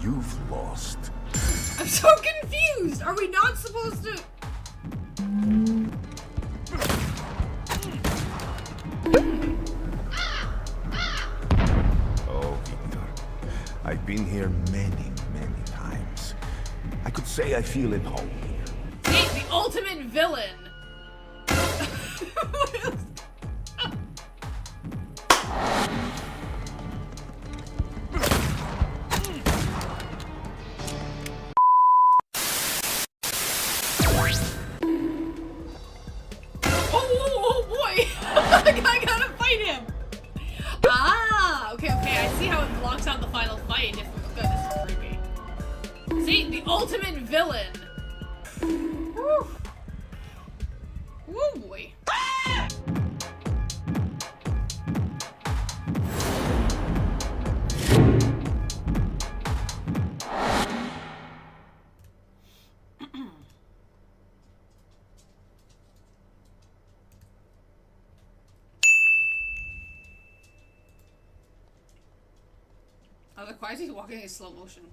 You've lost. I'm so confused! Are we not supposed to... Oh, Victor. I've been here many, many times. I could say I feel at home here. Hey, the ultimate villain! Oh boy! I gotta fight him! Ah! Okay, I see how it blocks out the final fight. Good, this is creepy. See? The ultimate villain! Woo! Woo boy! I was like, why is he walking in slow motion?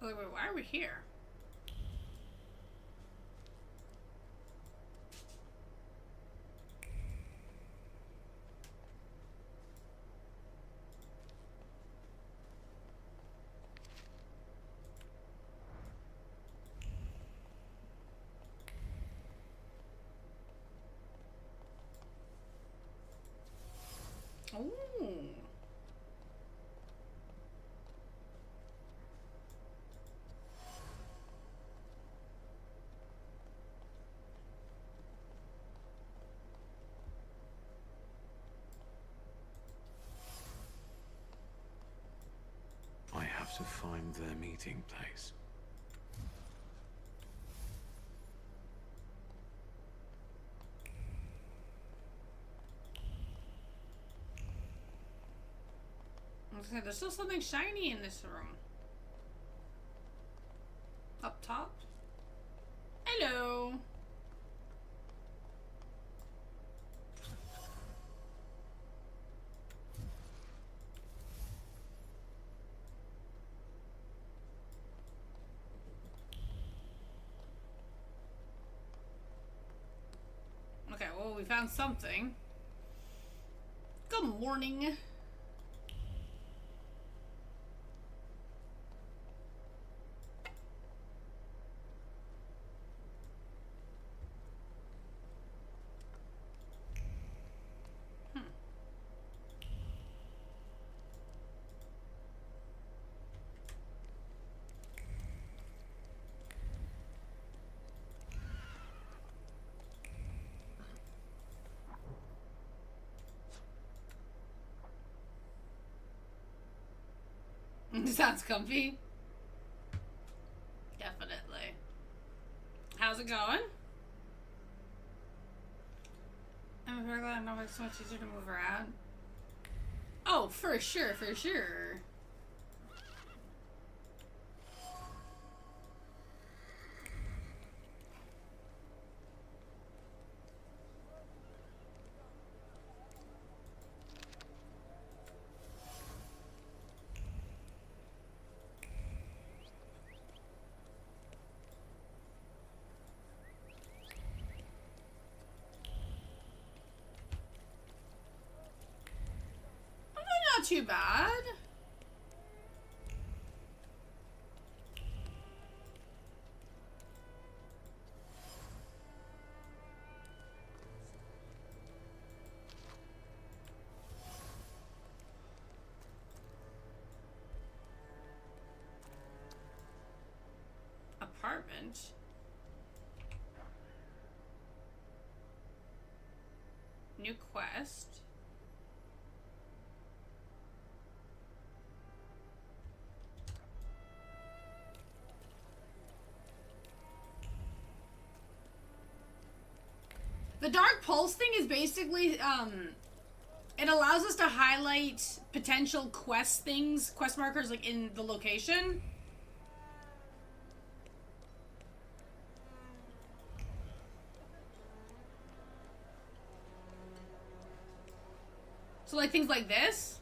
Wait, why are we here? Ooh. I have to find their meeting place. Okay, there's still something shiny in this room. Up top? Hello! Okay, well, we found something. Good morning. Sounds comfy. Definitely. How's it going? I'm very glad I know it's so much easier to move around. Oh, for sure, for sure. Not too bad. Apartment. New quest. The Dark Pulse thing is basically, It allows us to highlight potential quest markers, like, in the location. So, like, things like this.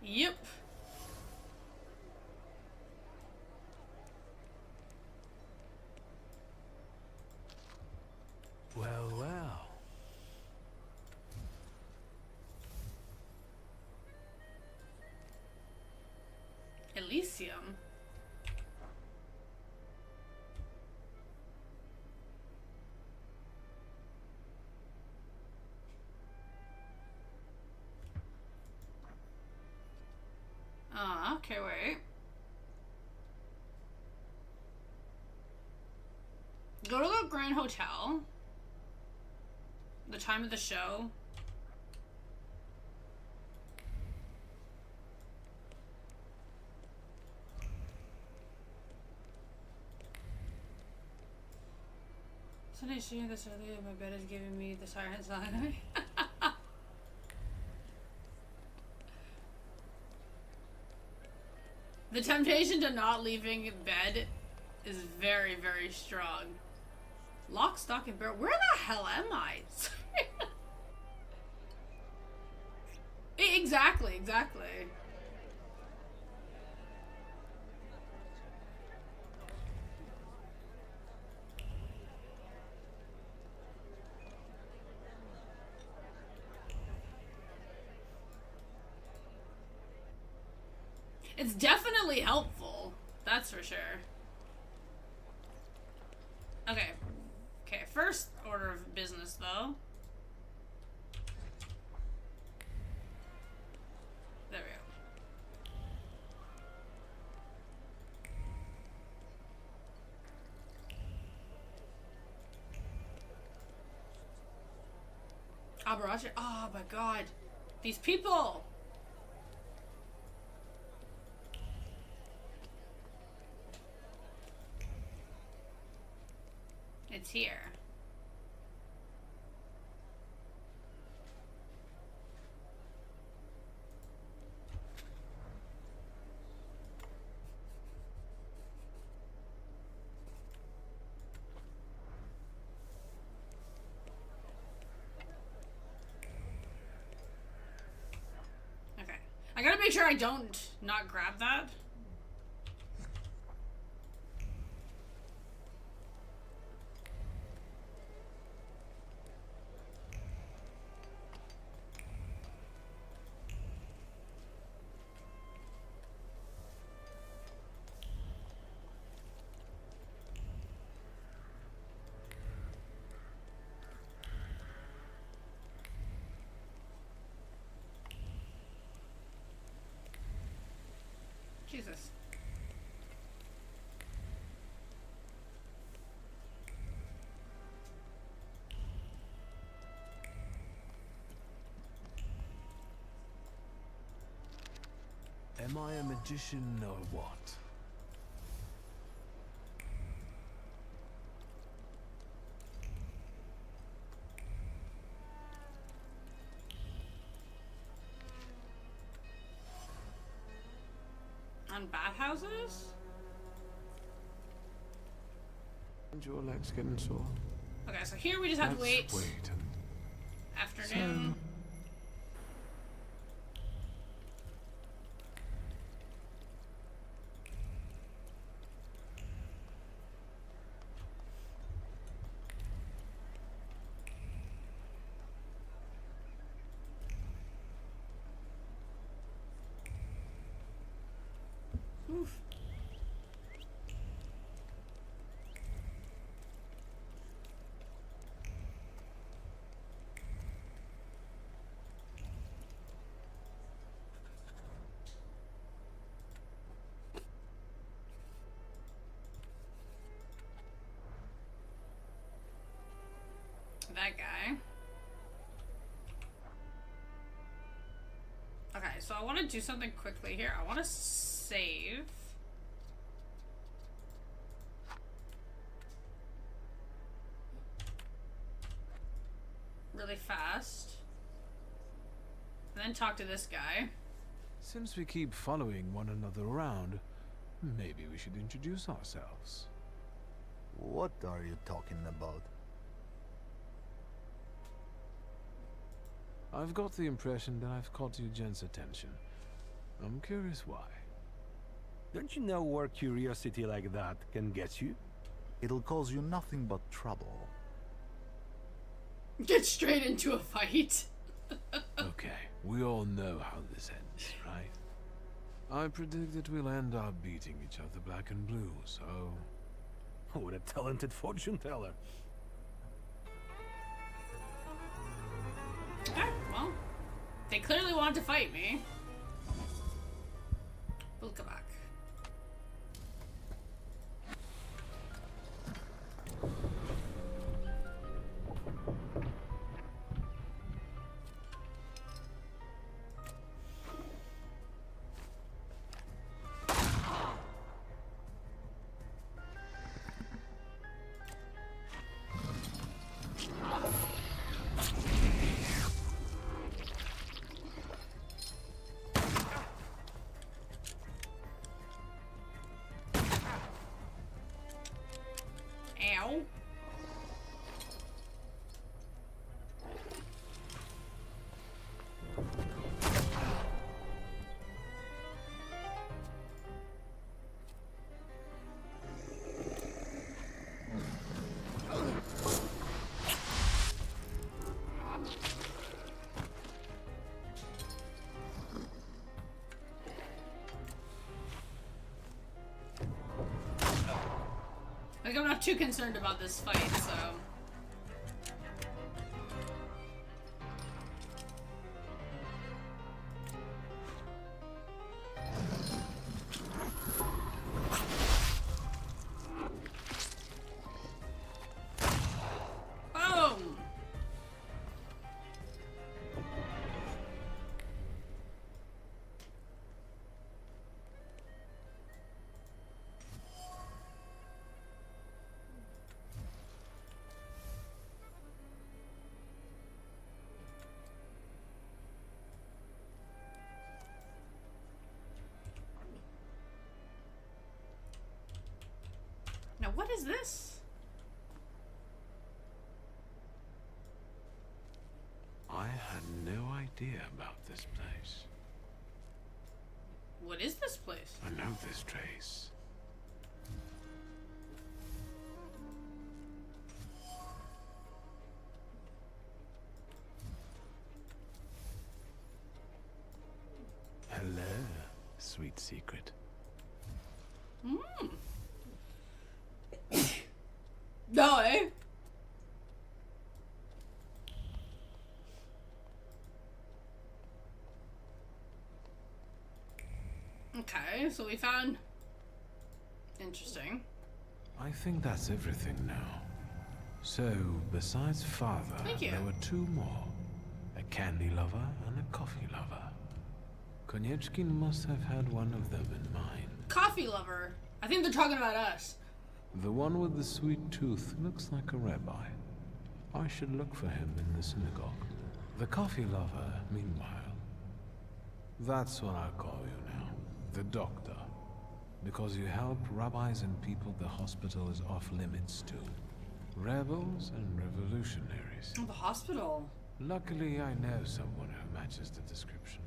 Yep. Well, well. Elysium. Okay, wait. Go to the Grand Hotel. The time of the show. Sunday shooting this earlier, my bed is giving me the siren sign. The temptation to not leaving bed is very, very strong. Lock, stock, and barrel. Where the hell am I? Exactly, exactly. It's definitely helpful. That's for sure. Okay. Okay, first order of business, though. There we go. Abarachi. Oh my god. These people! It's here. Okay. I gotta make sure I don't not grab that. Jesus. Am I a magician or what? On bathhouses? And your legs getting sore? Okay, so here we just have to wait. Wait. Afternoon. Oof. That guy. so I want to do something quickly here. I want to save. Really fast. And then talk to this guy. Since we keep following one another around, maybe we should introduce ourselves. What are you talking about? I've got the impression that I've caught you gents' attention. I'm curious why. Don't you know where curiosity like that can get you? It'll cause you nothing but trouble. Get straight into a fight. Okay, we all know how this ends, right? I predict that we'll end up beating each other black and blue, so... What a talented fortune teller. Okay, well, they clearly want to fight me. We'll come back. Ow. Like, I'm not too concerned about this fight, so... Boom! Now, what is this? I had no idea about this place. What is this place? I know this trace. Hello, sweet secret. No, eh? Okay, so we found... Interesting. I think that's everything now. So, besides father, Thank you. there were two more. A candy lover and a coffee lover. Konieczkin must have had one of them in mind. Coffee lover. I think they're talking about us. The one with the sweet tooth looks like a rabbi. I should look for him in the synagogue. The coffee lover, meanwhile. That's what I'll call you now. The doctor. Because you help rabbis and people the hospital is off limits to. Rebels and revolutionaries. Oh, the hospital. Luckily, I know someone who matches the description.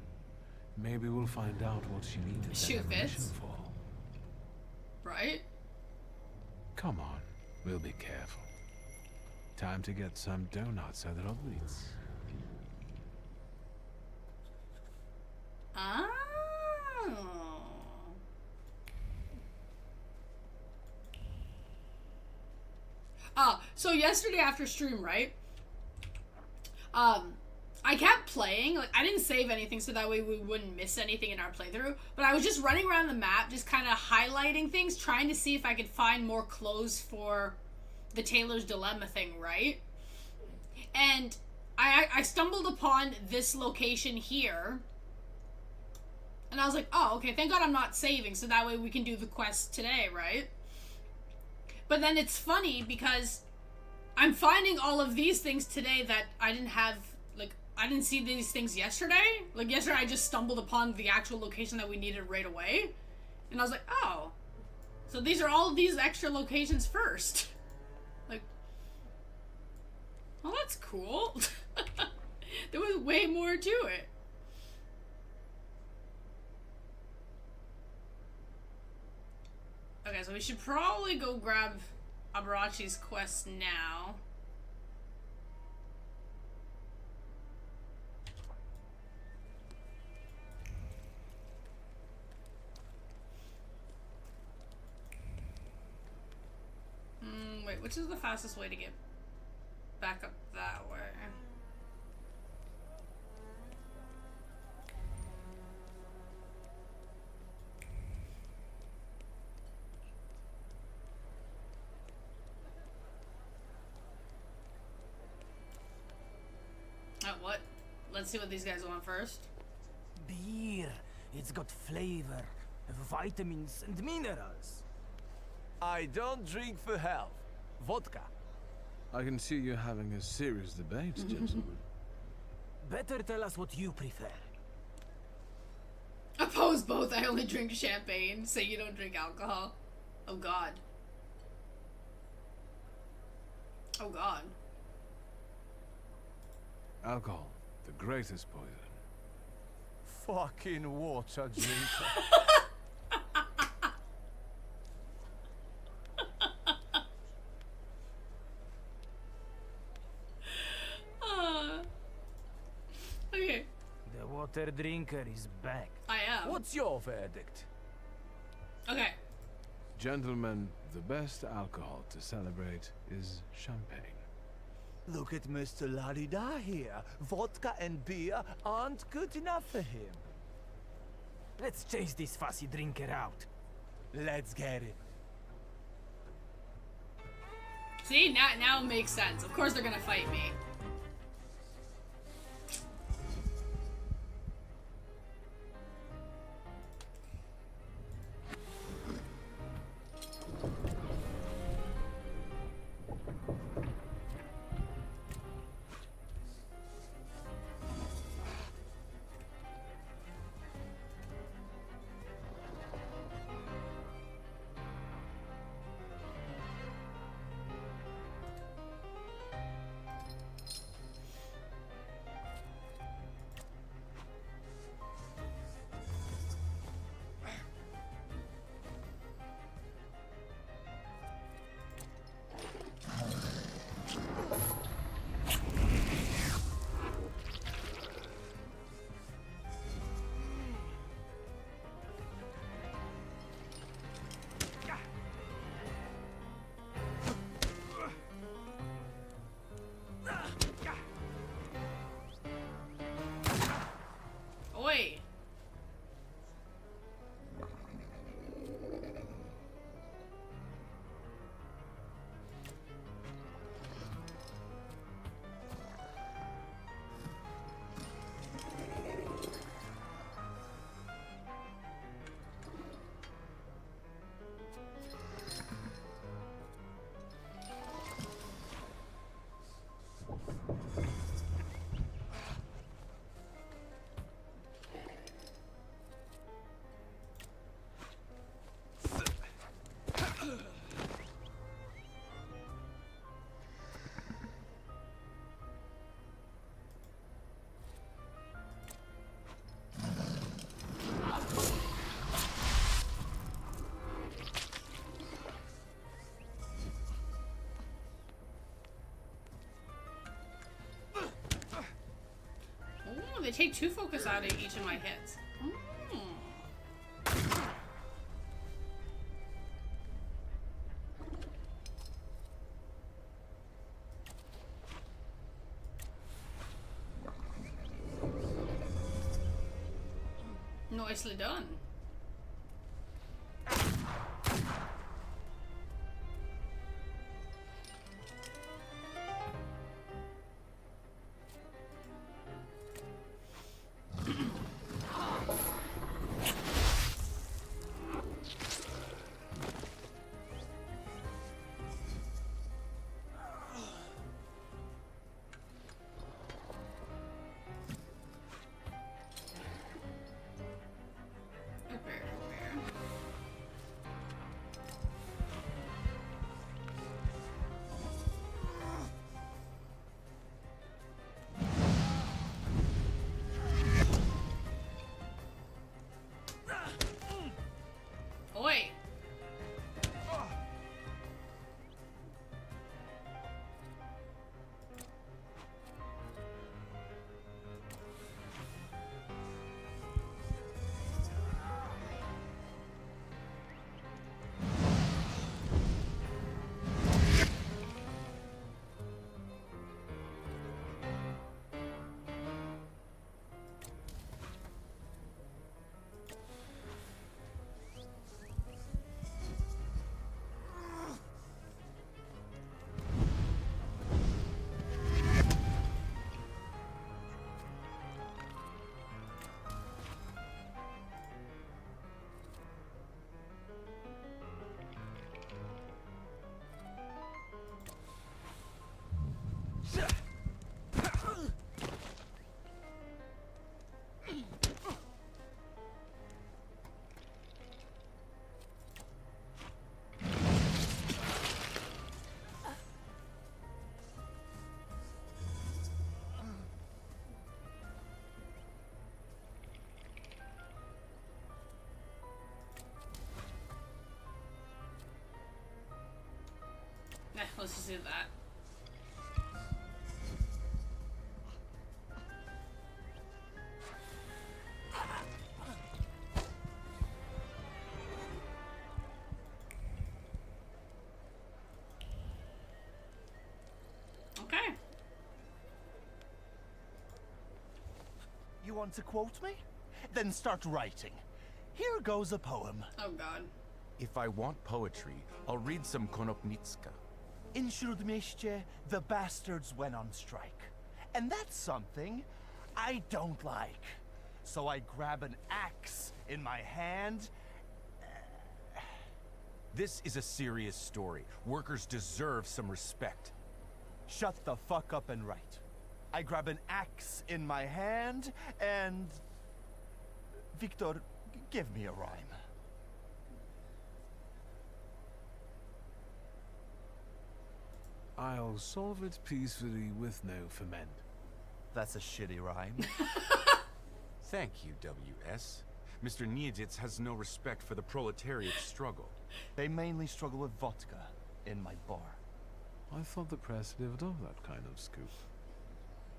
Maybe we'll find out what she needed Shoe that ammunition fits. for. Right? Come on, we'll be careful. Time to get some donuts at Robert's. Oh. So yesterday after stream, right? I kept playing, like, I didn't save anything so that way we wouldn't miss anything in our playthrough, but I was just running around the map, just kind of highlighting things, trying to see if I could find more clothes for the Taylor's Dilemma thing, right? And I stumbled upon this location here, And I was like, oh, okay, thank God I'm not saving, so that way we can do the quest today, right? But then it's funny because I'm finding all of these things today that I didn't have, like, I didn't see these things yesterday. Like, yesterday I just stumbled upon the actual location that we needed right away. And I was like, oh. So these are all of these extra locations first. Like, well, that's cool. There was way more to it. Okay, so we should probably go grab Abarachi's quest now. Wait, which is the fastest way to get back up that way? What? Let's see what these guys want first. Beer. It's got flavor, vitamins and minerals. I don't drink for health. Vodka. I can see you're having a serious debate, gentlemen. Better tell us what you prefer. Oppose both. I only drink champagne. Say you don't drink alcohol. Oh God. Oh God. Alcohol, the greatest poison. Fucking water drinker. Okay. The water drinker is back. I am. What's your verdict? Okay. Gentlemen, the best alcohol to celebrate is champagne. Look at Mr. La-di-da here. Vodka and beer aren't good enough for him. Let's chase this fussy drinker out. Let's get it. See, now it makes sense. Of course they're gonna fight me. Oi! They take 2 focus out of each of my hits. Nicely done. Let's just do that. Okay. You want to quote me? Then start writing. Here goes a poem. Oh god. If I want poetry, I'll read some Konopnitska. In Śródmieście, the bastards went on strike. And that's something I don't like. So I grab an axe in my hand. This is a serious story. Workers deserve some respect. Shut the fuck up and write. I grab an axe in my hand and... Victor, give me a rhyme. I'll solve it peacefully with no ferment. That's a shitty rhyme. Thank you, WS. Mr. Niedzitz has no respect for the proletariat struggle. They mainly struggle with vodka in my bar. I thought the press lived off that kind of scoop.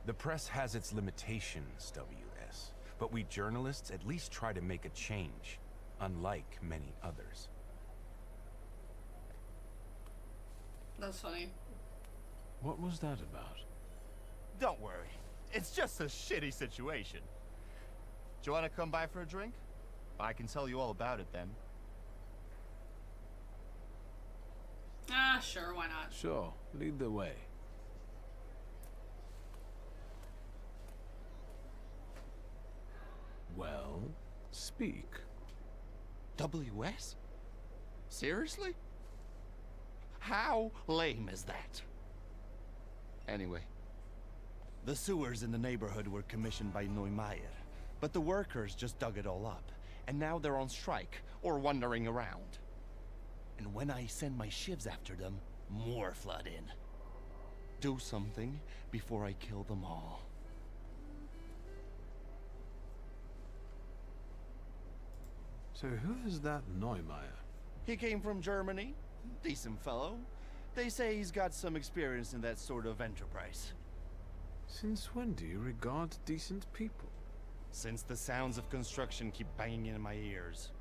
The press has its limitations, WS. But we journalists at least try to make a change, unlike many others. That's funny. What was that about? Don't worry. It's just a shitty situation. Do you want to come by for a drink? I can tell you all about it then. Ah, sure, why not? Sure, lead the way. Well, speak. WS? Seriously? How lame is that? Anyway. The sewers in the neighborhood were commissioned by Neumeier, but the workers just dug it all up, and now they're on strike, or wandering around. And when I send my shivs after them, more flood in. Do something before I kill them all. So who is that Neumeier? He came from Germany. Decent fellow. They say he's got some experience in that sort of enterprise. Since when do you regard decent people? Since the sounds of construction keep banging in my ears.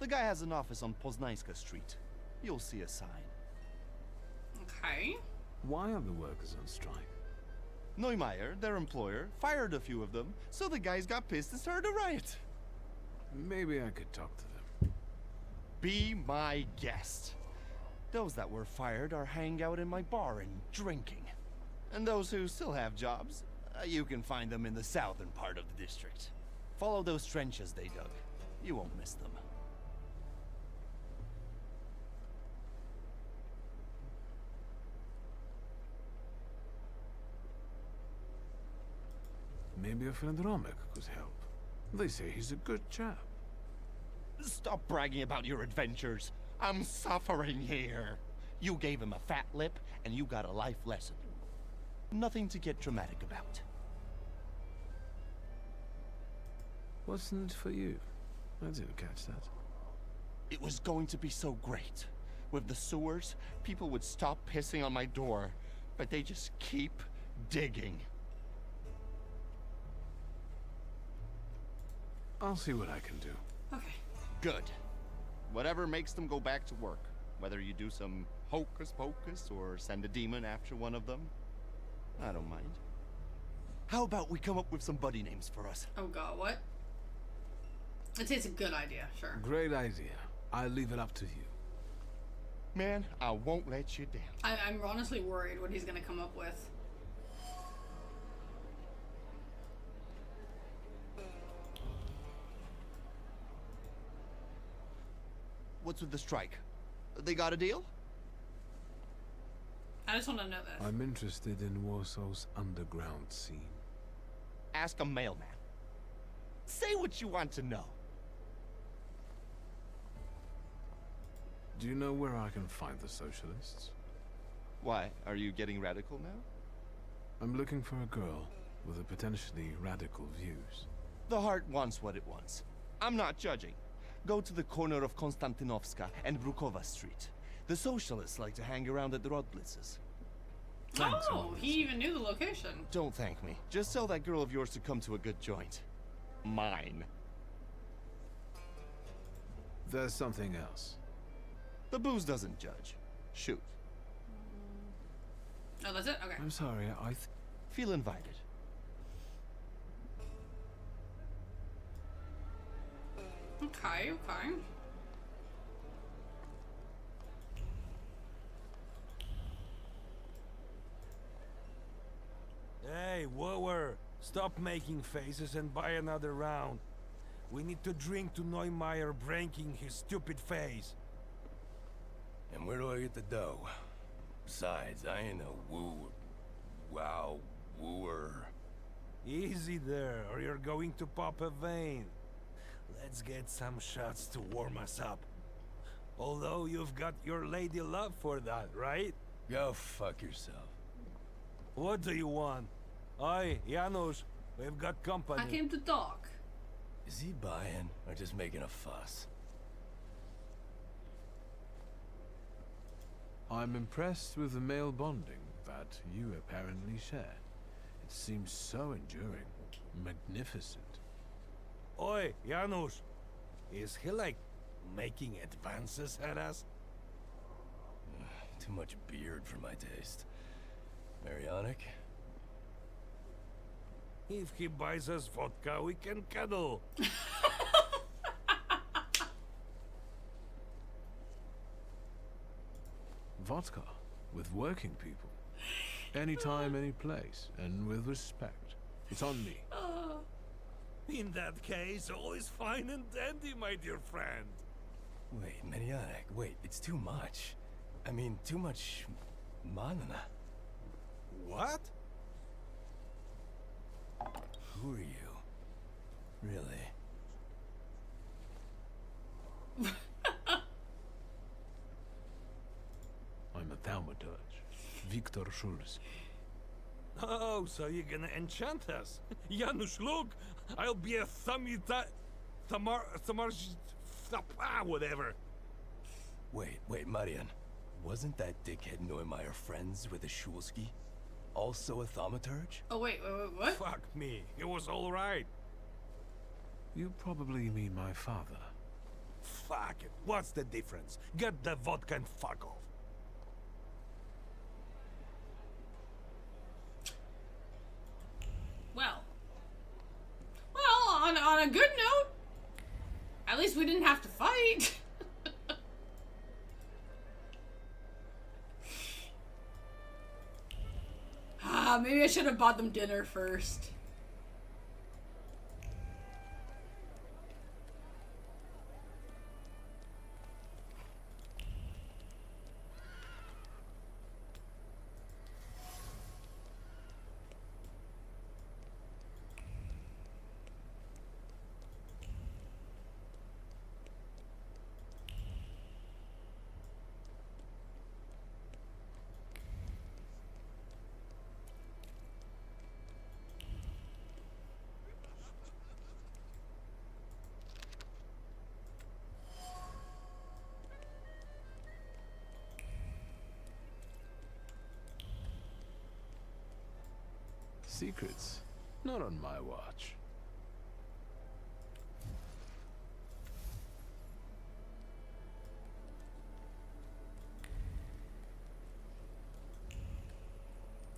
The guy has an office on Poznańska Street. You'll see a sign. Okay. Why are the workers on strike? Neumeier, their employer, fired a few of them, so the guys got pissed and started a riot. Maybe I could talk to them. Be my guest. Those that were fired are hanging out in my bar and drinking. And those who still have jobs, you can find them in the southern part of the district. Follow those trenches they dug. You won't miss them. Maybe a friend Romek could help. They say he's a good chap. Stop bragging about your adventures. I'm suffering here. You gave him a fat lip, and you got a life lesson. Nothing to get dramatic about. What's in it for you? I didn't catch that. It was going to be so great. With the sewers, people would stop pissing on my door, but they just keep digging. I'll see what I can do. Okay. Good. Whatever makes them go back to work. Whether you do some hocus pocus or send a demon after one of them, I don't mind. How about we come up with some buddy names for us? Oh god, what? I'd say it's a good idea, sure. Great idea. I'll leave it up to you. Man, I won't let you down. I'm honestly worried what he's gonna come up with. What's with the strike? They got a deal? I just want to know this. I'm interested in Warsaw's underground scene. Ask a mailman. Say what you want to know. Do you know where I can find the socialists? Why? Are you getting radical now? I'm looking for a girl with a potentially radical views. The heart wants what it wants. I'm not judging. Go to the corner of Konstantinowska and Brukova Street. The socialists like to hang around at the Rodblitzes. Thanks, Oh, Holmes. he even knew the location. Don't thank me. Just tell that girl of yours to come to a good joint. Mine. There's something else. The booze doesn't judge. Shoot. Oh, that's it? Okay. I'm sorry, Feel invited. Okay, okay. Hey, whoa, stop making faces and buy another round. We need to drink to Neumeier breaking his stupid face. And where do I get the dough? Besides, I ain't a wooer. Easy there, or you're going to pop a vein. Let's get some shots to warm us up. Although you've got your lady love for that, right? Go fuck yourself. What do you want? Oi, Janusz, we've got company. I came to talk. Is he buying or just making a fuss? I'm impressed with the male bonding that you apparently share. It seems so enduring, magnificent. Oi, Janusz, is he like making advances at us? Too much beard for my taste. Marionic? If he buys us vodka, we can cuddle. Vodka, with working people. Anytime, any place, and with respect. It's on me. In that case, all is fine and dandy, my dear friend. Wait, Marionic, wait, it's too much. I mean, too much manana. What? Who are you? Really? I'm a Thaumaturge. Victor Schulz. Oh, so you're gonna enchant us? Janusz, look! I'll be a whatever. Wait, Marian. Wasn't that dickhead Neumeier friends with the Schulski? Also a thaumaturge? Oh, wait, what? Fuck me, it was alright. You probably mean my father. Fuck it, what's the difference? Get the vodka and fuck off. Well, on a good note, at least we didn't have to fight. Maybe I should have bought them dinner first. Secrets? Not on my watch.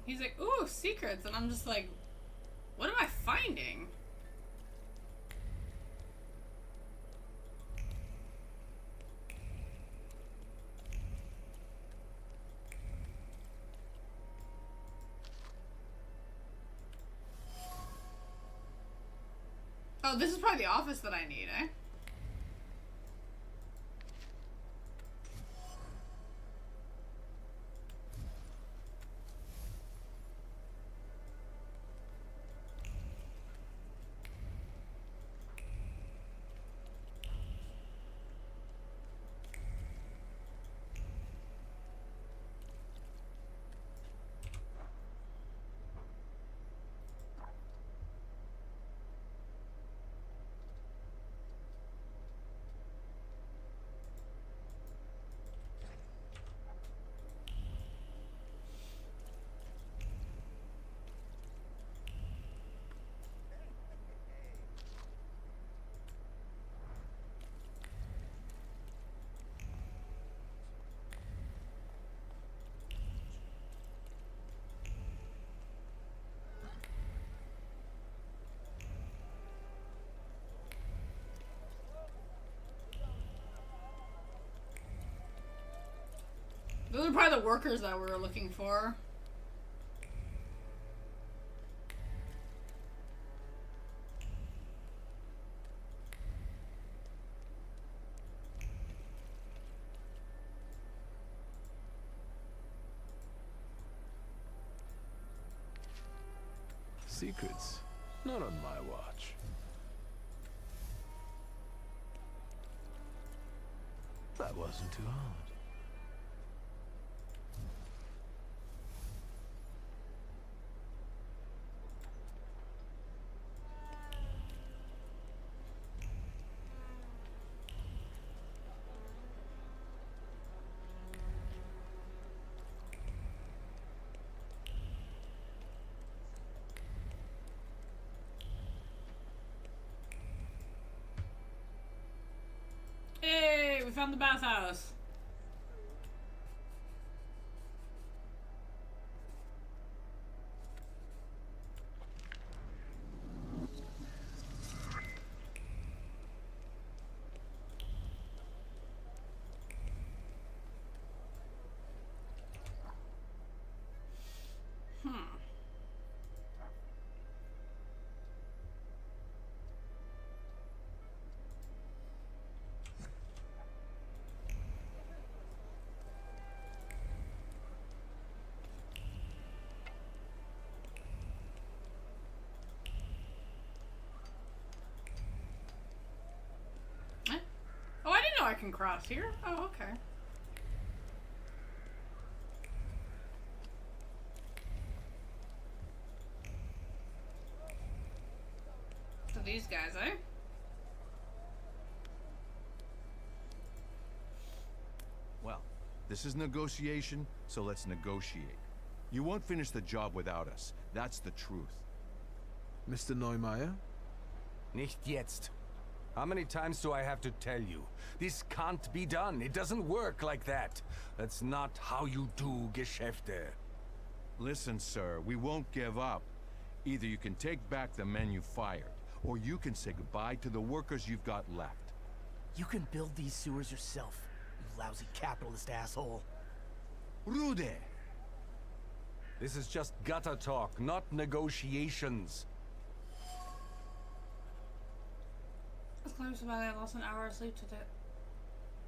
He's like, ooh, secrets, and I'm just like, what am I finding? Oh, this is probably the office that I need, eh? Those are probably the workers that we were looking for. Secrets? Not on my watch. That wasn't too hard. Hey, we found the bathhouse. Oh, I didn't know I can cross here. Oh, okay. So these guys, eh? Well, this is negotiation, so let's negotiate. You won't finish the job without us. That's the truth. Mr. Neumeier? Nicht jetzt. How many times do I have to tell you? This can't be done. It doesn't work like that. That's not how you do Geschäfte. Listen, sir, we won't give up. Either you can take back the men you fired, or you can say goodbye to the workers you've got left. You can build these sewers yourself, you lousy capitalist asshole. Rude! This is just gutter talk, not negotiations. Claims about I lost an hour of sleep today.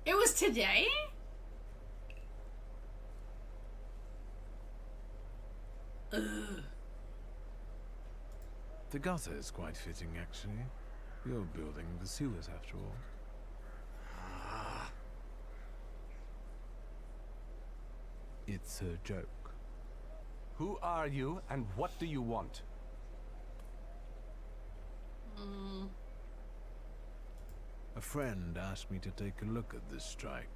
It was today? Ugh. The gutter is quite fitting, actually. You're building the sewers, after all. It's a joke. Who are you, and what do you want? A friend asked me to take a look at this strike.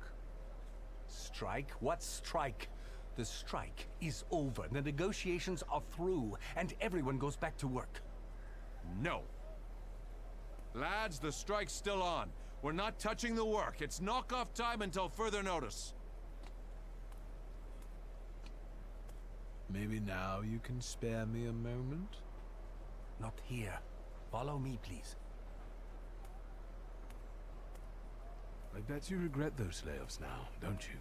Strike? What strike? The strike is over. The negotiations are through, and everyone goes back to work. No. Lads, the strike's still on. We're not touching the work. It's knock-off time until further notice. Maybe now you can spare me a moment? Not here. Follow me, please. I bet you regret those layoffs now, don't you?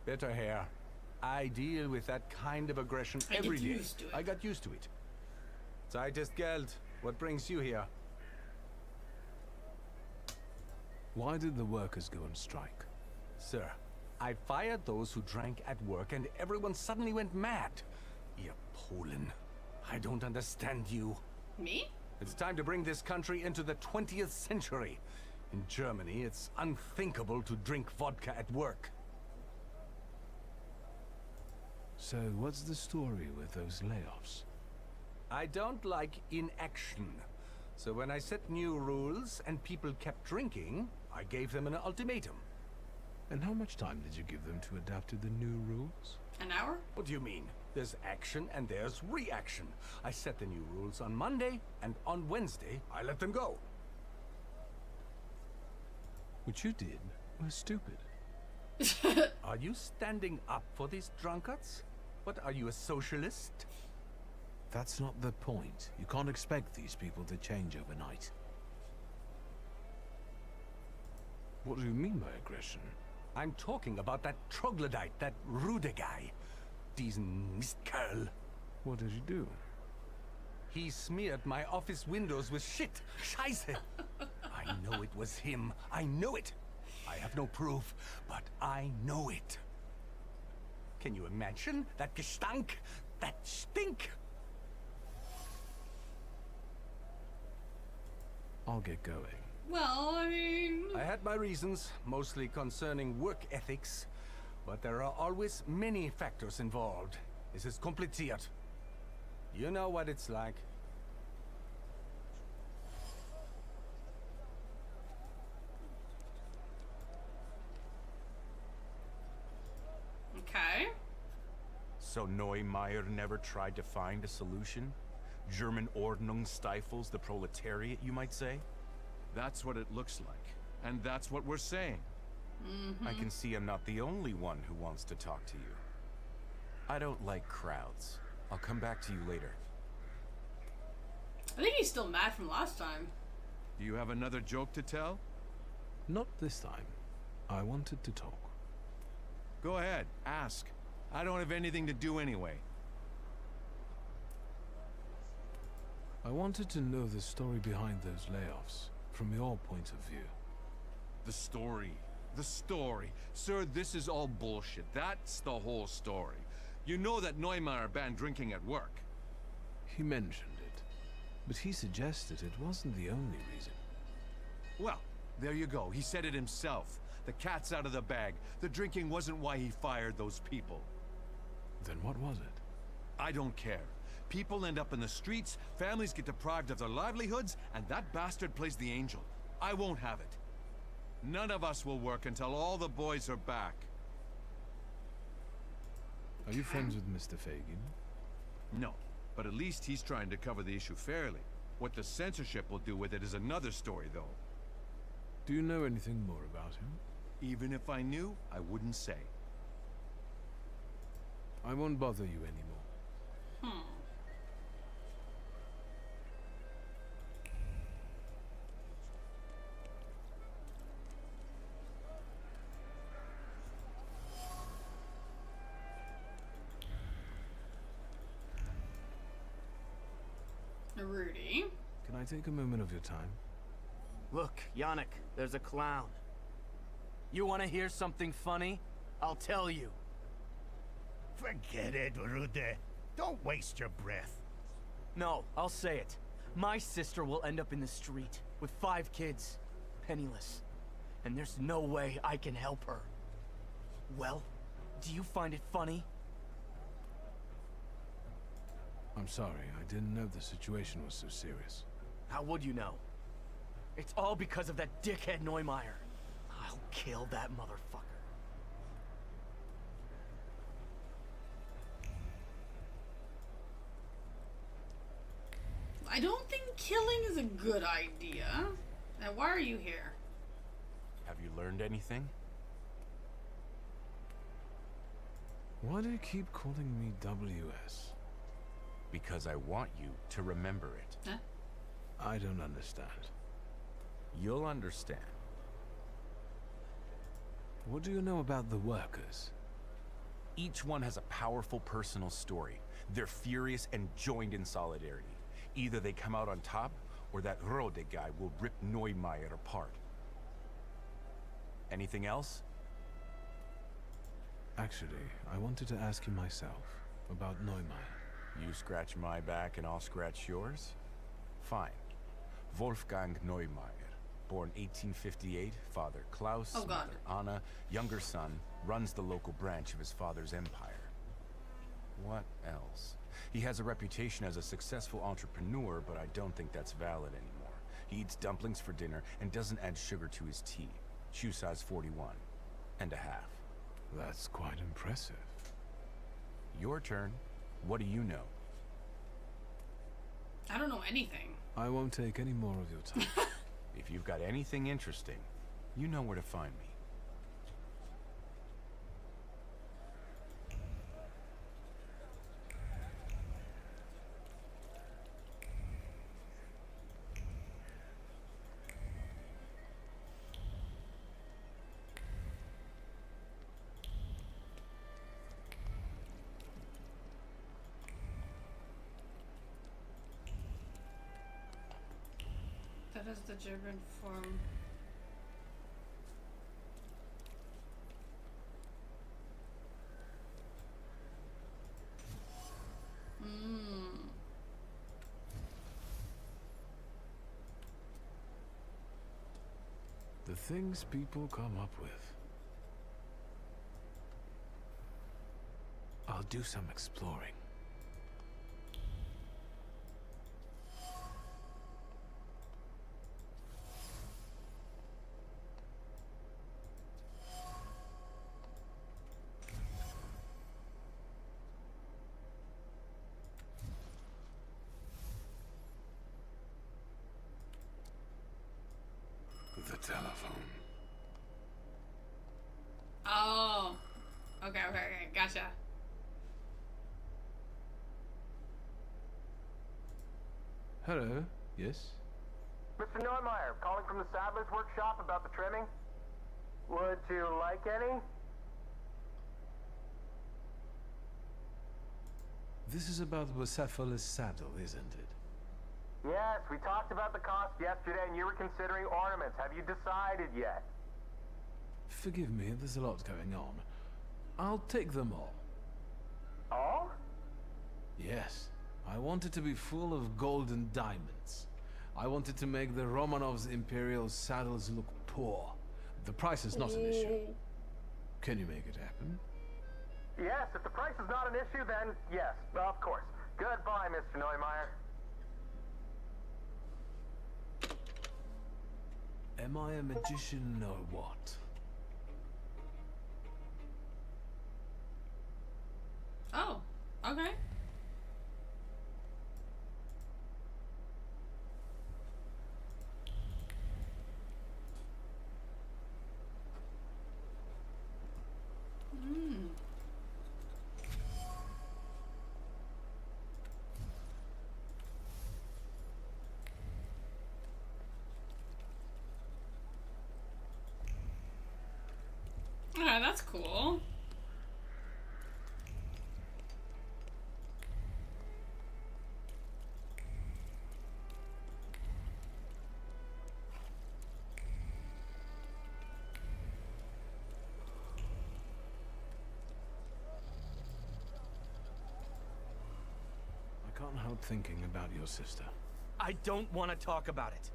Better hair. I deal with that kind of aggression every day. I got used to it. Zeit ist Geld. What brings you here? Why did the workers go on strike? Sir, I fired those who drank at work and everyone suddenly went mad. Ihr Polen. I don't understand you. Me? It's time to bring this country into the 20th century. In Germany, it's unthinkable to drink vodka at work. So, what's the story with those layoffs? I don't like inaction. So when I set new rules and people kept drinking, I gave them an ultimatum. And how much time did you give them to adapt to the new rules? An hour? What do you mean? There's action and there's reaction. I set the new rules on Monday, and on Wednesday, I let them go. What you did was stupid. Are you standing up for these drunkards? What, are you a socialist? That's not the point. You can't expect these people to change overnight. What do you mean by aggression? I'm talking about that troglodyte, that Rude guy. Diesen Mistkerl. What did you do? He smeared my office windows with shit. Scheiße. I know it was him. I know it. I have no proof, but I know it. Can you imagine that Gestank? That stink? I'll get going. Well, I mean... I had my reasons, mostly concerning work ethics, but there are always many factors involved. Es ist kompliziert. You know what it's like. Okay. So Neumeier never tried to find a solution? German Ordnung stifles the proletariat, you might say? That's what it looks like. And that's what we're saying. I can see I'm not the only one who wants to talk to you. I don't like crowds. I'll come back to you later. I think he's still mad from last time. Do you have another joke to tell? Not this time. I wanted to talk. Go ahead, ask. I don't have anything to do anyway. I wanted to know the story behind those layoffs, from your point of view. The story. The story. Sir, this is all bullshit. That's the whole story. You know that Neumeier banned drinking at work. He mentioned it, but he suggested it wasn't the only reason. Well, there you go. He said it himself. The cat's out of the bag. The drinking wasn't why he fired those people. Then what was it? I don't care. People end up in the streets, families get deprived of their livelihoods, and that bastard plays the angel. I won't have it. None of us will work until all the boys are back. Are you friends with Mr. Fagin? No, but at least he's trying to cover the issue fairly. What the censorship will do with it is another story, though. Do you know anything more about him? Even if I knew, I wouldn't say. I won't bother you anymore. Rudy. Can I take a moment of your time? Look, Yannick, there's a clown. You want to hear something funny? I'll tell you. Forget it, Rude. Don't waste your breath. No, I'll say it. My sister will end up in the street with 5 kids, penniless. And there's no way I can help her. Well, do you find it funny? I'm sorry, I didn't know the situation was so serious. How would you know? It's all because of that dickhead Neumeier. I'll kill that motherfucker. I don't think killing is a good idea. Now, why are you here? Have you learned anything? Why do you keep calling me WS? Because I want you to remember it. Huh? I don't understand. You'll understand. What do you know about the workers? Each one has a powerful personal story. They're furious and joined in solidarity. Either they come out on top, or that Rode guy will rip Neumeier apart. Anything else? Actually, I wanted to ask you myself about Neumeier. You scratch my back and I'll scratch yours? Fine. Wolfgang Neumeier, born 1858, father Klaus, Oh, God. mother Anna, younger son, runs the local branch of his father's empire. What else? He has a reputation as a successful entrepreneur, but I don't think that's valid anymore. He eats dumplings for dinner and doesn't add sugar to his tea. Shoe size 41 and a half. That's quite impressive. Your turn. What do you know? I don't know anything. I won't take any more of your time. If you've got anything interesting, you know where to find me. What is the German form? The things people come up with. I'll do some exploring. The telephone. Oh. Okay, gotcha. Hello, yes? Mr. Neumeier, calling from the Saddler's Workshop about the trimming. Would you like any? This is about Bucephalus saddle, isn't it? Yes, we talked about the cost yesterday and you were considering ornaments. Have you decided yet? Forgive me, there's a lot going on. I'll take them all. All? Yes. I want it to be full of gold and diamonds. I wanted to make the Romanovs' imperial saddles look poor. The price is not an issue. Can you make it happen? Yes, if the price is not an issue, then yes, of course. Goodbye, Mr. Neumeier. Am I a magician or what? Oh, okay. Okay, that's cool. I can't help thinking about your sister. I don't want to talk about it.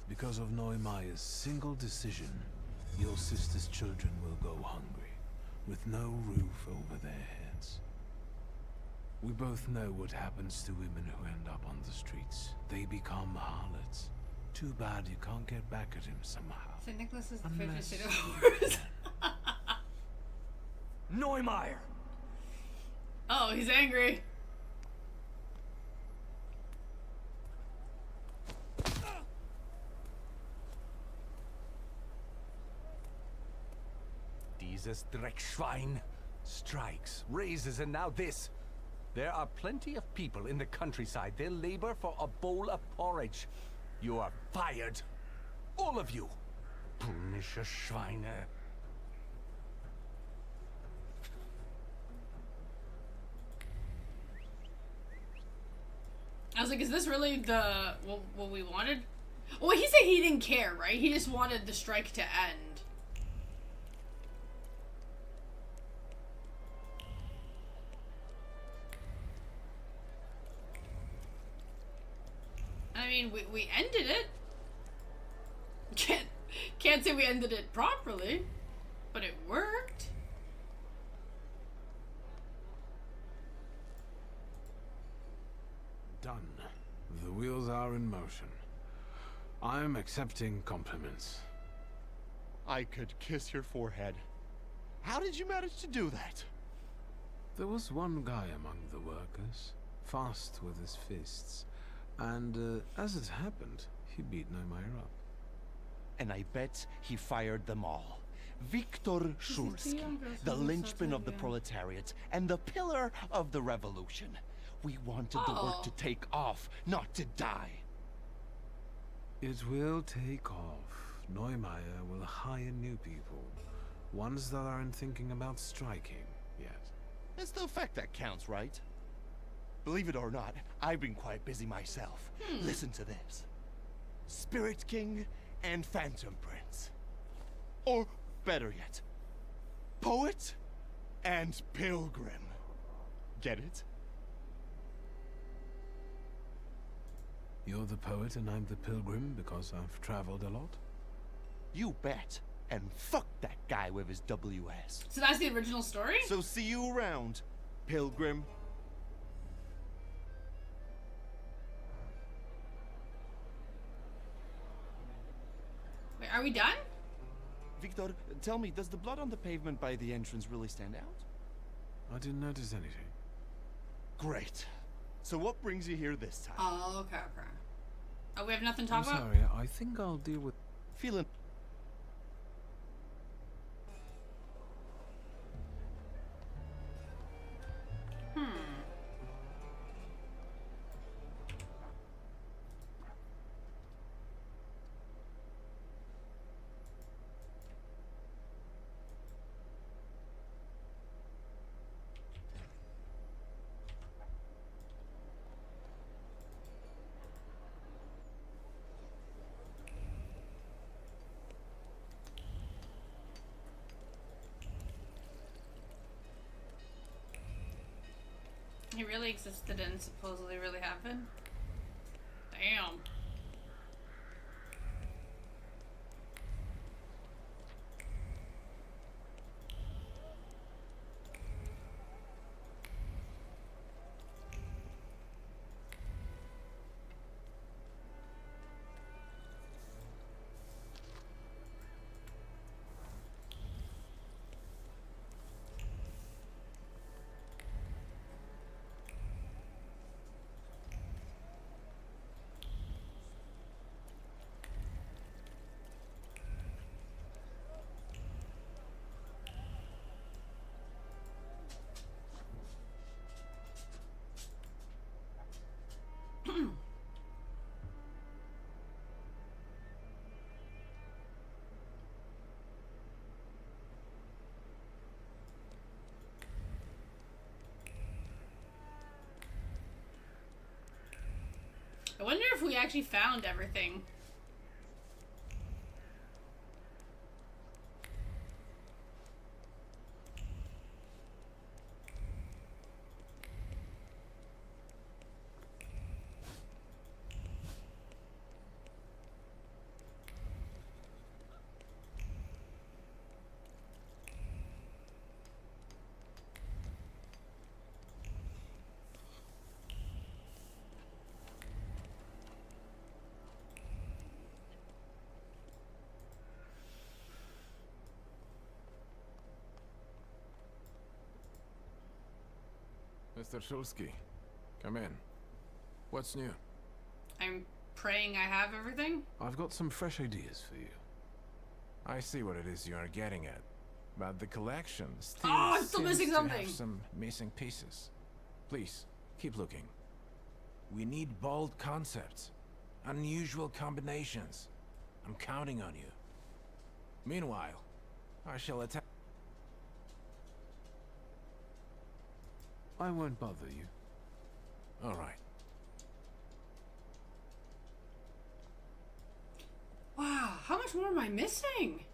Because of Neumeier's single decision, your sister's children will go hungry, with no roof over their heads. We both know what happens to women who end up on the streets. They become harlots. Too bad you can't get back at him somehow. St. Nicholas is the favorite Unless- state of horrors. Neumeier! Oh, he's angry. Dieses Dreckschwein. Strikes, raises, and now this. There are plenty of people in the countryside. They'll labor for a bowl of porridge. You are fired. All of you. Punische Schweine. I was like, is this really the what we wanted? Well, he said he didn't care, right? He just wanted the strike to end. I mean, we ended it. Can't say we ended it properly, but it worked. Done. The wheels are in motion. I'm accepting compliments. I could kiss your forehead. How did you manage to do that? There was one guy among the workers, fast with his fists, and as it happened, he beat Neumeier up. And I bet he fired them all. Viktor Szulski, the linchpin of the proletariat and the pillar of the revolution. We wanted the work to take off, not to die. It will take off. Neumeier will hire new people, ones that aren't thinking about striking. It's the effect that counts, right? Believe it or not, I've been quite busy myself. Listen to this. Spirit King and Phantom Prince. Or, better yet, Poet and Pilgrim. Get it? You're the poet and I'm the pilgrim because I've traveled a lot? You bet. And fuck that guy with his WS. So that's the original story? So see you around, Pilgrim. Wait, are we done? Victor, tell me, does the blood on the pavement by the entrance really stand out? I didn't notice anything. Great. So what brings you here this time? Oh, okay. Oh, we have nothing to I'm talk about? sorry, I think I'll deal with... Feeling... He really existed and supposedly really happened? Damn. I wonder if we actually found everything. Mr. Shulsky, come in. What's new? I'm praying I have everything. I've got some fresh ideas for you. I see what it is you are getting at. But the collection still I'm still seems missing to something. have some missing pieces. Please, keep looking. We need bold concepts. Unusual combinations. I'm counting on you. Meanwhile, I shall attack. I won't bother you. All right. Wow, how much more am I missing?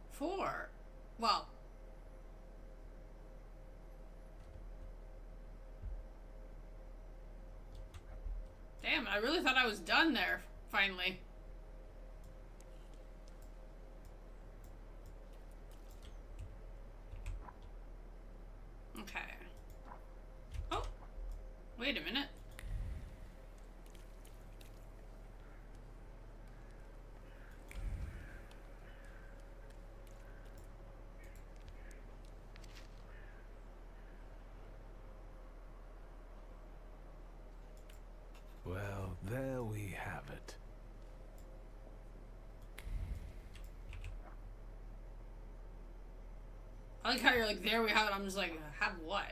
Four. Well. Damn, I really thought I was done there, finally. Okay. Oh, wait a minute. Well, there we have it. I like how you're like, there we have it. I'm just like, have what?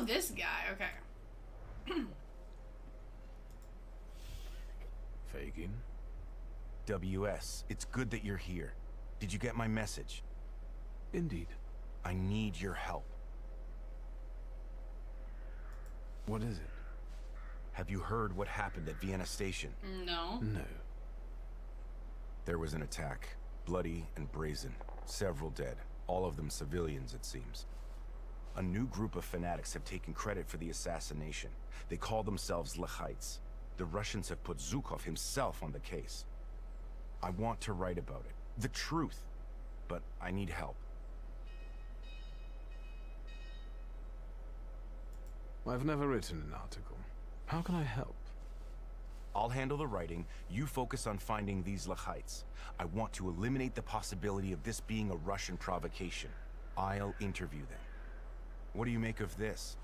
Oh, this guy. Okay. Fagin? WS, it's good that you're here. Did you get my message? Indeed. I need your help. What is it? Have you heard what happened at Vienna Station? No. No. There was an attack. Bloody and brazen. Several dead. All of them civilians, it seems. A new group of fanatics have taken credit for the assassination. They call themselves Lechites. The Russians have put Zhukov himself on the case. I want to write about it. The truth. But I need help. I've never written an article. How can I help? I'll handle the writing. You focus on finding these Lechites. I want to eliminate the possibility of this being a Russian provocation. I'll interview them. What do you make of this?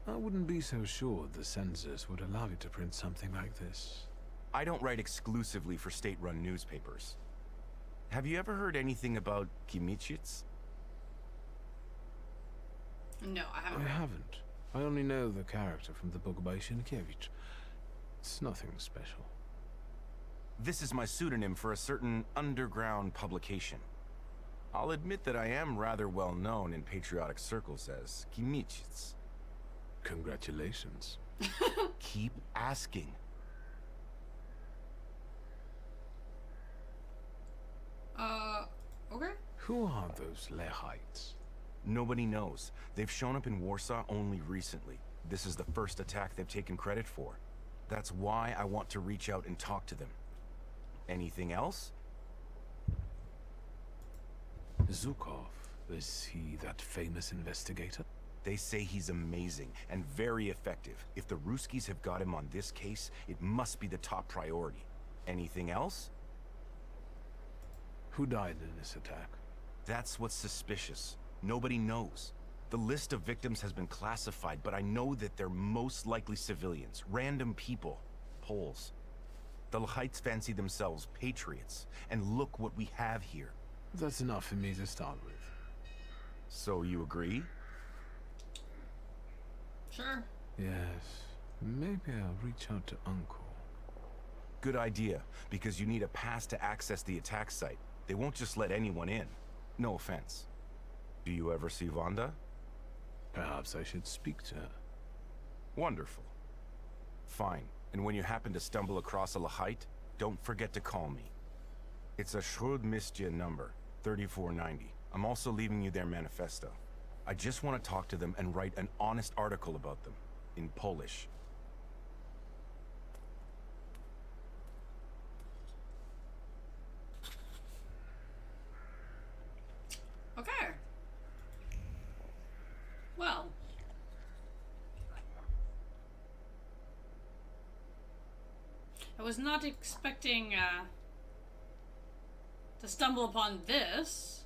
I wouldn't be so sure the censors would allow you to print something like this. I don't write exclusively for state-run newspapers. Have you ever heard anything about Kimichits? No, I haven't. I haven't. I only know the character from the book by Sienkiewicz. It's nothing special. This is my pseudonym for a certain underground publication. I'll admit that I am rather well known in patriotic circles as Kimichits. Congratulations. Keep asking. Okay. Who are those Lechites? Nobody knows. They've shown up in Warsaw only recently. This is the first attack they've taken credit for. That's why I want to reach out and talk to them. Anything else? Zhukov. Is he that famous investigator? They say he's amazing and very effective. If the Ruskies have got him on this case, it must be the top priority. Anything else? Who died in this attack? That's what's suspicious. Nobody knows. The list of victims has been classified, but I know that they're most likely civilians, random people, Poles. The Lechites fancy themselves patriots, and look what we have here. That's enough for me to start with. So you agree? Sure. Yes. Maybe I'll reach out to Uncle. Good idea, because you need a pass to access the attack site. They won't just let anyone in. No offense. Do you ever see Wanda? Perhaps I should speak to her. Wonderful. Fine. And when you happen to stumble across a Lechite, don't forget to call me. It's a Śródmieście number, 3490. I'm also leaving you their manifesto. I just want to talk to them and write an honest article about them, in Polish. Okay. Well. I was not expecting to stumble upon this.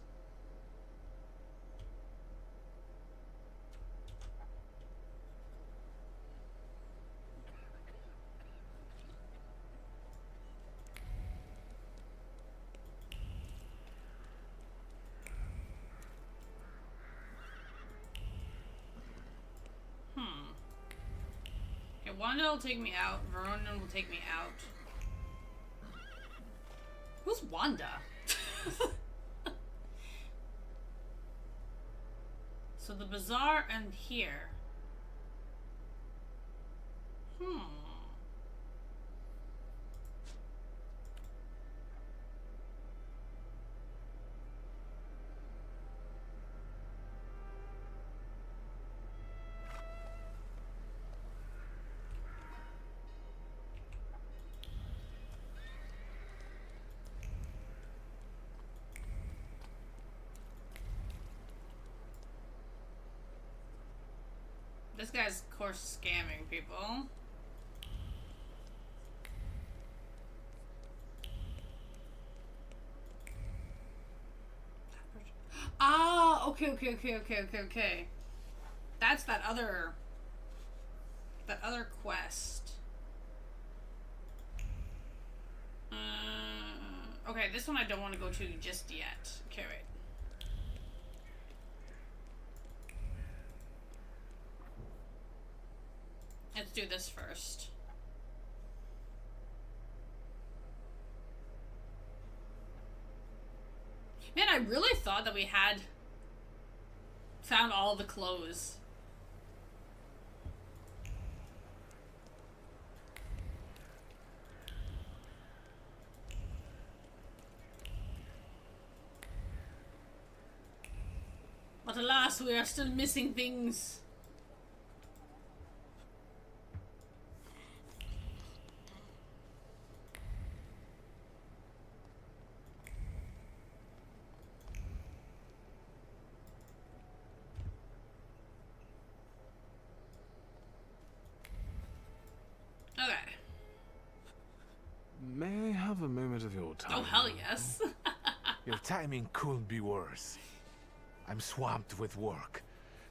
Wanda will take me out. Verona will take me out. Who's Wanda? So the bazaar and here. This guy's, of course, scamming people. Ah, okay. That's that other quest. Okay, this one I don't want to go to just yet. Okay, wait. do this first. Man, I really thought that we had found all the clothes. But alas, we are still missing things. Okay. May I have a moment of your time? Oh, hell yes. Your timing couldn't be worse. I'm swamped with work.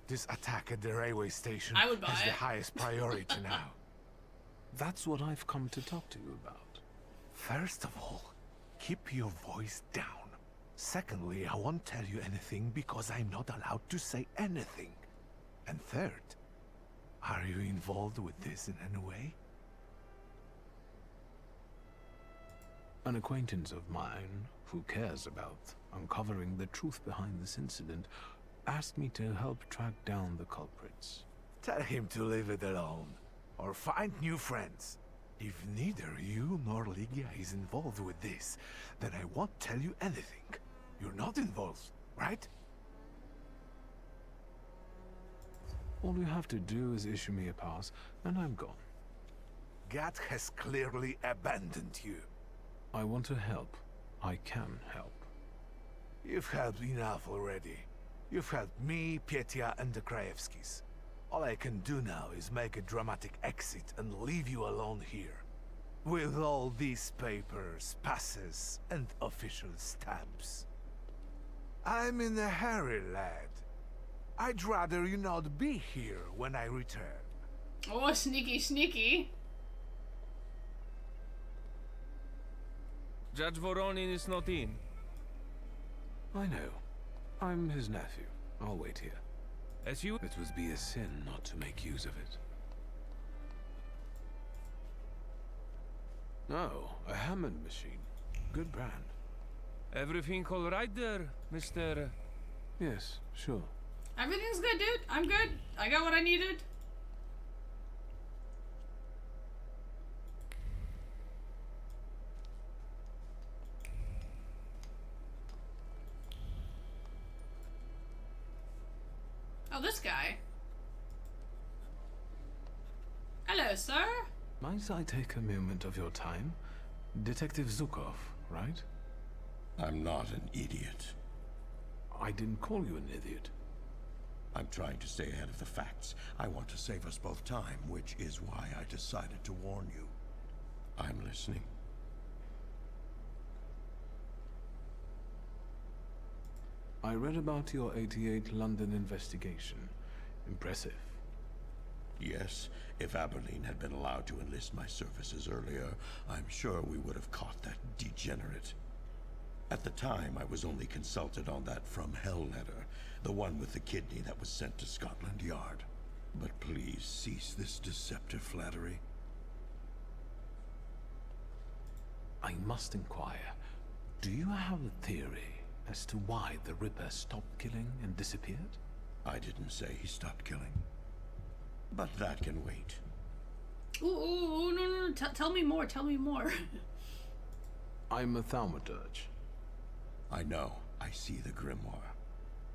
This attack at the railway station I would buy has the it. highest priority now. That's what I've come to talk to you about. First of all, keep your voice down. Secondly, I won't tell you anything because I'm not allowed to say anything. And third, are you involved with this in any way? An acquaintance of mine, who cares about uncovering the truth behind this incident, asked me to help track down the culprits. Tell him to leave it alone, or find new friends. If neither you nor Ligia is involved with this, then I won't tell you anything. You're not involved, right? All you have to do is issue me a pass, and I'm gone. Gat has clearly abandoned you. I want to help. I can help. You've helped enough already. You've helped me, Petya, and the Krajewskis. All I can do now is make a dramatic exit and leave you alone here. With all these papers, passes, and official stamps. I'm in a hurry, lad. I'd rather you not be here when I return. Oh, sneaky, sneaky. Judge Voronin is not in. I know. I'm his nephew. I'll wait here. As you... It would be a sin not to make use of it. Oh, a Hammond machine. Good brand. Everything all right there, Mr... Yes, sure. Everything's good, dude. I'm good. I got what I needed. Oh, this guy. Hello, sir. Might I take a moment of your time? Detective Zukov, right? I'm not an idiot. I didn't call you an idiot. I'm trying to stay ahead of the facts. I want to save us both time, which is why I decided to warn you. I'm listening. I read about your 88 London investigation. Impressive. Yes, if Aberline had been allowed to enlist my services earlier, I'm sure we would have caught that degenerate. At the time, I was only consulted on that From Hell letter, the one with the kidney that was sent to Scotland Yard. But please cease this deceptive flattery. I must inquire. Do you have a theory as to why the Ripper stopped killing and disappeared? I didn't say he stopped killing. But that can wait. Ooh, no. Tell me more. Tell me more. I'm a Thaumaturge. I know. I see the grimoire.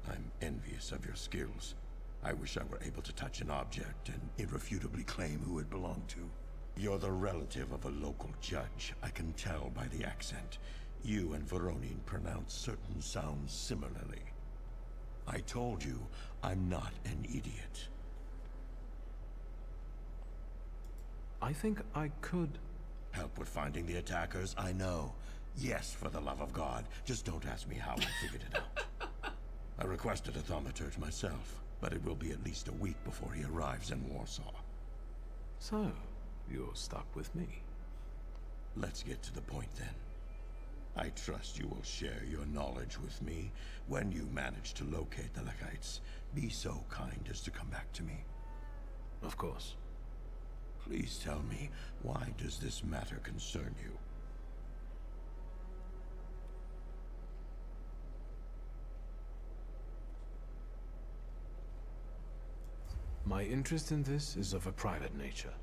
I'm envious of your skills. I wish I were able to touch an object and irrefutably claim who it belonged to. You're the relative of a local judge. I can tell by the accent. You and Voronin pronounce certain sounds similarly. I told you, I'm not an idiot. I think I could... Help with finding the attackers? I know. Yes, for the love of God. Just don't ask me how I figured it out. I requested a thaumaturge myself, but it will be at least a week before he arrives in Warsaw. So, you're stuck with me. Let's get to the point then. I trust you will share your knowledge with me when you manage to locate the Lekites. Be so kind as to come back to me. Of course. Please tell me, why does this matter concern you? My interest in this is of a private nature.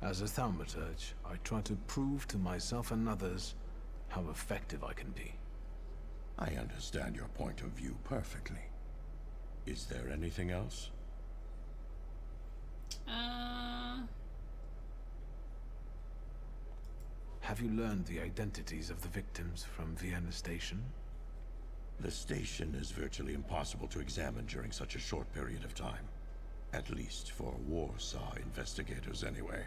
As a Thaumaturge, I try to prove to myself and others how effective I can be. I understand your point of view perfectly. Is there anything else? Have you learned the identities of the victims from Vienna Station? The station is virtually impossible to examine during such a short period of time. At least for Warsaw investigators anyway.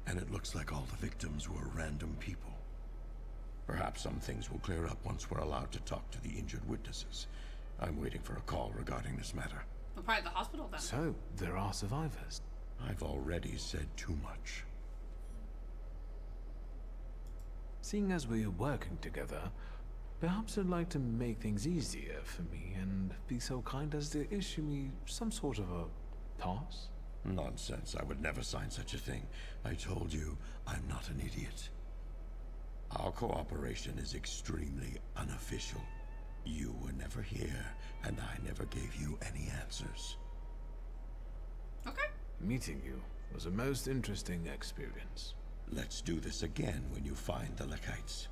And it looks like all the victims were random people. Perhaps some things will clear up once we're allowed to talk to the injured witnesses. I'm waiting for a call regarding this matter. Well, probably the hospital then. So, there are survivors. I've already said too much. Seeing as we're working together, perhaps you'd like to make things easier for me and be so kind as to issue me some sort of a pass? Nonsense. I would never sign such a thing. I told you, I'm not an idiot. Our cooperation is extremely unofficial. You were never here, and I never gave you any answers. Okay. Meeting you was a most interesting experience. Let's do this again when you find the Lekites.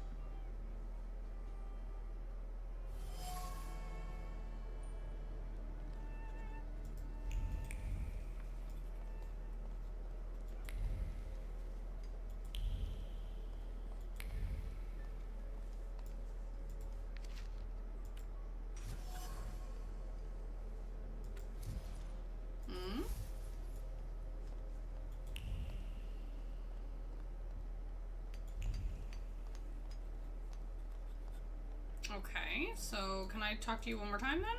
Okay, so can I talk to you one more time then?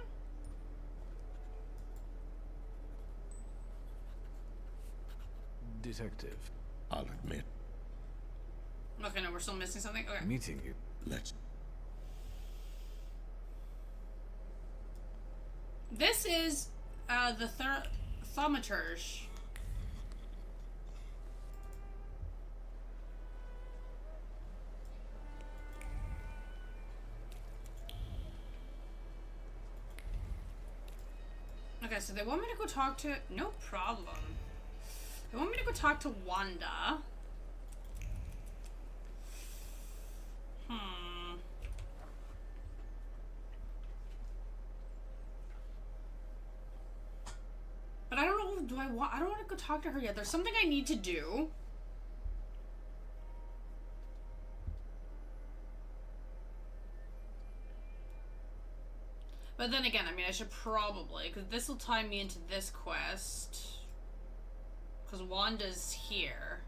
Detective. I'll admit. Okay, no, we're still missing something? Okay. Meeting you. Let's... This is the Thaumaturge. Okay, so they want me to go talk to... No problem. They want me to go talk to Wanda. But I don't know, I don't want to go talk to her yet. There's something I need to do. But then again, I mean, I should probably, because this will tie me into this quest. Because Wanda's here.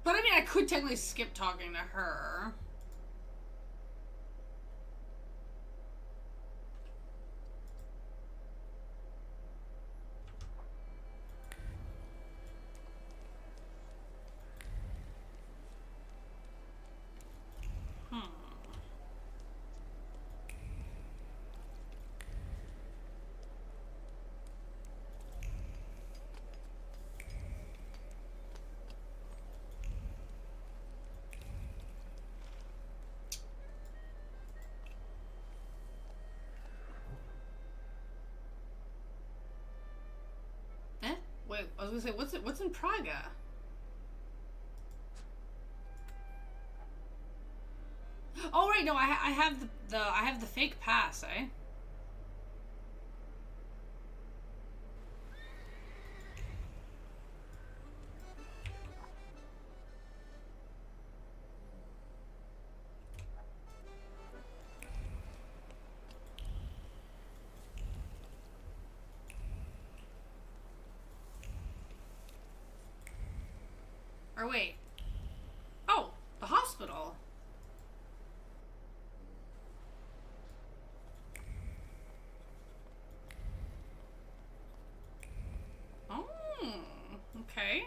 But I mean, I could technically skip talking to her. Wait, I was gonna say, what's in Praga? Oh right, no, I have I have the fake pass, eh? Or wait. Oh, the hospital. Oh, okay.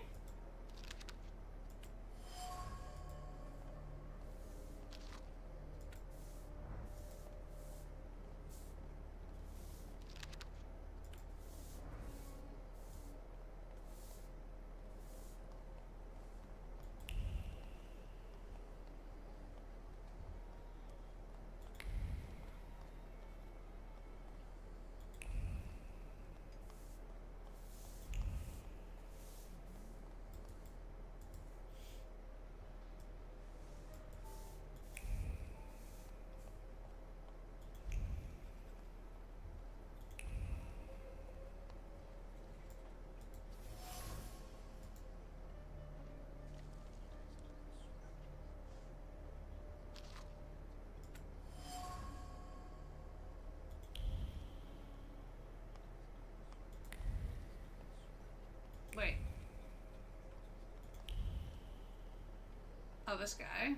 Oh, this guy.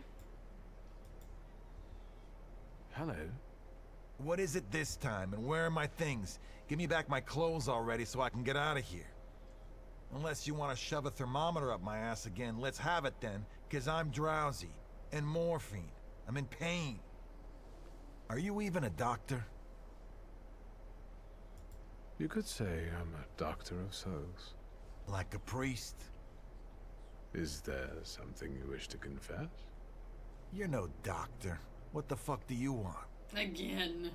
Hello. What is it this time, and where are my things? Give me back my clothes already so I can get out of here. Unless you want to shove a thermometer up my ass again, let's have it then, because I'm drowsy. And morphine. I'm in pain. Are you even a doctor? You could say I'm a doctor of souls. Like a priest? Is there something you wish to confess? You're no doctor. What the fuck do you want? Again.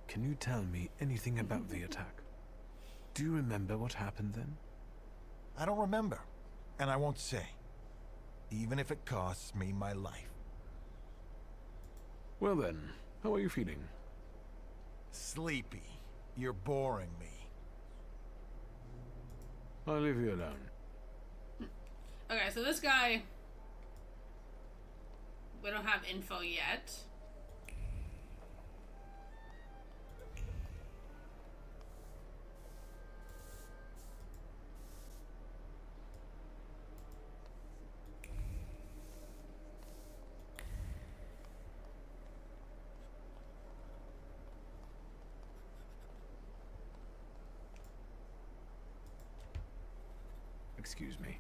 Can you tell me anything about the attack? Do you remember what happened then? I don't remember, and I won't say. Even if it costs me my life. Well then, how are you feeling? Sleepy. You're boring me. I'll leave you alone. Okay, so this guy... We don't have info yet. Excuse me.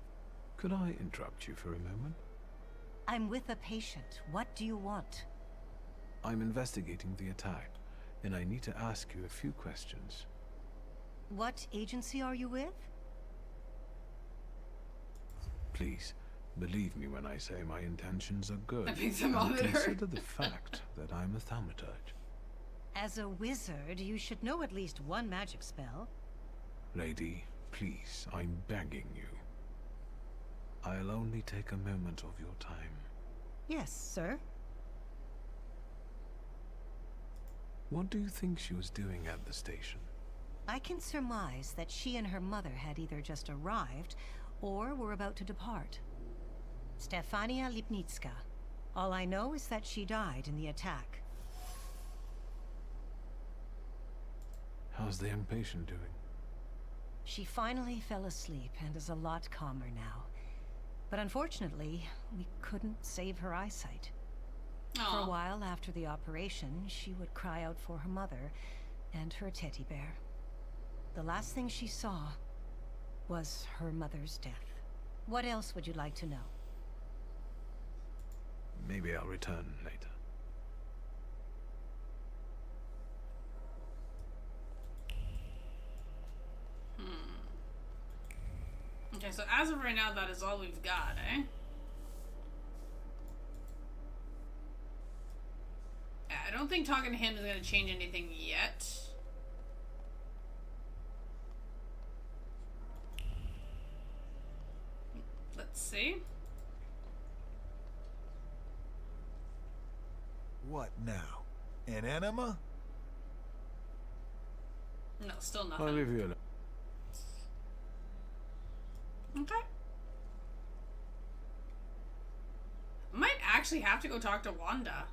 Could I interrupt you for a moment? I'm with a patient. What do you want? I'm investigating the attack, and I need to ask you a few questions. What agency are you with? Please, believe me when I say my intentions are good. A big thermometer. And consider the fact that I'm a Thaumaturge. As a wizard, you should know at least one magic spell. Lady, please, I'm begging you. I'll only take a moment of your time. Yes, sir. What do you think she was doing at the station? I can surmise that she and her mother had either just arrived or were about to depart. Stefania Lipnitska. All I know is that she died in the attack. How's the young patient doing? She finally fell asleep and is a lot calmer now. But unfortunately, we couldn't save her eyesight. Aww. For a while after the operation, she would cry out for her mother and her teddy bear. The last thing she saw was her mother's death. What else would you like to know? Maybe I'll return later. Okay, so as of right now, that is all we've got, eh? I don't think talking to him is going to change anything yet. Let's see. What now? An enema? No, still nothing. I'll leave you alone. Okay. Might actually have to go talk to Wanda.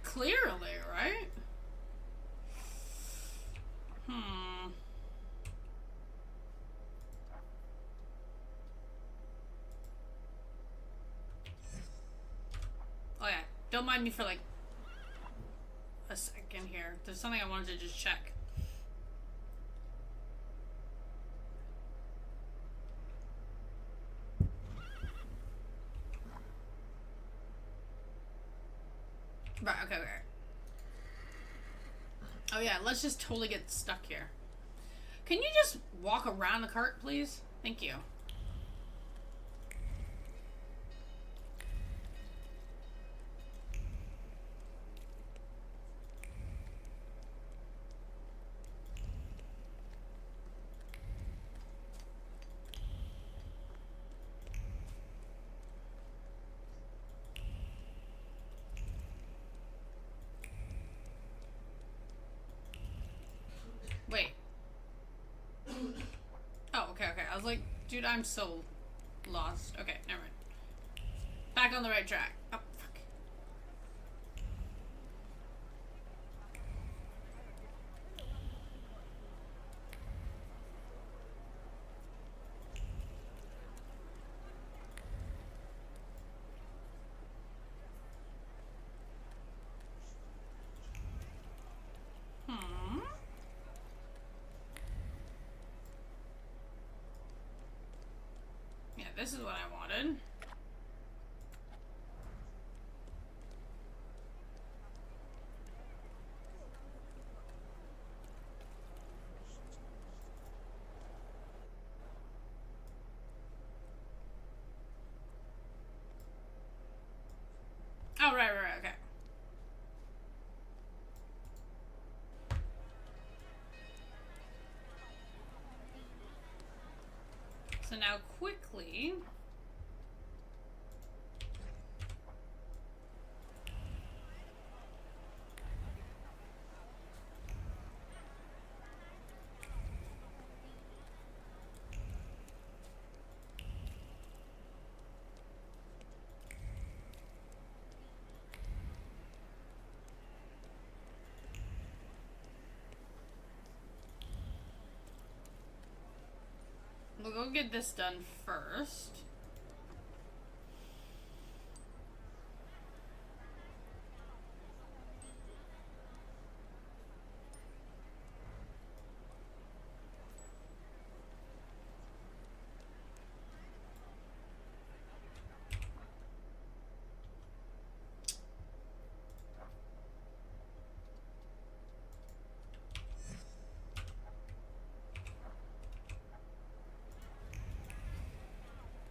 Clearly, right? Oh yeah, don't mind me for like a second here. There's something I wanted to just check. Right, okay. Oh yeah, let's just totally get stuck here. Can you just walk around the cart, please? Thank you. Dude, I'm so lost. Okay, never mind. Back on the right track. Oh, fuck. Yeah, this is what I wanted. Oh, right, okay. So now quickly... We'll go get this done first.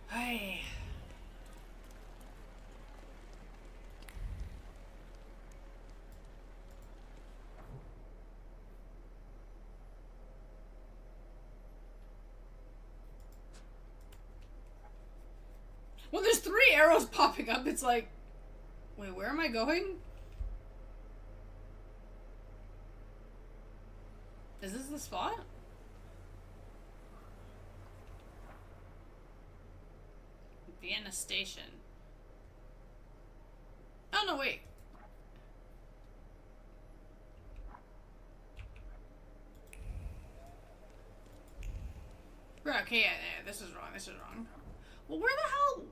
Hey. When there's 3 arrows popping up, it's like, wait, where am I going? Is this the spot? Vienna Station. Oh, no, wait. Right, okay, yeah, this is wrong. Well, where the hell?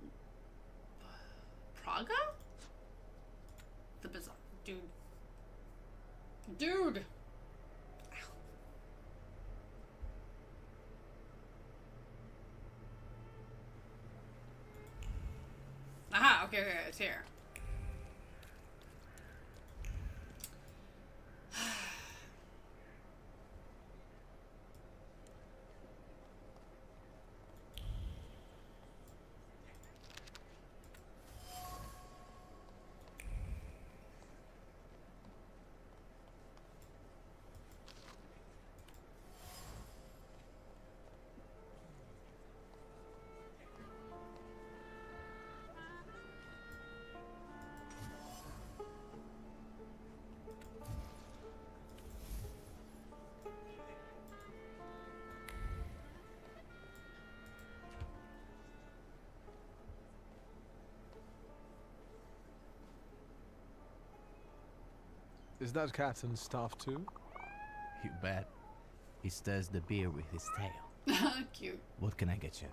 Praga? The bazaar. Dude. Aha, okay, it's here. Is that Captain's staff too? You bet. He stirs the beer with his tail. Cute. What can I get you?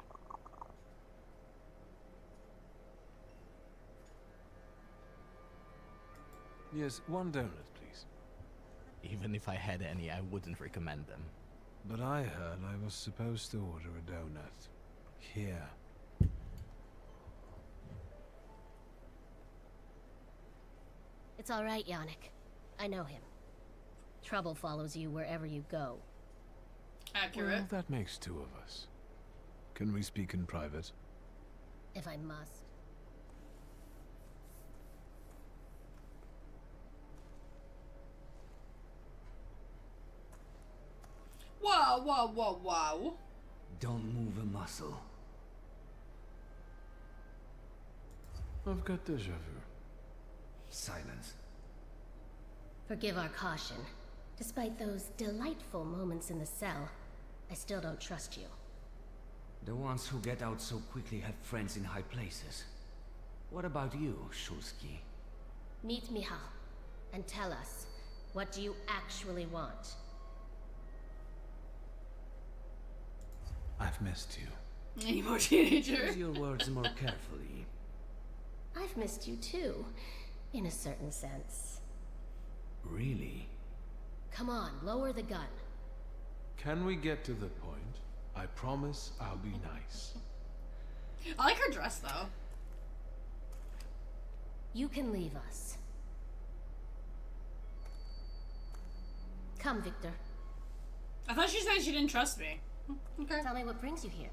Yes, 1 donut, please. Even if I had any, I wouldn't recommend them. But I heard I was supposed to order a donut. Here. It's all right, Yannick. I know him. Trouble follows you wherever you go. Accurate. Well, that makes 2 of us. Can we speak in private? If I must. Wow. Don't move a muscle. I've got déjà vu. Silence. Forgive our caution. Despite those delightful moments in the cell, I still don't trust you. The ones who get out so quickly have friends in high places. What about you, Shulsky? Meet Michal, and tell us, what do you actually want? I've missed you. Emo teenager. Use your words more carefully. I've missed you too, in a certain sense. Really? Come on, lower the gun. Can we get to the point? I promise I'll be nice. I like her dress though. You can leave us. Come, Victor. I thought she said she didn't trust me. Okay. Tell me what brings you here.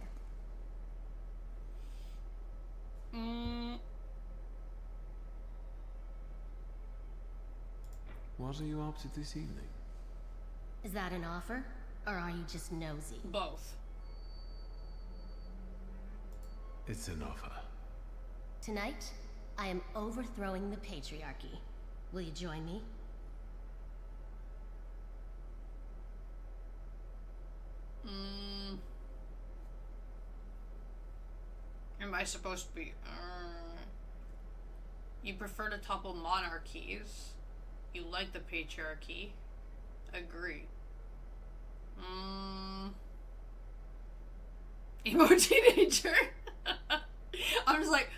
What are you up to this evening? Is that an offer? Or are you just nosy? Both. It's an offer. Tonight, I am overthrowing the patriarchy. Will you join me? Am I supposed to be? You prefer to topple monarchies. You like the patriarchy. Agree. Emo teenager. I'm just like,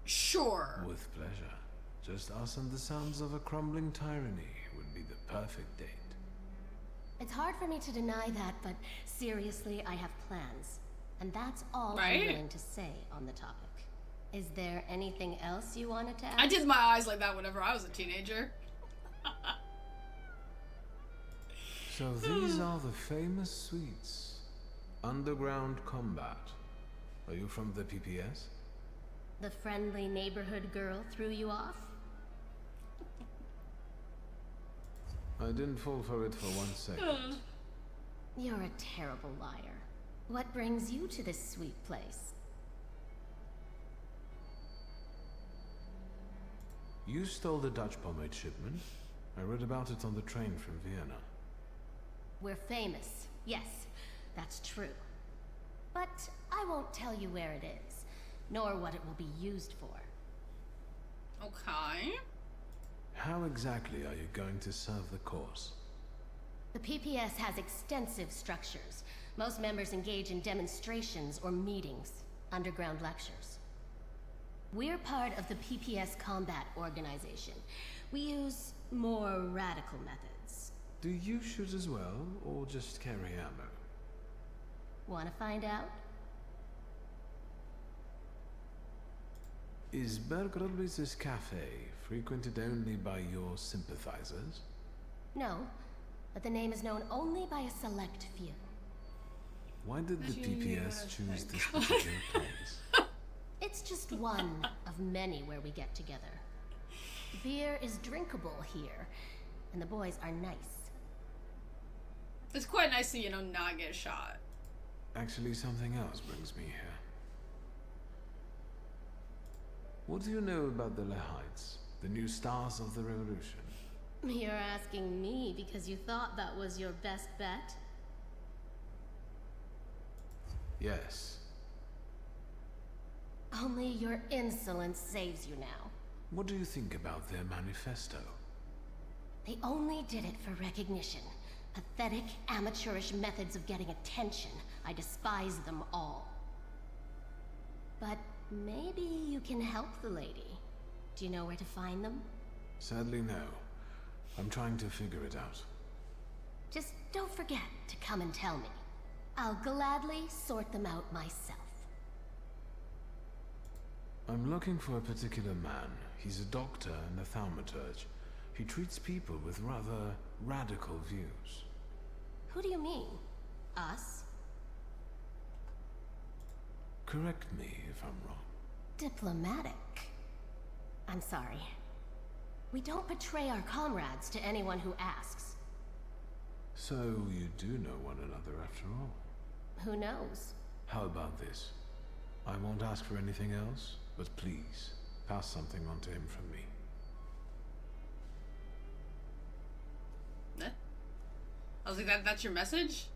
sure. With pleasure. Just us and the sounds of a crumbling tyranny would be the perfect date. It's hard for me to deny that, but seriously, I have plans. And that's all Right? I'm willing to say on the topic. Is there anything else you wanted to ask? I did my eyes like that whenever I was a teenager. So these are the famous suites. Underground combat. Are you from the PPS? The friendly neighborhood girl threw you off? I didn't fall for it for 1 second. You're a terrible liar. What brings you to this sweet place? You stole the Dutch pomade shipment. I read about it on the train from Vienna. We're famous. Yes, that's true. But I won't tell you where it is, nor what it will be used for. Okay. How exactly are you going to serve the cause? The PPS has extensive structures. Most members engage in demonstrations or meetings, underground lectures. We're part of the PPS Combat Organization. We use more radical methods. Do you shoot as well, or just carry ammo? Want to find out? Is Bergrodlitz's cafe frequented only by your sympathizers? No, but the name is known only by a select few. Why did the PPS choose this particular place? It's just one of many where we get together. Beer is drinkable here, and the boys are nice. It's quite nice to, not get shot. Actually, something else brings me here. What do you know about the Lehites, the new stars of the revolution? You're asking me because you thought that was your best bet? Yes. Only your insolence saves you now. What do you think about their manifesto? They only did it for recognition. Pathetic, amateurish methods of getting attention. I despise them all. But maybe you can help the lady. Do you know where to find them? Sadly, no. I'm trying to figure it out. Just don't forget to come and tell me. I'll gladly sort them out myself. I'm looking for a particular man. He's a doctor and a thaumaturge. He treats people with rather radical views. Who do you mean? Us? Correct me if I'm wrong. Diplomatic. I'm sorry. We don't betray our comrades to anyone who asks. So you do know one another after all. Who knows? How about this? I won't ask for anything else, but please, pass something on to him from me. I was like, that's your message?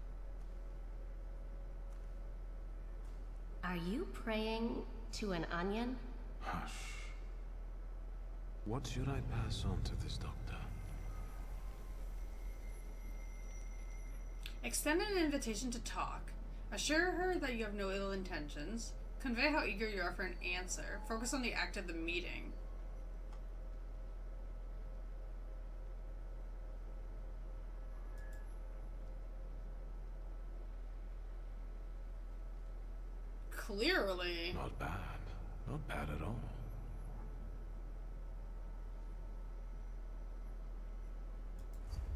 Are you praying to an onion? Hush. What should I pass on to this doctor? Extend an invitation to talk. Assure her that you have no ill intentions. Convey how eager you are for an answer. Focus on the act of the meeting. Clearly. Not bad. Not bad at all.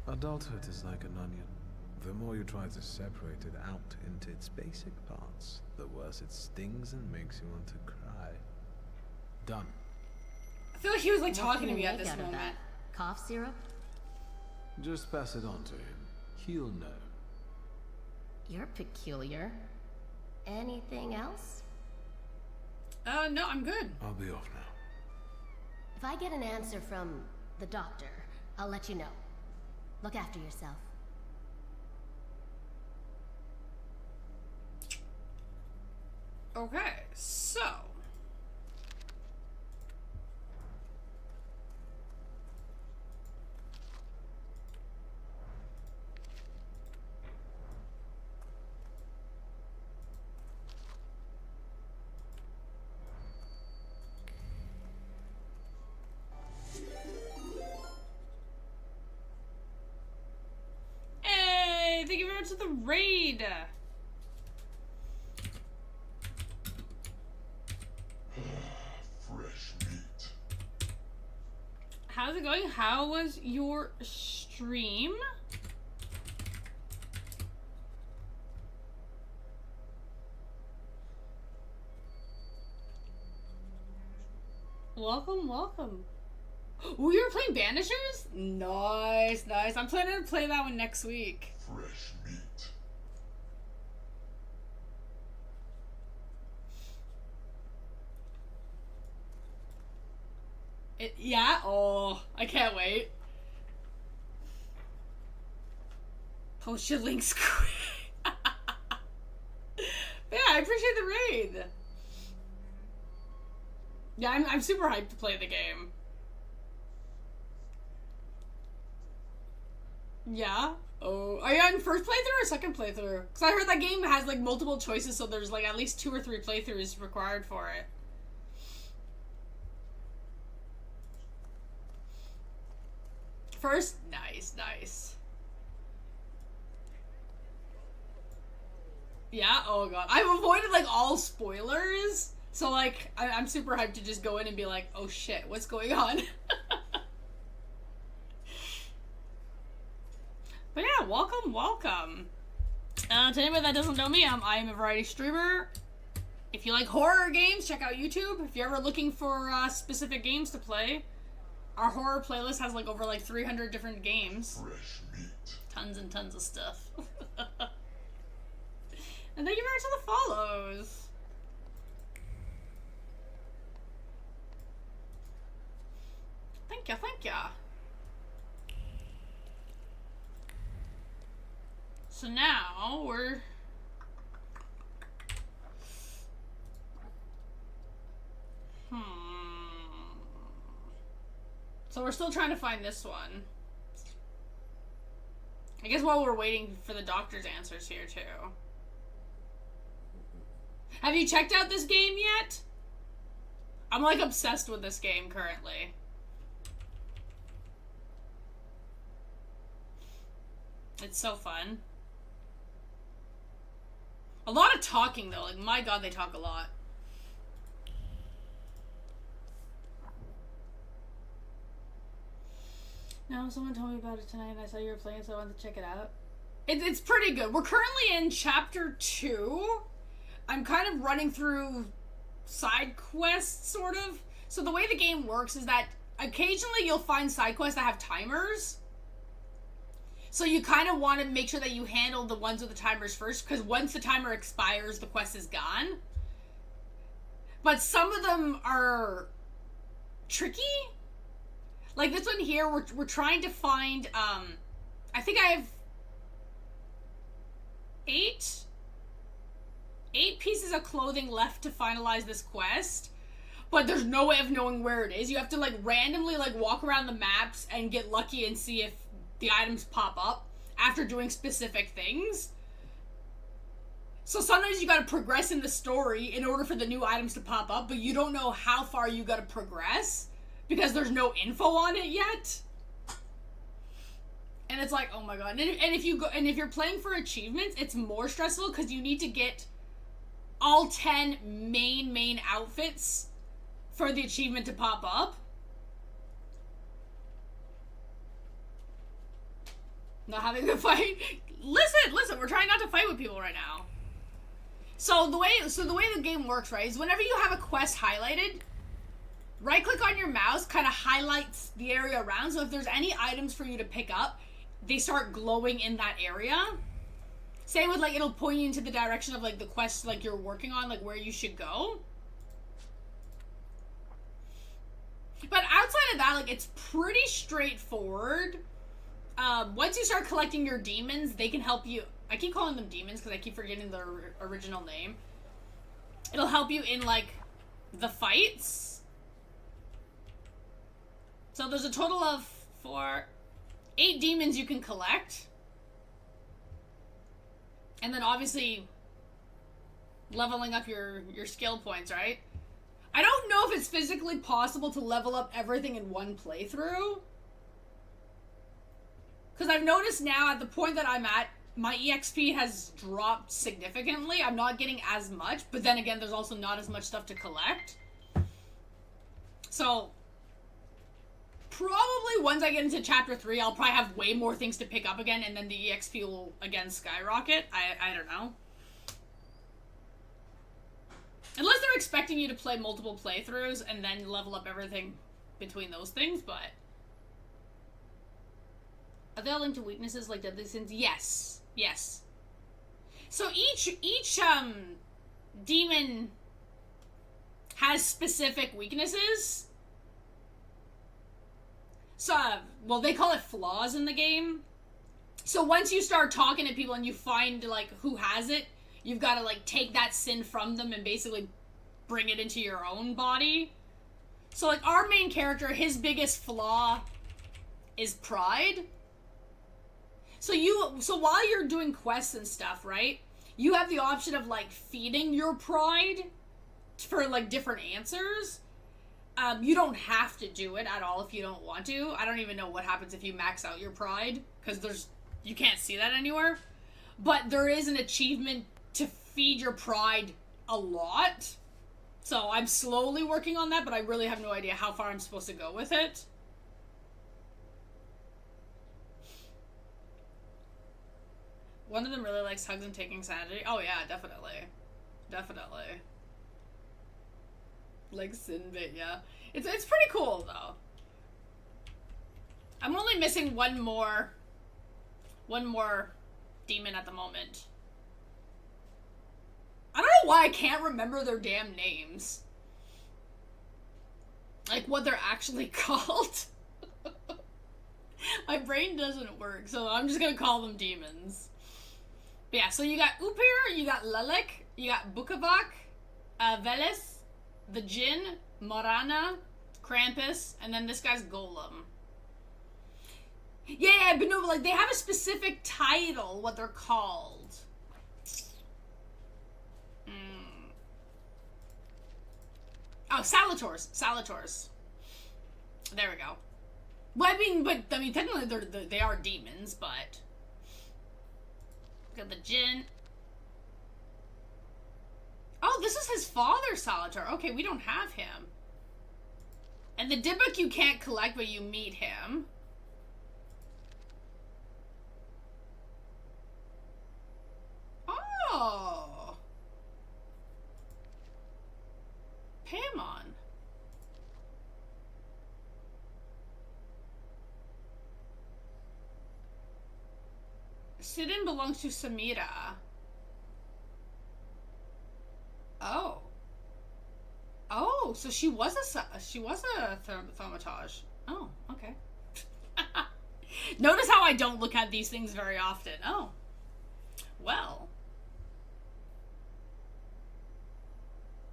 Adulthood is like an onion. The more you try to separate it out into its basic parts, the worse it stings and makes you want to cry. Done. I feel like he was like What talking to can me you at make this out of moment. that? Cough syrup? Just pass it on to him. He'll know. You're peculiar. Anything else? No, I'm good. I'll be off now. If I get an answer from the doctor, I'll let you know. Look after yourself. Okay, so. Hey, thank you very much for the raid. Fresh meat. How's it going? How was your stream? Welcome, welcome. Oh, you were playing Banishers? Nice, nice. I'm planning to play that one next week. Fresh meat. Yeah? Oh, I can't wait. Post your links quick. Yeah, I appreciate the raid. Yeah, I'm super hyped to play the game. Yeah? Oh, are you on first playthrough or second playthrough? Because I heard that game has like multiple choices, so there's like at least 2 or 3 playthroughs required for it. First? Nice, nice. Yeah? Oh god. I've avoided like all spoilers, so like I'm super hyped to just go in and be like, oh shit, what's going on? But yeah, welcome, welcome. To anybody that doesn't know me, I am a variety streamer. If you like horror games, check out YouTube. If you're ever looking for specific games to play, our horror playlist has like over like 300 different games. Fresh meat. Tons and tons of stuff. And thank you very much for the follows. Thank ya, thank ya. So now we're So we're still trying to find this one. I guess while we're waiting for the doctor's answers here too. Have you checked out this game yet? I'm like obsessed with this game currently. It's so fun. A lot of talking though, like my god, they talk a lot. No, someone told me about it tonight and I saw you were playing, so I wanted to check it out. It's pretty good. We're currently in chapter 2. I'm kind of running through side quests, sort of. So the way the game works is that occasionally you'll find side quests that have timers. So you kind of want to make sure that you handle the ones with the timers first, because once the timer expires, the quest is gone. But some of them are tricky. Like this one here, we're trying to find, I think I have 8 8 pieces of clothing left to finalize this quest, but there's no way of knowing where it is. You have to like randomly like walk around the maps and get lucky and see if the items pop up after doing specific things. So sometimes you gotta progress in the story in order for the new items to pop up, but you don't know how far you gotta progress because there's no info on it yet. And it's like, oh my god. And if you're playing for achievements, it's more stressful because you need to get all 10 main outfits for the achievement to pop up. Not having a fight. Listen, we're trying not to fight with people right now. So the way the game works, right, is whenever you have a quest highlighted, right click on your mouse kind of highlights the area around. So if there's any items for you to pick up, they start glowing in that area. Same with like, it'll point you into the direction of like the quest like you're working on, like where you should go. But outside of that, like it's pretty straightforward. Once you start collecting your demons, they can help you. I keep calling them demons because I keep forgetting their original name. It'll help you in like the fights. So there's a total of 8 demons you can collect. And then obviously leveling up your skill points, right? I don't know if it's physically possible to level up everything in one playthrough. Because I've noticed now at the point that I'm at, my EXP has dropped significantly. I'm not getting as much, but then again, there's also not as much stuff to collect. So, probably once I get into chapter 3, I'll probably have way more things to pick up again, and then the EXP will again skyrocket. I don't know. Unless they're expecting you to play multiple playthroughs and then level up everything between those things, but... Are they all linked to weaknesses like deadly sins? Yes. Yes. So each demon has specific weaknesses. So, well, they call it flaws in the game. So once you start talking to people and you find, like, who has it, you've got to, like, take that sin from them and basically bring it into your own body. So, like, our main character, his biggest flaw is pride. So while you're doing quests and stuff, right, you have the option of, like, feeding your pride for, like, different answers. You don't have to do it at all if you don't want to. I don't even know what happens if you max out your pride, because you can't see that anywhere. But there is an achievement to feed your pride a lot. So I'm slowly working on that, but I really have no idea how far I'm supposed to go with it. One of them really likes hugs and taking sanity. Oh yeah, definitely. Definitely. Like Sinbit, yeah. It's pretty cool, though. I'm only missing one more demon at the moment. I don't know why I can't remember their damn names. Like, what they're actually called. My brain doesn't work, so I'm just gonna call them demons. But yeah, so you got Upir, you got Lelek, you got Bukavak, Veles, the Jinn, Morana, Krampus, and then this guy's Golem. Yeah, but no, like, they have a specific title, what they're called. Oh, salutors. Salutors. There we go. Well, I mean, technically they are demons, but... Got the Jinn. Oh, this is his father, Salutor. Okay, we don't have him. And the Dybbuk you can't collect, but you meet him. Oh. Paimon. Sidon belongs to Samira. Oh. Oh, so she was a Thaumaturge. Oh, okay. Notice how I don't look at these things very often. Oh. Well.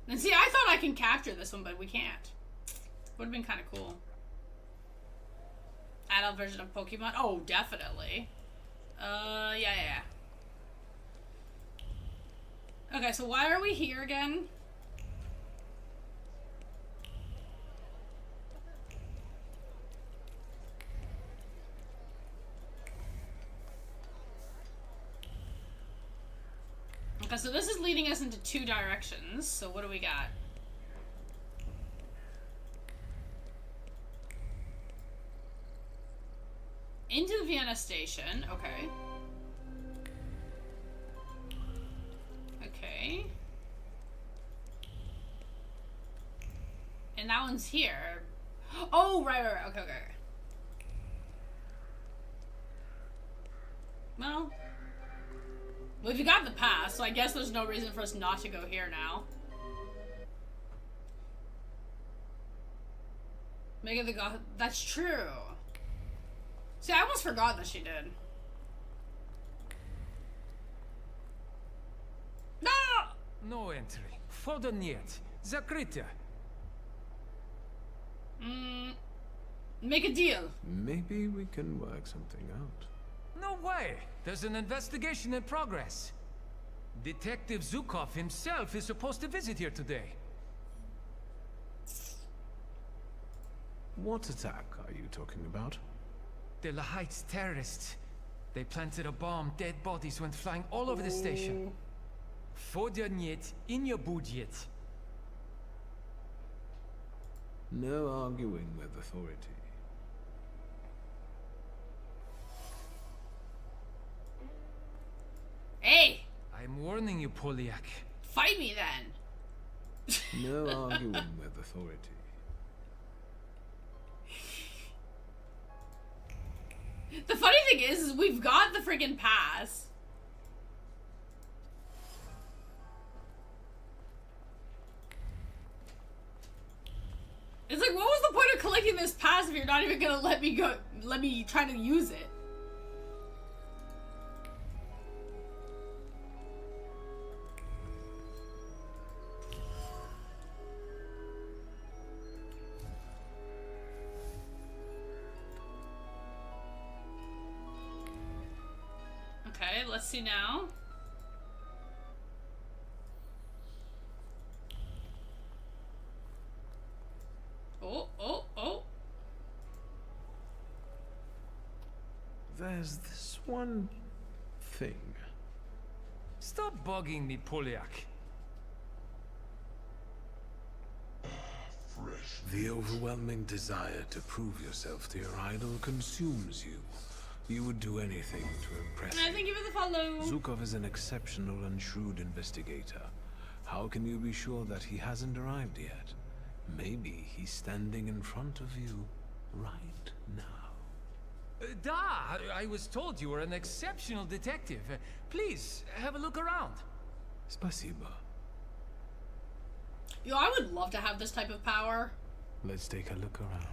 And see, I thought I can capture this one, but we can't. Would have been kind of cool. Adult version of Pokemon? Oh, definitely. Yeah. Okay, so why are we here again? Okay, so this is leading us into 2 directions. So what do we got? Into the Vienna station. Okay. Okay. And that one's here. Oh, right. Okay. Well, if you got the pass, so I guess there's no reason for us not to go here now. Make it the goth. That's true. See, I almost forgot that she did. No! No entry. Wchodzę niet. Zakryte. Make a deal. Maybe we can work something out. No way! There's an investigation in progress. Detective Zukov himself is supposed to visit here today. What attack are you talking about? The La Heights terrorists. They planted a bomb. Dead bodies went flying all over the station. Wchodzę niet in your budget. No arguing with authority. Hey! I'm warning you, Polyak. Fight me then. No arguing with authority. The funny thing is we've got the friggin' pass. It's like, what was the point of collecting this pass if you're not even gonna let me try to use it? Okay, let's see now. Oh. There's this one thing. Stop bugging me, Polyak. The overwhelming desire to prove yourself to your idol consumes you. You would do anything to impress him. Thank you for the follow. Zukov is an exceptional and shrewd investigator. How can you be sure that he hasn't arrived yet? Maybe he's standing in front of you right now. I was told you were an exceptional detective. Please, have a look around. Spasiba. Yo, I would love to have this type of power. Let's take a look around.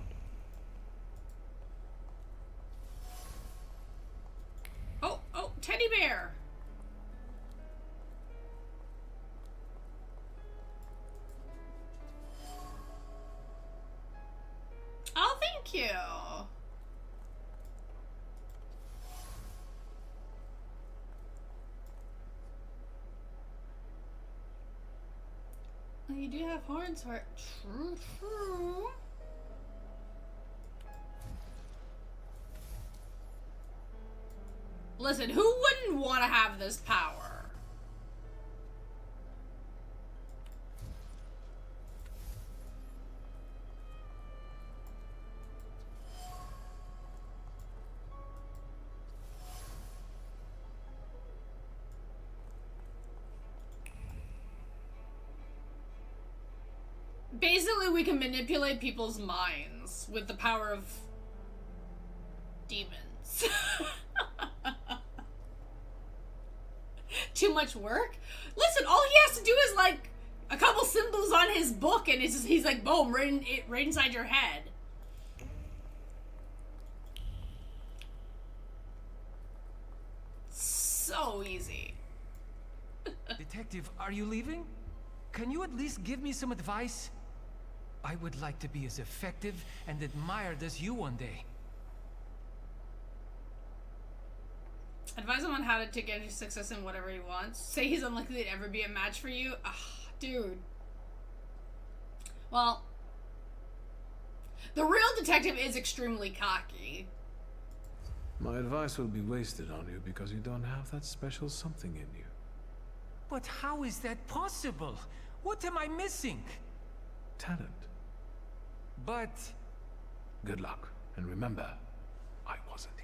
Oh, teddy bear. Oh, thank you. Oh, you do have horns for it. True. Listen, who wouldn't want to have this power? Basically, we can manipulate people's minds with the power of demons. Too much work? Listen, all he has to do is like a couple symbols on his book and it's just, he's like, boom, right inside your head. So easy. Detective, are you leaving? Can you at least give me some advice? I would like to be as effective and admired as you one day. Advise him on how to get success in whatever he wants. Say he's unlikely to ever be a match for you. Ah, dude. Well, the real detective is extremely cocky. My advice will be wasted on you because you don't have that special something in you. But how is that possible? What am I missing? Talent. But... Good luck. And remember, I wasn't here.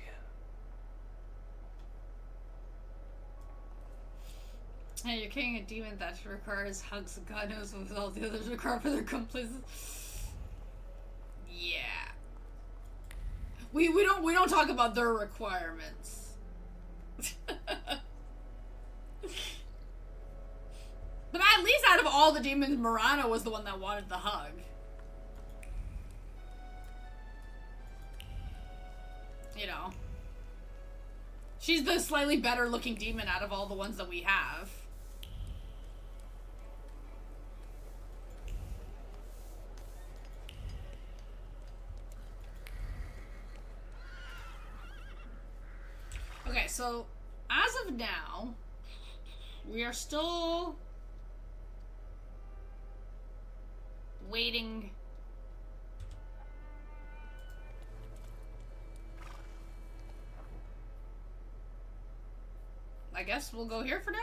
Hey, you're carrying a demon that requires hugs and God knows what all the others require for their compliance. Yeah. We don't talk about their requirements. But at least out of all the demons, Murano was the one that wanted the hug. You know. She's the slightly better looking demon out of all the ones that we have. Okay, so as of now, we are still waiting. I guess we'll go here for now.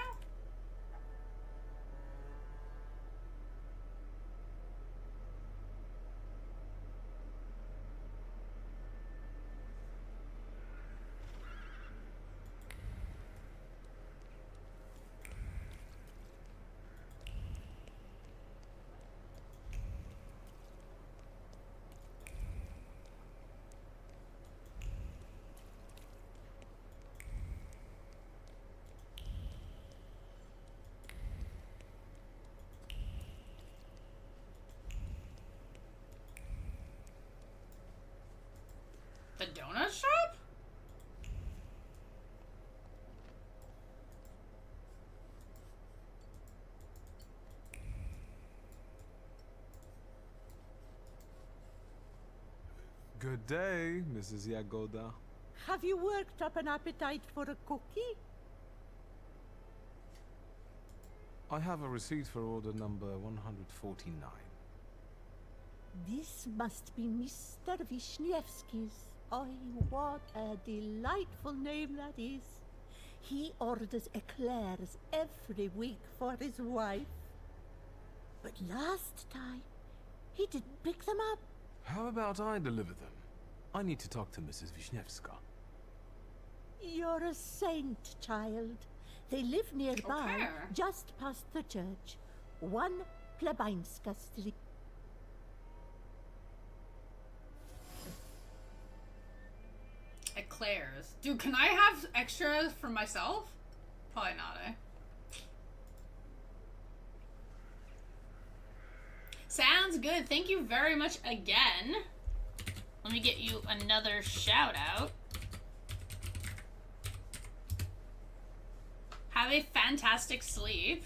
The donut shop? Good day, Mrs. Yagoda. Have you worked up an appetite for a cookie? I have a receipt for order number 149. This must be Mr. Wisniewski's. Oh, what a delightful name that is. He orders eclairs every week for his wife. But last time, he didn't pick them up. How about I deliver them? I need to talk to Mrs. Wisniewska. You're a saint, child. They live nearby, Okay. just past the church. 1 Plebańska Street. Eclairs. Dude, can I have extras for myself? Probably not, eh? Sounds good. Thank you very much again. Let me get you another shout out. Have a fantastic sleep.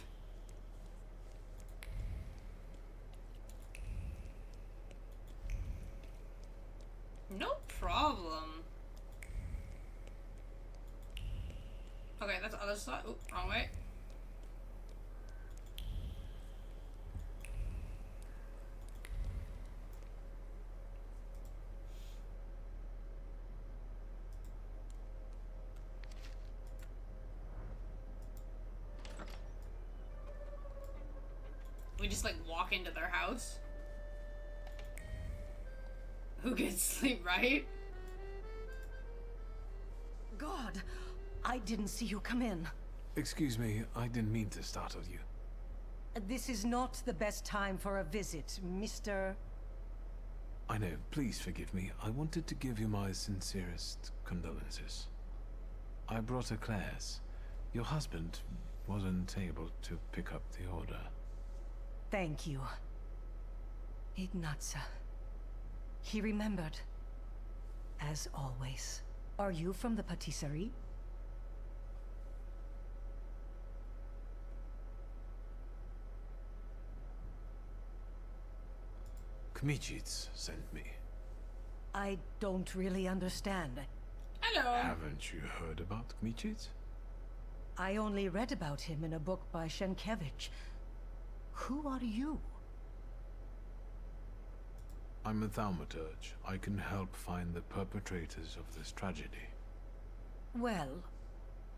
No problem. Okay, that's the other side. Oop, wrong way. We just like walk into their house. Who gets sleep, right? God, I didn't see you come in. Excuse me, I didn't mean to startle you. This is not the best time for a visit, Mr. I know, please forgive me. I wanted to give you my sincerest condolences. I brought eclairs. Your husband wasn't able to pick up the order. Thank you. Ignatza. He remembered. As always. Are you from the patisserie? Kmicic sent me. I don't really understand. Hello. Haven't you heard about Kmicic? I only read about him in a book by Sienkiewicz. Who are you? I'm a Thaumaturge. I can help find the perpetrators of this tragedy. Well,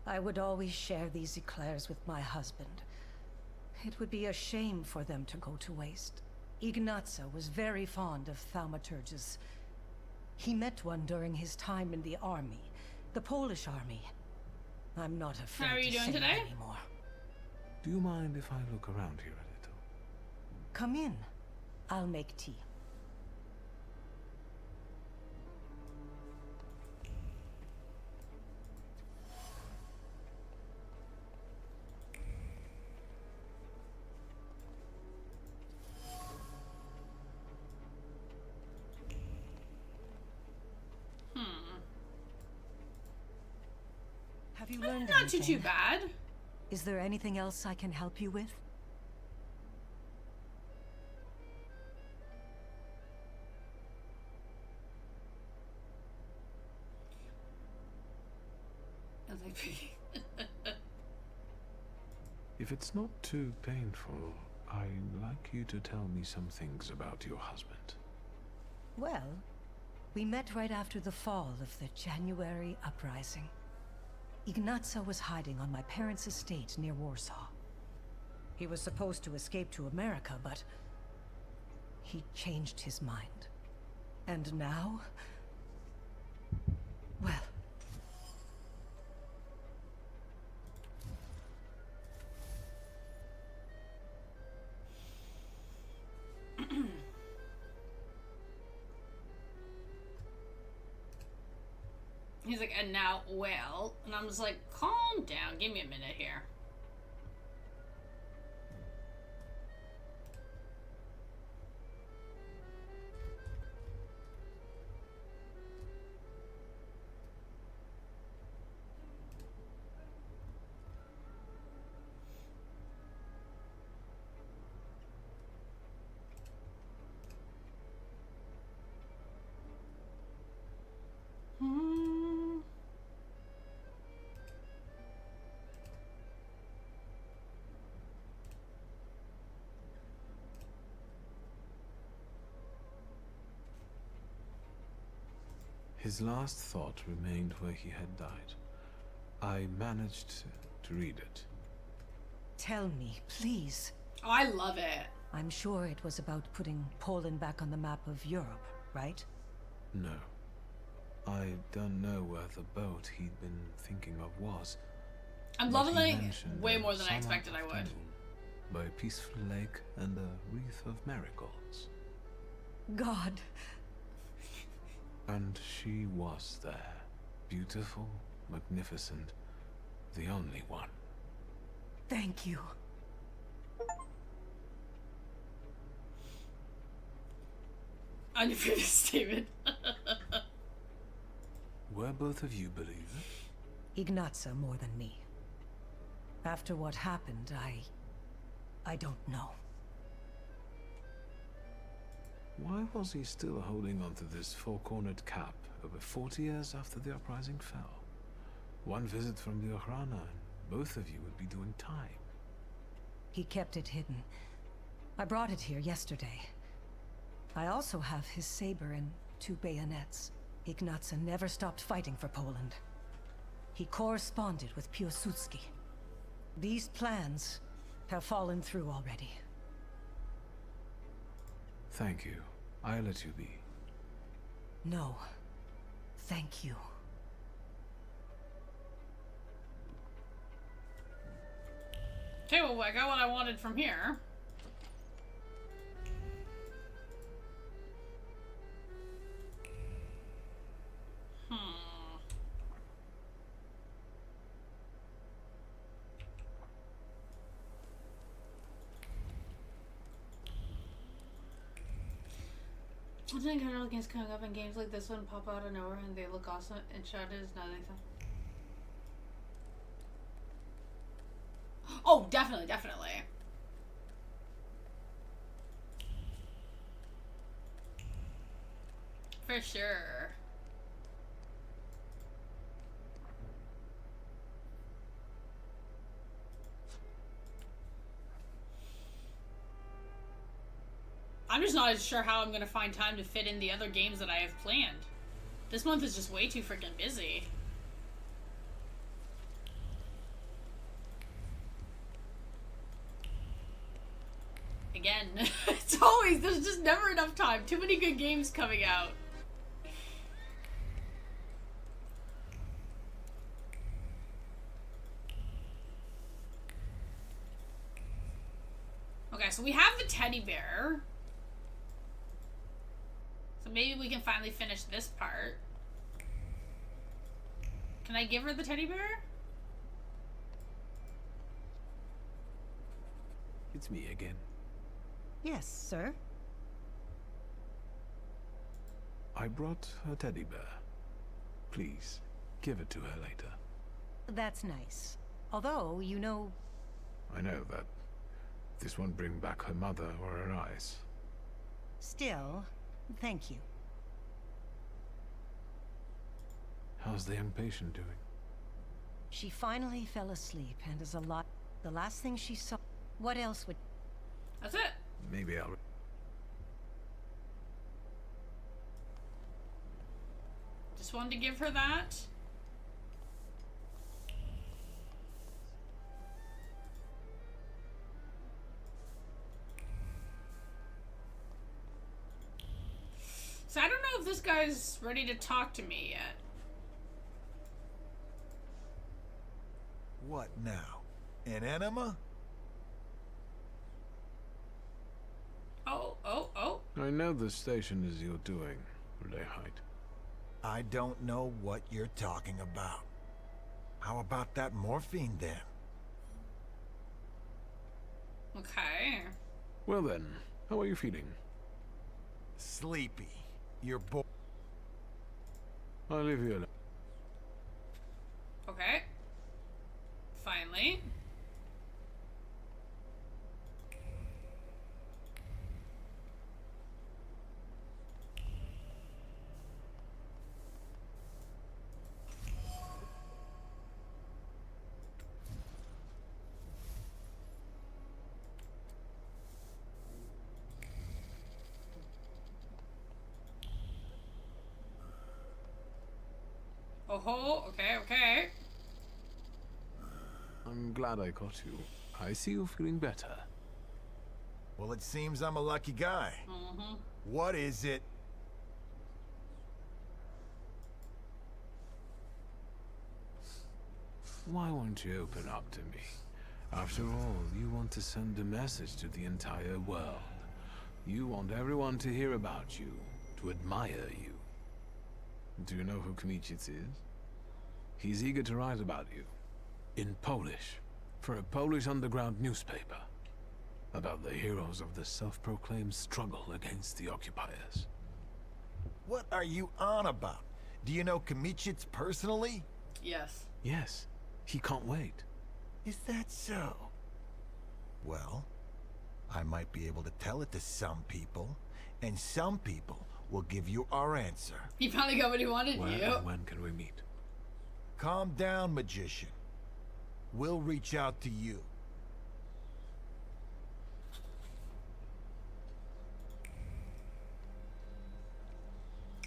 I would always share these eclairs with my husband. It would be a shame for them to go to waste. Ignazio was very fond of Thaumaturges. He met one during his time in the army, the Polish army. I'm not afraid How are you to doing say today? it anymore. Do you mind if I look around here a little? Come in. I'll make tea. Have you learned Not too anything? bad. Is there anything else I can help you with? If it's not too painful, I'd like you to tell me some things about your husband. Well, we met right after the fall of the January uprising. Ignazio was hiding on my parents' estate near Warsaw. He was supposed to escape to America, but he changed his mind. And now, well, He's like, and now, well, and I'm just like, calm down, give me a minute here. His last thought remained where he had died. I managed to read it. tell me, please. Oh, I love it. I'm sure it was about putting Poland back on the map of Europe, right? No. I don't know where the boat he'd been thinking of was. I'm but loving he it mentioned way a more than I summer expected I would. afternoon by a peaceful lake and a wreath of marigolds. God. And she was there. Beautiful, magnificent, the only one. Thank you. On your previous statement. Were both of you believers? Ignazio more than me. After what happened, I don't know. Why was he still holding on to this four-cornered cap over 40 years after the uprising fell? One visit from the Ochrana, and both of you would be doing time. He kept it hidden. I brought it here yesterday. I also have his saber and 2 bayonets. Ignazio never stopped fighting for Poland. He corresponded with Piłsudski. These plans have fallen through already. Thank you. I'll let you be. No. Thank you. Okay, well, I got what I wanted from here. I think Hero games coming up and games like this one pop out of nowhere and they look awesome and shadows now they think. Oh, definitely. For sure. I'm just not sure how I'm gonna find time to fit in the other games that I have planned. This month is just way too freaking busy. Again, it's always, there's just never enough time. Too many good games coming out. Okay, so we have the teddy bear. So maybe we can finally finish this part. Can I give her the teddy bear? It's me again. Yes, sir. I brought her teddy bear. Please, give it to her later. That's nice. Although, you know... I know that this won't bring back her mother or her eyes. Still, thank you. How's the young patient doing? She finally fell asleep and is alive. The last thing she saw... What else would... That's it. Maybe I'll... Just wanted to give her that. So I don't know if this guy's ready to talk to me yet. What now? An enema? Oh. I know the station is your doing, Lehite. I don't know what you're talking about. How about that morphine then? Okay. Well then, how are you feeling? Sleepy. You're bored. I'll leave you alone. Okay. Finally. Oh, okay. I'm glad I caught you. I see you feeling better. Well, it seems I'm a lucky guy. Mm-hmm. What is it? Why won't you open up to me? After all, you want to send a message to the entire world. You want everyone to hear about you, to admire you. Do you know who Kmicic is? He's eager to write about you. In Polish. For a Polish underground newspaper. About the heroes of the self-proclaimed struggle against the occupiers. What are you on about? Do you know Kmicic personally? Yes. Yes. He can't wait. Is that so? Well, I might be able to tell it to some people, and some people will give you our answer. He finally got what he wanted. When can we meet? Calm down, magician. We'll reach out to you.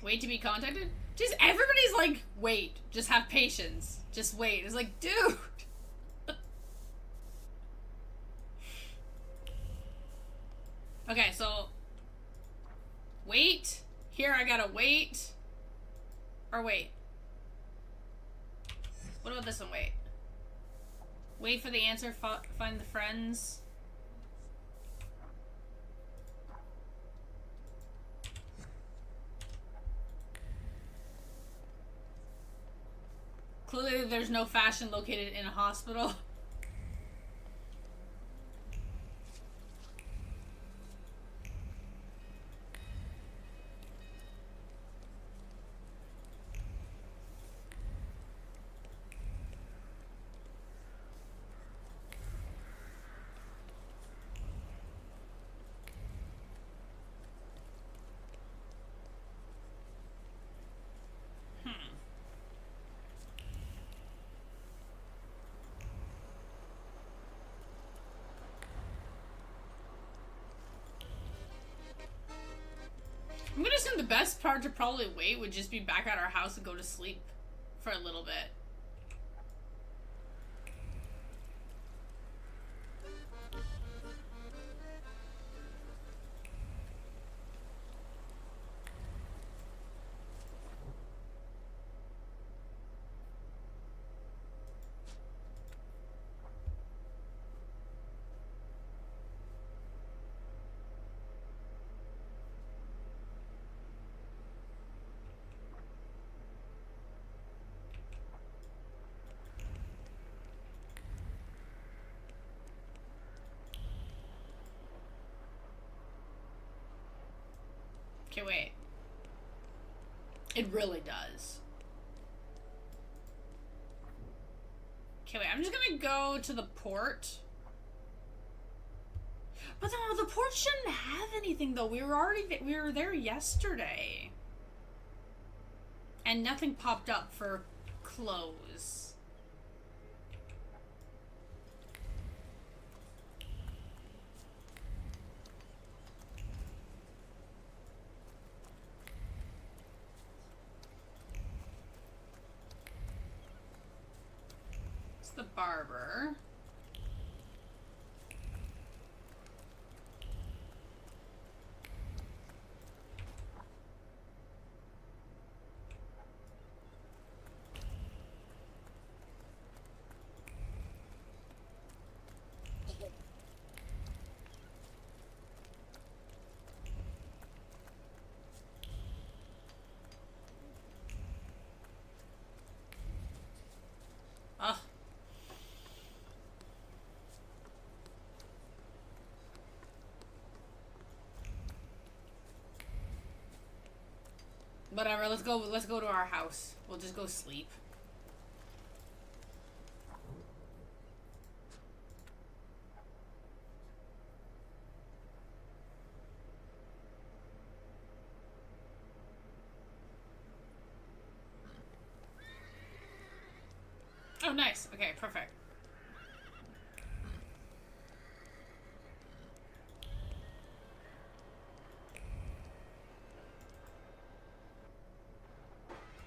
Wait to be contacted? Just everybody's like, wait, just have patience. Just wait. It's like, dude. Okay, so wait. Here I gotta wait. Or wait. What about this one? Wait. Wait for the answer, find the friends. Clearly there's no fashion located in a hospital. the best part to probably wait would just be back at our house and go to sleep for a little bit. Okay, wait. It really does. Okay, wait. I'm just gonna go to the port. But no, the port shouldn't have anything though. We were there yesterday. And nothing popped up for clothes. The barber. Ah. Whatever, let's go to our house. We'll just go sleep. Oh, nice. Okay, perfect.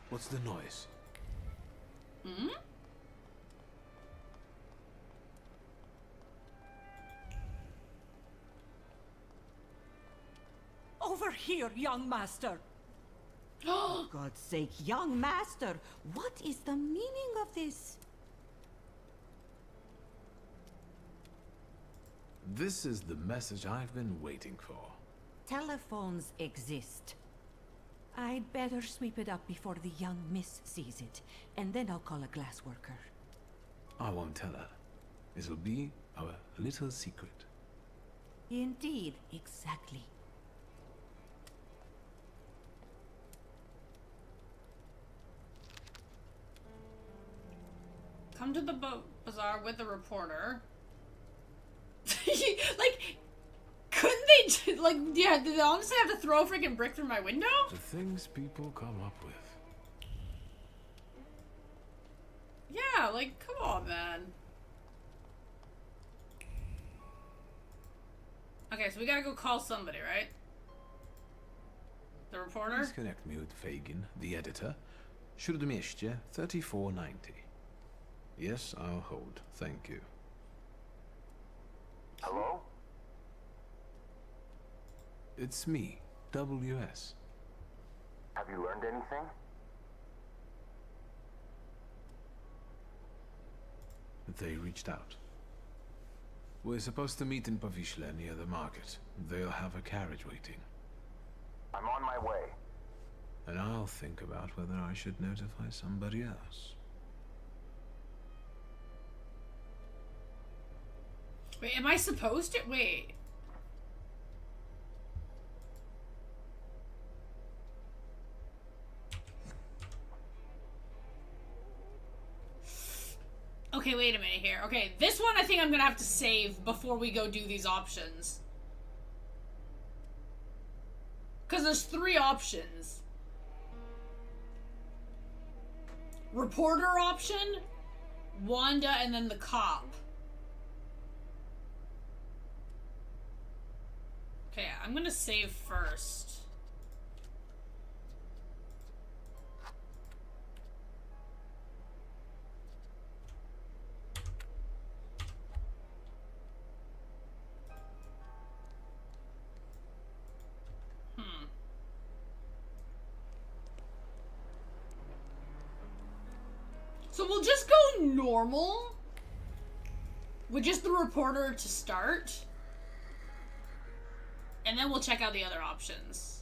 What's the noise? Hmm? Over here, young master. For God's sake, young master, what is the meaning of this? This is the message I've been waiting for. Telephones exist. I'd better sweep it up before the young miss sees it, and then I'll call a glass worker. I won't tell her. It'll be our little secret. Indeed, exactly. Come to the bazaar with the reporter. Like, couldn't they, like, yeah, did they honestly have to throw a freaking brick through my window? The things people come up with. Yeah, like, come on, man. Okay, so we gotta go call somebody, right? The reporter? Please connect me with Fagin, the editor. Śródmieście, 3490. Yes, I'll hold. Thank you. Hello? It's me, WS. Have you learned anything? They reached out. We're supposed to meet in Powiśle near the market. They'll have a carriage waiting. I'm on my way. And I'll think about whether I should notify somebody else. Wait, am I supposed to? Wait. Okay, wait a minute here. Okay, this one I think I'm gonna have to save before we go do these options. Because there's 3 options. Reporter option, Wanda, and then the cop. Okay, I'm gonna save first. So we'll just go normal with just the reporter to start, and then we'll check out the other options.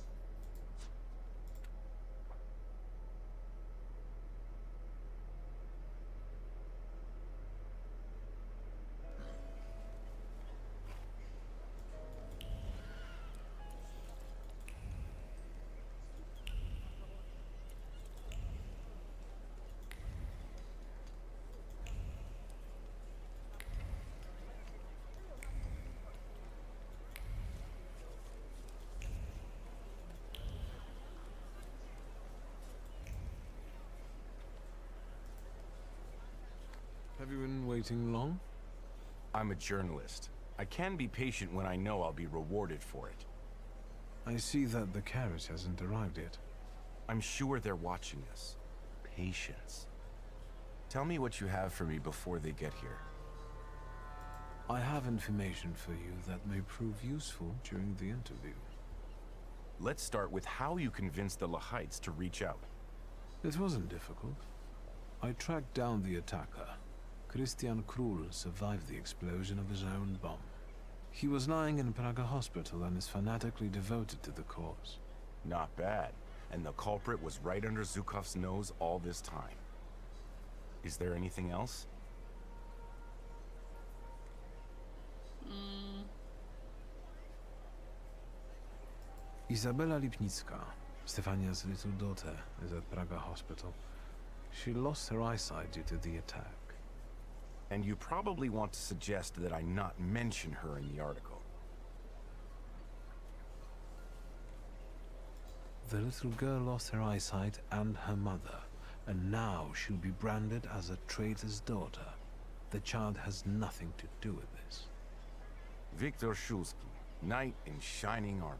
Have you been waiting long? I'm a journalist. I can be patient when I know I'll be rewarded for it. I see that the carriage hasn't arrived yet. I'm sure they're watching us. Patience. Tell me what you have for me before they get here. I have information for you that may prove useful during the interview. Let's start with how you convinced the Lahites to reach out. It wasn't difficult. I tracked down the attacker. Christian Krull survived the explosion of his own bomb. He was lying in Praga hospital and is fanatically devoted to the cause. Not bad. And the culprit was right under Zhukov's nose all this time. Is there anything else? Izabela Lipnicka, Stefania's little daughter, is at Praga hospital. She lost her eyesight due to the attack. And you probably want to suggest that I not mention her in the article. The little girl lost her eyesight and her mother, and now she'll be branded as a traitor's daughter. The child has nothing to do with this. Viktor Shulsky, knight in shining armor.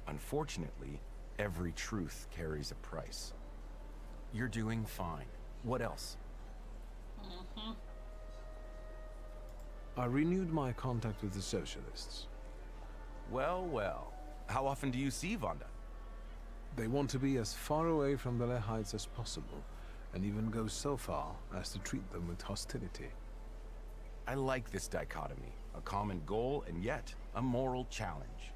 Unfortunately, every truth carries a price. You're doing fine. What else? I renewed my contact with the socialists. Well, well. How often do you see Vanda? They want to be as far away from the Lehites as possible, and even go so far as to treat them with hostility. I like this dichotomy. A common goal, and yet a moral challenge.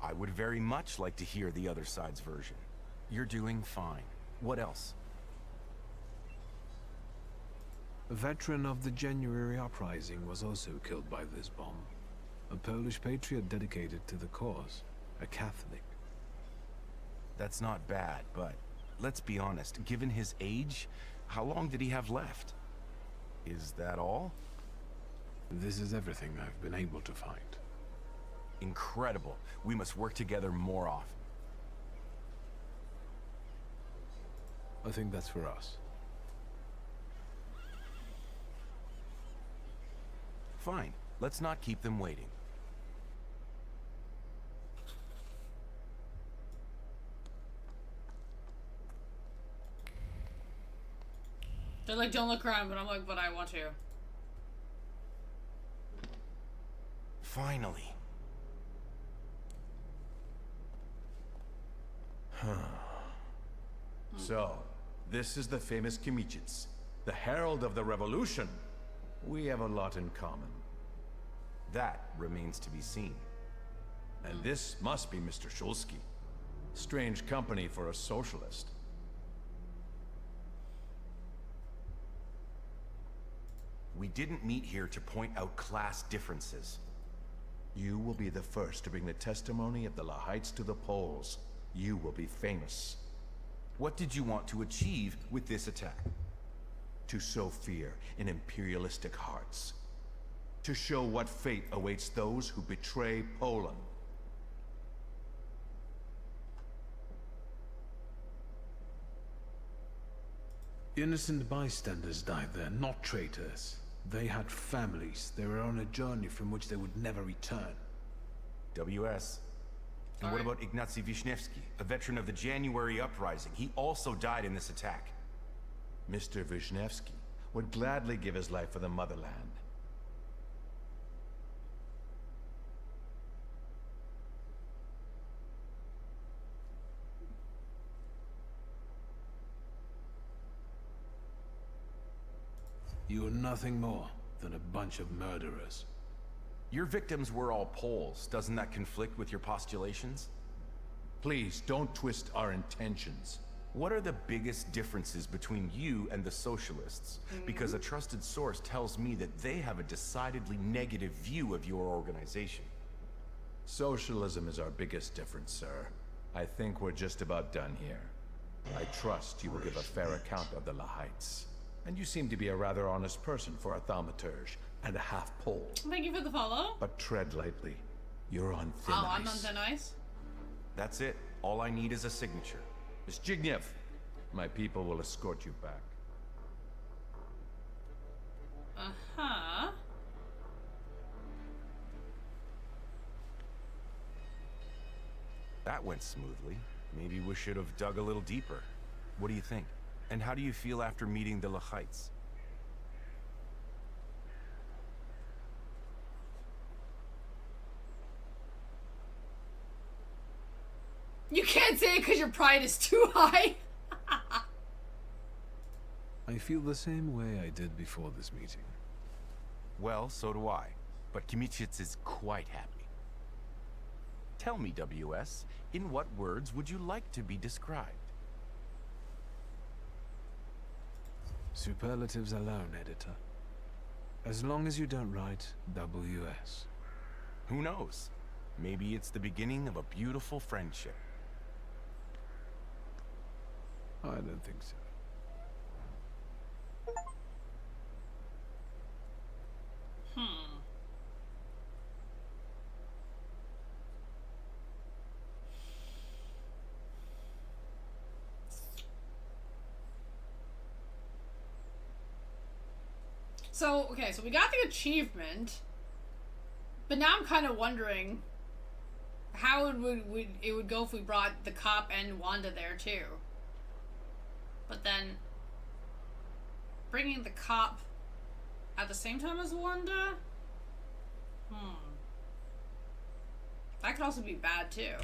I would very much like to hear the other side's version. You're doing fine. What else? A veteran of the January uprising was also killed by this bomb. A Polish patriot dedicated to the cause. A Catholic. That's not bad, but let's be honest. Given his age, how long did he have left? Is that all? This is everything I've been able to find. Incredible. We must work together more often. I think that's for us. Fine. Let's not keep them waiting. They're like, don't look around, but I'm like, but I want to. Finally. So, this is the famous Kimichits, the herald of the revolution. We have a lot in common. That remains to be seen. And this must be Mr. Shulsky. Strange company for a socialist. We didn't meet here to point out class differences. You will be the first to bring the testimony of the Lahites to the polls. You will be famous. What did you want to achieve with this attack? To sow fear in imperialistic hearts. To show what fate awaits those who betray Poland. Innocent bystanders died there, not traitors. They had families. They were on a journey from which they would never return. WS. And what about Ignacy Wisniewski, a veteran of the January uprising? He also died in this attack. Mr. Wisniewski would gladly give his life for the motherland. You are nothing more than a bunch of murderers. Your victims were all Poles. Doesn't that conflict with your postulations? Please, don't twist our intentions. What are the biggest differences between you and the socialists? Because a trusted source tells me that they have a decidedly negative view of your organization. Socialism is our biggest difference, sir. I think we're just about done here. I trust you will give a fair account of the Lahites. And you seem to be a rather honest person for a Thaumaturge and a half-Pole. Thank you for the follow. But tread lightly. You're on thin ice. Oh, I'm on thin ice? That's it. All I need is a signature. Miss Jignev, my people will escort you back. Uh-huh. That went smoothly. Maybe we should have dug a little deeper. What do you think? And how do you feel after meeting the Lahites? You can't say it because your pride is too high. I feel the same way I did before this meeting. Well, so do I. But Kmitschitz is quite happy. Tell me, WS, in what words would you like to be described? Superlatives alone, editor. As long as you don't write WS. Who knows? Maybe it's the beginning of a beautiful friendship. I don't think so. So, okay, so we got the achievement, but now I'm kind of wondering how it would go if we brought the cop and Wanda there too. But then bringing the cop at the same time as Wanda? That could also be bad too.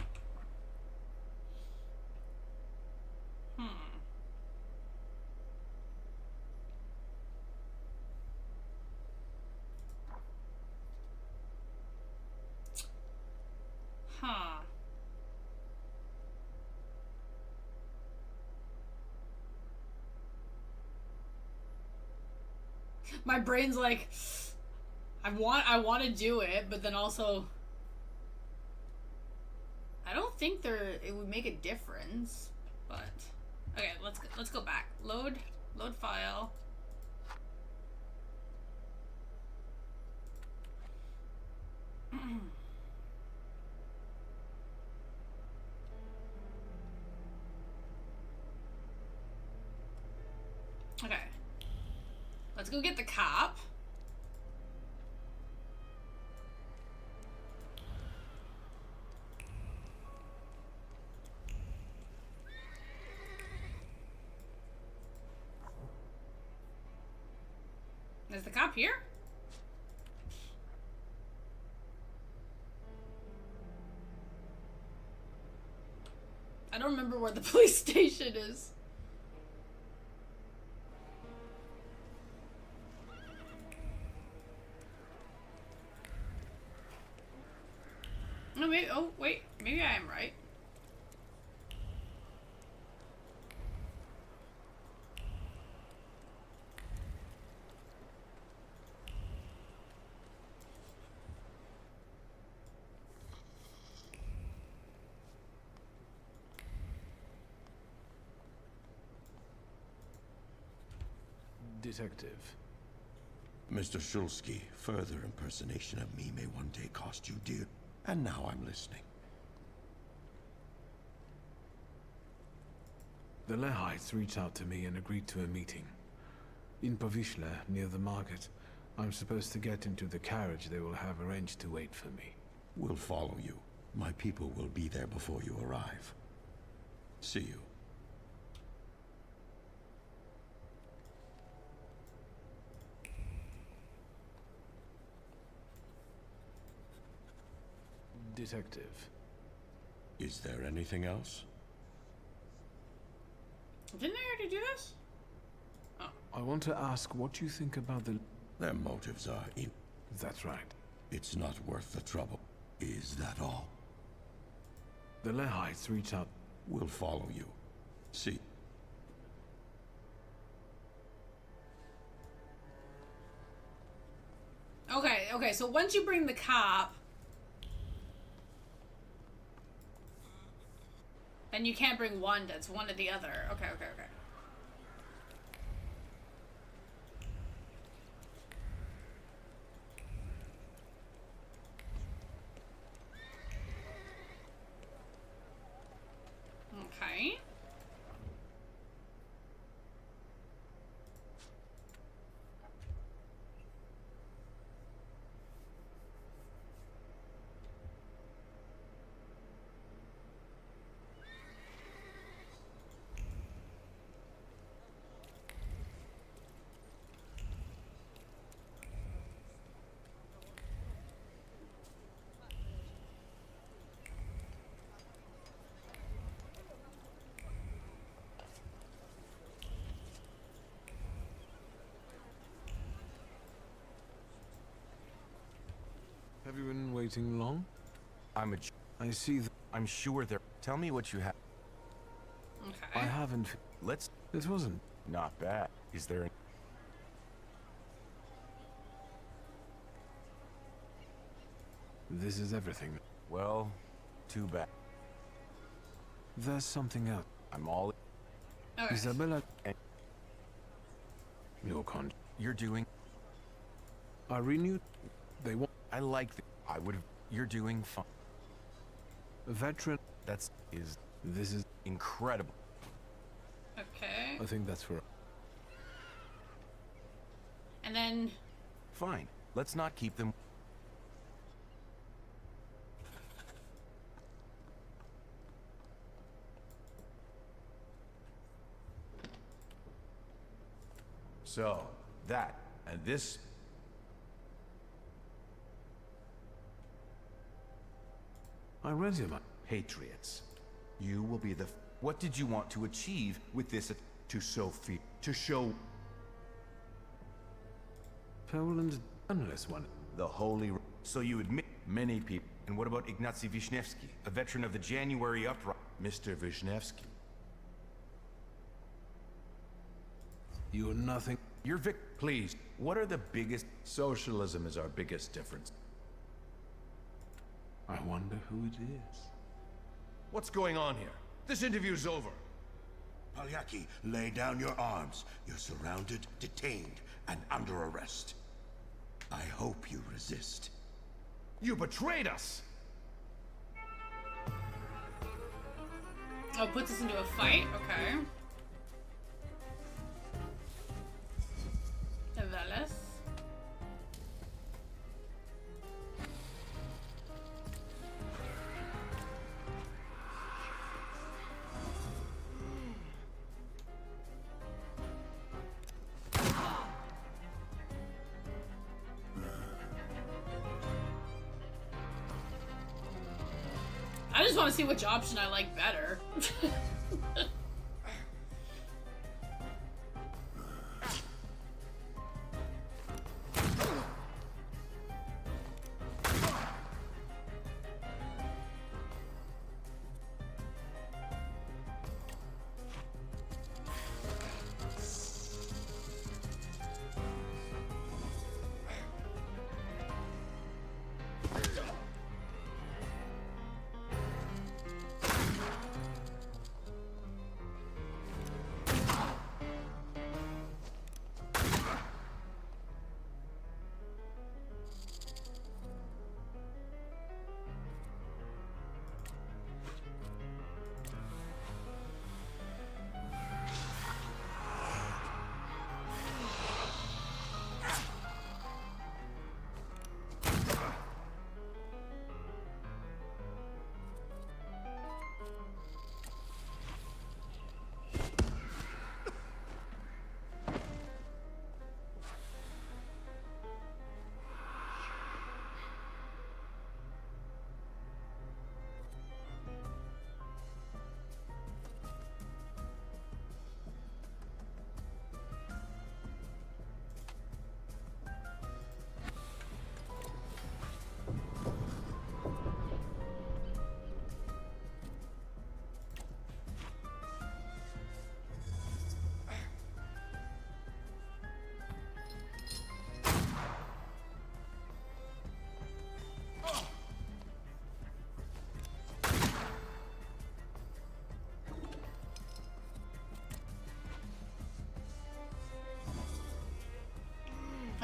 My brain's like, I want to do it, but then also, I don't think it would make a difference. But okay, let's go back. Load file. Okay. Let's go get the cop. Is the cop here? I don't remember where the police station is. Oh, wait, maybe I am right. Detective. Mr. Shulsky, further impersonation of me may one day cost you dear. And now I'm listening. The Lahites reached out to me and agreed to a meeting. In Povishla, near the market. I'm supposed to get into the carriage they will have arranged to wait for me. We'll follow you. My people will be there before you arrive. See you. Detective. Is there anything else? Didn't I already do this? Oh, I want to ask what you think about the... Their motives are in... That's right. It's not worth the trouble. Is that all? The Lehites reach out. We'll follow you. See. Okay, so once you bring the cop, then you can't bring one, it's one or the other. Okay. Okay. Have you been waiting long? I see I'm sure they're... Tell me what you have. Okay. I haven't... Let's... It wasn't... Not bad. Is there... This is everything. Well, too bad. There's something else. I'm all... Okay. Isabella... Your con... You're doing... I renewed... They want... I like... I would have... You're doing fine. A veteran... That's... Is... This is... Incredible. Okay. I think that's for... And then... Fine. Let's not keep them... So, that, and this... I read you, man. Patriots. You will be the... What did you want to achieve with this... To sow fear. To show... Poland's unless one. The holy... So you admit... Many people... And what about Ignacy Wisniewski, a veteran of the January uprising? Mr. Wisniewski. You're nothing... You're Please, what are the biggest... Socialism is our biggest difference. I wonder who it is. What's going on here? This interview's over. Palyaki, lay down your arms. You're surrounded, detained, and under arrest. I hope you resist. You betrayed us! Oh, puts us into a fight? Okay. Veles. I just want to see which option I like better.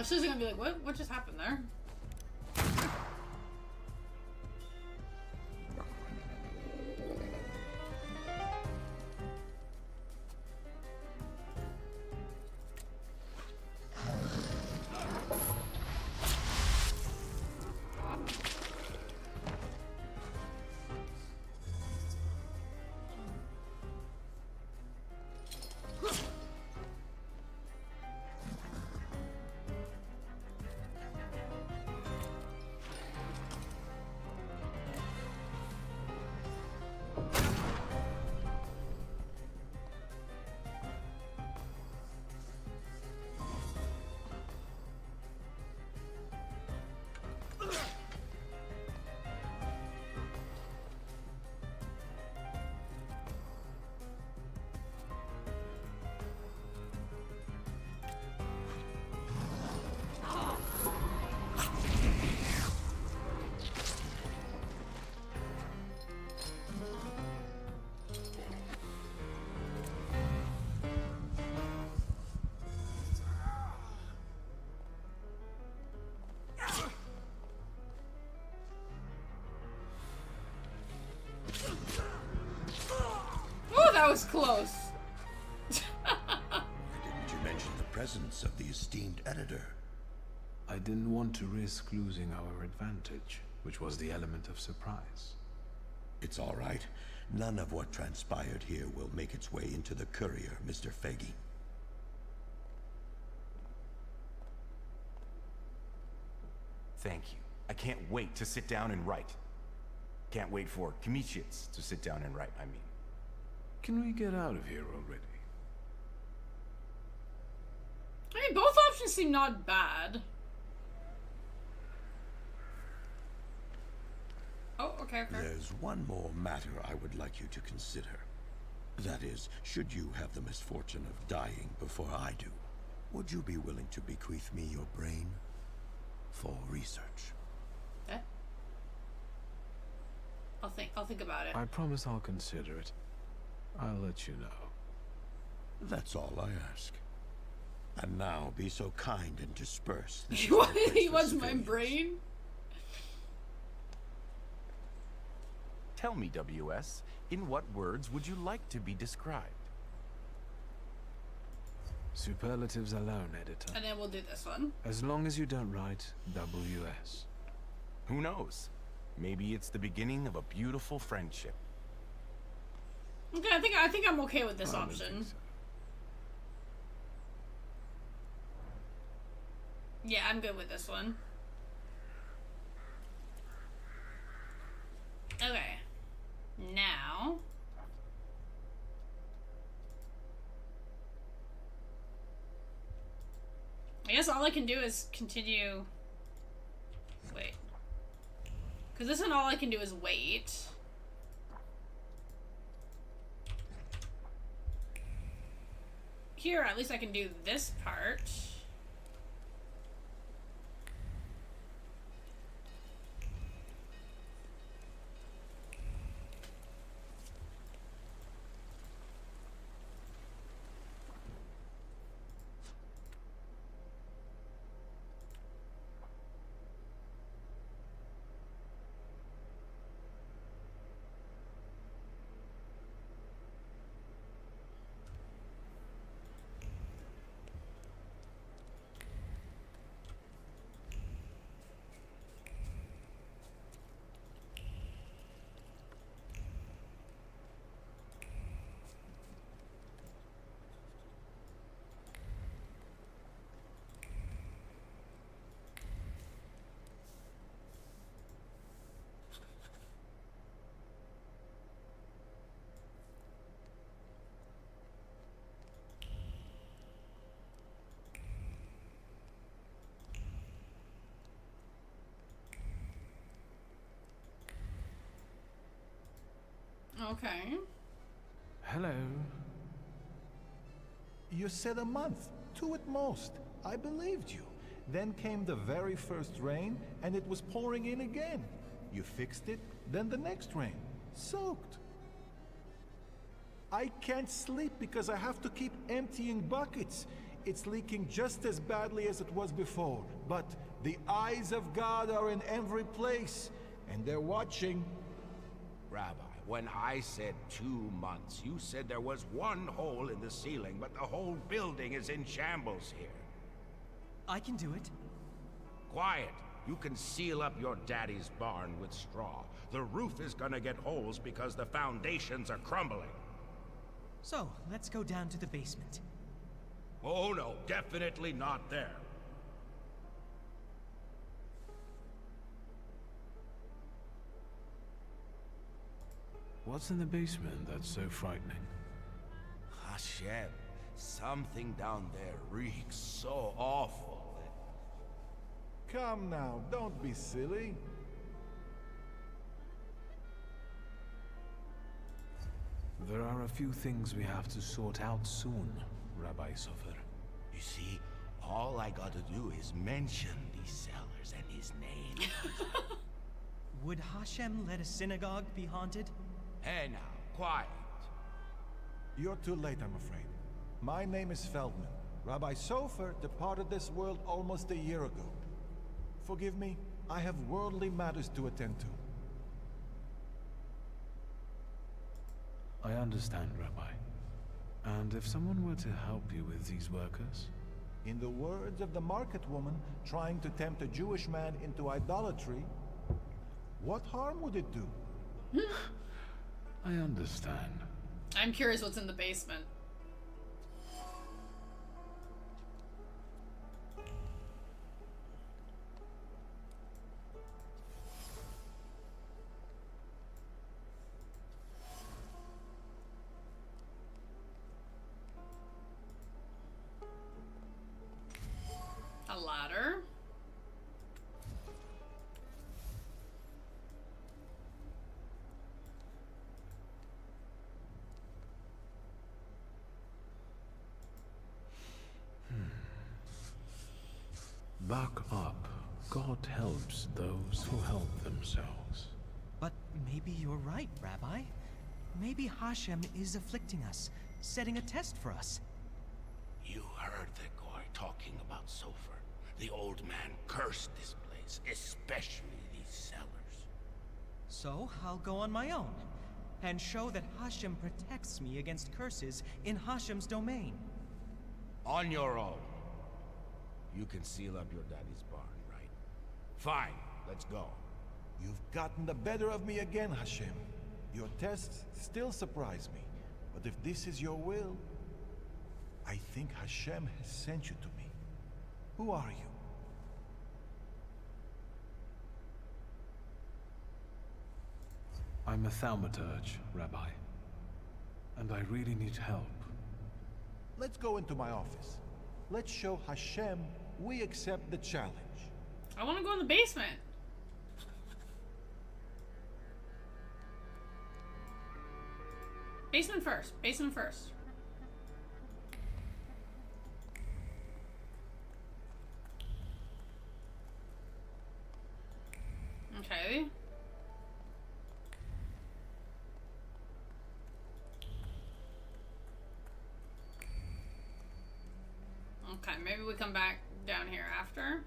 I was just gonna be like, what just happened there? Oh, that was close. Why didn't you mention the presence of the esteemed editor? I didn't want to risk losing our advantage, which was the element of surprise. It's all right. None of what transpired here will make its way into the courier, Mr. Faggy. Thank you. I can't wait to sit down and write. Can't wait for Kamishits to sit down and write, I mean. Can we get out of here already? I mean, both options seem not bad. Oh, okay. There's one more matter I would like you to consider. That is, should you have the misfortune of dying before I do, would you be willing to bequeath me your brain for research? Eh? I'll think about it. I promise I'll consider it. I'll let you know. That's all I ask. And now be so kind and disperse. He wants my brain? Tell me, WS, in what words would you like to be described? Superlatives alone, editor. And then we'll do this one. As long as you don't write WS. Who knows? Maybe it's the beginning of a beautiful friendship. Okay, I think I'm okay with this option. Yeah, I'm good with this one. Okay. Now... I guess all I can do is continue... Wait. Because this one all I can do is wait. Here, at least I can do this part. Okay. Hello. You said a month, 2 at most. I believed you. Then came the very first rain, and it was pouring in again. You fixed it, then the next rain. Soaked. I can't sleep because I have to keep emptying buckets. it's leaking just as badly as it was before. But the eyes of God are in every place, and they're watching. Rabbi, when I said 2 months, you said there was one hole in the ceiling, but the whole building is in shambles here. I can do it. Quiet. You can seal up your daddy's barn with straw. The roof is gonna get holes because the foundations are crumbling. So, let's go down to the basement. Oh no, definitely not there. What's in the basement that's so frightening? Hashem, something down there reeks so awful. Come now, don't be silly. There are a few things we have to sort out soon, Rabbi Sofer. You see, all I gotta do is mention these sellers and his name. Would Hashem let a synagogue be haunted? Hey now, quiet. You're too late, I'm afraid. My name is Feldman. Rabbi Sofer departed this world almost a year ago. Forgive me, I have worldly matters to attend to. I understand, Rabbi. And if someone were to help you with these workers? In the words of the market woman trying to tempt a Jewish man into idolatry, what harm would it do? I understand. I'm curious what's in the basement. A ladder. Back up. God helps those who help themselves. But maybe you're right, Rabbi. Maybe Hashem is afflicting us, setting a test for us. You heard the guy talking about Sofer. The old man cursed this place, especially these sellers. So I'll go on my own, and show that Hashem protects me against curses in Hashem's domain. On your own. You can seal up your daddy's barn, right? Fine, let's go. You've gotten the better of me again, Hashem. Your tests still surprise me. But if this is your will, I think Hashem has sent you to me. Who are you? I'm a Thaumaturge, Rabbi. And I really need help. Let's go into my office. Let's show Hashem we accept the challenge. I want to go in the basement. Basement first. Basement first. Okay. Okay, maybe we come back down here after.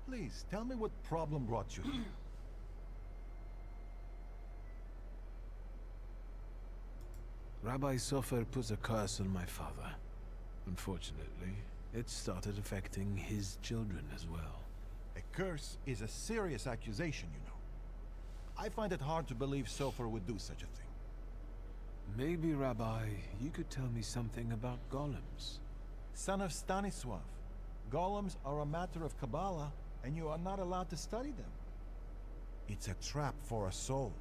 Please, tell me what problem brought you here. Rabbi Sofer put a curse on my father. Unfortunately, it started affecting his children as well. A curse is a serious accusation, you know. I find it hard to believe Sofer would do such a thing. Maybe, Rabbi, you could tell me something about golems. Son of Stanisław, golems are a matter of Kabbalah, and you are not allowed to study them. It's a trap for a soul.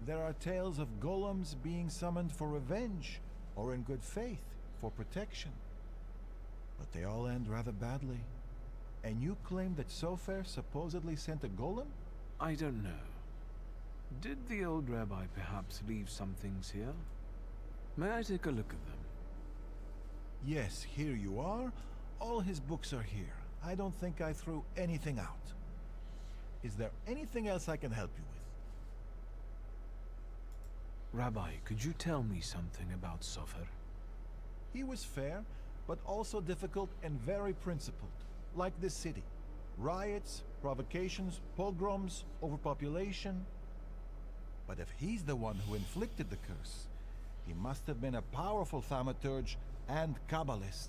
There are tales of golems being summoned for revenge, or in good faith, for protection. But they all end rather badly. And you claim that Sofer supposedly sent a golem? I don't know. Did the old rabbi perhaps leave some things here? May I take a look at them? Yes, here you are. All his books are here. I don't think I threw anything out. Is there anything else I can help you with? Rabbi, could you tell me something about Sofer? He was fair, but also difficult and very principled, like this city. Riots, provocations, pogroms, overpopulation. But if he's the one who inflicted the curse, he must have been a powerful Thaumaturge and Kabbalist.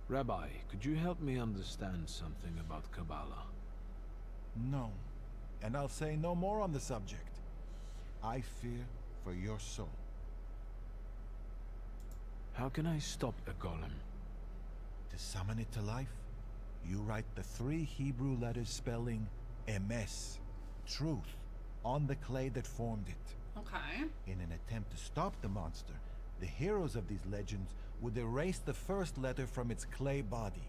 Rabbi, could you help me understand something about Kabbalah? No, and I'll say no more on the subject. I fear for your soul. How can I stop a golem? To summon it to life, you write the 3 Hebrew letters spelling Emes, truth, on the clay that formed it. Okay. In an attempt to stop the monster, the heroes of these legends would erase the first letter from its clay body.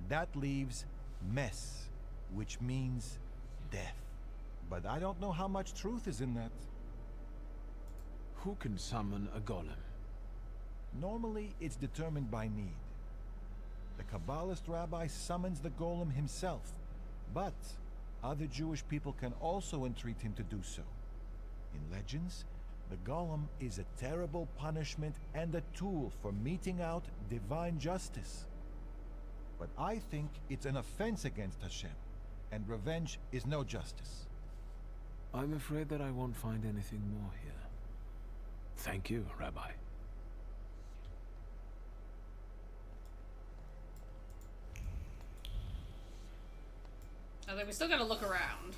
That leaves Mes, which means death. But I don't know how much truth is in that. Who can summon a golem? Normally, it's determined by need. The Kabbalist rabbi summons the golem himself, but other Jewish people can also entreat him to do so. In legends, the golem is a terrible punishment and a tool for meting out divine justice. But I think it's an offense against Hashem, and revenge is no justice. I'm afraid that I won't find anything more here. Thank you, Rabbi. I think we still gotta look around.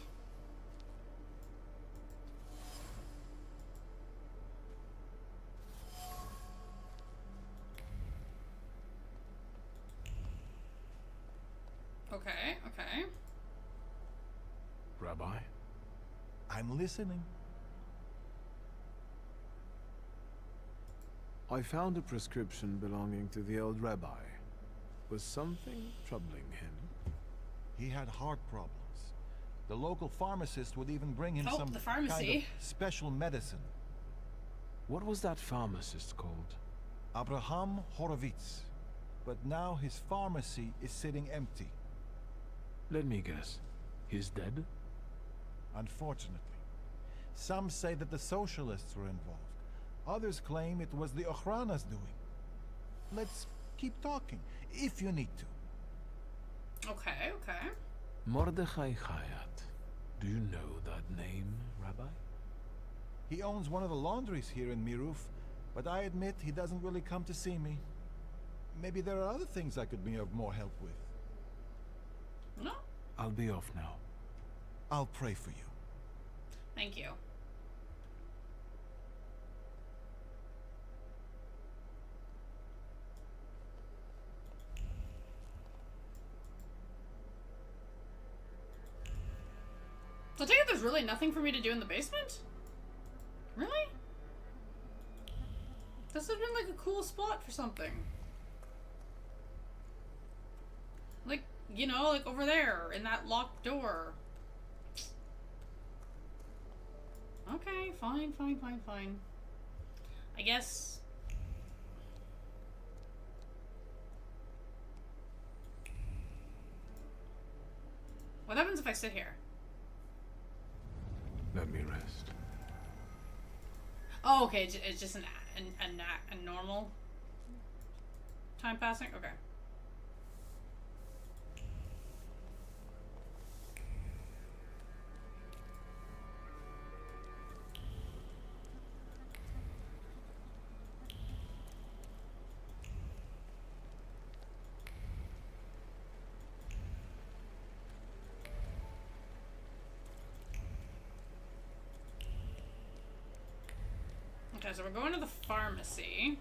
Okay, okay. Rabbi? I'm listening. I found a prescription belonging to the old rabbi. Was something troubling him? He had heart problems. The local pharmacist would even bring him some the kind pharmacy. of special medicine. What was that pharmacist called? Abraham Horovitz. But now his pharmacy is sitting empty. Let me guess. He's dead? Unfortunately. Some say that the socialists were involved. Others claim it was the Ochrana's doing. Let's keep talking, if you need to. Okay, okay. Mordechai Chayat. Do you know that name, Rabbi? He owns one of the laundries here in Miruf, but I admit he doesn't really come to see me. Maybe there are other things I could be of more help with. No? I'll be off now. I'll pray for you. Thank you. So I take it there's really nothing for me to do in the basement? Really? This would have been like a cool spot for something. Like, you know, like over there in that locked door. Okay, fine, fine, fine, fine. I guess... What happens if I sit here? Let me rest. Oh, okay, it's just a normal time passing? Okay. Okay, so we're going to the pharmacy.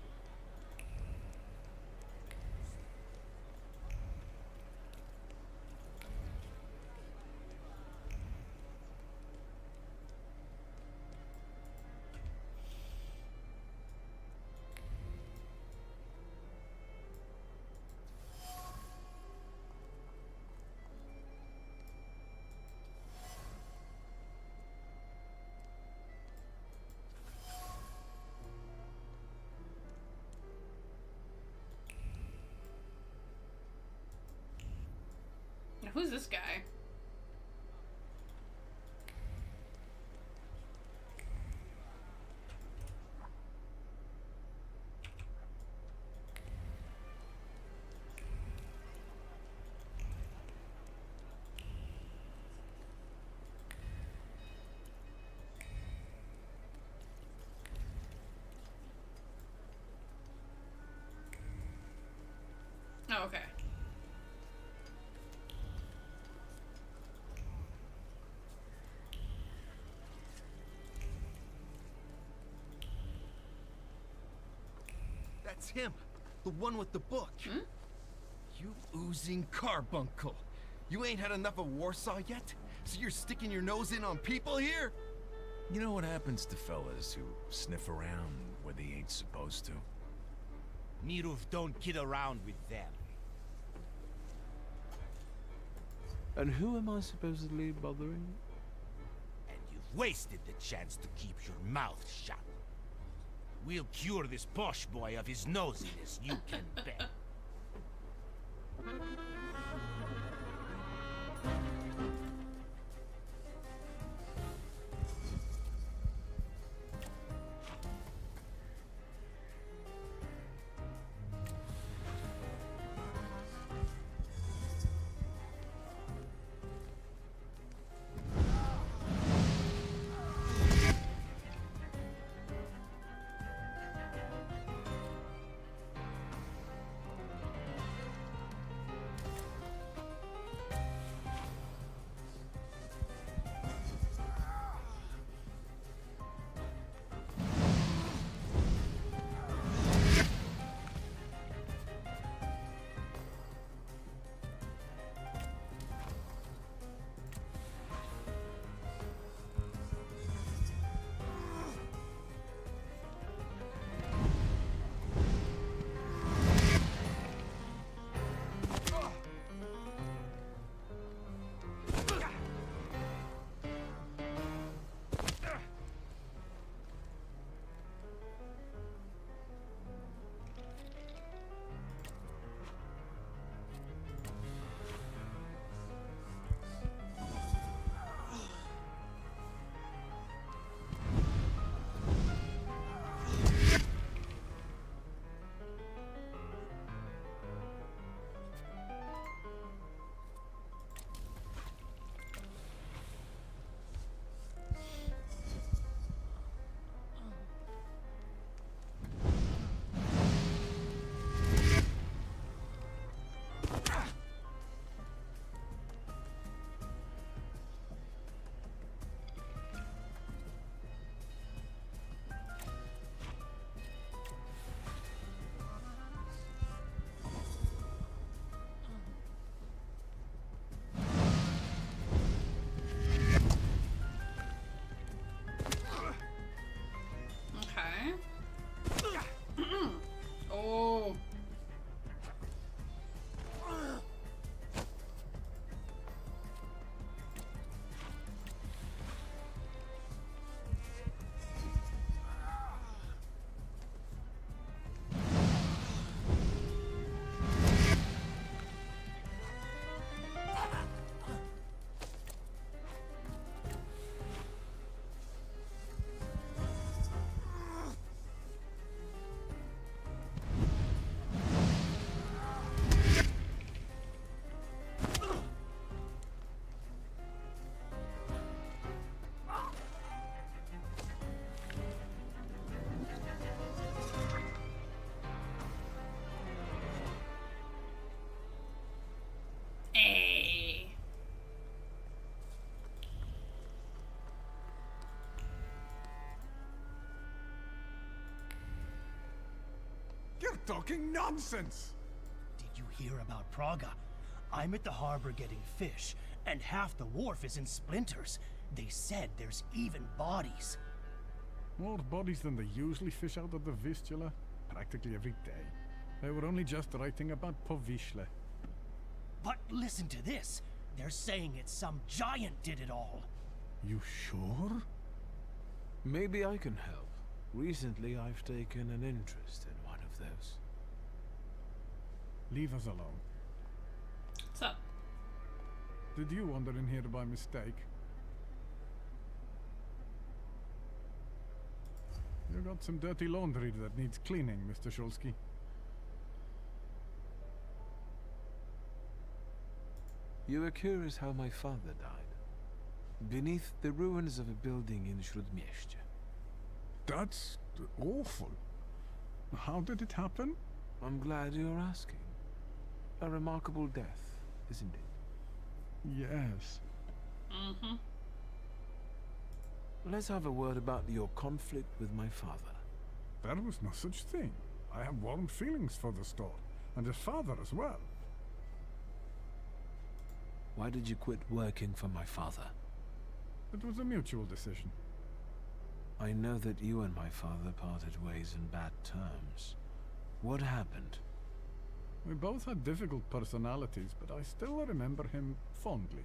Who's this guy? Oh, okay. That's him. The one with the book. Hmm? You oozing carbuncle. You ain't had enough of Warsaw yet? So you're sticking your nose in on people here? You know what happens to fellas who sniff around where they ain't supposed to? Mirov don't kid around with them. And who am I supposedly bothering? And you've wasted the chance to keep your mouth shut. We'll cure this posh boy of his nosiness, you can bet. Oh. Hey. You're talking nonsense! Did you hear about Praga? I'm at the harbor getting fish, and half the wharf is in splinters. They said there's even bodies. More bodies than they usually fish out of the Vistula, practically every day. They were only just writing about Povishle. But listen to this. They're saying it's some giant did it all. You sure? Maybe I can help. Recently, I've taken an interest in one of those. Leave us alone. What's up? Did you wander in here by mistake? You got some dirty laundry that needs cleaning, Mr. Shulsky. You were curious how my father died. Beneath the ruins of a building in Śródmieście. That's awful. How did it happen? I'm glad you're asking. A remarkable death, isn't it? Yes. Mm-hmm. Let's have a word about your conflict with my father. There was no such thing. I have warm feelings for the store, and his father as well. Why did you quit working for my father? It was a mutual decision. I know that you and my father parted ways in bad terms. What happened? We both had difficult personalities, but I still remember him fondly.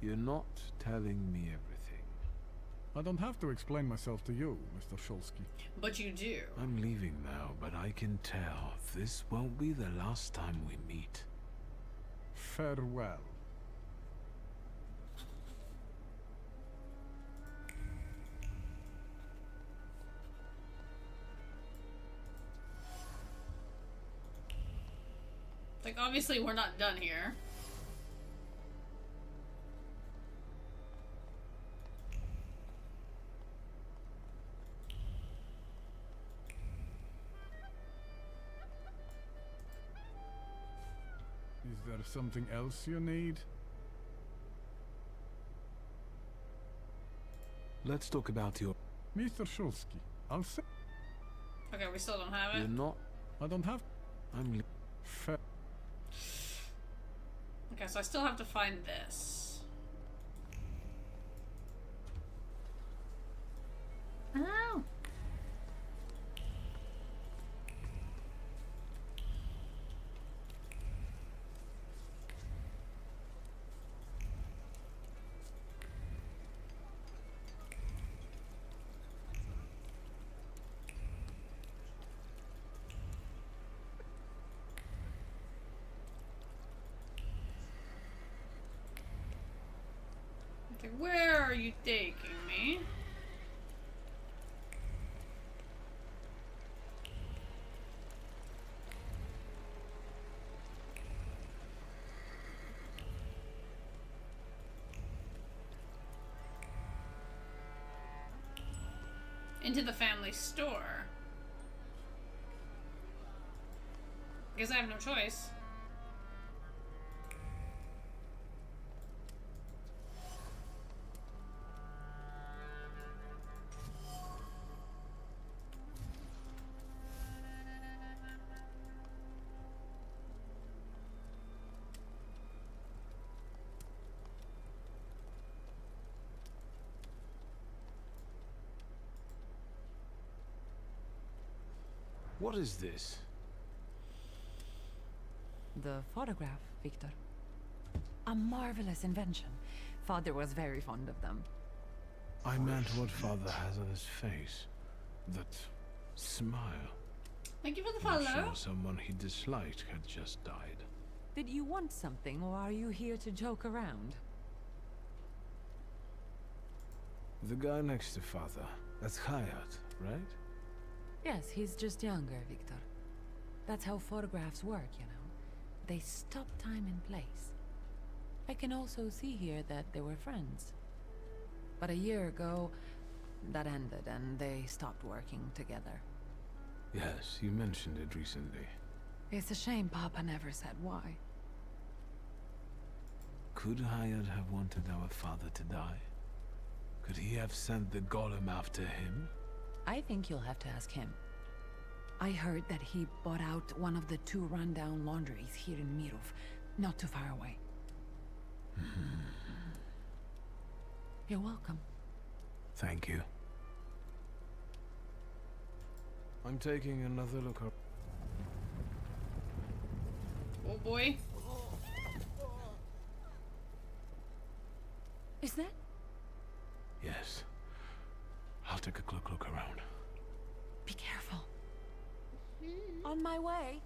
You're not telling me everything. I don't have to explain myself to you, Mr. Shulsky. But you do. I'm leaving now, but I can tell this won't be the last time we meet. Farewell. Like, obviously we're not done here. Is there something else you need? Let's talk about your... Mr. Shulsky, I'll say... Okay, we still don't have it. You're not... I don't have... I'm... Okay, so I still have to find this. Oh. Okay, where are you taking me? Into the family store. Guess I have no choice. What is this? The photograph, Victor. A marvelous invention. Father was very fond of them. I meant what father has on his face. That smile. Thank you for the I'm follow. sure someone he disliked had just died. Did you want something, or are you here to joke around? The guy next to father. That's Hayat, right? Yes, he's just younger, Victor. That's how photographs work, you know. They stop time and place. I can also see here that they were friends. But a year ago, that ended and they stopped working together. Yes, you mentioned it recently. It's a shame Papa never said why. Could Hayat have wanted our father to die? Could he have sent the golem after him? I think you'll have to ask him. I heard that he bought out one of the 2 rundown laundries here in Mirov, not too far away. You're welcome. Thank you. I'm taking another look up. Oh boy. Is that? Yes. I'll take a quick look around. Be careful. On my way.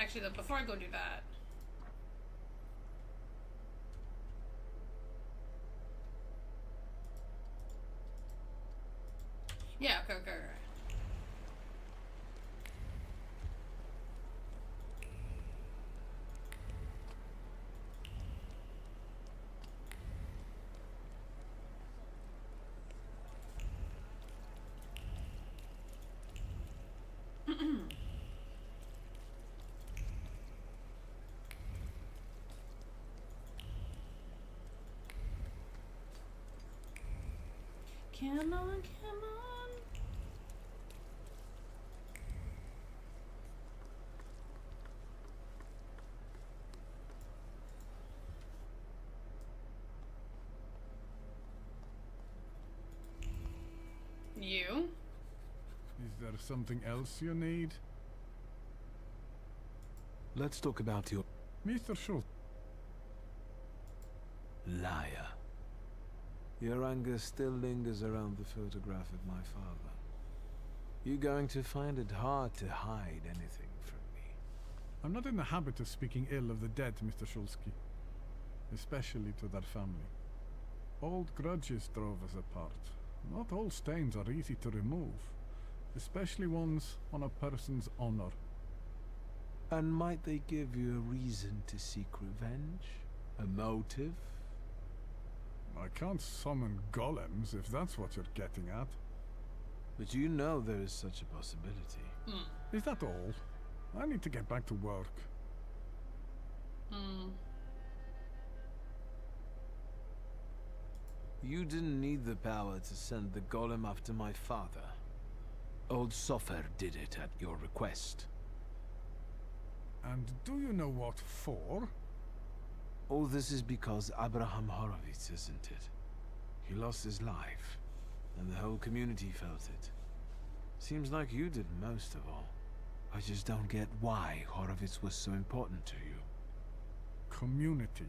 actually, though, before I go do that. Yeah, okay, okay, okay. Come on, come on. You? Is there something else you need? Let's talk about your Mr. Schultz. liar. Your anger still lingers around the photograph of my father. You're going to find it hard to hide anything from me. I'm not in the habit of speaking ill of the dead, Mr. Shulsky. Especially to their family. Old grudges drove us apart. Not all stains are easy to remove. Especially ones on a person's honor. And might they give you a reason to seek revenge? A motive? I can't summon golems if that's what you're getting at. But you know there is such a possibility. Is that all? I need to get back to work. You didn't need the power to send the golem after my father. Old Sofer did it at your request. And do you know what for? All this is because Abraham Horowitz, isn't it? He lost his life, and the whole community felt it. Seems like you did most of all. I just don't get why Horowitz was so important to you. Community.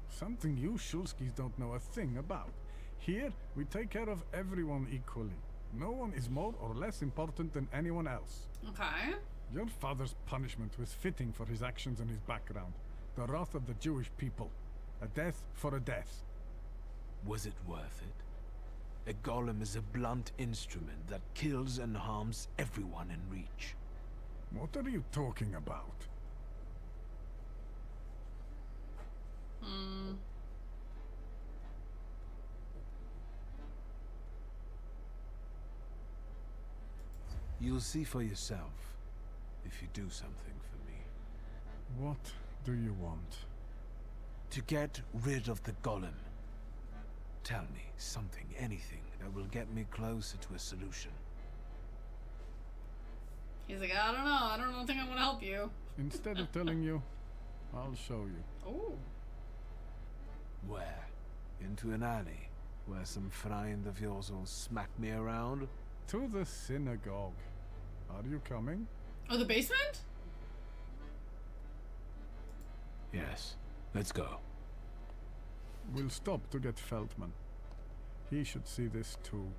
Something you Shulskis don't know a thing about. Here, we take care of everyone equally. No one is more or less important than anyone else. Okay. Your father's punishment was fitting for his actions and his background. The wrath of the Jewish people. A death for a death. Was it worth it? A golem is a blunt instrument that kills and harms everyone in reach. What are you talking about? You'll see for yourself if you do something for me. What do you want? To get rid of the golem. Tell me something, anything, that will get me closer to a solution. He's like, I don't know. I don't think I want to help you. Instead of telling you, I'll show you. Ooh. Where? Into an alley, where some friend of yours will smack me around? To the synagogue. Are you coming? Oh, the basement? Yes. Let's go. We'll stop to get Feldman. He should see this too.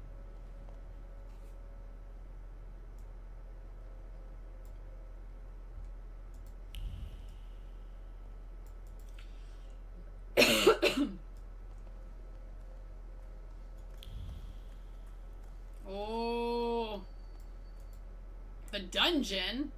Oh. The dungeon?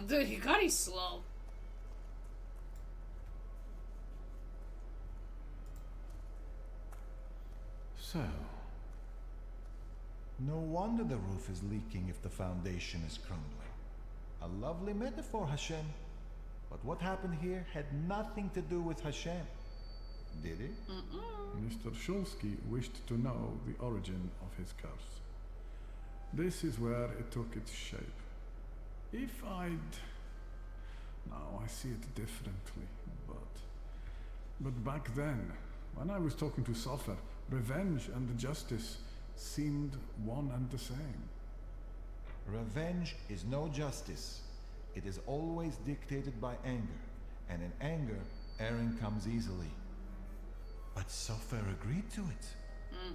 Dude, you got he's slow. So, no wonder the roof is leaking if the foundation is crumbling. A lovely metaphor, Hashem. But what happened here had nothing to do with Hashem. Did it? Mr. Shulsky wished to know the origin of his curse. This is where it took its shape. If I'd... Now I see it differently, but back then, when I was talking to Sofer, revenge and justice seemed one and the same. Revenge is no justice. It is always dictated by anger, and in anger, erring comes easily. But Sofer agreed to it.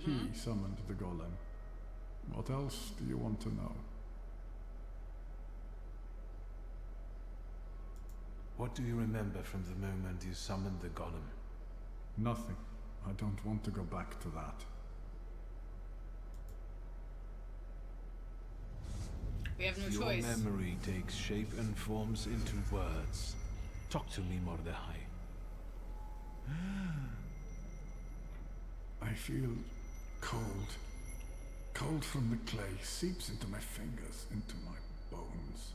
He summoned the golem. What else do you want to know? what do you remember from the moment you summoned the golem? Nothing. I don't want to go back to that. We have no Your choice. memory takes shape and forms into words. Talk to me, Mordechai. I feel cold. Cold from the clay seeps into my fingers, into my bones.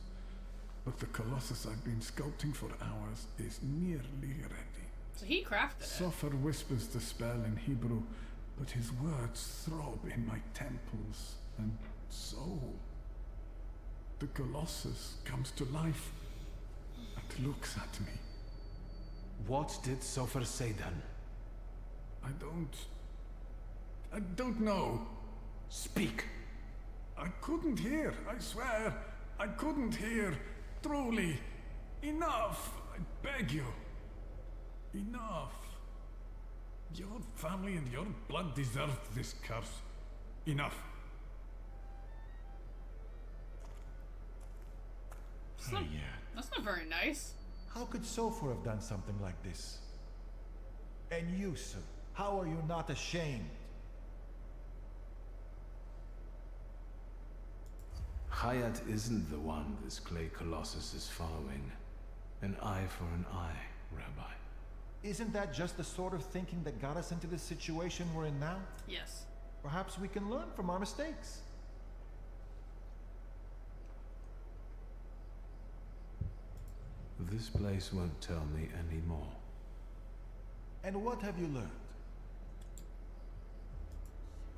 But the colossus I've been sculpting for hours is nearly ready. So he crafted it. Sofer whispers the spell in Hebrew, but his words throb in my temples and soul. The colossus comes to life and looks at me. What did Sofer say then? I don't know. Speak! I couldn't hear, I swear. I couldn't hear. Truly. Enough! I beg you. Enough. Your family and your blood deserved this curse. Enough. That's not very nice. How could Sofer have done something like this? And you, sir, how are you not ashamed? Hayat isn't the one this clay colossus is following. An eye for an eye, Rabbi. Isn't that just the sort of thinking that got us into this situation we're in now? Yes. Perhaps we can learn from our mistakes. This place won't tell me any more. And what have you learned?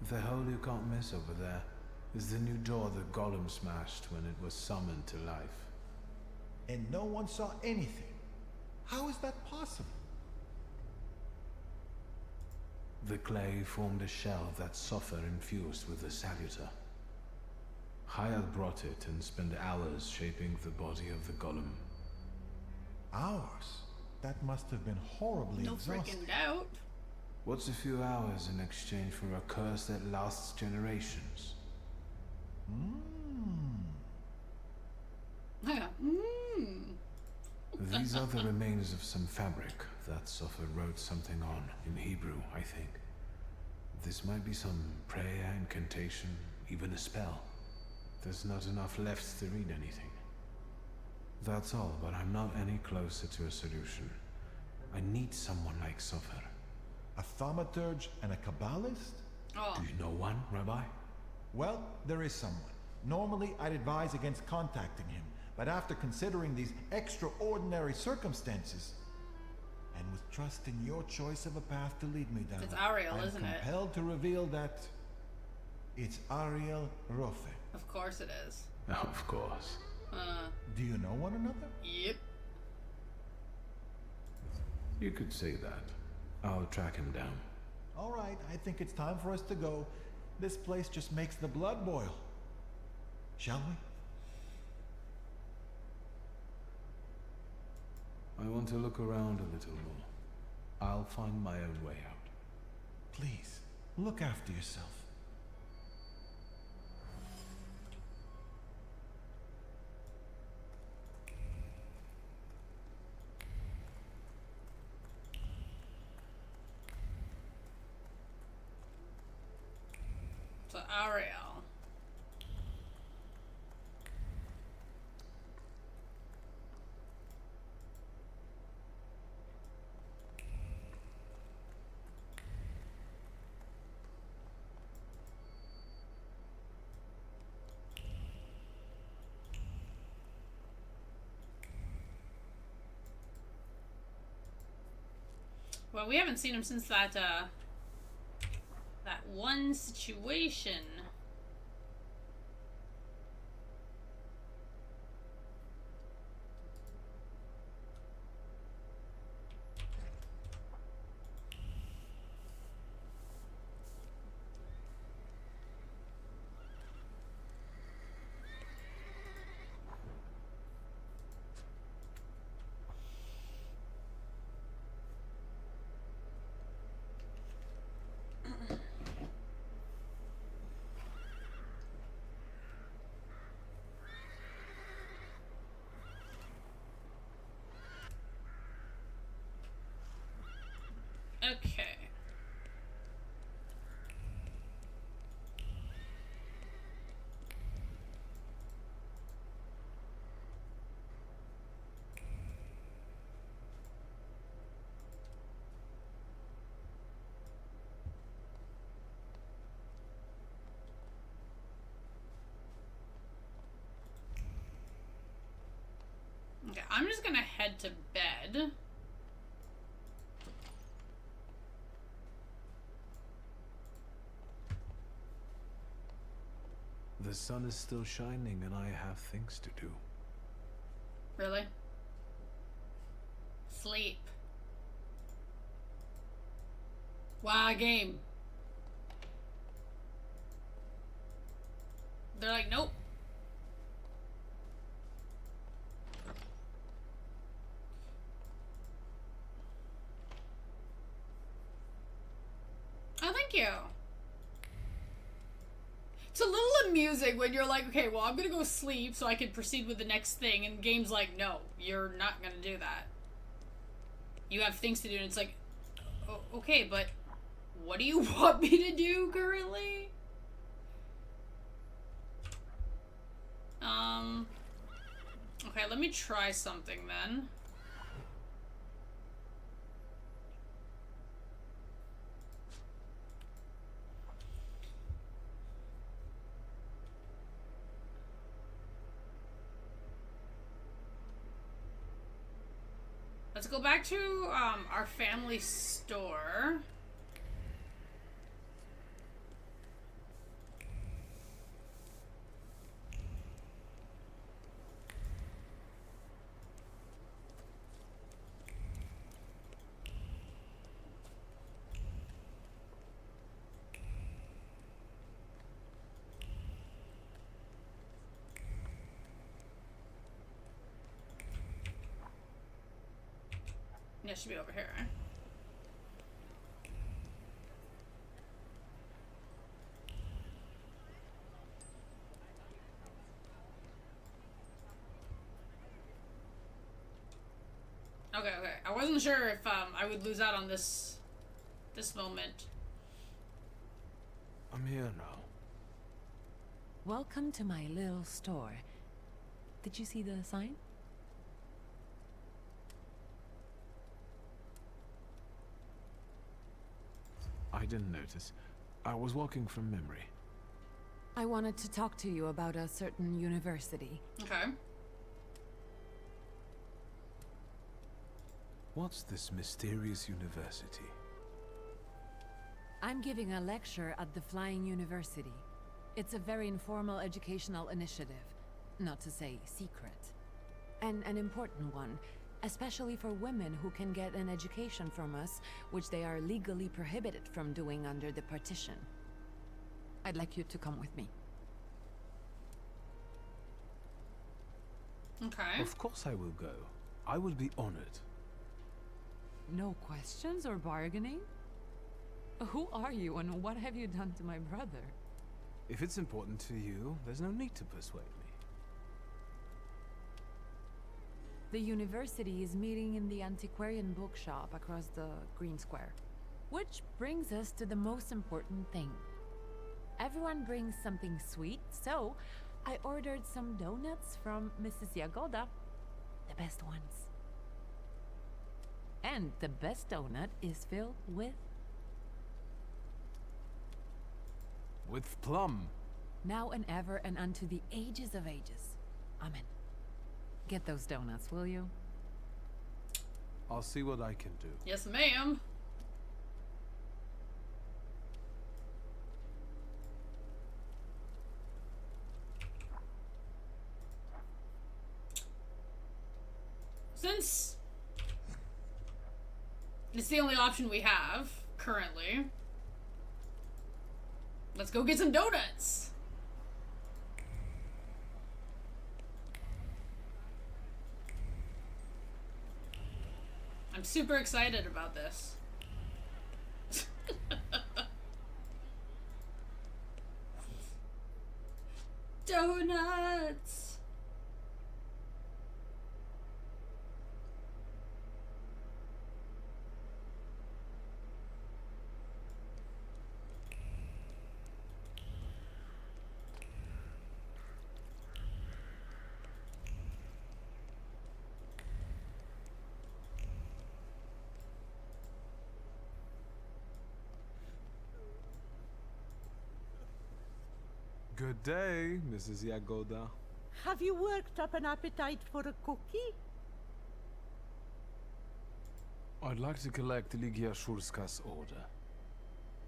The hole you can't miss over there is the new door the golem smashed when it was summoned to life. And no one saw anything. How is that possible? The clay formed a shell that Sofer infused with the salutor. Hayat brought it and spent hours shaping the body of the golem. Hours? That must have been horribly exhausting. No freaking doubt. What's a few hours in exchange for a curse that lasts generations? These are the remains of some fabric that Sofer wrote something on, in Hebrew, I think. This might be some prayer, incantation, even a spell. There's not enough left to read anything. That's all, but I'm not any closer to a solution. I need someone like Sofer. A thaumaturge and a kabbalist? Oh. Do you know one, Rabbi? Well, there is someone. Normally, I'd advise against contacting him, but after considering these extraordinary circumstances, and with trust in your choice of a path to lead me down, It's Ariel, I'm isn't it? compelled to reveal that it's Ariel Rofe. Of course it is. Of course. Do you know one another? Yep. You could say that. I'll track him down. All right, I think it's time for us to go. This place just makes the blood boil. Shall we? I want to look around a little more. I'll find my own way out. Please, look after yourself. So Ariel. But we haven't seen him since that, that one situation. Okay. Okay, I'm just gonna head to bed. The sun is still shining and I have things to do. Really? Sleep. Wow, game. They're like, nope. Oh, thank you. It's a little amusing when you're like, okay, well, I'm gonna go sleep so I can proceed with the next thing, and the game's like, no, you're not gonna do that. You have things to do, and it's like, okay, but what do you want me to do currently? Okay, let me try something then. Let's go back to our family store. Yeah, it should be over here. Okay, okay. I wasn't sure if I would lose out on this moment. I'm here now. Welcome to my little store. Did you see the sign? I didn't notice. I was walking from memory. I wanted to talk to you about a certain university. Okay. What's this mysterious university? I'm giving a lecture at the Flying University. It's a very informal educational initiative, not to say secret. And an important one, especially for women who can get an education from us, which they are legally prohibited from doing under the partition. I'd like you to come with me. Okay. Of course I will go. I will be honored. No questions or bargaining? Who are you and what have you done to my brother? If it's important to you, there's no need to persuade me. The university is meeting in the antiquarian bookshop across the Green Square. Which brings us to the most important thing. Everyone brings something sweet, so I ordered some donuts from Mrs. Yagoda. The best ones. And the best donut is filled with... With plum. Now and ever and unto the ages of ages. Amen. Get those donuts, will you? I'll see what I can do. Yes, ma'am. Since it's the only option we have currently, let's go get some donuts. I'm super excited about this. Donuts! Good day, Mrs. Yagoda. Have you worked up an appetite for a cookie? I'd like to collect Ligia Shurska's order.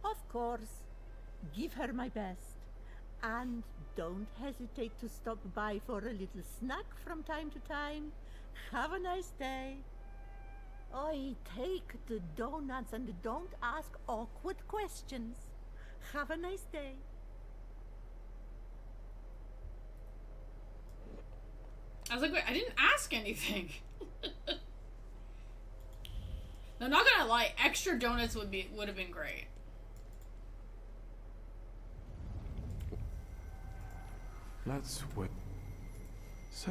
Of course. Give her my best. And don't hesitate to stop by for a little snack from time to time. Have a nice day. I take the donuts and don't ask awkward questions. Have a nice day. I was like, wait, I didn't ask anything. I'm not gonna lie, extra donuts would have been great. Let's wait. So...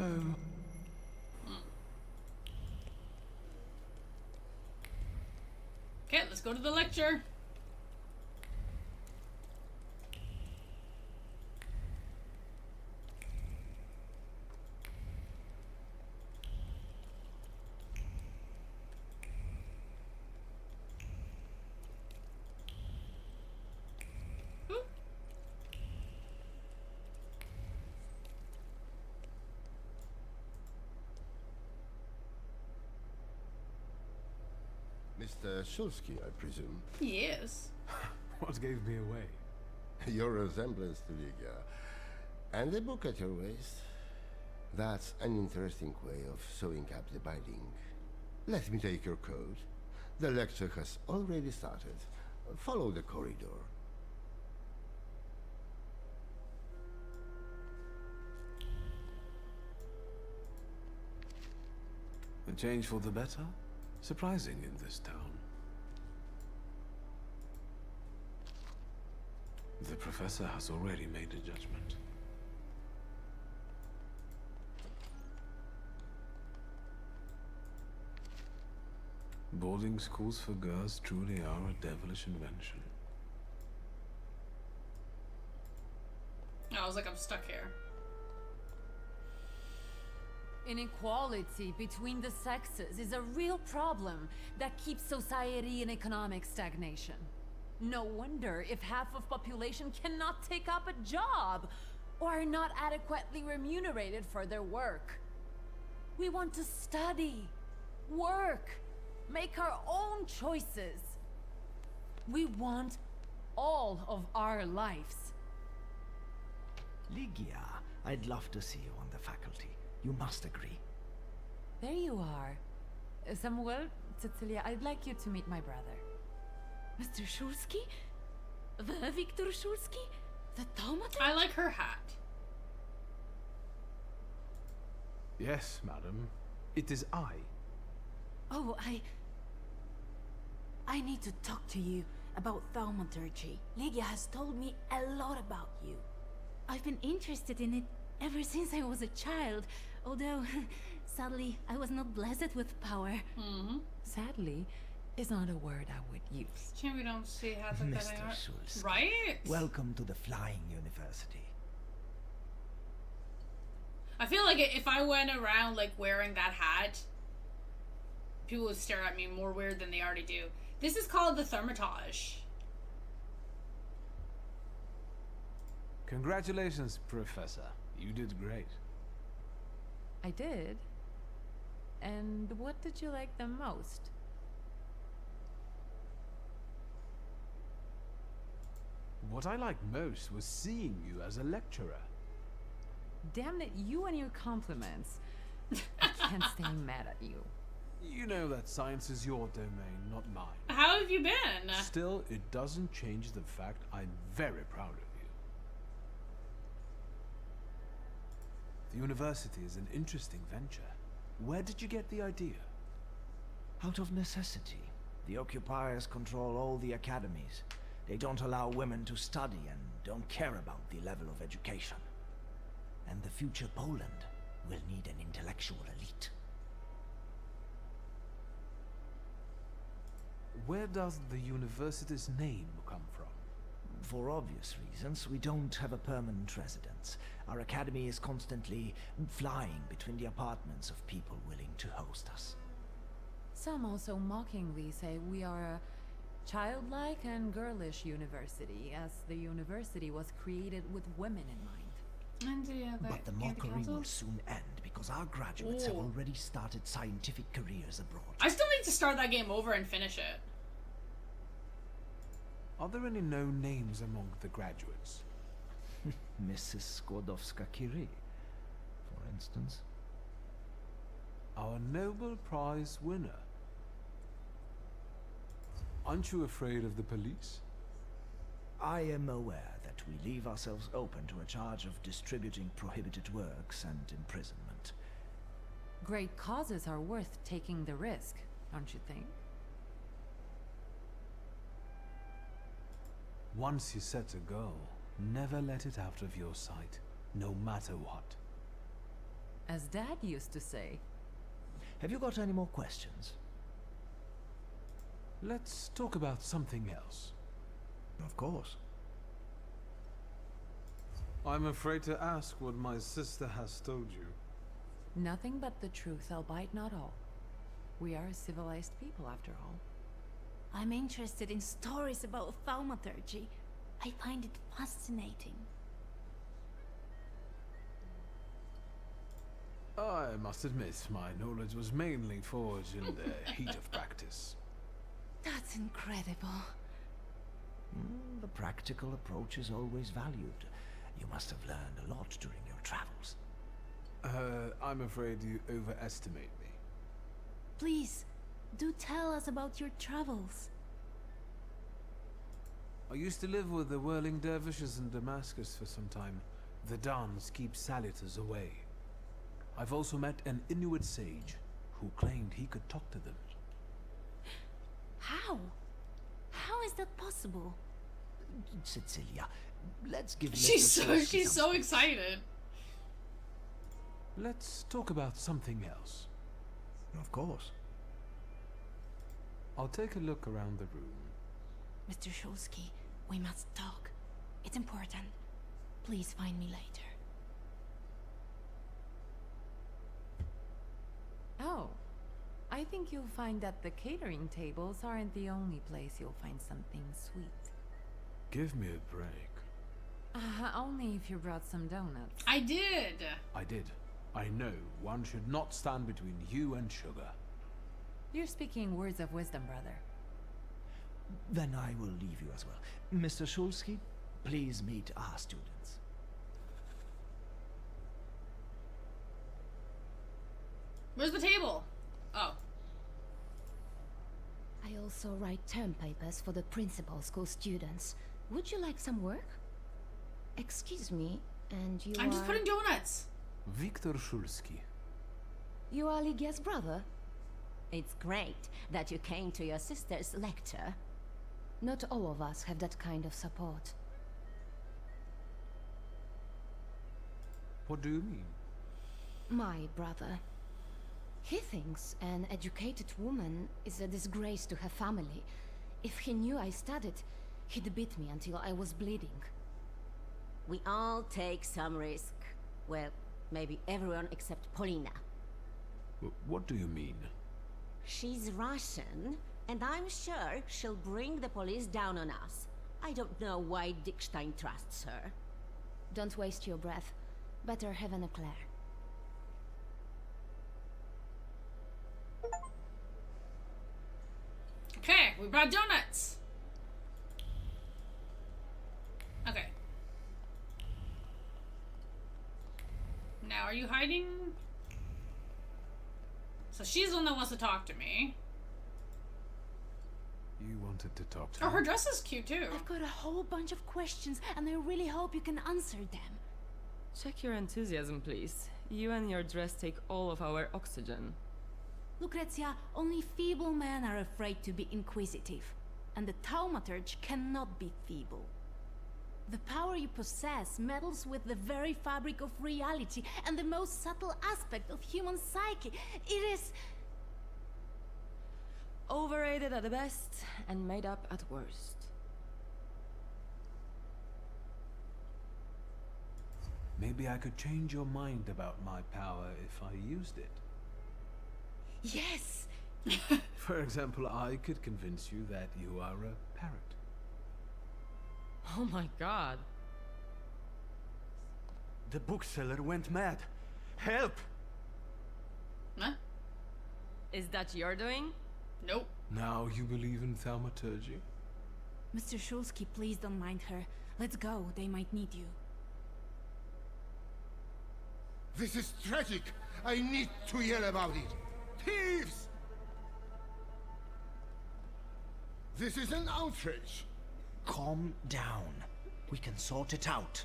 Okay, let's go to the lecture. Mr. Shulsky, I presume? Yes. What gave me away? Your resemblance to Ligia. And the book at your waist. That's an interesting way of sewing up the binding. Let me take your coat. The lecture has already started. Follow the corridor. A change for the better? Surprising in this town. The professor has already made a judgment. Boarding schools for girls truly are a devilish invention. I was like, I'm stuck here. Inequality between the sexes is a real problem that keeps society in economic stagnation. No wonder if half of population cannot take up a job or are not adequately remunerated for their work. We want to study, work, make our own choices. We want all of our lives. Ligia, I'd love to see you on the faculty. You must agree. There you are. Samuel, Cecilia, I'd like you to meet my brother. Mr. Shulsky? The Victor Shulsky? The Thaumaturge? I like her hat. Yes, madam. It is I. Oh, I need to talk to you about Thaumaturge. Ligia has told me a lot about you. I've been interested in it ever since I was a child, although, sadly, I was not blessed with power. Sadly is not a word I would use. Can we don't see hats like that Mr. anymore? Shulsky, Right? welcome to the Flying University. I feel like if I went around like wearing that hat, people would stare at me more weird than they already do. This is called the Thaumaturge. Congratulations, Professor. You did great. I did. And what did you like the most? What I liked most was seeing you as a lecturer. Damn it, you and your compliments. I can't stay mad at you. You know that science is your domain, not mine. How have you been? Still, it doesn't change the fact I'm very proud of you. The university is an interesting venture. Where did you get the idea? Out of necessity. The occupiers control all the academies. They don't allow women to study and don't care about the level of education. And the future Poland will need an intellectual elite. Where does the university's name come from? For obvious reasons, we don't have a permanent residence. Our academy is constantly flying between the apartments of people willing to host us. Some also mockingly say we are a childlike and girlish university, as the university was created with women in mind. And But the mockery will soon end because our graduates have already started scientific careers abroad. I still need to start that game over and finish it. Are there any known names among the graduates? Mrs. Skłodowska-Curie, for instance. Our Nobel Prize winner. Aren't you afraid of the police? I am aware that we leave ourselves open to a charge of distributing prohibited works and imprisonment. Great causes are worth taking the risk, don't you think? Once you set a goal, never let it out of your sight, no matter what. As Dad used to say. Have you got any more questions? Let's talk about something else. Of course. I'm afraid to ask what my sister has told you. Nothing but the truth, albeit not all. We are a civilized people, after all. I'm interested in stories about thaumaturge. I find it fascinating. I must admit, my knowledge was mainly forged in the heat of practice. That's incredible. The practical approach is always valued. You must have learned a lot during your travels. I'm afraid you overestimate me. Please, do tell us about your travels. I used to live with the whirling dervishes in Damascus for some time. The Dans keep salutors away. I've also met an Inuit sage who claimed he could talk to them. How? How is that possible? Cecilia, let's give She's so excited. Let's talk about something else. Of course. I'll take a look around the room. Mr. Shulsky, we must talk. It's important. Please find me later. Oh. I think you'll find that the catering tables aren't the only place you'll find something sweet. Give me a break. Only if you brought some donuts. I did. I did. I know one should not stand between you and sugar. You're speaking words of wisdom, brother. Then I will leave you as well. Mr. Shulsky, please meet our students. Where's the table? Oh. I also write term papers for the principal school students. Would you like some work? Excuse me, and you I'm just putting donuts. Viktor Shulsky. You are Lygia's brother? It's great that you came to your sister's lecture. Not all of us have that kind of support. What do you mean? My brother. He thinks an educated woman is a disgrace to her family. If he knew I studied, he'd beat me until I was bleeding. We all take some risk. Well, maybe everyone except Polina. What do you mean? She's Russian, and I'm sure she'll bring the police down on us. I don't know why Dickstein trusts her. Don't waste your breath. Better have an eclair. Okay, we brought donuts. Okay. Now, are you hiding? So she's the one that wants to talk to me. You wanted to talk to Oh, me? her dress is cute too. I've got a whole bunch of questions, and I really hope you can answer them. Check your enthusiasm, please. You and your dress take all of our oxygen. Lucrezia, only feeble men are afraid to be inquisitive, and the Thaumaturge cannot be feeble. The power you possess meddles with the very fabric of reality and the most subtle aspect of human psyche. It is... Overrated at the best, and made up at worst. Maybe I could change your mind about my power if I used it. Yes! For example, I could convince you that you are a parrot. Oh my god. The bookseller went mad. Help! Huh? Is that your doing? Nope. Now you believe in thaumaturgy? Mr. Shulsky, please don't mind her. Let's go, they might need you. This is tragic. I need to hear about it. Thieves! This is an outrage. Calm down. We can sort it out.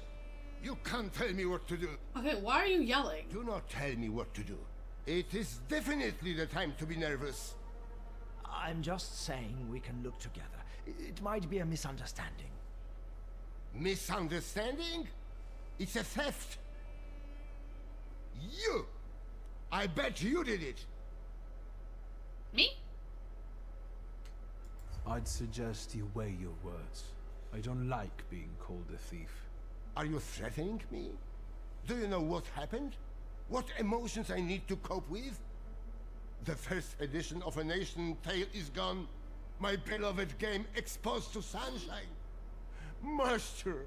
You can't tell me what to do. Okay, why are you yelling? Do not tell me what to do. It is definitely the time to be nervous. I'm just saying we can look together. It might be a misunderstanding. Misunderstanding? It's a theft. You! I bet you did it. Me? I'd suggest you weigh your words. I don't like being called a thief. Are you threatening me? Do you know what happened? What emotions I need to cope with? The first edition of A Nation Tale is gone. My beloved game exposed to sunshine. Master,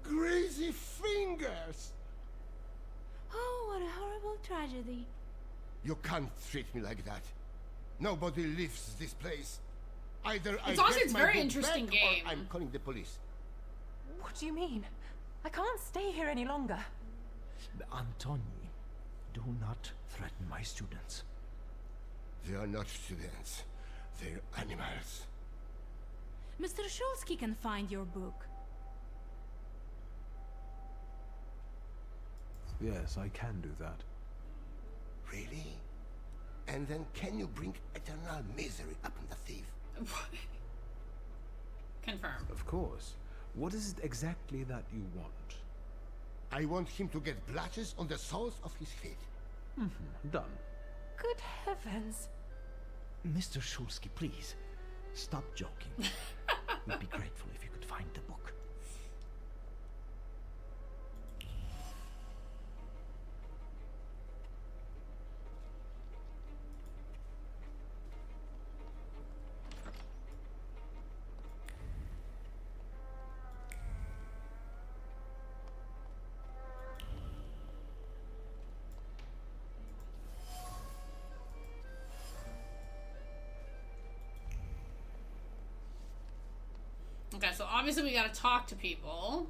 crazy fingers! Oh, what a horrible tragedy. You can't treat me like that. Nobody leaves this place. Either It's I honestly, get it's my very book interesting back, game. or I'm calling the police. What do you mean? I can't stay here any longer. Antoni, do not threaten my students. They are not students. They're animals. Mr. Shulsky can find your book. Yes, I can do that. Really? And then can you bring eternal misery upon the thief? Confirm. Of course. What is it exactly that you want? I want him to get blotches on the soles of his feet. Done. Good heavens. Mr. Shulsky, please, stop joking. We'd be grateful if you could find the book. Okay, so obviously we gotta talk to people.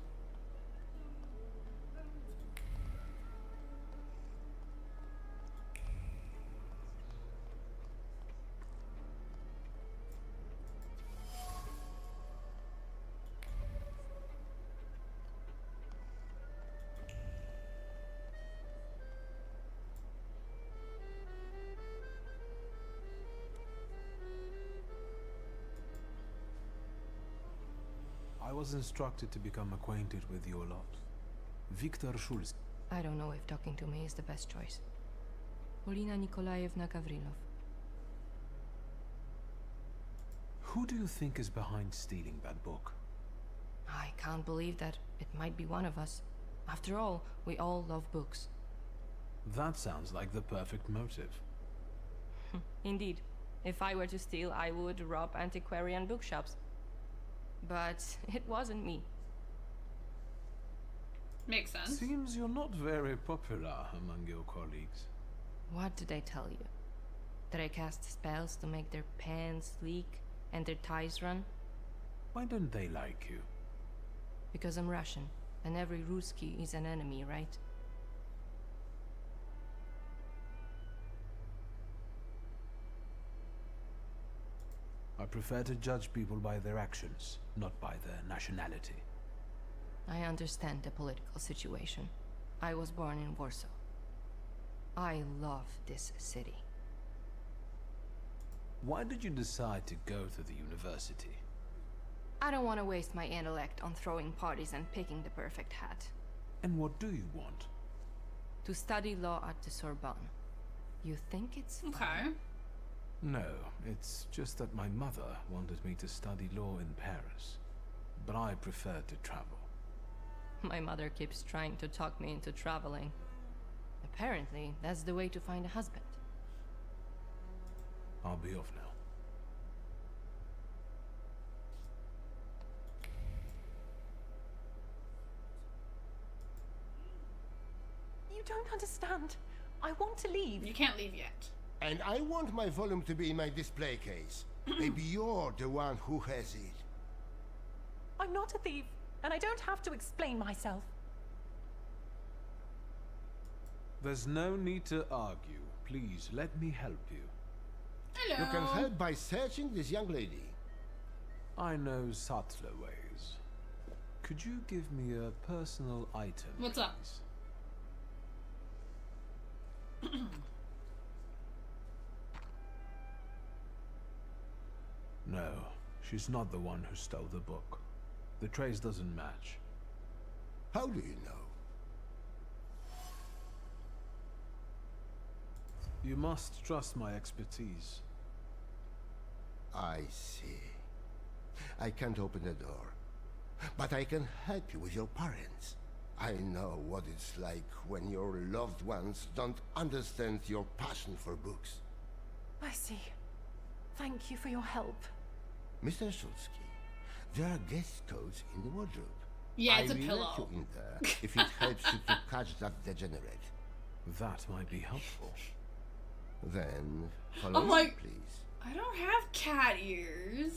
I was instructed to become acquainted with your lot. Viktor Schulz. I don't know if talking to me is the best choice. Polina Nikolaevna Gavrilov. Who do you think is behind stealing that book? I can't believe that it might be one of us. After all, we all love books. That sounds like the perfect motive. Indeed. If I were to steal, I would rob antiquarian bookshops. But it wasn't me. Makes sense. Seems you're not very popular among your colleagues. What did I tell you? That I cast spells to make their pants leak and their ties run? Why don't they like you? Because I'm Russian, and every Ruski is an enemy, right? prefer to judge people by their actions, not by their nationality. I understand the political situation. I was born in Warsaw. I love this city. Why did you decide to go to the university? I don't want to waste my intellect on throwing parties and picking the perfect hat. And what do you want? To study law at the Sorbonne. You think it's fun? Okay. No, it's just that my mother wanted me to study law in Paris. But I prefer to travel. My mother keeps trying to talk me into traveling. Apparently, that's the way to find a husband. I'll be off now. You don't understand. I want to leave. You can't leave yet. And I want my volume to be in my display case. Maybe you're the one who has it. I'm not a thief, and I don't have to explain myself. There's no need to argue. Please, let me help you. Hello. You can help by searching this young lady. I know subtler ways. Could you give me a personal item? What's up? No, she's not the one who stole the book. The trace doesn't match. How do you know? You must trust my expertise. I see. I can't open the door, but I can help you with your parents. I know what it's like when your loved ones don't understand your passion for books. I see. Thank you for your help. Mr. Shulsky, there are guest codes in the wardrobe. Yeah, it's a I will pillow. let you in there if it helps you to catch that degenerate. That might be helpful. Then, follow I'm me, like, please. I don't have cat ears.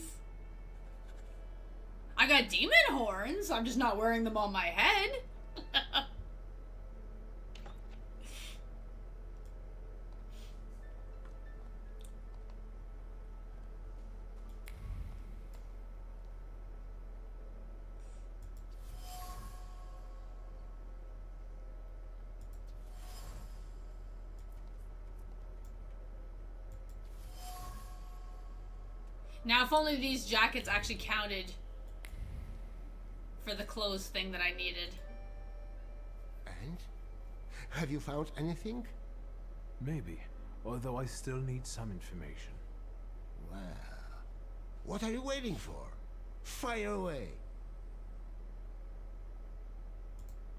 I got demon horns. I'm just not wearing them on my head. Now, if only these jackets actually counted for the clothes thing that I needed. And? Have you found anything? Maybe, although I still need some information. Well, what are you waiting for? Fire away.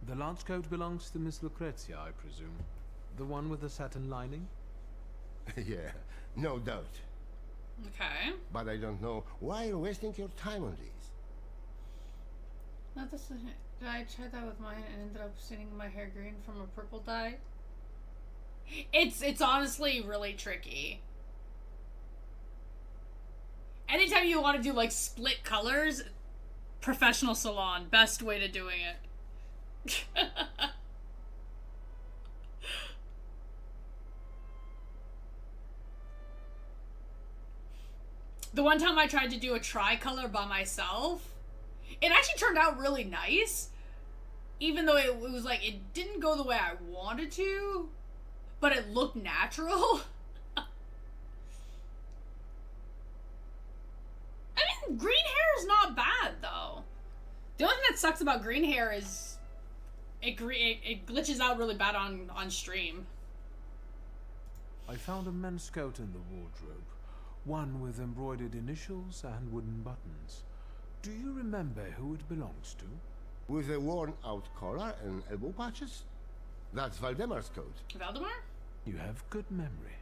The launch coat belongs to Miss Lucrezia, I presume. The one with the satin lining? Yeah, no doubt. Okay. But I don't know why you're wasting your time on these. Not this. I tried that with mine and ended up staining my hair green from a purple dye. It's honestly really tricky. Anytime you want to do like split colors, professional salon, best way to doing it. The one time I tried to do a tricolor by myself, it actually turned out really nice. Even though it was like, it didn't go the way I wanted to, but it looked natural. I mean, green hair is not bad, though. The only thing that sucks about green hair is it glitches out really bad on stream. I found a men's coat in the wardrobe. One with embroidered initials and wooden buttons. Do you remember who it belongs to? With a worn-out collar and elbow patches? That's Valdemar's coat. Valdemar? You have good memory.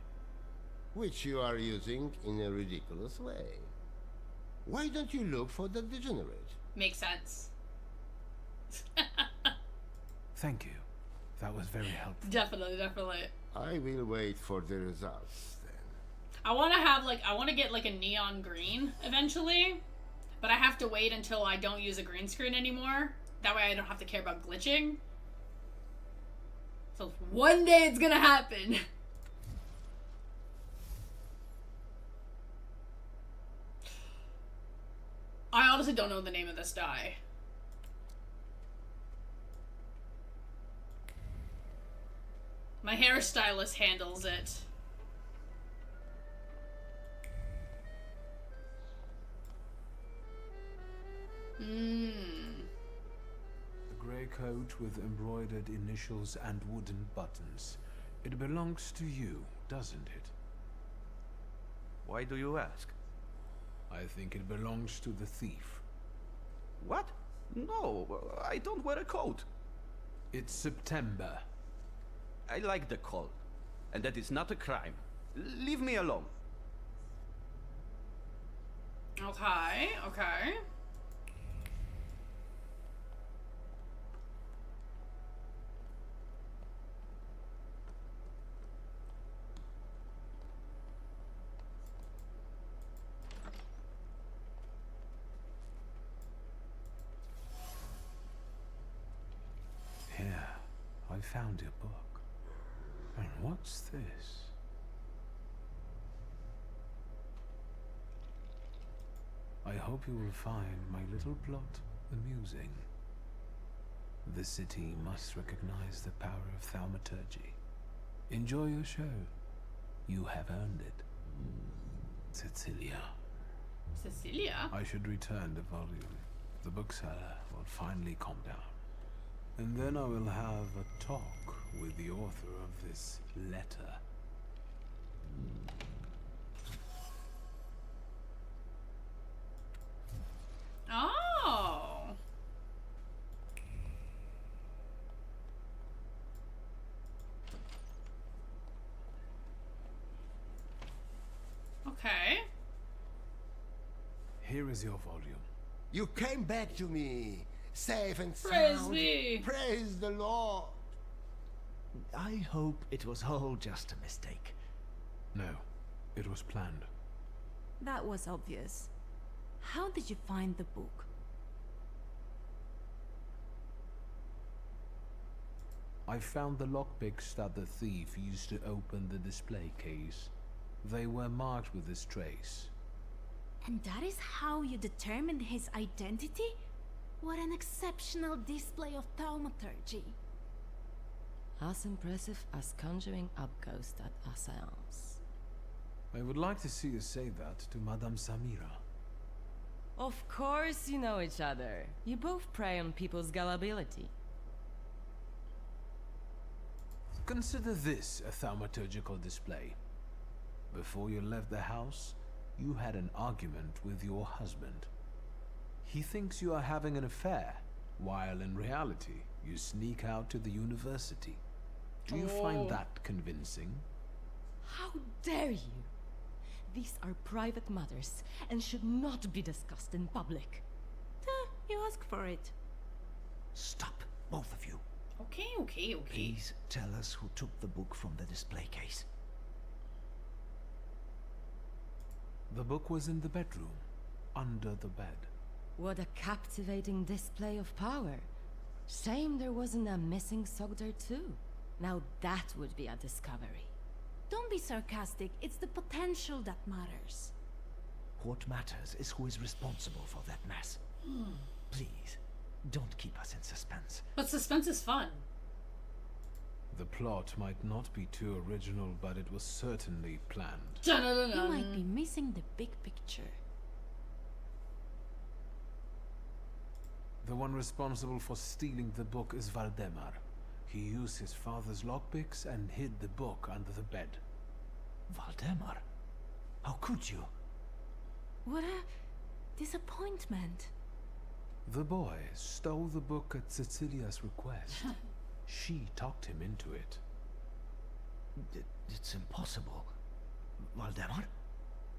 Which you are using in a ridiculous way. Why don't you look for the degenerate? Makes sense. Thank you. That was very helpful. Definitely, definitely. I will wait for the results. I want to get like a neon green eventually, but I have to wait until I don't use a green screen anymore. That way I don't have to care about glitching. So one day it's gonna happen. honestly don't know the name of this die. My hairstylist handles it. A grey coat with embroidered initials and wooden buttons. It belongs to you, doesn't it? Why do you ask? I think it belongs to the thief. What? No, I don't wear a coat. It's September. I like the cold, and that is not a crime. Leave me alone. Okay, okay. Here, I found your book. And what's this? I hope you will find my little plot amusing. The city must recognize the power of Thaumaturge. Enjoy your show. You have earned it. Cecilia. Cecilia? I should return the volume. The bookseller will finally calm down. And then I will have a talk with the author of this letter. Oh. Okay. Here is your volume. You came back to me, safe and sound. Praise me. Praise the Lord. I hope it was all just a mistake. No, it was planned. That was obvious. How did you find the book? I found the lockpicks that the thief used to open the display case. They were marked with this trace. And that is how you determined his identity? What an exceptional display of thaumaturgy. As impressive as conjuring up ghosts at a seance. I would like to see you say that to Madame Samira. Of course you know each other. You both prey on people's gullibility. Consider this a thaumaturgical display. Before you left the house, you had an argument with your husband. He thinks you are having an affair, while in reality, you sneak out to the university. Do you find that convincing? How dare you? These are private matters and should not be discussed in public. You asked for it. Stop, both of you. Okay, okay, okay. Please tell us who took the book from the display case. The book was in the bedroom, under the bed. What a captivating display of power. Shame there wasn't a missing sock there too. Now that would be a discovery. Don't be sarcastic. It's the potential that matters. What matters is who is responsible for that mess. Please, don't keep us in suspense. But suspense is fun. The plot might not be too original, but it was certainly planned. You might be missing the big picture. The one responsible for stealing the book is Valdemar. He used his father's lockpicks and hid the book under the bed. Valdemar? How could you? What a disappointment. The boy stole the book at Cecilia's request. She talked him into it. It's impossible. Valdemar?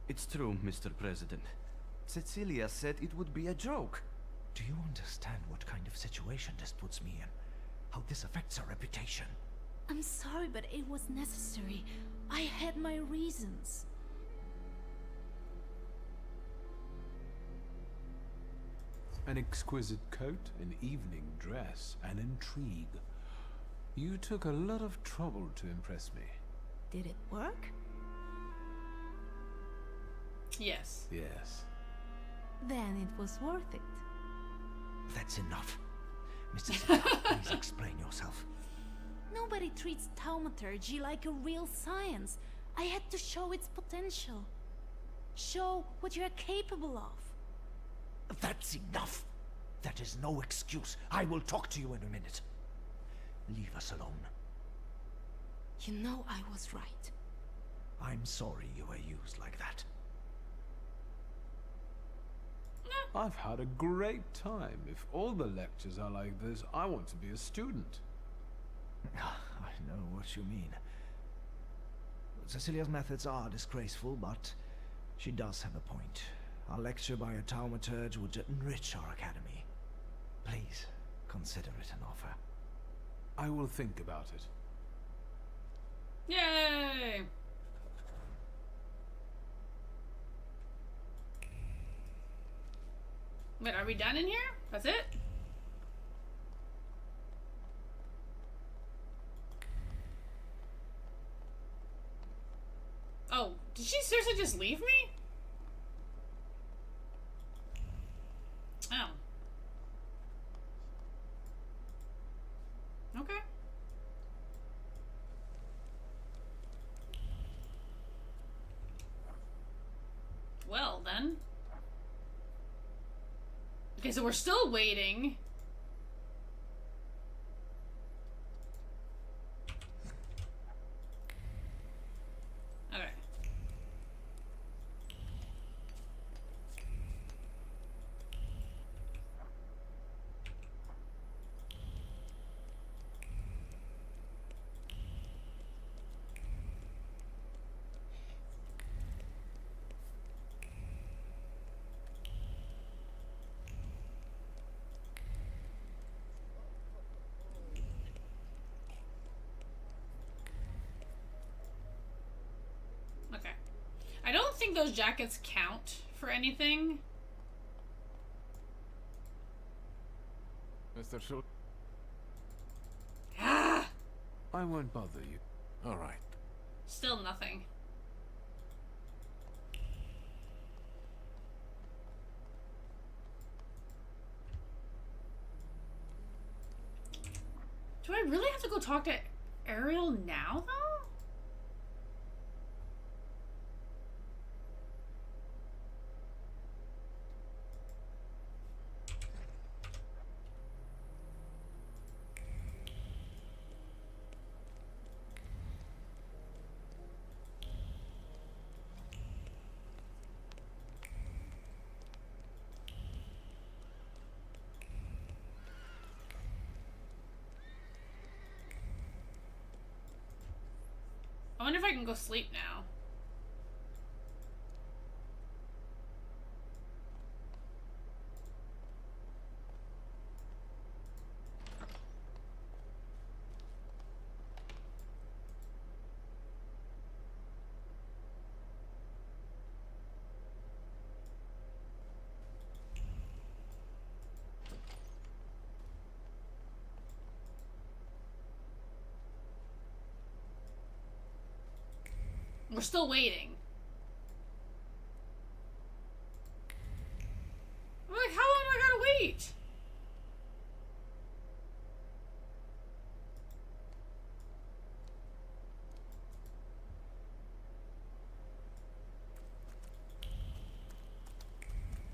It's true, Mr. President. Cecilia said it would be a joke. Do you understand what kind of situation this puts me in? How this affects our reputation? I'm sorry, but it was necessary. I had my reasons. An exquisite coat, an evening dress, an intrigue. You took a lot of trouble to impress me. Did it work? Yes. Yes. then it was worth it. That's enough. Mr. Zeta, please explain yourself. Nobody treats Thaumaturge like a real science. I had to show its potential. Show what you are capable of. That's enough. That is no excuse. I will talk to you in a minute. Leave us alone. You know I was right. I'm sorry you were used like that. I've had a great time. If all the lectures are like this, I want to be a student. I know what you mean. Cecilia's methods are disgraceful, but she does have a point. A lecture by a Thaumaturge would enrich our academy. Please, consider it an offer. I will think about it. Yay! Wait, are we done in here? That's it? Oh, did she seriously just leave me? Oh. Okay. Well, then. Okay, so we're still waiting. Okay. Okay. I don't think those jackets count for anything. Mr. Schultz? Ah! I won't bother you. All right. Still nothing. Do I really have to go talk to Ariel now, though? I wonder if I can go sleep now. We're still waiting. I'm like, how long do I gotta wait?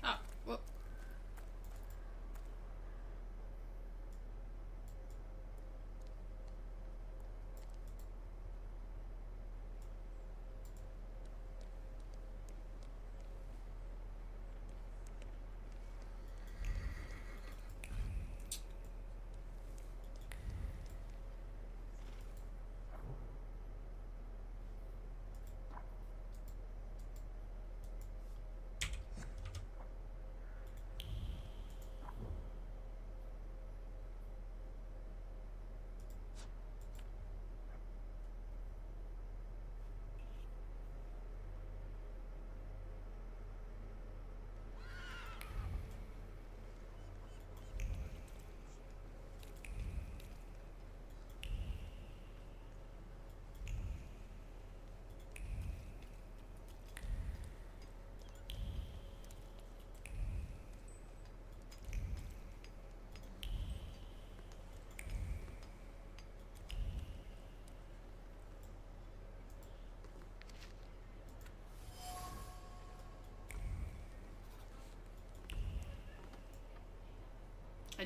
Oh, well.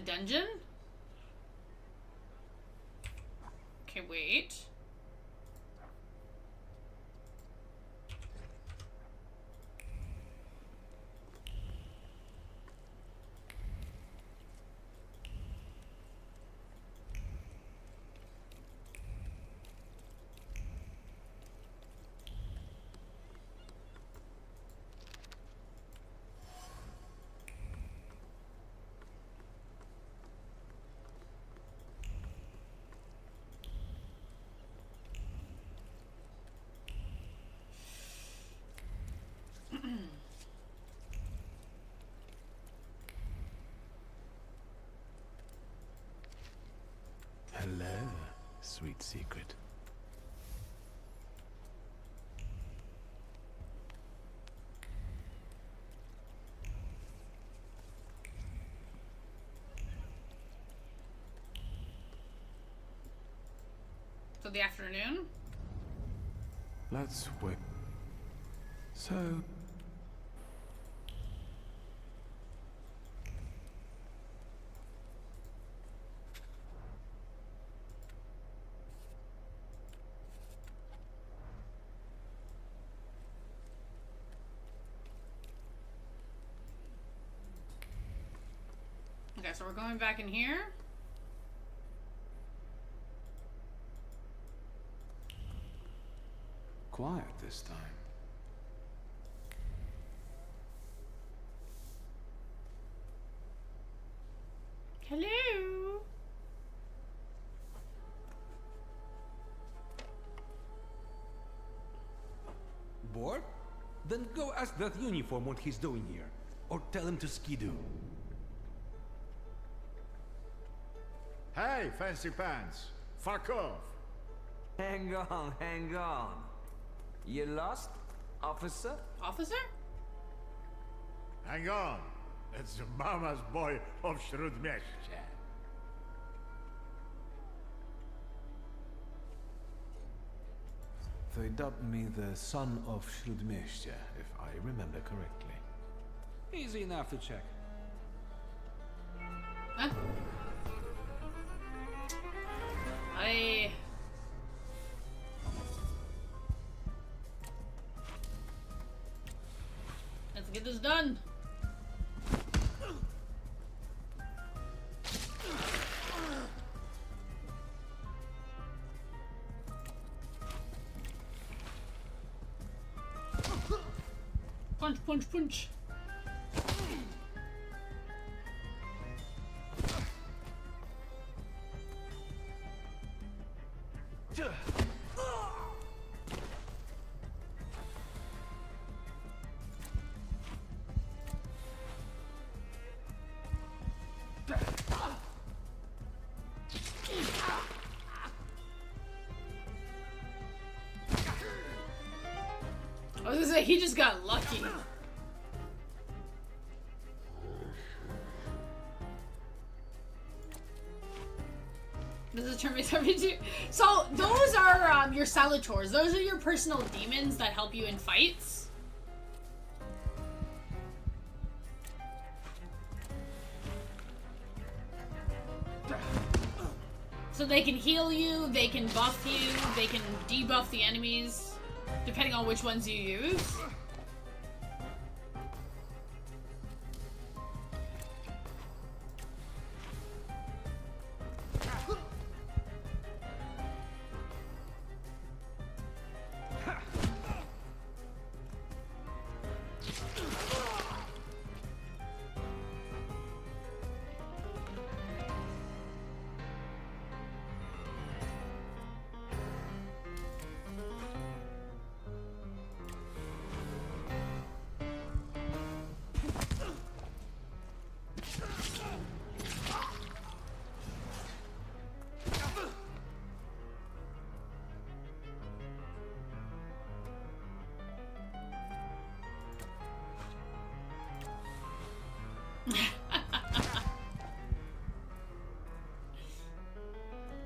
dungeon? Okay, wait. Hello, sweet secret. So the afternoon? Let's wait. So... Okay, so we're going back in here. quiet this time. Hello? Bored? Then go ask that uniform what he's doing here. Or tell him to skidoo. Hey, fancy pants. Fuck off. Hang on, hang on. You lost, officer? Officer? Hang on. It's the mama's boy of Shrudmeshche. They dubbed me the son of Shrudmeshche, if I remember correctly. Easy enough to check. Huh? Let's get this done. Punch, punch, punch. I was gonna say, he just got lucky. This is turn based RPG. So those are your salutors. Those are your personal demons that help you in fights. So they can heal you, they can buff you, they can debuff the enemies, depending on which ones you use.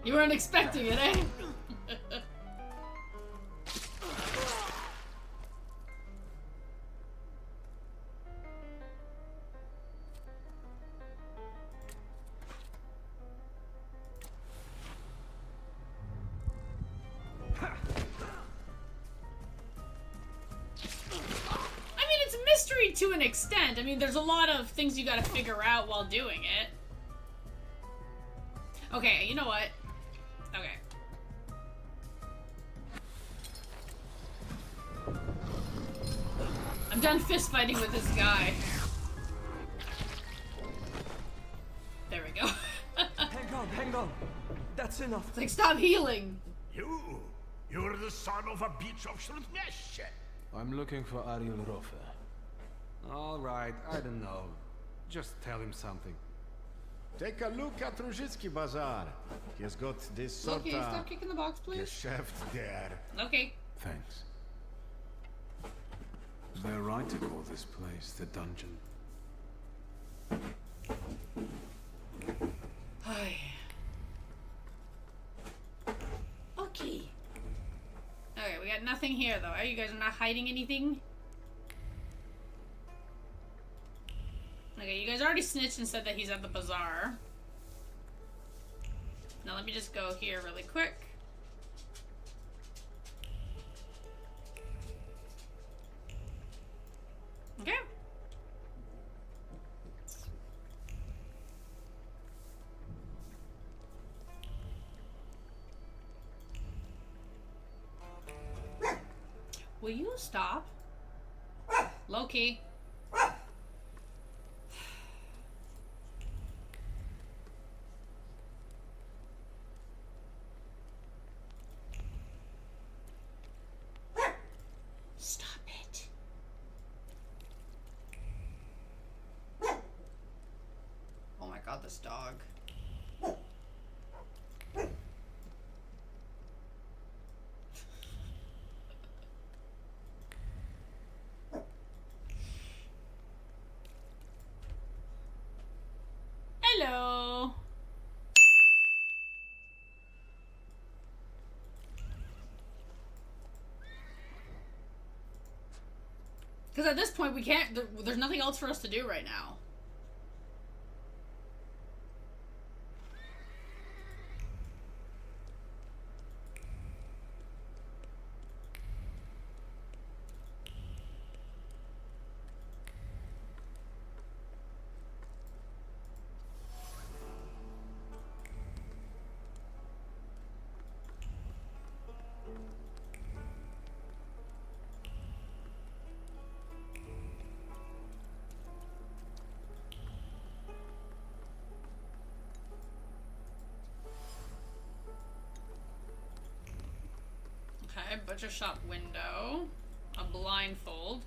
You weren't expecting it, eh? to an extent. I mean, there's a lot of things you gotta figure out while doing it. Okay, you know what? Okay. I'm done fist fighting with this guy. There we go. Hang on. That's enough. It's like, stop healing. You're the son of a bitch of Shrutnesh. I'm looking for Ariel Rofe. All right, I don't know. Just tell him something. Take a look at Ruzhitsky Bazaar. He has got this sort Okay, of stop kicking the box, please. geschäft there. Okay. Thanks. They're right to call this place the dungeon. Okay. Okay, we got nothing here though. You guys are not hiding anything? Okay, you guys already snitched and said that he's at the bazaar. Now let me just go here really quick. Okay. Will you stop? Loki. Stop it. Oh my god, this dog. Hello. Because at this point we can't, there's nothing else for us to do right now. Okay, butcher shop window, a blindfold.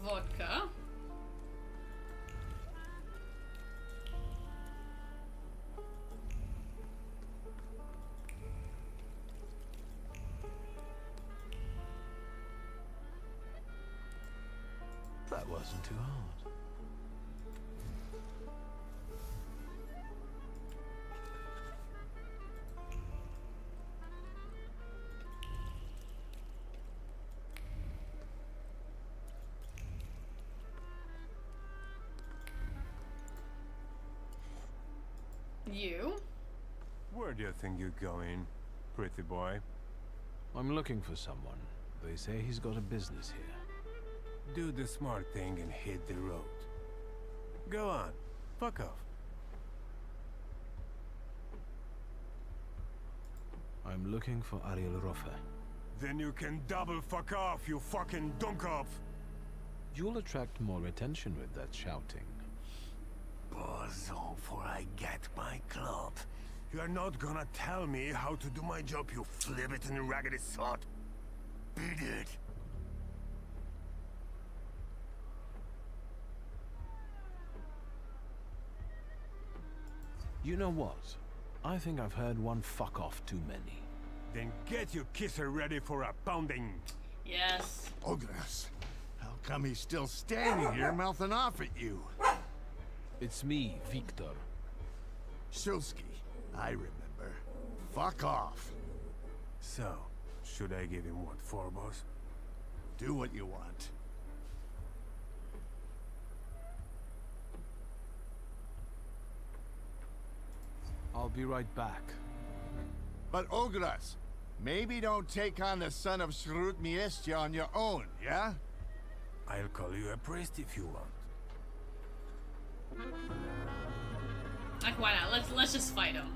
Vodka. That wasn't too hard. You? Where do you think you're going, pretty boy? I'm looking for someone. They say he's got a business here. Do the smart thing and hit the road. Go on. Fuck off. I'm looking for Ariel Rofe. Then you can double fuck off, you fucking dunkop! You'll attract more attention with that shouting. Bozo, for I get my club. You're not gonna tell me how to do my job, you flibbit and raggedy sod. Beat it. You know what? I think I've heard one fuck off too many. Then get your kisser ready for a pounding. Yes. Ogres, how come he's still standing here mouthing off at you? It's me, Victor. Shulsky, I remember. Fuck off. So, should I give him what for, boss? Do what you want. I'll be right back. But Ogras, maybe don't take on the son of Shrut Miestia on your own, yeah? I'll call you a priest if you want. Like, why not? Let's just fight him.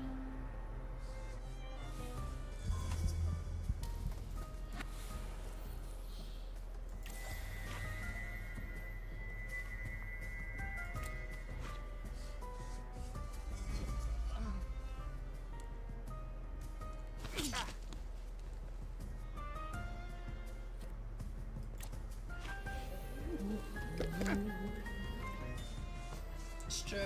It's true.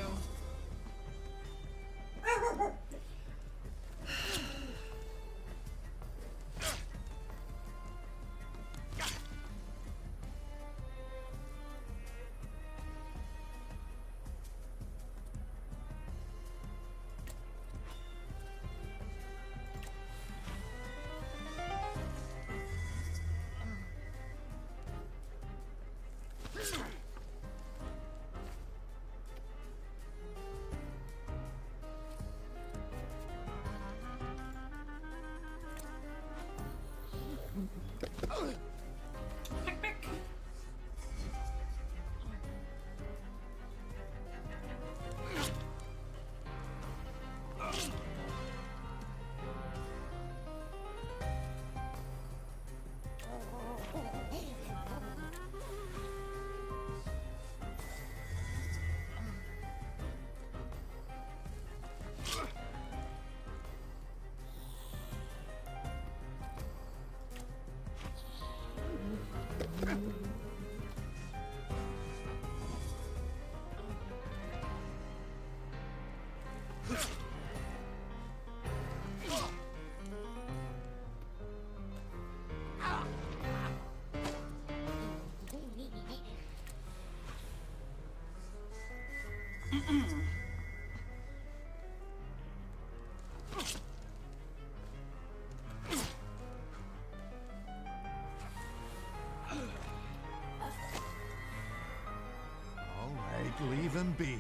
Leave him be.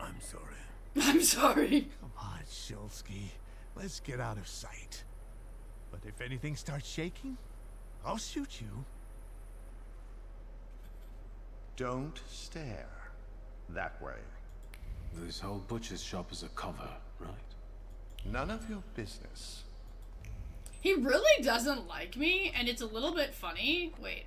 I'm sorry. I'm sorry. Come on, Shulsky. Let's get out of sight. But if anything starts shaking, I'll shoot you. Don't stare. That way. This whole butcher's shop is a cover, right? None of your business. He really doesn't like me, and it's a little bit funny. Wait,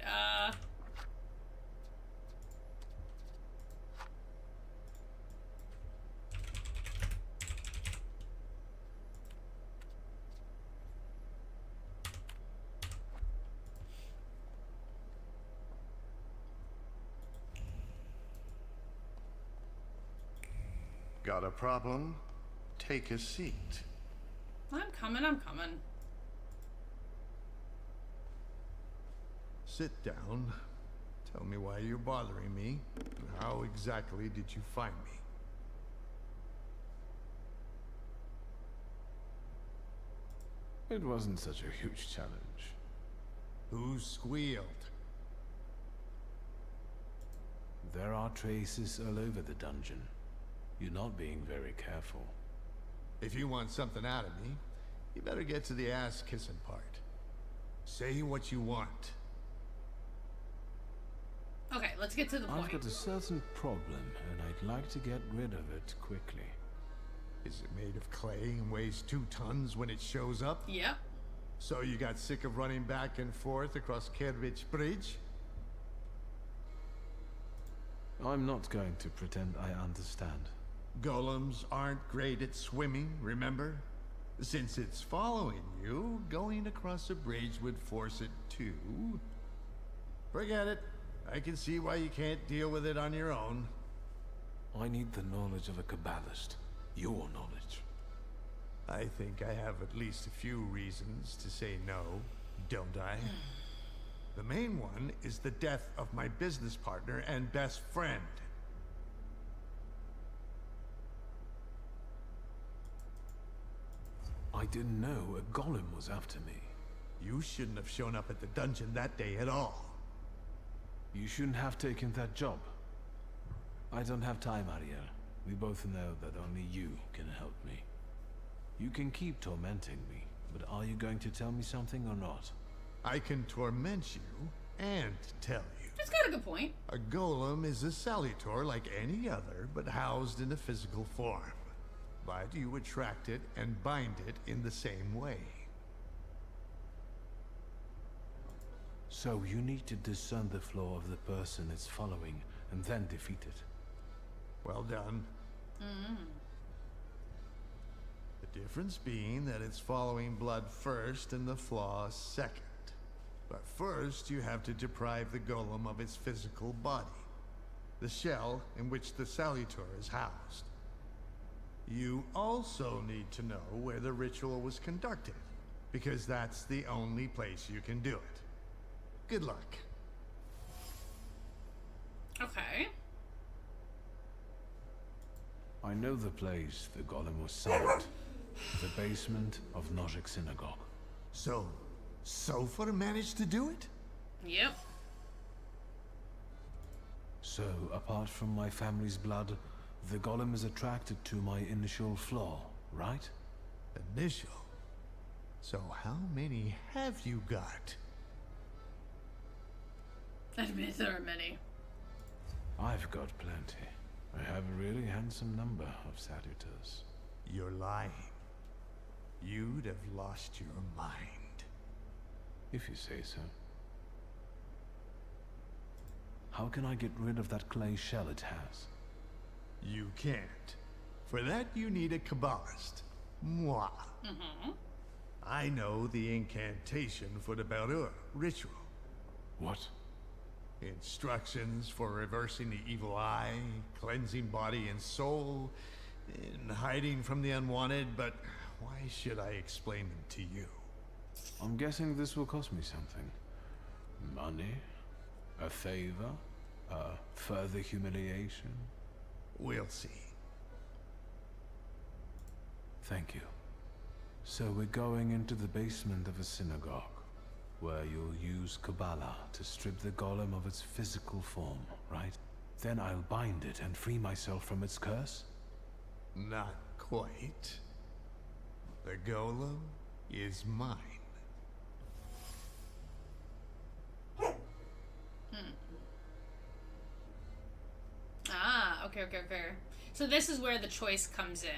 Got a problem? Take a seat. I'm coming. Sit down. Tell me why you're bothering me. And how exactly did you find me? It wasn't such a huge challenge. Who squealed? There are traces all over the dungeon. You're not being very careful. If you want something out of me, you better get to the ass-kissing part. Say what you want. okay, let's get to the point. I've got a certain problem, and I'd like to get rid of it quickly. Is it made of clay and weighs 2 tons when it shows up? Yep. So you got sick of running back and forth across Kervich Bridge? I'm not going to pretend I understand. Golems aren't great at swimming, remember? Since it's following you, going across a bridge would force it to. Forget it. I can see why you can't deal with it on your own. I need the knowledge of a Kabbalist. Your knowledge. I think I have at least a few reasons to say no, don't I? The main one is the death of my business partner and best friend. I didn't know a golem was after me. You shouldn't have shown up at the dungeon that day at all. You shouldn't have taken that job. I don't have time, Ariel. We both know that only you can help me. You can keep tormenting me, but are you going to tell me something or not? I can torment you and tell you. That's got a good point. A golem is a salutor like any other, but housed in a physical form. But you attract it and bind it in the same way. So you need to discern the flaw of the person it's following and then defeat it. Well done. The difference being that it's following blood first and the flaw second. But first you have to deprive the golem of its physical body, the shell in which the salutor is housed. You also need to know where the ritual was conducted, because that's the only place you can do it. Good luck. Okay. I know the place the golem was summoned. The basement of Nozick Synagogue. So, Sofer managed to do it? Yep. So, apart from my family's blood, the golem is attracted to my initial flaw, right? Initial? So how many have you got? Admit there are many. I've got plenty. I have a really handsome number of salutors. You're lying. You'd have lost your mind. If you say so. How can I get rid of that clay shell it has? You can't. For that you need a Kabbalist. Moi. I know the incantation for the Berur ritual. What? Instructions for reversing the evil eye, cleansing body and soul, and hiding from the unwanted, but why should I explain them to you? I'm guessing this will cost me something. Money? A favor? Further humiliation? We'll see. Thank you. So we're going into the basement of a synagogue, where you'll use Kabbalah to strip the golem of its physical form, right? Then I'll bind it and free myself from its curse? Not quite. The golem is mine. Ah, okay. So this is where the choice comes in.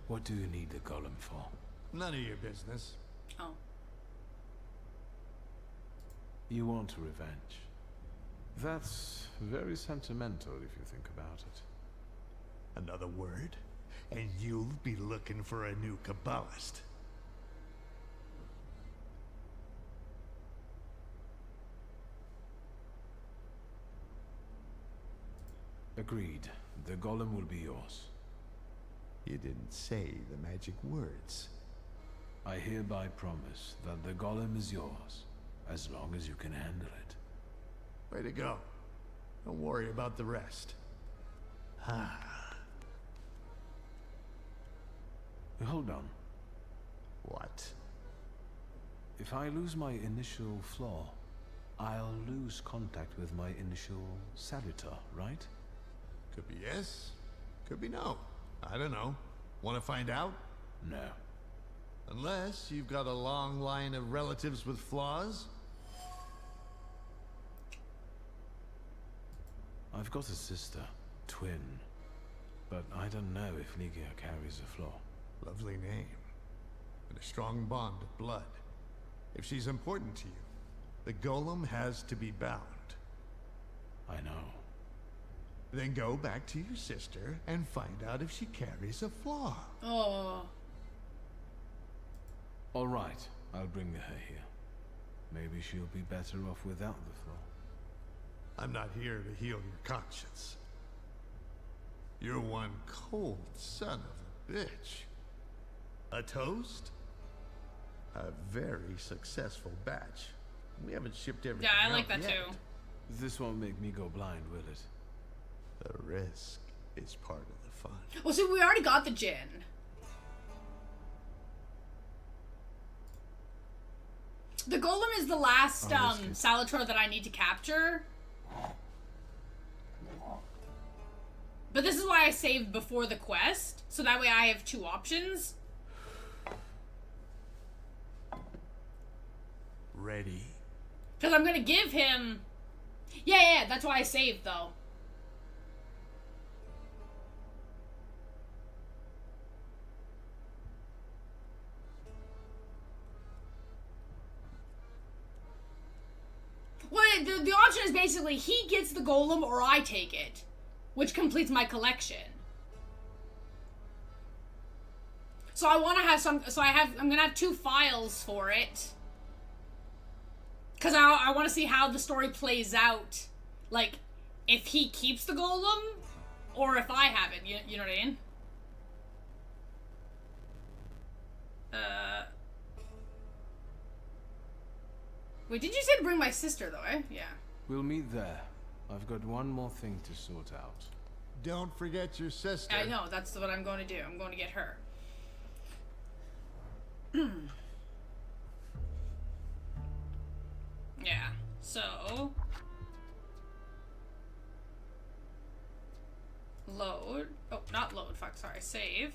What do you need the golem for? None of your business. Oh. You want revenge. That's very sentimental if you think about it. Another word, and you'll be looking for a new Kabbalist. Agreed. The golem will be yours. You didn't say the magic words. I hereby promise that the golem is yours, as long as you can handle it. Way to go. Don't worry about the rest. Hold on. What? If I lose my initial flaw, I'll lose contact with my initial salutor, right? Could be yes, could be no. I don't know. Want to find out? No. Unless you've got a long line of relatives with flaws? I've got a sister, twin. But I don't know if Ligia carries a flaw. Lovely name. And a strong bond of blood. If she's important to you, the golem has to be bound. I know. Then go back to your sister and find out if she carries a flaw. Oh. All right, I'll bring her here. Maybe she'll be better off without the flaw. I'm not here to heal your conscience. You're one cold son of a bitch. A toast? A very successful batch. We haven't shipped everything Yeah, I like out that yet. too. This won't make me go blind, will it? The risk is part of the fun. Well, see, we already got the gin. The golem is the last salutor that I need to capture. But this is why I saved before the quest, so that way I have two options. Ready? Because I'm gonna give him... Yeah, that's why I saved, though. Well, the option is basically he gets the golem or I take it, which completes my collection. So I want to have some. So I'm gonna have two files for it, because I want to see how the story plays out, like if he keeps the golem or if I have it. You know what I mean? Wait, did you say to bring my sister, though, eh? Yeah. We'll meet there. I've got one more thing to sort out. Don't forget your sister. I know, that's what I'm going to do. I'm going to get her. Yeah, so... Load. Oh, not load, fuck, sorry. Save.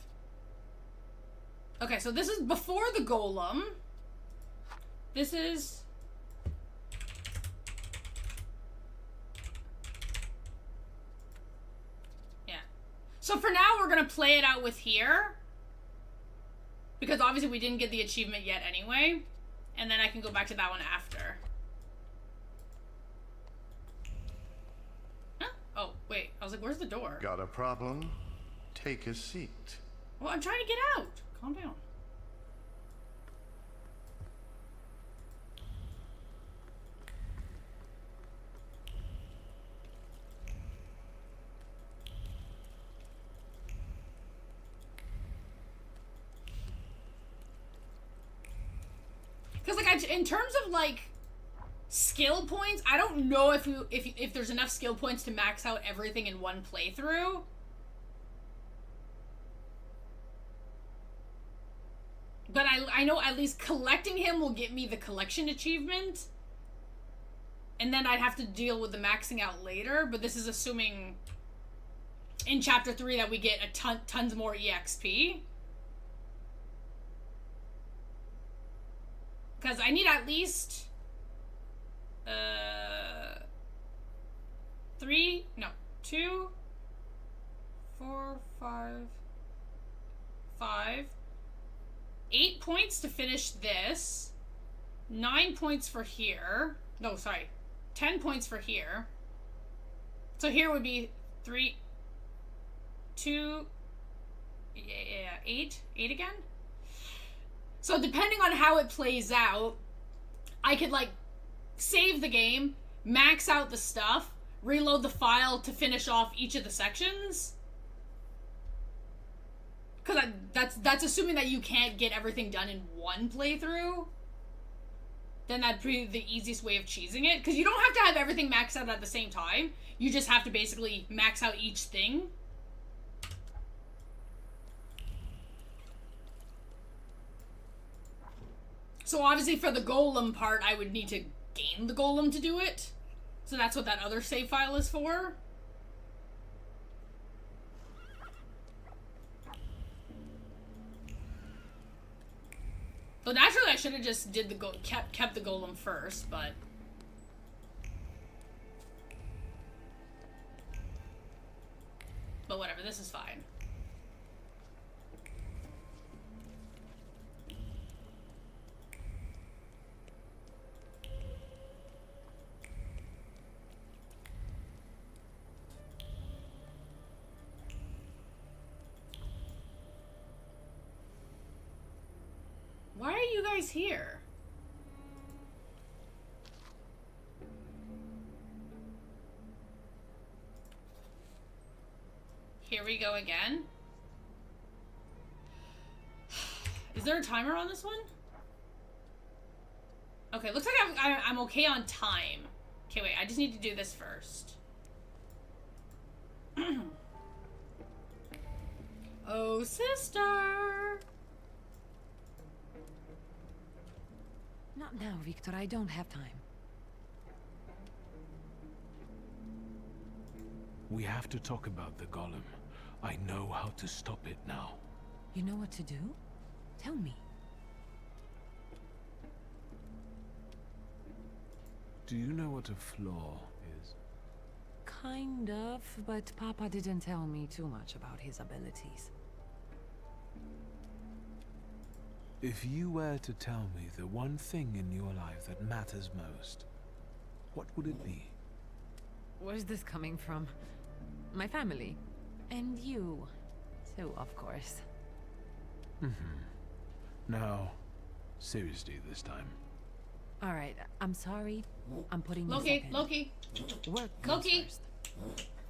Okay, so this is before the golem. This is... So for now, we're gonna play it out with here. Because obviously we didn't get the achievement yet anyway. And then I can go back to that one after. Huh? Oh, wait. I was like, where's the door? Got a problem? Take a seat. Well, I'm trying to get out. Calm down. Because, like, in terms of, like, skill points, I don't know if there's enough skill points to max out everything in one playthrough. But I know at least collecting him will get me the collection achievement. And then I'd have to deal with the maxing out later. But this is assuming in Chapter 3 that we get a tons more EXP. Because I need at least... 2, 4, 5... 8 points to finish this. 9 points for here. No, sorry. 10 points for here. So here would be 3... 2... Yeah, 8? 8 again? So depending on how it plays out, I could, like, save the game, max out the stuff, reload the file to finish off each of the sections. Because that's assuming that you can't get everything done in one playthrough. Then that'd be the easiest way of cheesing it. Because you don't have to have everything maxed out at the same time. You just have to basically max out each thing. So obviously for the golem part, I would need to gain the golem to do it. So that's what that other save file is for. But naturally I should have just did the kept the golem first, but... But whatever, this is fine. guy's here? Here we go again. Is there a timer on this one? Okay, looks like I'm okay on time. Okay, wait, I just need to do this first. Oh, sister! Not now, Victor. I don't have time. We have to talk about the golem. I know how to stop it now. You know what to do? Tell me. Do you know what a flaw is? Kind of, but Papa didn't tell me too much about his abilities. If you were to tell me the one thing in your life that matters most, what would it be? Where's this coming from? My family. And you. too, of course. Now, seriously this time. All right, I'm sorry. I'm putting Loki, Loki. Work Loki. first.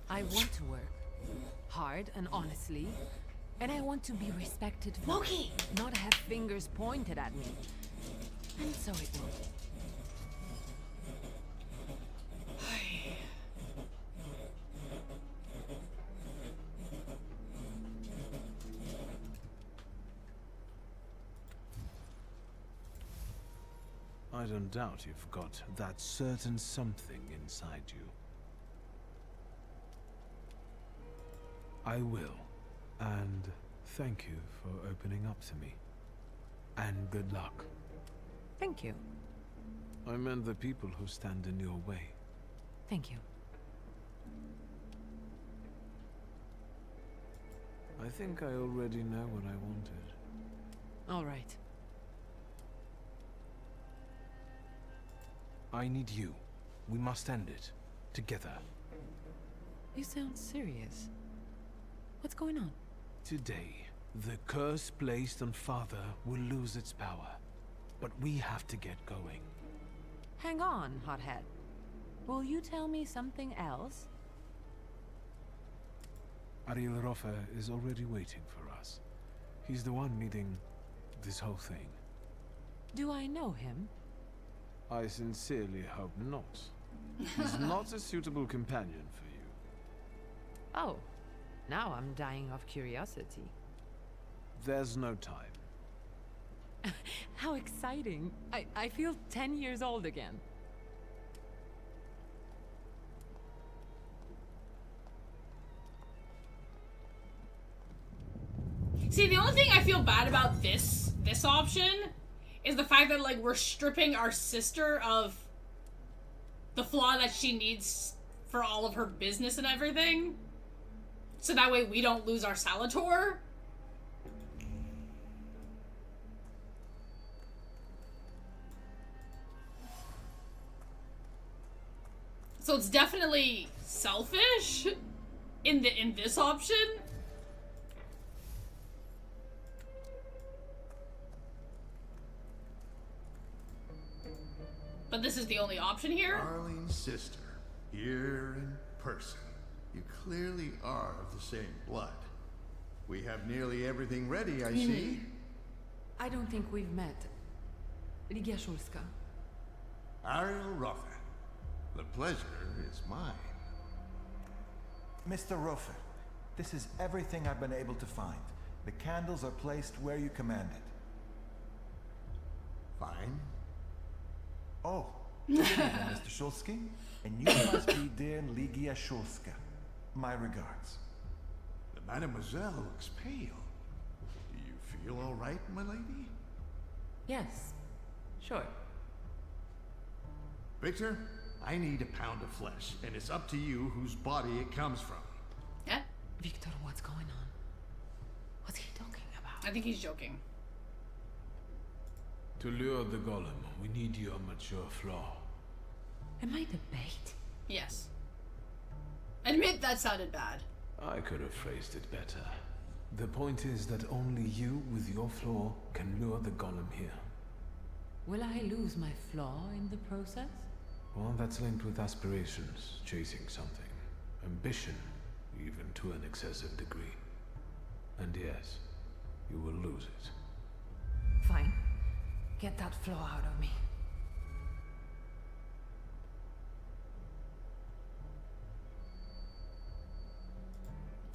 I want to work hard and honestly, and I want to be respected for Loki, it, not have fingers pointed at me. And so it will. I don't doubt you've got that certain something inside you. I will, and thank you for opening up to me. And good luck. Thank you. I meant the people who stand in your way. Thank you. I think I already know what I wanted. All right. I need you. We must end it. Together. You sound serious. What's going on? Today, the curse placed on Father will lose its power. But we have to get going. Hang on, hothead. Will you tell me something else? Ariel Roffer is already waiting for us. He's the one leading this whole thing. Do I know him? I sincerely hope not. He's not a suitable companion for you. Oh, now I'm dying of curiosity. There's no time. How exciting. I feel 10 years old again. See, the only thing I feel bad about this option is the fact that, like, we're stripping our sister of the flaw that she needs for all of her business and everything. So that way we don't lose our Salutor. So it's definitely selfish in this option. But this is the only option here? Darling sister, here in person. You clearly are of the same blood. We have nearly everything ready, I see. I don't think we've met. Ligia Szulska. Ariel Roffer. The pleasure is mine. Mr. Roffer, this is everything I've been able to find. The candles are placed where you commanded. Fine. Oh, good evening, Mr. Szulski. And you must be dear Ligia Szulska. My regards. The Mademoiselle looks pale. Do you feel all right, my lady? Yes, sure. Victor, I need a pound of flesh, and it's up to you whose body it comes from. Yeah? Victor, what's going on? What's he talking about? I think he's joking. To lure the golem, we need your mature flaw. Am I the bait? Yes. Admit that sounded bad. I could have phrased it better. The point is that only you with your flaw can lure the golem here. Will I lose my flaw in the process? One that's linked with aspirations, chasing something. Ambition, even to an excessive degree. And yes, you will lose it. Fine. Get that flaw out of me.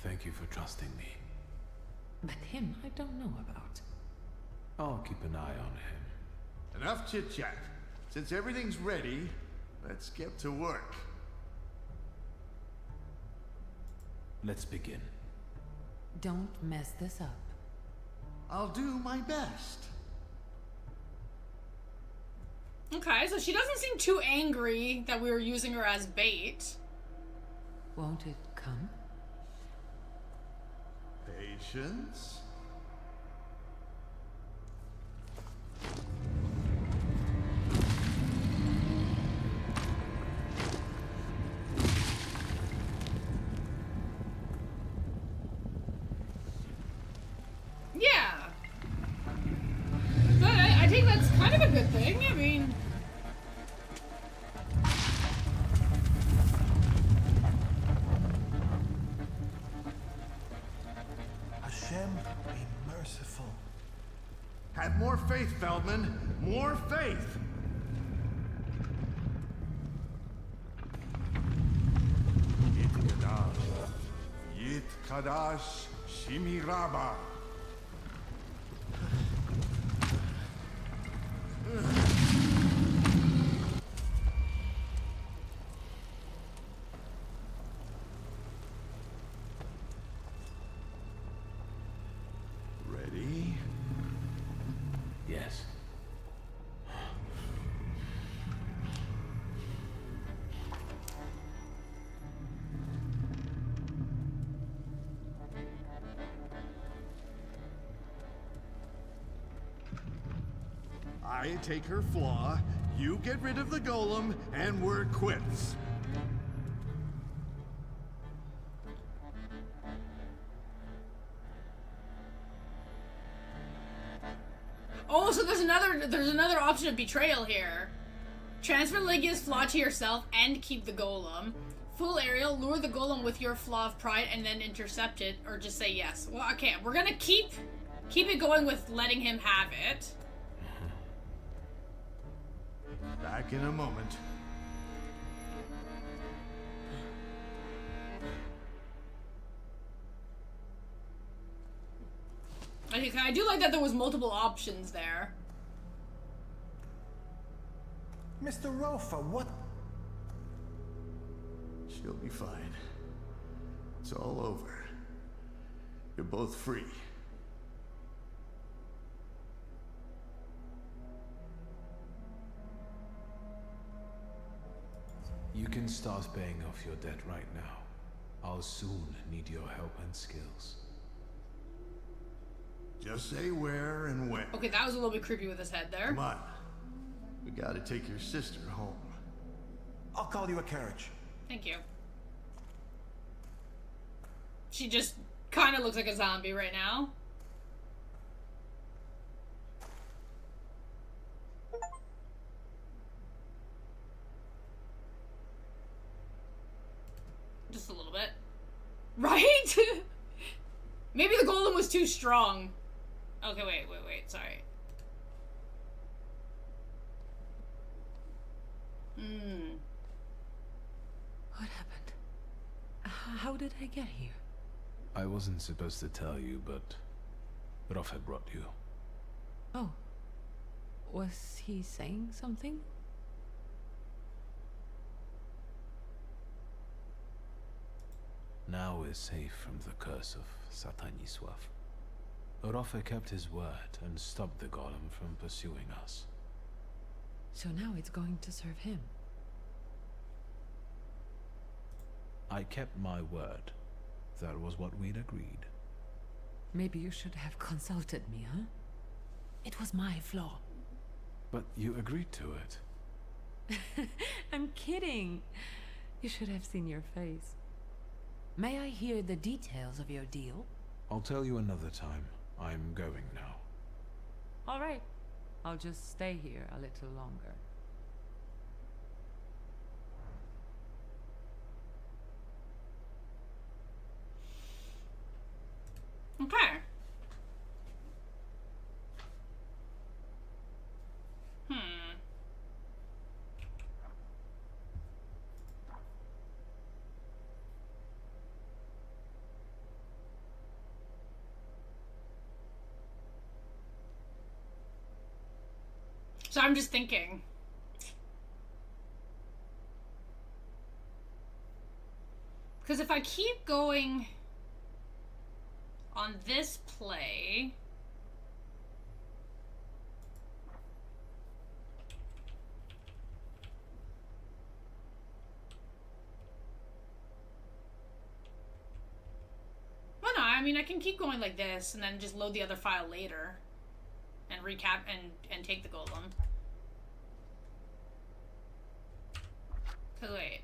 Thank you for trusting me. But him, I don't know about. I'll keep an eye on him. Enough chit-chat. Since everything's ready, let's get to work. Let's begin. Don't mess this up. I'll do my best. Okay, so she doesn't seem too angry that we were using her as bait. Won't it come? Patience. Yeah. But I think that's kind of a good thing. I mean... Hashem, be merciful. Have more faith, Feldman. More faith. Yit Kadash Shimiraba. Ready? Yes. I take her flaw, you get rid of the golem, and we're quits. Oh, so there's another option of betrayal here. Transfer Lygia's flaw to yourself and keep the golem. Fool Ariel, lure the golem with your flaw of pride and then intercept it, or just say yes. Well, okay, we're gonna keep it going with letting him have it. Back in a moment. I do like that there was multiple options there. Mr. Rofa, what? She'll be fine. It's all over. You're both free. You can start paying off your debt right now. I'll soon need your help and skills. Just say where and when. Okay, that was a little bit creepy with his head there. Come on. We gotta take your sister home. I'll call you a carriage. Thank you. She just kind of looks like a zombie right now. Just a little bit. Right? Maybe the golem was too strong. Okay, wait, sorry. What happened? How did I get here? I wasn't supposed to tell you, but Rafa brought you. Oh. Was he saying something? Now we're safe from the curse of Sataniswaf. Rafa kept his word and stopped the golem from pursuing us. So now it's going to serve him. I kept my word. That was what we'd agreed. Maybe you should have consulted me, huh? It was my flaw. But you agreed to it. I'm kidding. You should have seen your face. May I hear the details of your deal? I'll tell you another time. I'm going now. All right. I'll just stay here a little longer. Okay. So I'm just thinking. Because if I keep going on this play... Well, no, I mean, I can keep going like this and then just load the other file later. And recap and take the golem. Cause wait.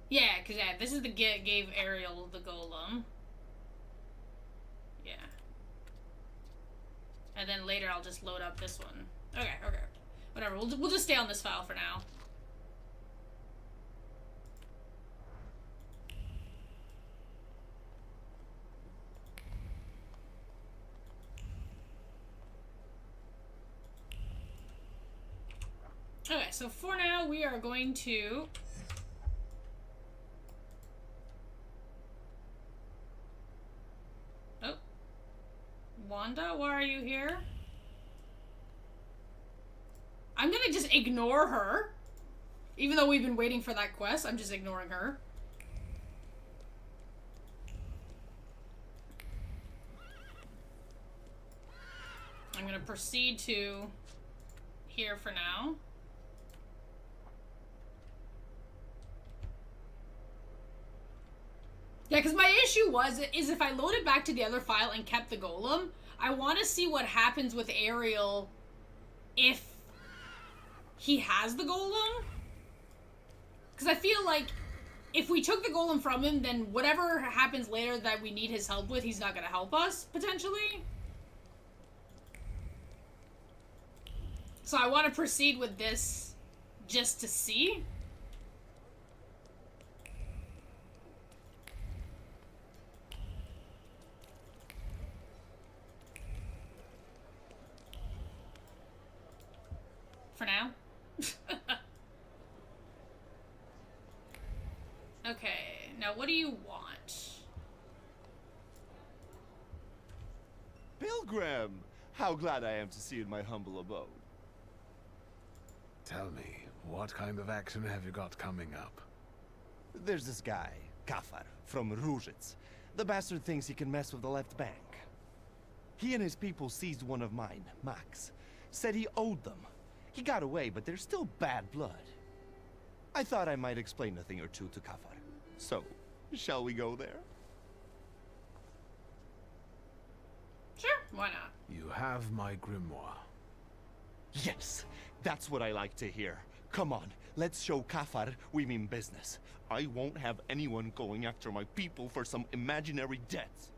Yeah, cause yeah, this is the gave Ariel the golem. Yeah. And then later I'll just load up this one. Okay, okay. Whatever, we'll just stay on this file for now. Okay, so for now we are going to Wanda, why are you here? I'm gonna just ignore her. Even though we've been waiting for that quest, I'm just ignoring her. I'm gonna proceed to here for now. Yeah, because my issue is if I loaded back to the other file and kept the golem, I want to see what happens with Ariel if he has the golem. Because I feel like if we took the golem from him, then whatever happens later that we need his help with, he's not going to help us, potentially. So I want to proceed with this just to see. For now. Okay, now what do you want? Pilgrim! How glad I am to see you in my humble abode. Tell me, what kind of action have you got coming up? There's this guy, Kafar, from Ruzhitz. The bastard thinks he can mess with the left bank. He and his people seized one of mine, Max. Said he owed them. He got away, but there's still bad blood. I thought I might explain a thing or two to Kafar. So, shall we go there? Sure, why not? You have my grimoire. Yes, that's what I like to hear. Come on, let's show Kafar we mean business. I won't have anyone going after my people for some imaginary debts.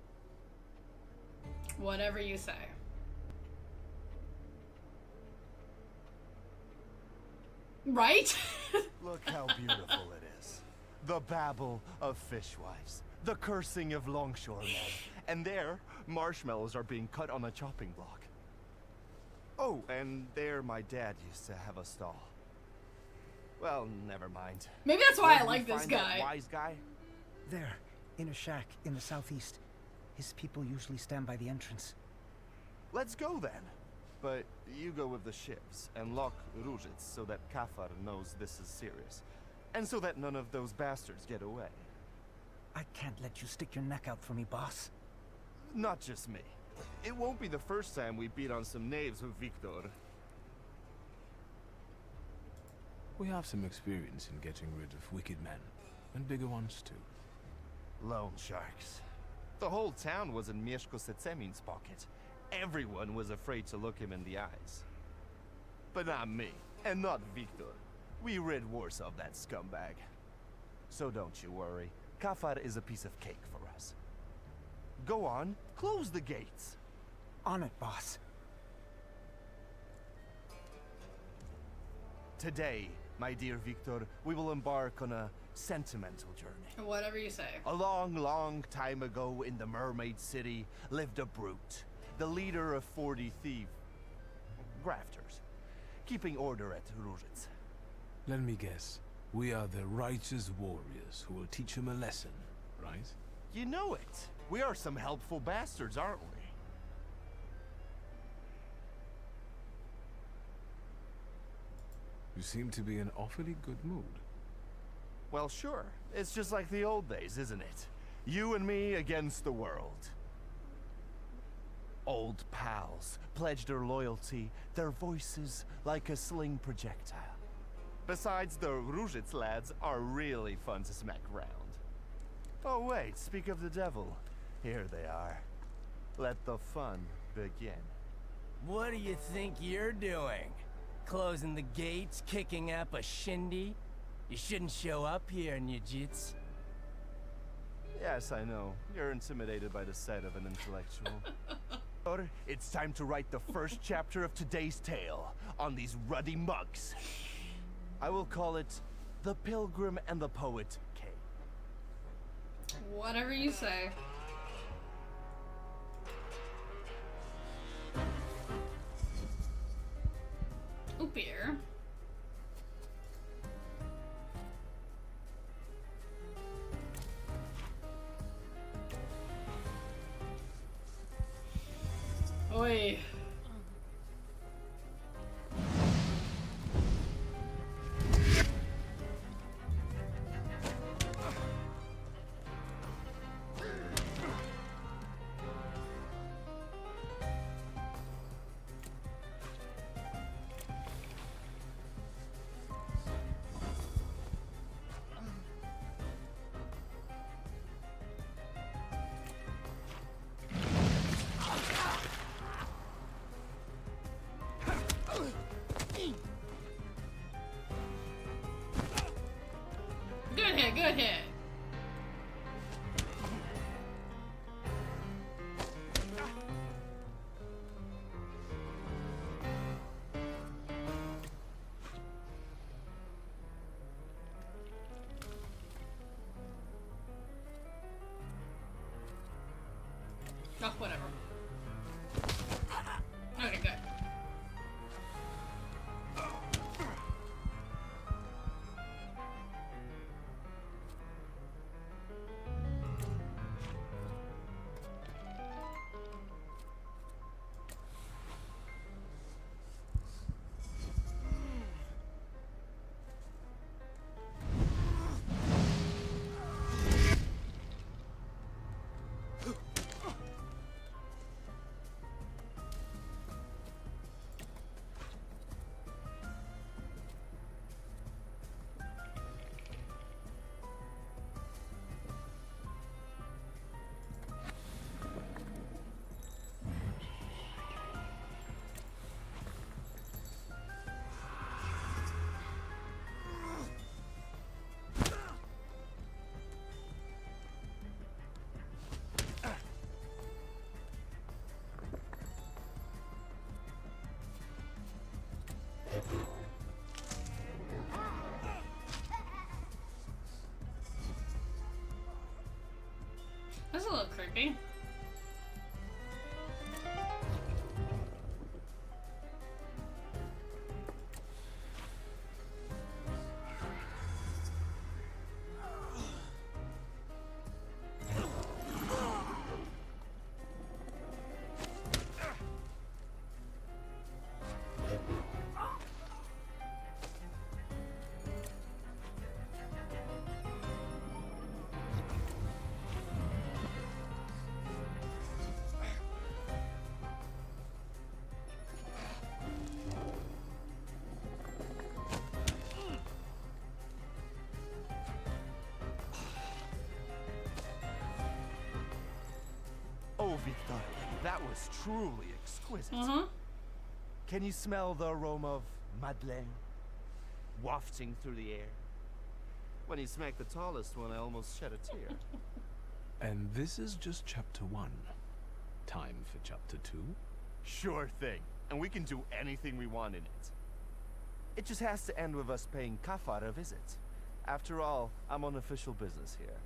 Whatever you say. Right? Look how beautiful it is. The babble of fishwives, the cursing of longshoremen, and there, marshmallows are being cut on a chopping block. Oh, and there my dad used to have a stall. Well, never mind. Maybe that's why I Where'd we like this find that guy. wise guy? There, in a shack in the southeast. His people usually stand by the entrance. Let's go then. But you go with the ships and lock Ruzhitz so that Kafar knows this is serious. And so that none of those bastards get away. I can't let you stick your neck out for me, boss. Not just me. It won't be the first time we beat on some knaves with Victor. We have some experience in getting rid of wicked men, and bigger ones too. Loan sharks. The whole town was in Mieszko Setsemin's pocket. Everyone was afraid to look him in the eyes. But not me, and not Victor. We rid Warsaw of that scumbag. So don't you worry. Kafar is a piece of cake for us. Go on, close the gates. On it, boss. Today, my dear Victor, we will embark on a sentimental journey. Whatever you say. A long, long time ago in the Mermaid City lived a brute, the leader of 40 grafters, keeping order at Ruzhitz. Let me guess. We are the righteous warriors who will teach him a lesson, right? You know it. We are some helpful bastards, aren't we? You seem to be in awfully good mood. Well, sure. It's just like the old days, isn't it? You and me against the world. Old pals pledged their loyalty, their voices like a sling projectile. Besides, the Ruzhitz lads are really fun to smack around. Oh wait, speak of the devil. Here they are. Let the fun begin. What do you think you're doing? Closing the gates, kicking up a shindy? You shouldn't show up here, Nujits. Yes, I know. You're intimidated by the sight of an intellectual. It's time to write the first chapter of today's tale on these ruddy mugs. I will call it The Pilgrim and the Poet K. Whatever you say. Oh, beer. Oi. Good hit. Oh, whatever. Okay, good. That's a little creepy. Oh, Victor, that was truly exquisite. Mm-hmm. Can you smell the aroma of Madeleine wafting through the air? When you smacked the tallest one, I almost shed a tear. And this is just chapter 1. Time for chapter 2. Sure thing. And we can do anything we want in it. It just has to end with us paying Kafar a visit. After all, I'm on official business here.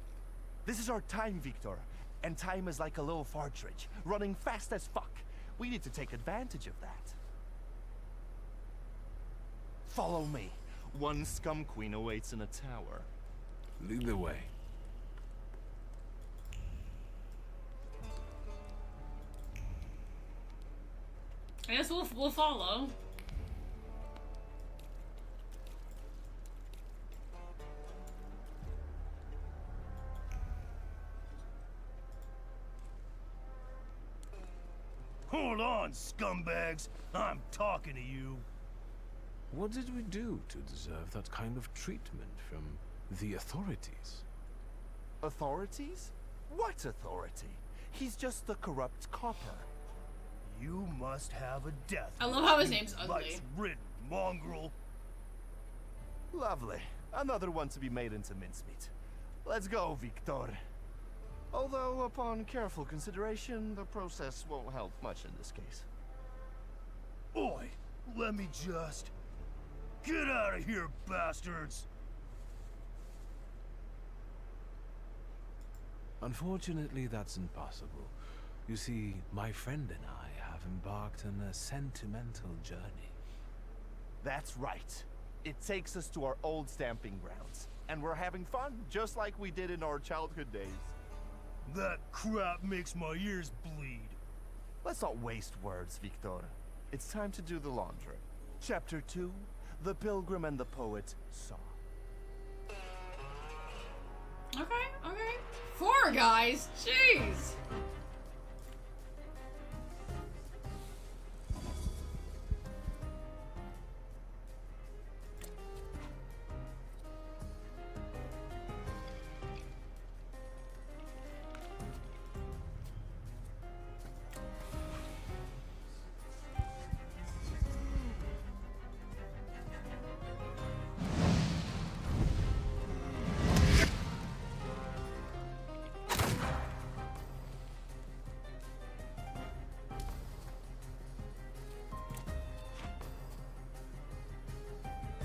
This is our time, Victor. And time is like a little partridge, running fast as fuck. We need to take advantage of that. Follow me. One scum queen awaits in a tower. Lead the way. I guess we'll follow. Hold on, scumbags. I'm talking to you. What did we do to deserve that kind of treatment from the authorities? Authorities? What authority? He's just a corrupt copper. You must have a death. I love how his you name's ugly. lice-ridden mongrel. Lovely. Another one to be made into mincemeat. Let's go, Victor. Although, upon careful consideration, the process won't help much in this case. Oi, let me just... Get out of here, bastards! Unfortunately, that's impossible. You see, my friend and I have embarked on a sentimental journey. That's right. It takes us to our old stamping grounds. And we're having fun, just like we did in our childhood days. That crap makes my ears bleed. Let's not waste words, Victor. It's time to do the laundry. Chapter 2, The Pilgrim and the Poet Saw. Okay. 4 guys? Jeez!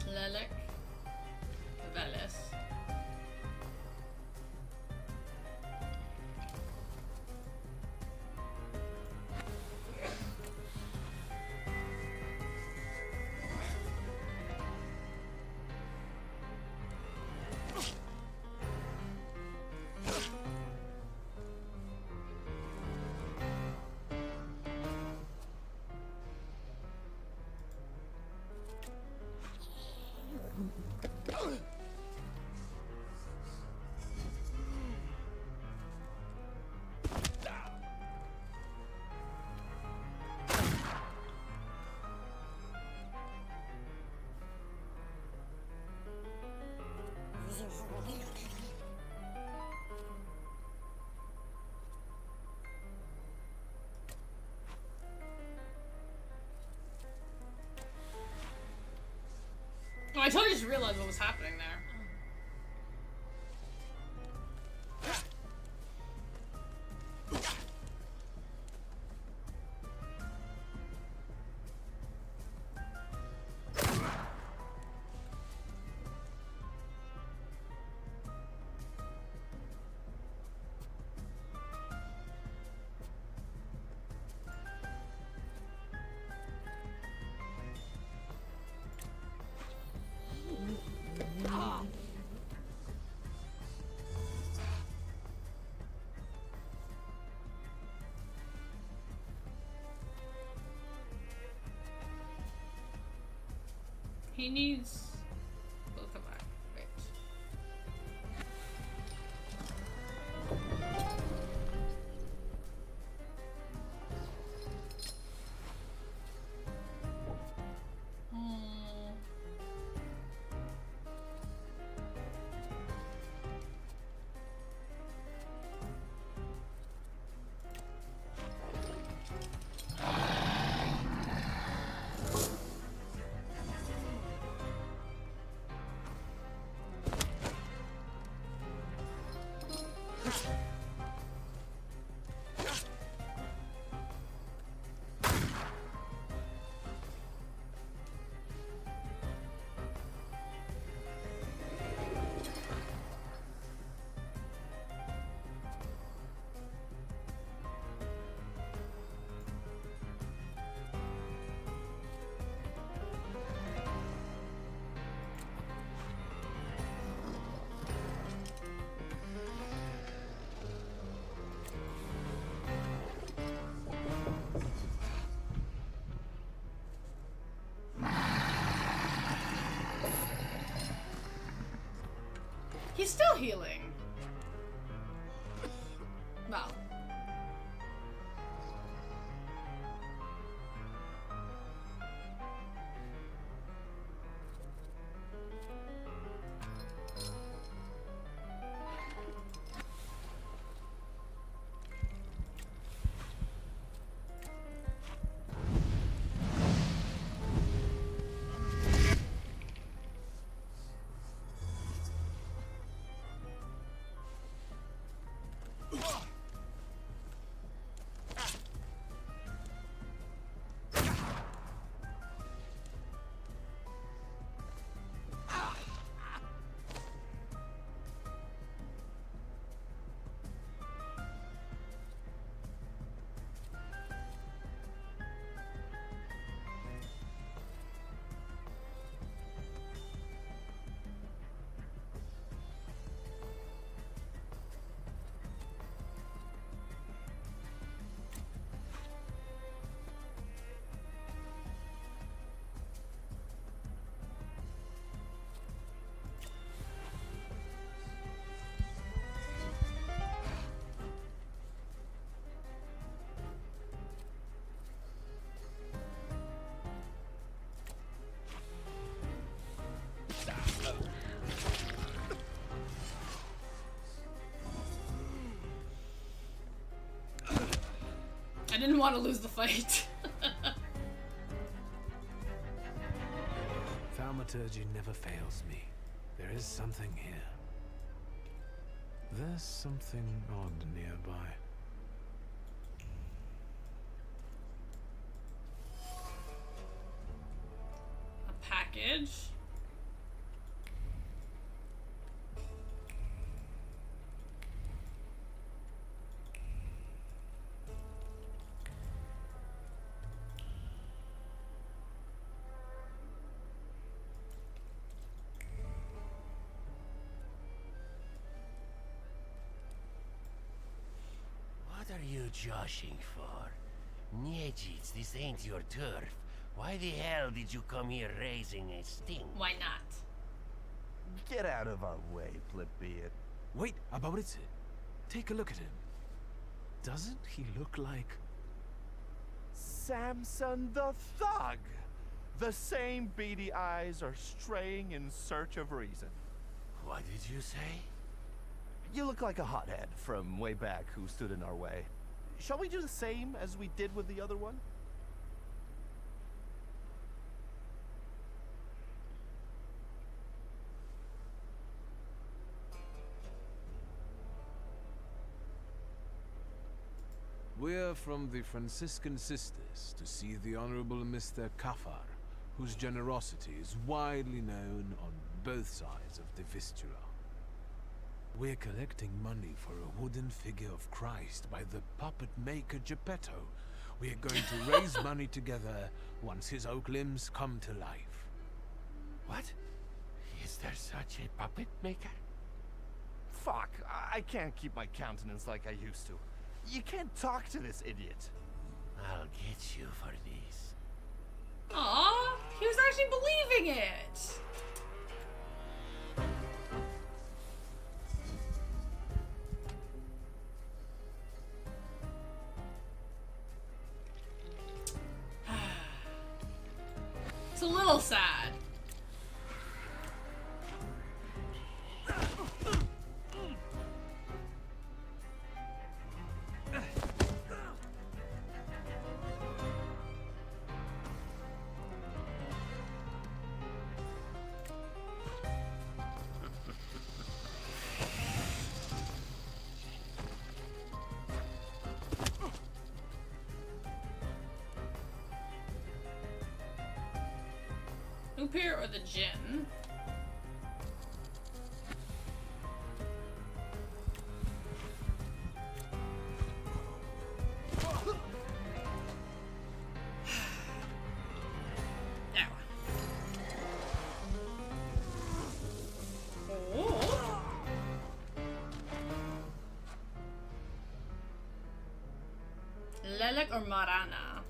Lelek. Veles. Oh, I totally just realized what was happening there. He needs... We'll come back. Wait. He's still healing. Well. I didn't want to lose the fight. Thaumaturge never fails me. There is something here. There's something odd nearby. A package. What are you joshing for? Niejits, this ain't your turf. Why the hell did you come here raising a stink? Why not? Get out of our way, plebeian. Wait, about it. Take a look at him. Doesn't he look like... Samson the Thug! The same beady eyes are straying in search of reason. What did you say? You look like a hothead from way back who stood in our way. Shall we do the same as we did with the other one? We're from the Franciscan Sisters to see the Honorable Mr. Kafar, whose generosity is widely known on both sides of the Vistula. We're collecting money for a wooden figure of Christ by the puppet maker Geppetto. We're going to raise money together once his oak limbs come to life. What? Is there such a puppet maker? Fuck, I can't keep my countenance like I used to. You can't talk to this idiot. I'll get you for this. Aw, he was actually believing it. It's a little sad. Upir or the Jinn? Lelek or Marana?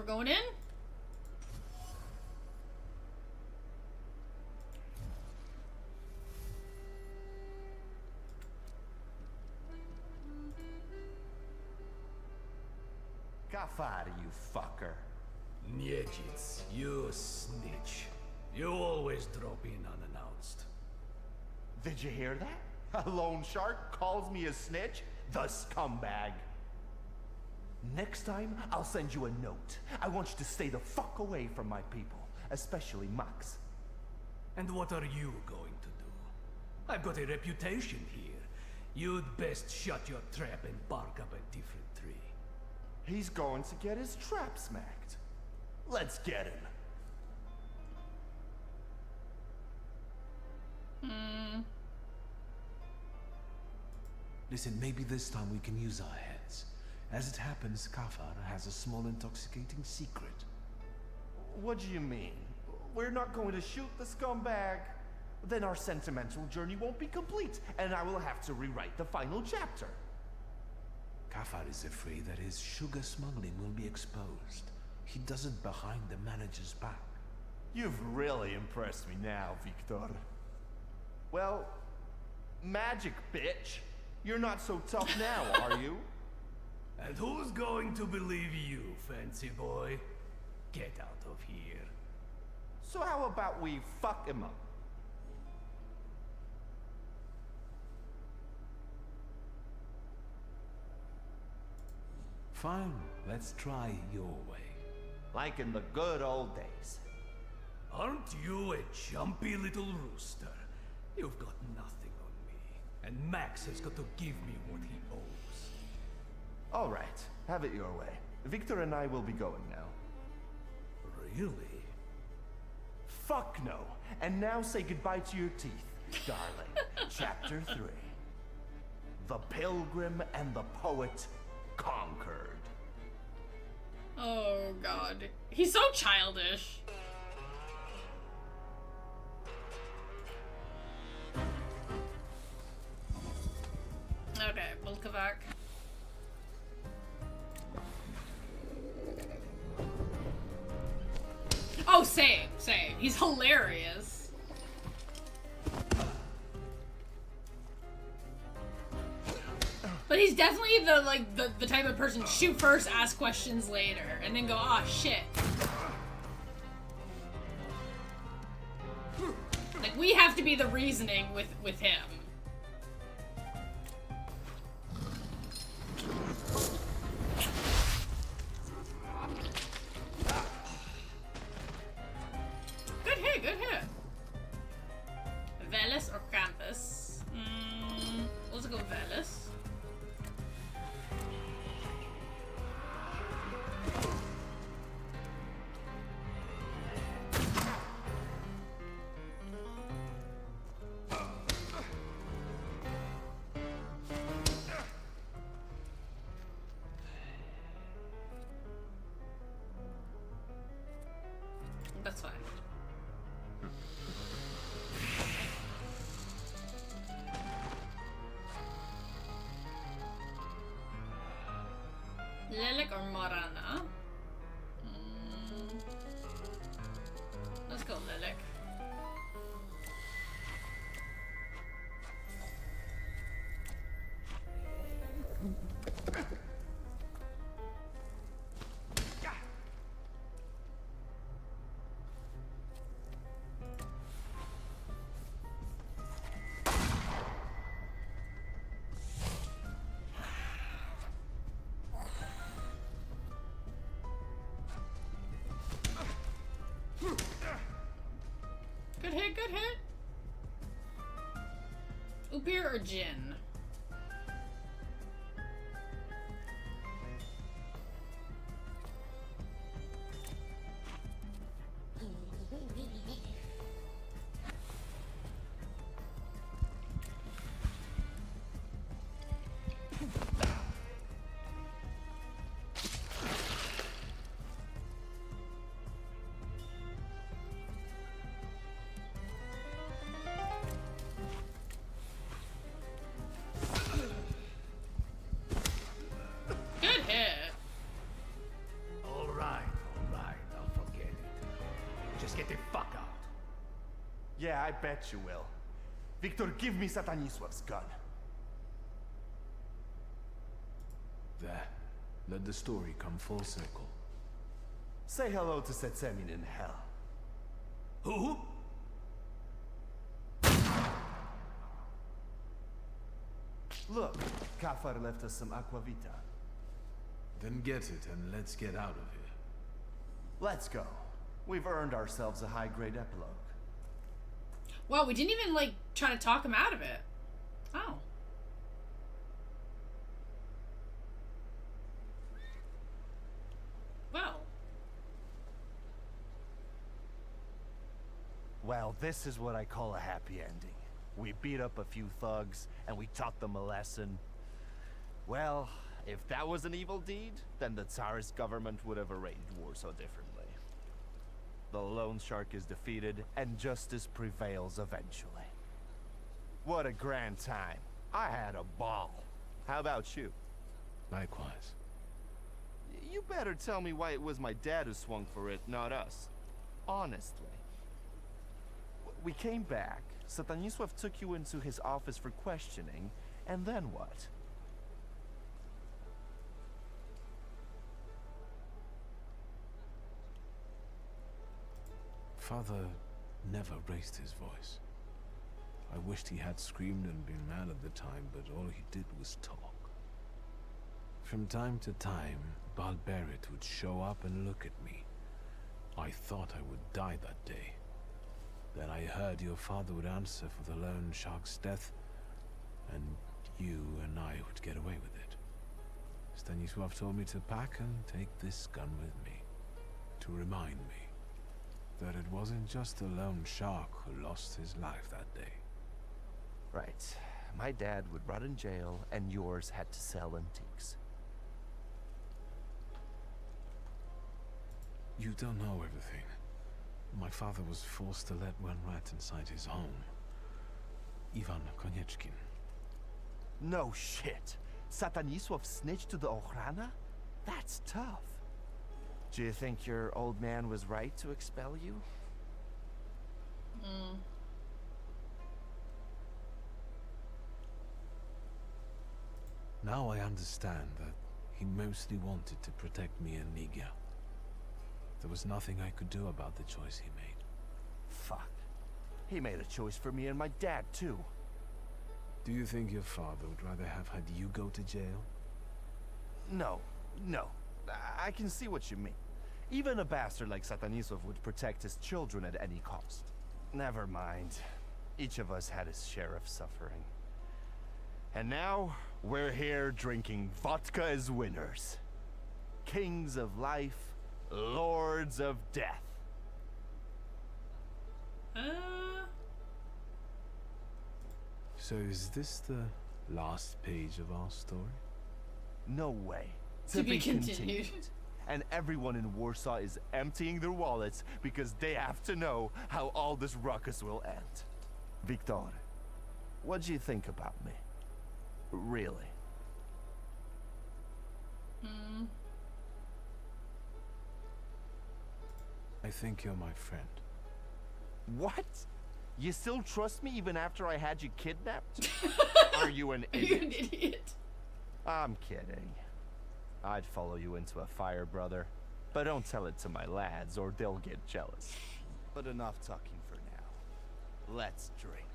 going in? Kafar, you fucker. Niedzits, you snitch. You always drop in unannounced. Did you hear that? A loan shark calls me a snitch? The scumbag. Next time, I'll send you a note. I want you to stay the fuck away from my people, especially Max. And what are you going to do? I've got a reputation here. You'd best shut your trap and bark up a different tree. He's going to get his trap smacked. Let's get him. Listen, maybe this time we can use our heads. As it happens, Kafar has a small intoxicating secret. What do you mean? We're not going to shoot the scumbag? Then our sentimental journey won't be complete, and I will have to rewrite the final chapter. Kafar is afraid that his sugar smuggling will be exposed. He does it behind the manager's back. You've really impressed me now, Victor. Well, magic, bitch. You're not so tough now, are you? And who's going to believe you, fancy boy? Get out of here. So how about we fuck him up? Fine, let's try your way. Like in the good old days. Aren't you a jumpy little rooster? You've got nothing on me. And Max has got to give me what he owes. All right, have it your way. Victor and I will be going now. Really? Fuck no. And now say goodbye to your teeth, darling. Chapter 3. The Pilgrim and the Poet conquered. Oh god. He's so childish. Okay, Volkovac. Oh, same. He's hilarious. But he's definitely the type of person shoot first, ask questions later, and then go, ah, shit. Like, we have to be the reasoning with him. Good hit. Velis or Krampus? Let's go Velis. That's fine. Lilac or Morana? Let's go Lilac. Good hit. Upir or Jin? Just get the fuck out. Yeah, I bet you will. Victor, give me Sataniswav's gun. There. Let the story come full circle. Say hello to Setsemin in hell. Who? Look, Kafar left us some aquavita. Then get it and let's get out of here. Let's go. We've earned ourselves a high-grade epilogue. Wow, we didn't even, like, try to talk him out of it. Oh. Well. Well, this is what I call a happy ending. We beat up a few thugs, and we taught them a lesson. Well, if that was an evil deed, then the Tsarist government would have arranged Warsaw differently. The loan shark is defeated, and justice prevails eventually. What a grand time. I had a ball. How about you? Likewise. You better tell me why it was my dad who swung for it, not us. Honestly. We came back, Sataniswav took you into his office for questioning, and then what? Father never raised his voice. I wished he had screamed and been mad at the time, but all he did was talk. From time to time, Balberit would show up and look at me. I thought I would die that day. Then I heard your father would answer for the lone shark's death, and you and I would get away with it. Stanisław told me to pack and take this gun with me, to remind me that it wasn't just the lone shark who lost his life that day. Right. My dad would rot in jail, and yours had to sell antiques. You don't know everything. My father was forced to let one rat inside his home. Ivan Konieczkin. No shit. Satanisław snitched to the Ochrana? That's tough. Do you think your old man was right to expel you? Now I understand that he mostly wanted to protect me and Ligia. There was nothing I could do about the choice he made. Fuck. He made a choice for me and my dad, too. Do you think your father would rather have had you go to jail? No. I can see what you mean. Even a bastard like Satanisław would protect his children at any cost. Never mind. Each of us had his share of suffering. And now, we're here drinking vodka as winners. Kings of life, lords of death. So is this the last page of our story? No way. To be continued. And everyone in Warsaw is emptying their wallets because they have to know how all this ruckus will end. Victor, what do you think about me? Really? I think you're my friend. What? You still trust me even after I had you kidnapped? Are you an idiot? You're an idiot. I'm kidding. I'd follow you into a fire, brother. But don't tell it to my lads or they'll get jealous. But enough talking for now. Let's drink.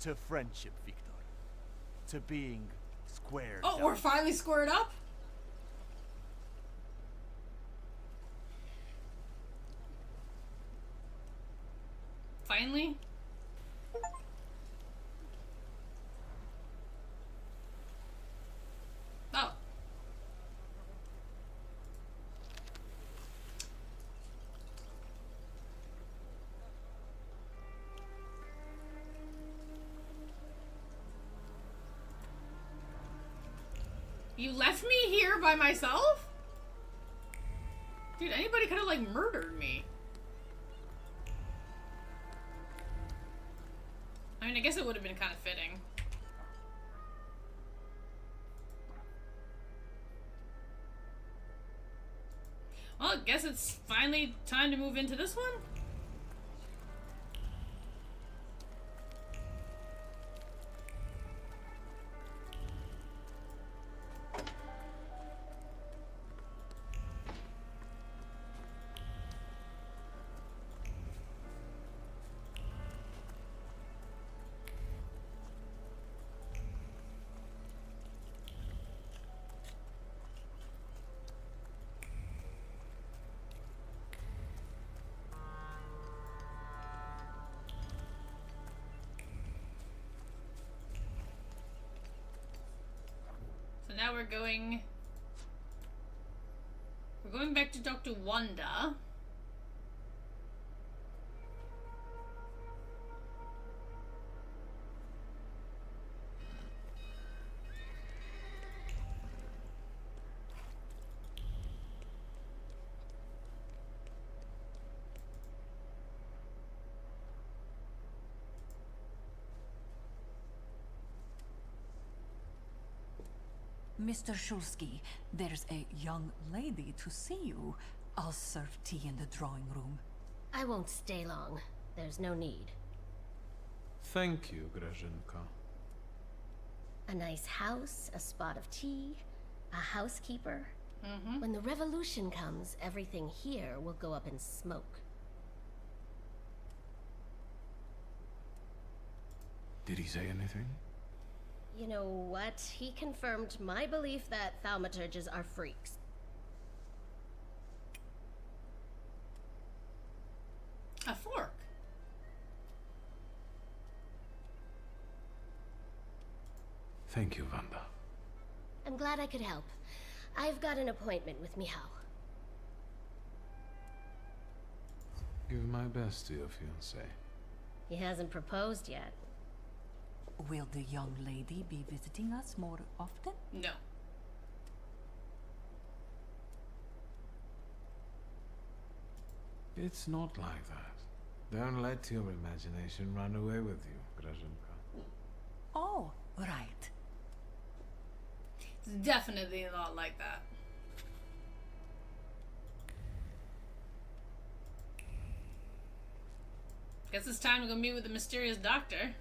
To friendship, Victor. To being squared Oh, up. we're finally squared up? Finally? Oh. You left me here by myself? Dude, anybody could have, like, murdered me. I mean, I guess it would have been kind of fitting. Well, I guess it's finally time to move into this one? now we're going back to Dr. Wanda. Mr. Shulsky, there's a young lady to see you. I'll serve tea in the drawing room. I won't stay long. There's no need. Thank you, Grażynka. A nice house, a spot of tea, a housekeeper. When the revolution comes, everything here will go up in smoke. Did he say anything? You know what? He confirmed my belief that Thaumaturges are freaks. A fork. Thank you, Wanda. I'm glad I could help. I've got an appointment with Michał. Give my best to your fiancé. He hasn't proposed yet. Will the young lady be visiting us more often? No. It's not like that. Don't let your imagination run away with you, Grażynka. Oh, right. It's definitely not like that. Guess it's time to go meet with the mysterious doctor.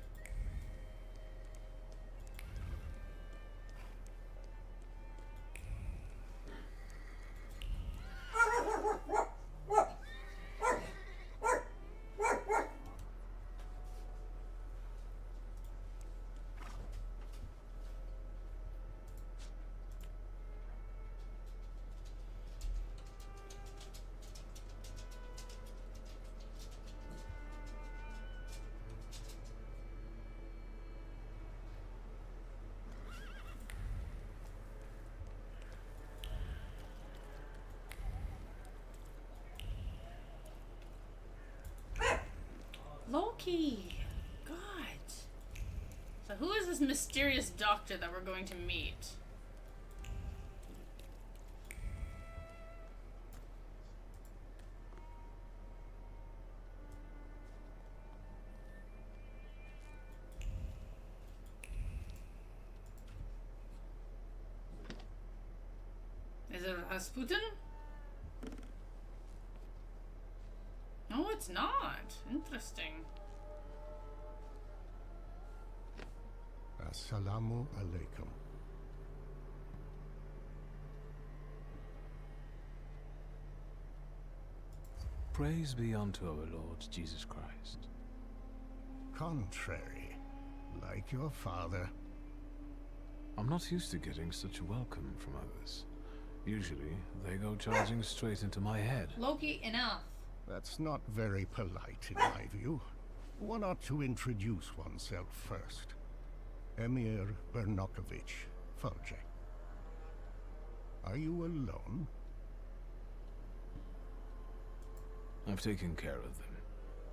Loki! God. So who is this mysterious doctor that we're going to meet? Is it Rasputin? No, it's not. Interesting. Assalamu alaikum. Praise be unto our Lord Jesus Christ. Contrary, like your father. I'm not used to getting such a welcome from others. Usually, they go charging straight into my head. Loki, enough. That's not very polite in my view. One ought to introduce oneself first. Emir Bernakovich, Folge. Are you alone? I've taken care of them.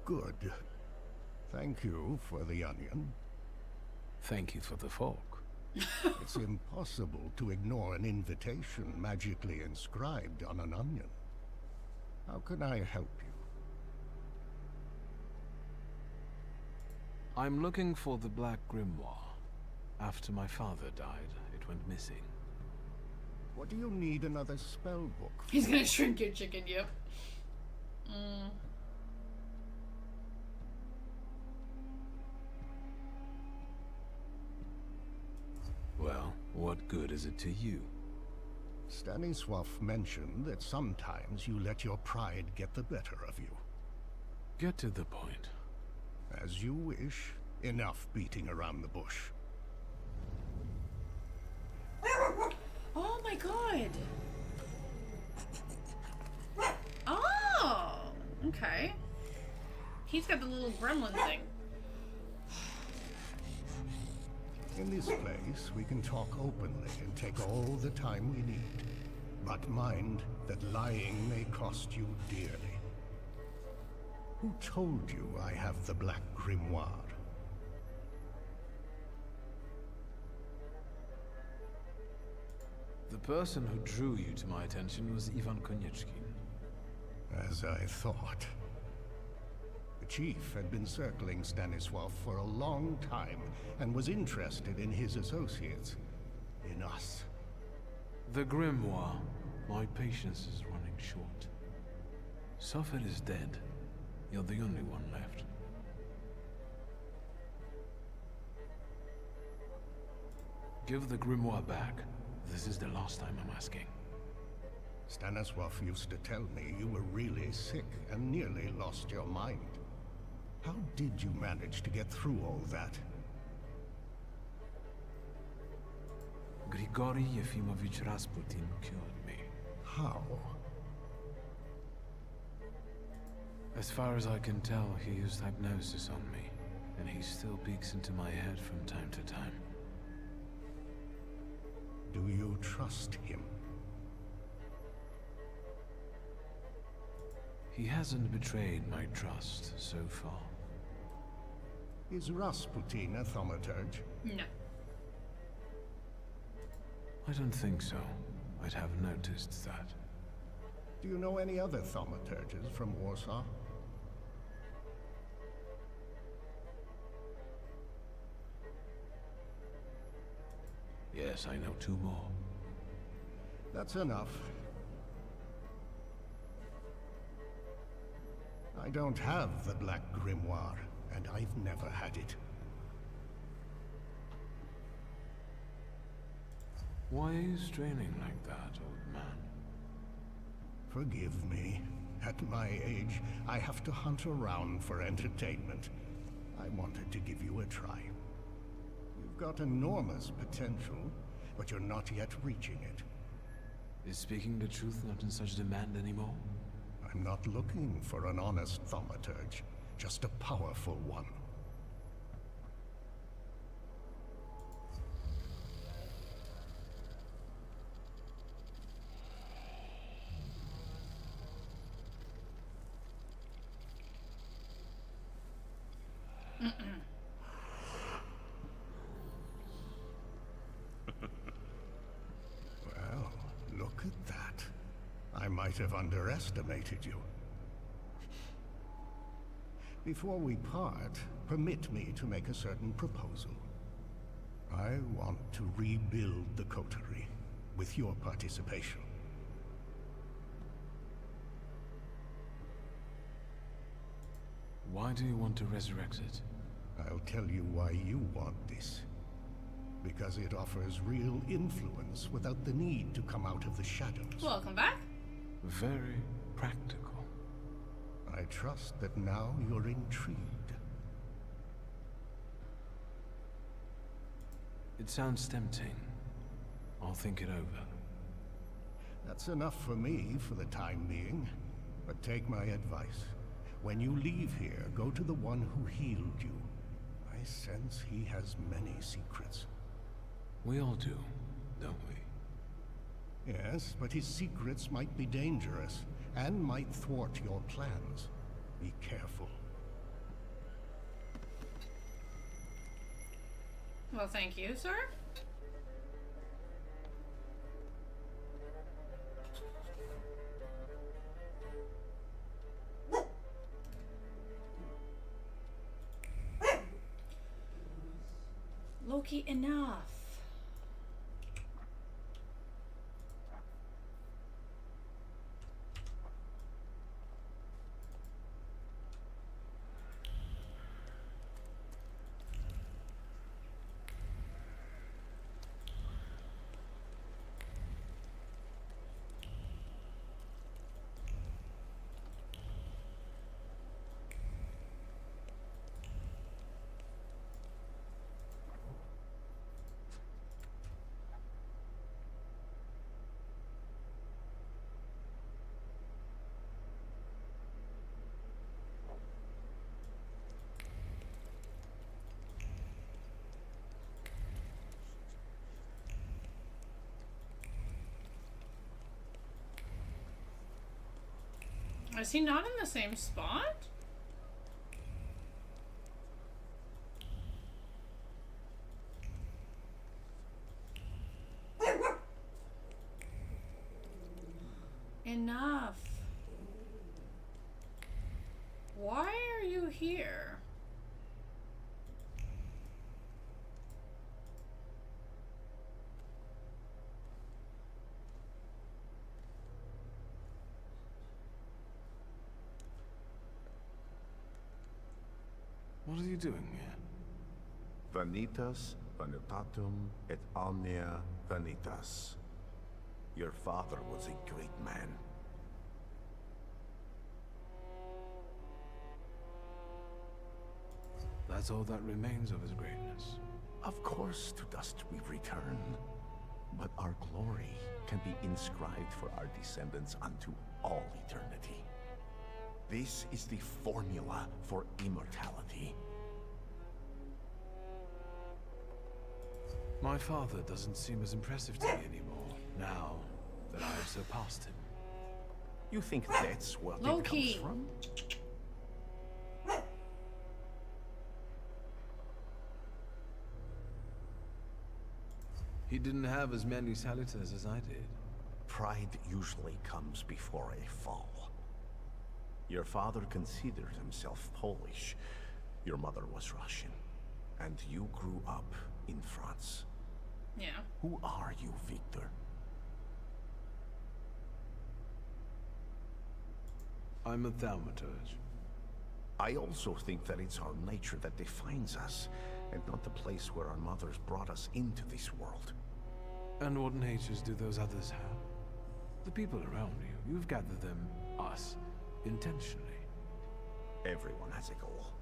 Good. Thank you for the onion. Thank you for the fork. It's impossible to ignore an invitation magically inscribed on an onion. How can I help you? I'm looking for the Black Grimoire. After my father died, it went missing. What do you need another spell book for? He's gonna shrink your chicken, yep. Well, what good is it to you? Stanisław mentioned that sometimes you let your pride get the better of you. Get to the point. As you wish. Enough beating around the bush. Oh my god! Oh! Okay. He's got the little gremlin thing. In this place, we can talk openly and take all the time we need. But mind that lying may cost you dearly. Who told you I have the Black Grimoire? The person who drew you to my attention was Ivan Konieczkin. As I thought. The chief had been circling Stanisław for a long time and was interested in his associates. In us. The Grimoire. My patience is running short. Suffolk is dead. You're the only one left. Give the Grimoire back. This is the last time I'm asking. Stanisław used to tell me you were really sick and nearly lost your mind. How did you manage to get through all that? Grigory Yefimovich Rasputin cured me. How? As far as I can tell, he used hypnosis on me, and he still peeks into my head from time to time. Do you trust him? He hasn't betrayed my trust so far. Is Rasputin a Thaumaturge? No. I don't think so. I'd have noticed that. Do you know any other Thaumaturges from Warsaw? Yes, I know 2 more. That's enough. I don't have the Black Grimoire, and I've never had it. Why are you straining like that, old man? Forgive me. At my age, I have to hunt around for entertainment. I wanted to give you a try. You've got enormous potential, but you're not yet reaching it. Is speaking the truth not in such demand anymore? I'm not looking for an honest Thaumaturge, just a powerful one. Well, look at that. I might have underestimated you. Before we part, permit me to make a certain proposal. I want to rebuild the coterie, with your participation. Why do you want to resurrect it? I'll tell you why you want this. Because it offers real influence without the need to come out of the shadows. Welcome back. Very practical. I trust that now you're intrigued. It sounds tempting. I'll think it over. That's enough for me for the time being. But take my advice. When you leave here, go to the one who healed you. I sense he has many secrets. We all do, don't we? Yes, but his secrets might be dangerous, and might thwart your plans. Be careful. Well, thank you, sir. Loki, enough. Is he not in the same spot? Enough. Why are you here? What are you doing here? Vanitas, vanitatum, et omnia vanitas. Your father was a great man. That's all that remains of his greatness. Of course, to dust we return. But our glory can be inscribed for our descendants unto all eternity. This is the formula for immortality. My father doesn't seem as impressive to me anymore, now that I have surpassed him. You think that's where it comes from? He didn't have as many salutors as I did. Pride usually comes before a fall. Your father considered himself Polish. Your mother was Russian. And you grew up in France. Yeah. Who are you, Victor? I'm a Thaumaturge. I also think that it's our nature that defines us, and not the place where our mothers brought us into this world. And what natures do those others have? The people around you. You've gathered them, us, intentionally. Everyone has a goal.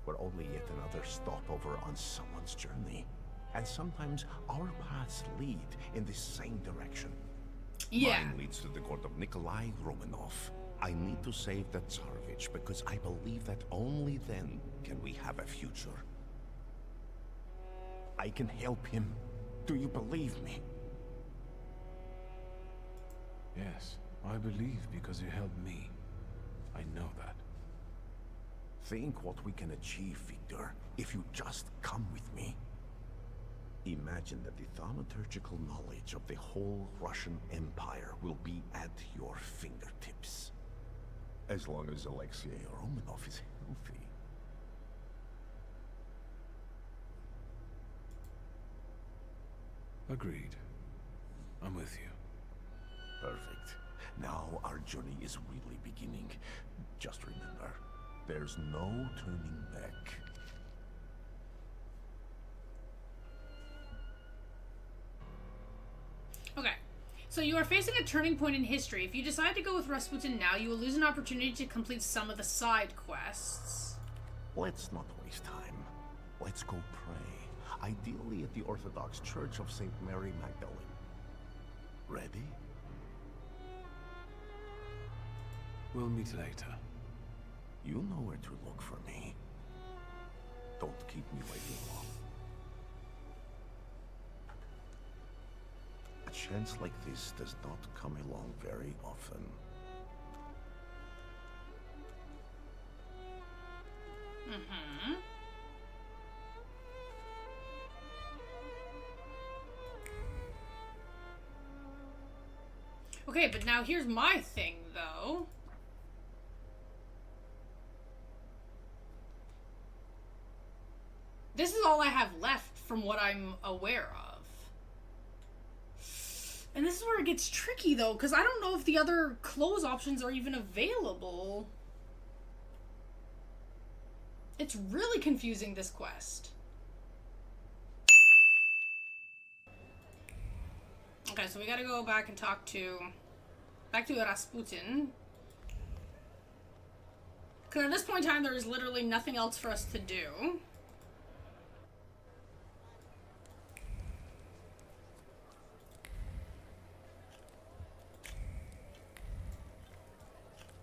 We're only yet another stopover on someone's journey. And sometimes our paths lead in the same direction. Yeah. Mine leads to the court of Nikolai Romanov. I need to save the Tsarevich because I believe that only then can we have a future. I can help him. Do you believe me? Yes, I believe because you helped me. I know that. Think what we can achieve, Victor, if you just come with me. Imagine that the thaumaturgical knowledge of the whole Russian Empire will be at your fingertips. As long as Alexei Romanov is healthy. Agreed. I'm with you. Perfect. Now our journey is really beginning. Just remember, there's no turning back. Okay. So you are facing a turning point in history. If you decide to go with Rasputin now, you will lose an opportunity to complete some of the side quests. Let's not waste time. Let's go pray. Ideally at the Orthodox Church of St. Mary Magdalene. Ready? We'll meet later. You know where to look for me. Don't keep me waiting long. A chance like this does not come along very often. Mm-hmm. Okay, but now here's my thing, though. This is all I have left from what I'm aware of. And this is where it gets tricky, though, because I don't know if the other close options are even available. It's really confusing, this quest. Okay, so we gotta go back and talk to... Back to Rasputin. Because at this point in time, there is literally nothing else for us to do.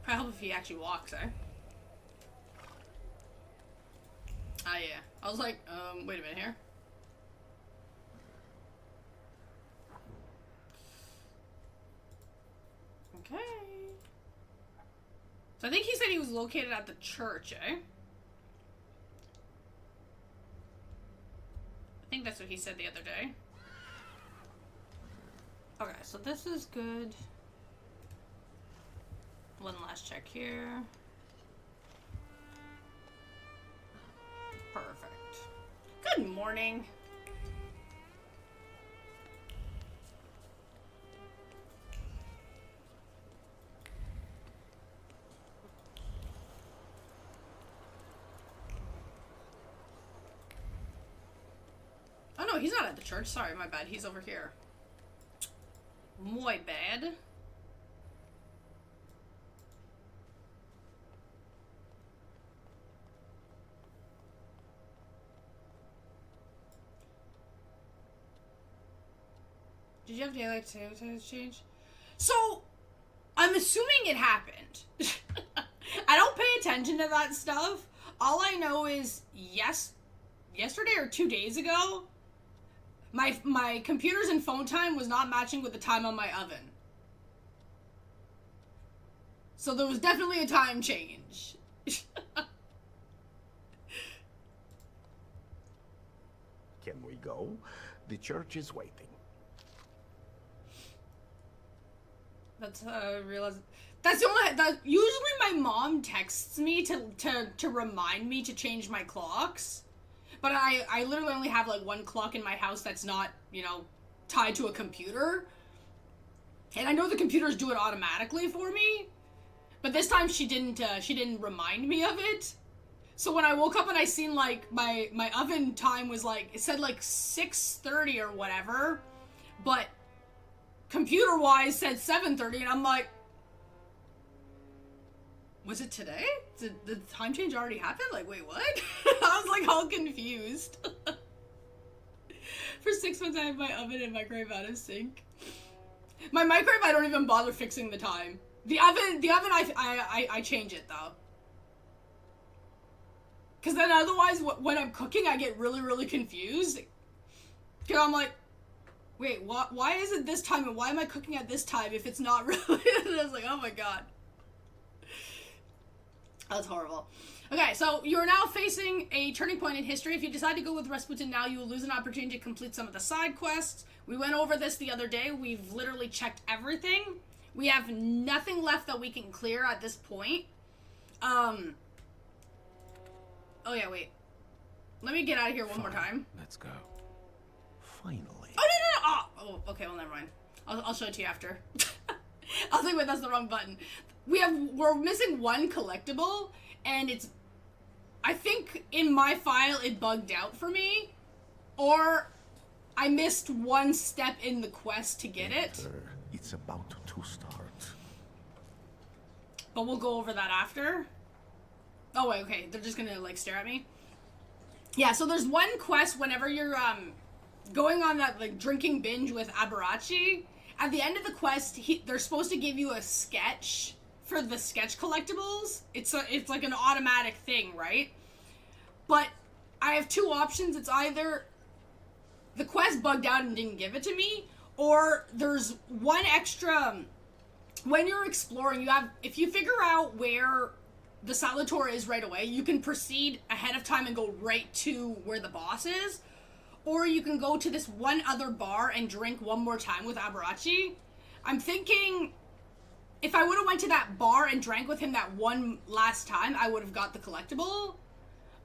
I hope if he actually walks, eh? Ah, yeah. I was like, wait a minute here. Okay. So I located at the church, eh? I think that's what he said the other day. Okay, so this is good. One last check here. Perfect. Good morning. Oh no, he's not at the church. Sorry, my bad. He's over here. Muy bad. Did you have daylight savings change? So, I'm assuming it happened. I don't pay attention to that stuff. All I know is, yesterday or 2 days ago, my computers and phone time was not matching with the time on my oven. So there was definitely a time change. Can we go? The church is waiting. That's I realized. That's the only. Usually my mom texts me to remind me to change my clocks, but I literally only have like one clock in my house that's not, you know, tied to a computer, and I know the computers do it automatically for me, but this time she didn't remind me of it. So when I woke up and I seen like my oven time was like, it said like 6:30 or whatever, but computer-wise said 7:30, and I'm like, was it today? Did the time change already happen? Like, wait, what? I was like all confused. For 6 months I have my oven and microwave out of sync. My microwave, I don't even bother fixing the time. The oven I change it though. Cause then otherwise when I'm cooking I get really confused. Cause I'm like, wait, why is it this time and why am I cooking at this time if it's not really? And I was like, oh my god. That's horrible. Okay, so you're now facing a turning point in history. If you decide to go with Rasputin now, you will lose an opportunity to complete some of the side quests. We went over this the other day. We've literally checked everything. We have nothing left that we can clear at this point. Oh yeah, wait. Let me get out of here one more time. Let's go. Finally. Oh, no. Oh, okay, well, never mind. I'll show it to you after. I was like, wait, that's the wrong button. We're missing one collectible, and it's, I think in my file it bugged out for me, or I missed one step in the quest to get it. It's about to start. But we'll go over that after. Oh wait, okay, they're just gonna like stare at me. Yeah, so there's one quest whenever you're going on that like drinking binge with Abarachi. At the end of the quest, they're supposed to give you a sketch for the sketch collectibles. It's like an automatic thing, right? But I have two options. It's either the quest bugged out and didn't give it to me, or there's one extra. When you're exploring, if you figure out where the salutor is right away, you can proceed ahead of time and go right to where the boss is. Or you can go to this one other bar and drink one more time with Abarachi. I'm thinking if I would have went to that bar and drank with him that one last time, I would have got the collectible.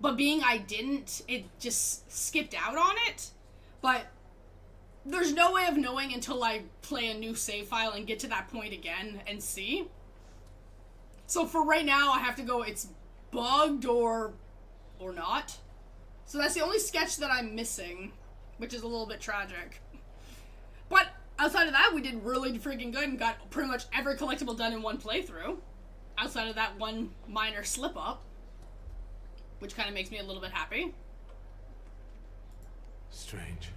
But being I didn't, it just skipped out on it. But there's no way of knowing until I play a new save file and get to that point again and see. So for right now, I have to go, it's bugged or not. So that's the only sketch that I'm missing, which is a little bit tragic. But outside of that, we did really freaking good and got pretty much every collectible done in one playthrough. Outside of that one minor slip-up, which kind of makes me a little bit happy. Strange.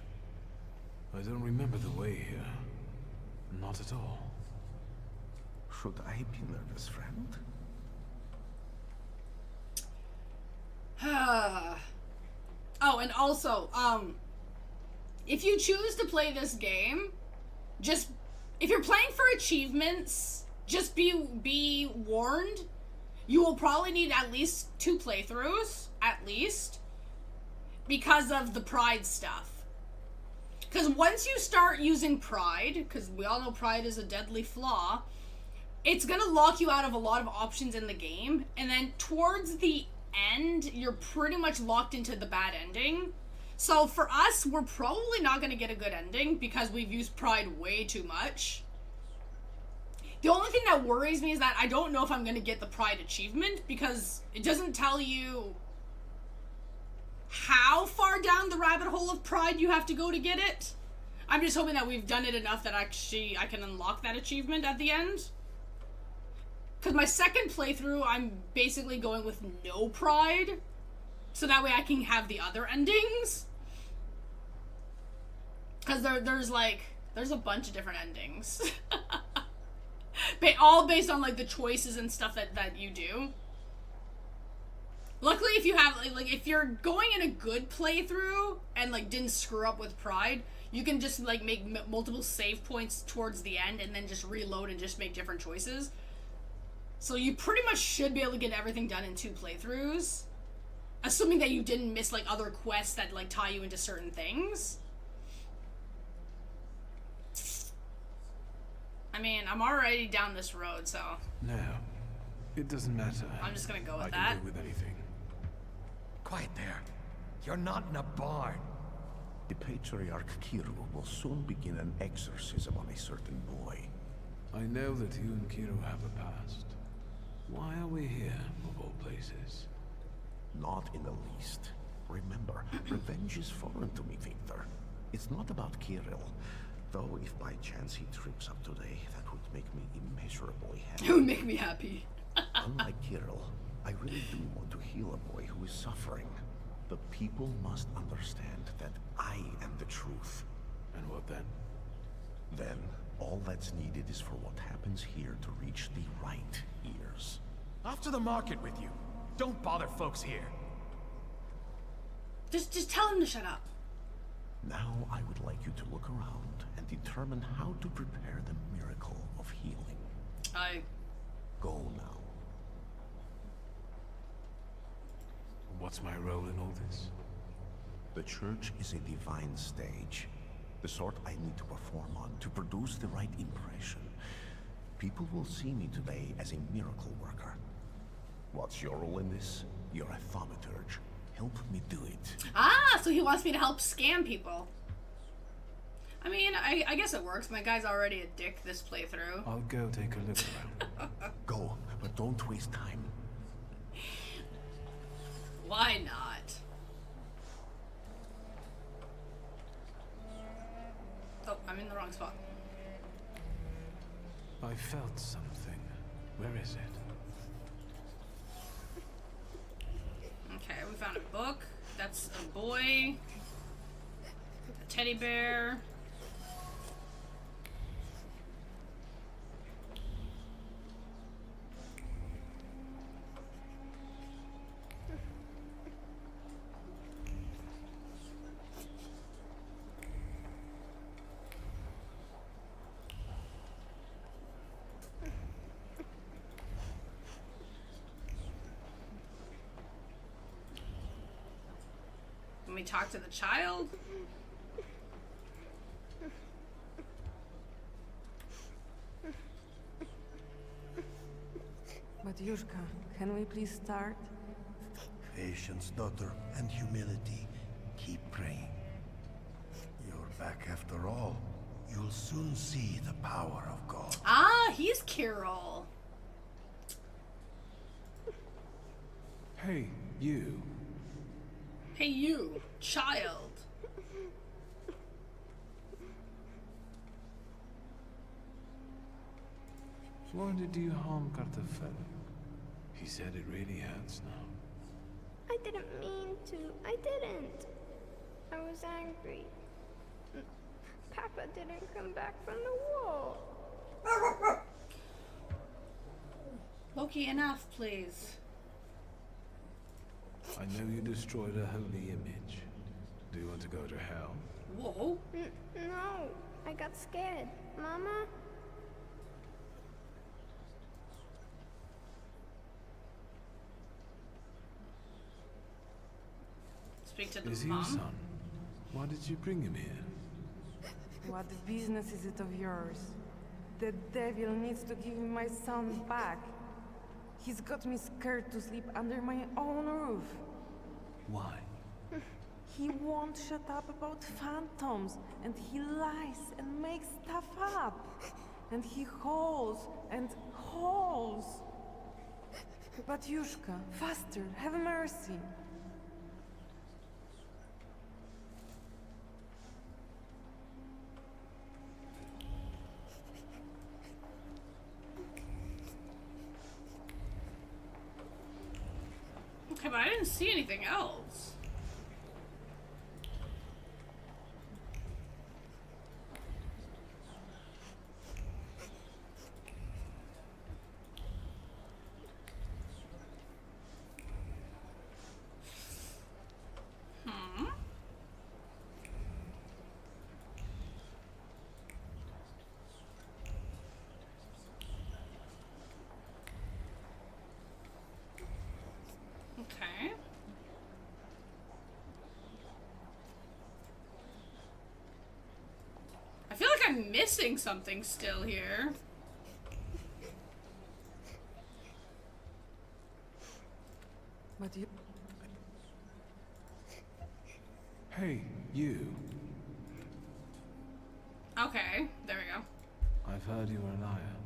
I don't remember the way here. Not at all. Should I be nervous, friend? Oh, and also, if you choose to play this game, if you're playing for achievements, just be warned, you will probably need at least 2 playthroughs, at least, because of the pride stuff. Because once you start using pride, because we all know pride is a deadly flaw, it's gonna lock you out of a lot of options in the game, and then towards the end, you're pretty much locked into the bad ending. So for us, we're probably not gonna get a good ending because we've used pride way too much. The only thing that worries me is that I don't know if I'm gonna get the pride achievement because it doesn't tell you how far down the rabbit hole of pride you have to go to get it. I'm just hoping that we've done it enough that actually I can unlock that achievement at the end. Because my second playthrough, I'm basically going with no pride, so that way I can have the other endings. Because there's a bunch of different endings. All based on, like, the choices and stuff that you do. Luckily, if you have, like, if you're going in a good playthrough and, like, didn't screw up with pride, you can just, like, make multiple save points towards the end and then just reload and just make different choices. So you pretty much should be able to get everything done in 2 playthroughs. Assuming that you didn't miss, like, other quests that, like, tie you into certain things. I mean, I'm already down this road, so... No, it doesn't matter. I'm just gonna go with I that. can do with anything. Quiet there. You're not in a barn. The Patriarch Kiru will soon begin an exorcism on a certain boy. I know that you and Kiru have a past. Why are we here, of all places? Not in the least. Remember, revenge is foreign to me, Victor. It's not about Kirill. Though if by chance he trips up today, that would make me immeasurably happy. It would make me happy. Unlike Kirill, I really do want to heal a boy who is suffering. The people must understand that I am the truth. And what then? Then, all that's needed is for what happens here to reach the right ears. Off to the market with you. Don't bother folks here. Just tell him to shut up. Now I would like you to look around and determine how to prepare the miracle of healing. Go now. What's my role in all this? The church is a divine stage. The sort I need to perform on to produce the right impression. People will see me today as a miracle worker. What's your role in this? You're a Thaumaturge. Help me do it. Ah, so he wants me to help scam people. I mean, I guess it works. My guy's already a dick this playthrough. I'll go take a look around. Go, but don't waste time. Why not? Oh, I'm in the wrong spot. I felt something. Where is it? Okay, we found a book. That's a boy. A teddy bear. Can we talk to the child? But Yushka, can we please start? Patience, daughter, and humility. Keep praying. You're back after all. You'll soon see the power of God. Ah, he's Carol. Hey, you. Hey, you, child. Why did you harm Cartafello? He said it really hurts now. I didn't mean to. I didn't. I was angry. Papa didn't come back from the war. Loki, enough, please. I know you destroyed a holy image. Do you want to go to hell? Whoa. No, I got scared. Mama? Speak to the Is he mom. your son? Why did you bring him here? What business is it of yours? The devil needs to give me my son back. He's got me scared to sleep under my own roof. Why? He won't shut up about phantoms, and he lies and makes stuff up. And he hauls and hauls. Batyushka, faster, have mercy. Okay, but I didn't see anything else. Okay. I feel like I'm missing something still here. But you... Hey, you. Okay, there we go. I've heard you were a liar.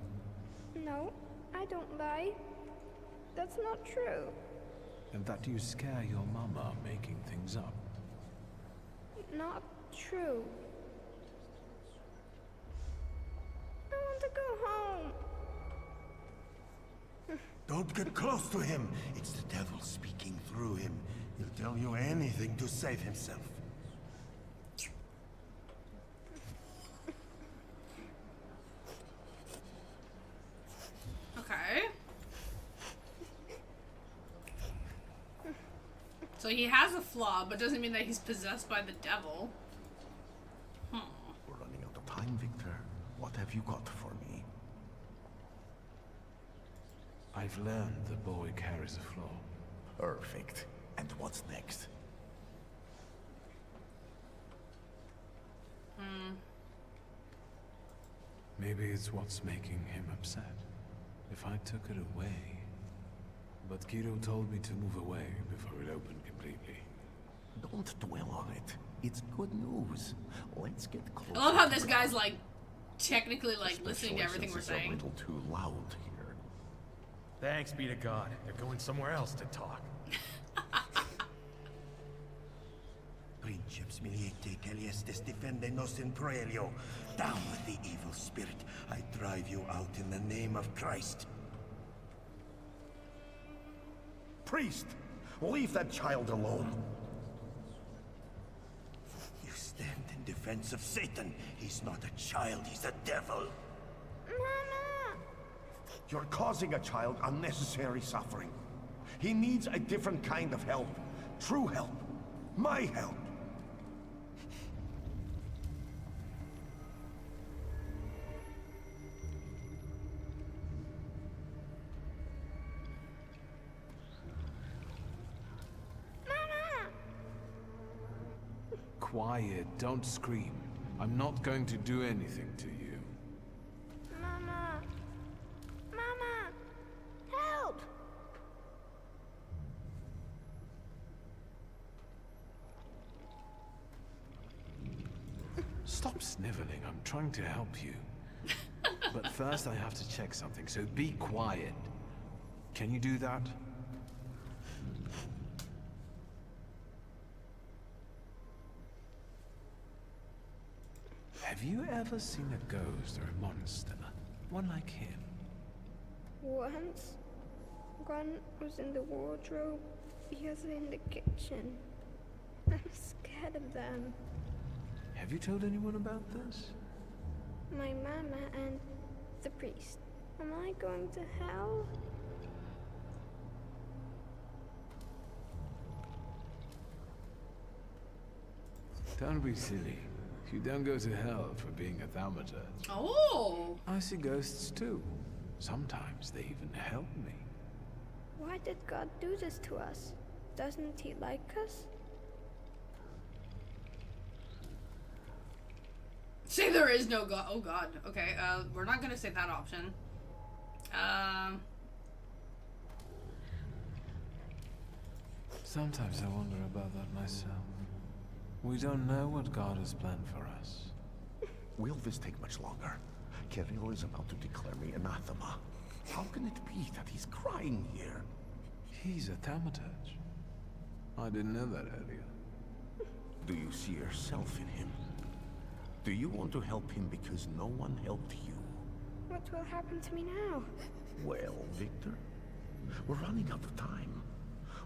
No, I don't lie. That's not true. And that you scare your mama making things up. Not true. I want to go home. Don't get close to him. It's the devil speaking through him. He'll tell you anything to save himself. Okay. So he has a flaw, but doesn't mean that he's possessed by the devil. We're running out of time, Victor. What have you got for me? I've learned the boy carries a flaw. Perfect. And what's next? Maybe it's what's making him upset. If I took it away... But Kiro told me to move away before it opened completely. Don't dwell on it. It's good news. Let's get closer. I love how this guy's like, technically like listening to everything we're saying. A little too loud here. Thanks be to God. They're going somewhere else to talk. Princeps miliete caliestes defende nos in proelio. Down with the evil spirit. I drive you out in the name of Christ. Priest, leave that child alone. You stand in defense of Satan. He's not a child, he's a devil. Mama! You're causing a child unnecessary suffering. He needs a different kind of help. True help. My help. Quiet, don't scream. I'm not going to do anything to you. Mama! Mama! Help! Stop sniveling, I'm trying to help you. But first I have to check something, so be quiet. Can you do that? Have you ever seen a ghost or a monster? One like him? Once, one was in the wardrobe, the other in the kitchen. I'm scared of them. Have you told anyone about this? My mama and the priest. Am I going to hell? Don't be silly. You don't go to hell for being a Thaumaturge. Oh! I see ghosts too. Sometimes they even help me. Why did God do this to us? Doesn't he like us? Say there is no God. Oh God. Okay. We're not gonna say that option. Sometimes I wonder about that myself. We don't know what God has planned for us. Will this take much longer? Kirill is about to declare me anathema. How can it be that he's crying here? He's a Thaumaturge. I didn't know that earlier. Do you see yourself in him? Do you want to help him because no one helped you? What will happen to me now? Well, Victor, we're running out of time.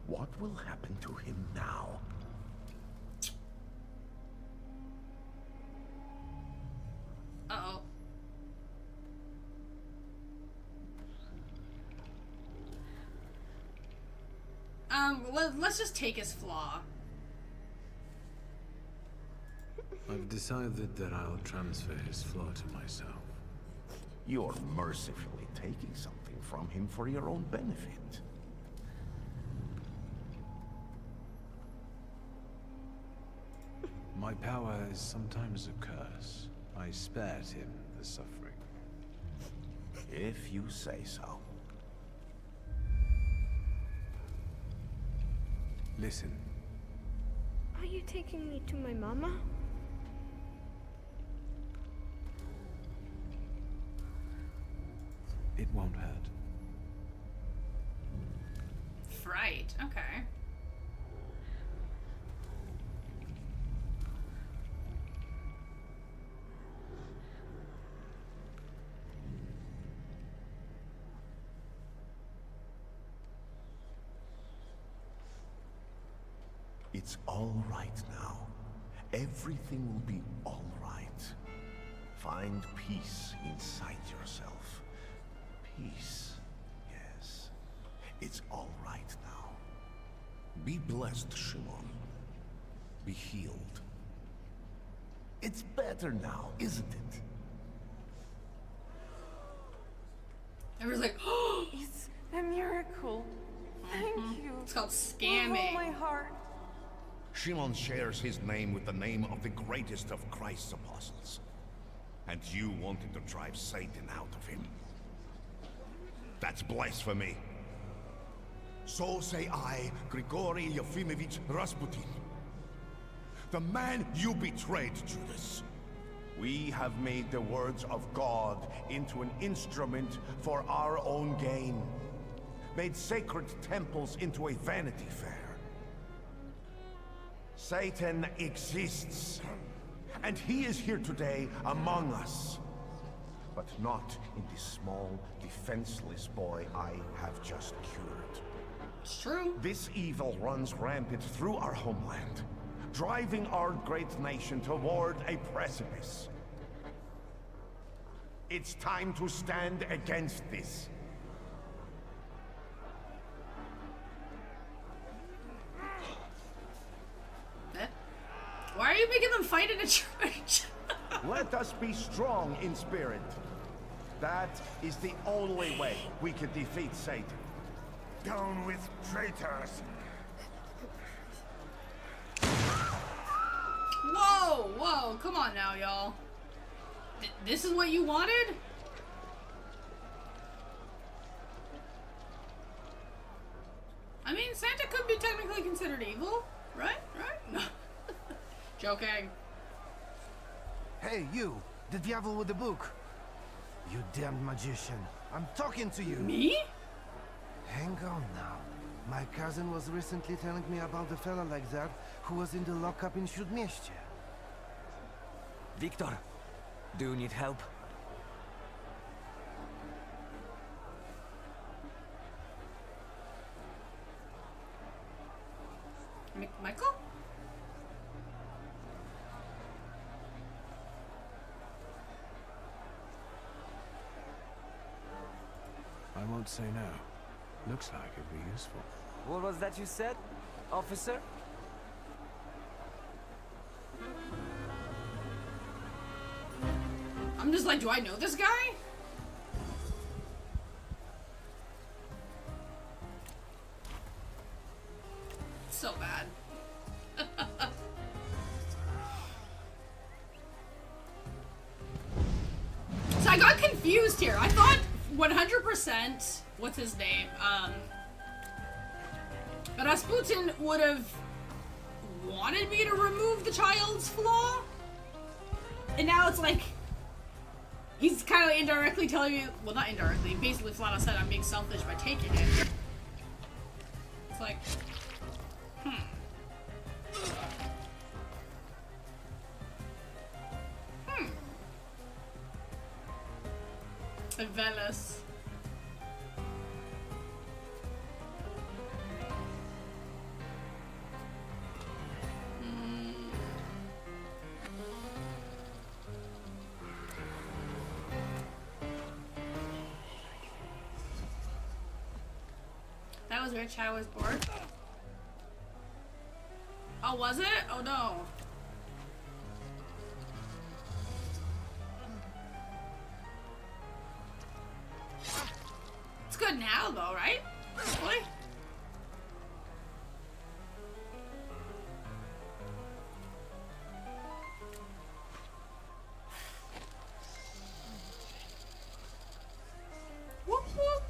What will happen to him now? Uh-oh. Let's just take his flaw. I've decided that I'll transfer his flaw to myself. You're mercifully taking something from him for your own benefit. My power is sometimes a curse. I spared him the suffering. If you say so. Listen. Are you taking me to my mama? It won't hurt. Fright. Okay. It's all right now. Everything will be all right. Find peace inside yourself. Peace. Yes. It's all right now. Be blessed, Shimon. Be healed. It's better now, isn't it? Everyone's like, oh! It's a miracle. Thank you. It's called With all scamming. my heart. Shimon shares his name with the name of the greatest of Christ's apostles. And you wanted to drive Satan out of him. That's blasphemy. So say I, Grigory Yefimovich Rasputin. The man you betrayed, Judas. We have made the words of God into an instrument for our own gain. Made sacred temples into a vanity fair. Satan exists, and he is here today among us. But not in this small, defenseless boy I have just cured. It's true. This evil runs rampant through our homeland, driving our great nation toward a precipice. It's time to stand against this. Why are you making them fight in a church? Let us be strong in spirit. That is the only way we can defeat Satan. Down with traitors! Whoa, whoa, come on now, y'all. This is what you wanted? I mean, Santa could be technically considered evil, right? Right? No. Joking. Hey, you! The devil with the book! You damned magician. I'm talking to you! Me? Hang on now. My cousin was recently telling me about a fella like that who was in the lockup in Śródmieście. Victor, do you need help? Michael? I won't say no. Looks like it'd be useful. What was that you said, officer? I'm just like, do I know this guy? So bad. I got confused here. I thought 100%, what's his name? Rasputin would have wanted me to remove the child's flaw. And now it's like, he's kind of indirectly telling me, well, not indirectly, basically flat out said I'm being selfish by taking it. It's like, Velas. That was rich. I was bored. Oh, was it? Oh no. It's good now, though, right? Hopefully. Whoop whoop.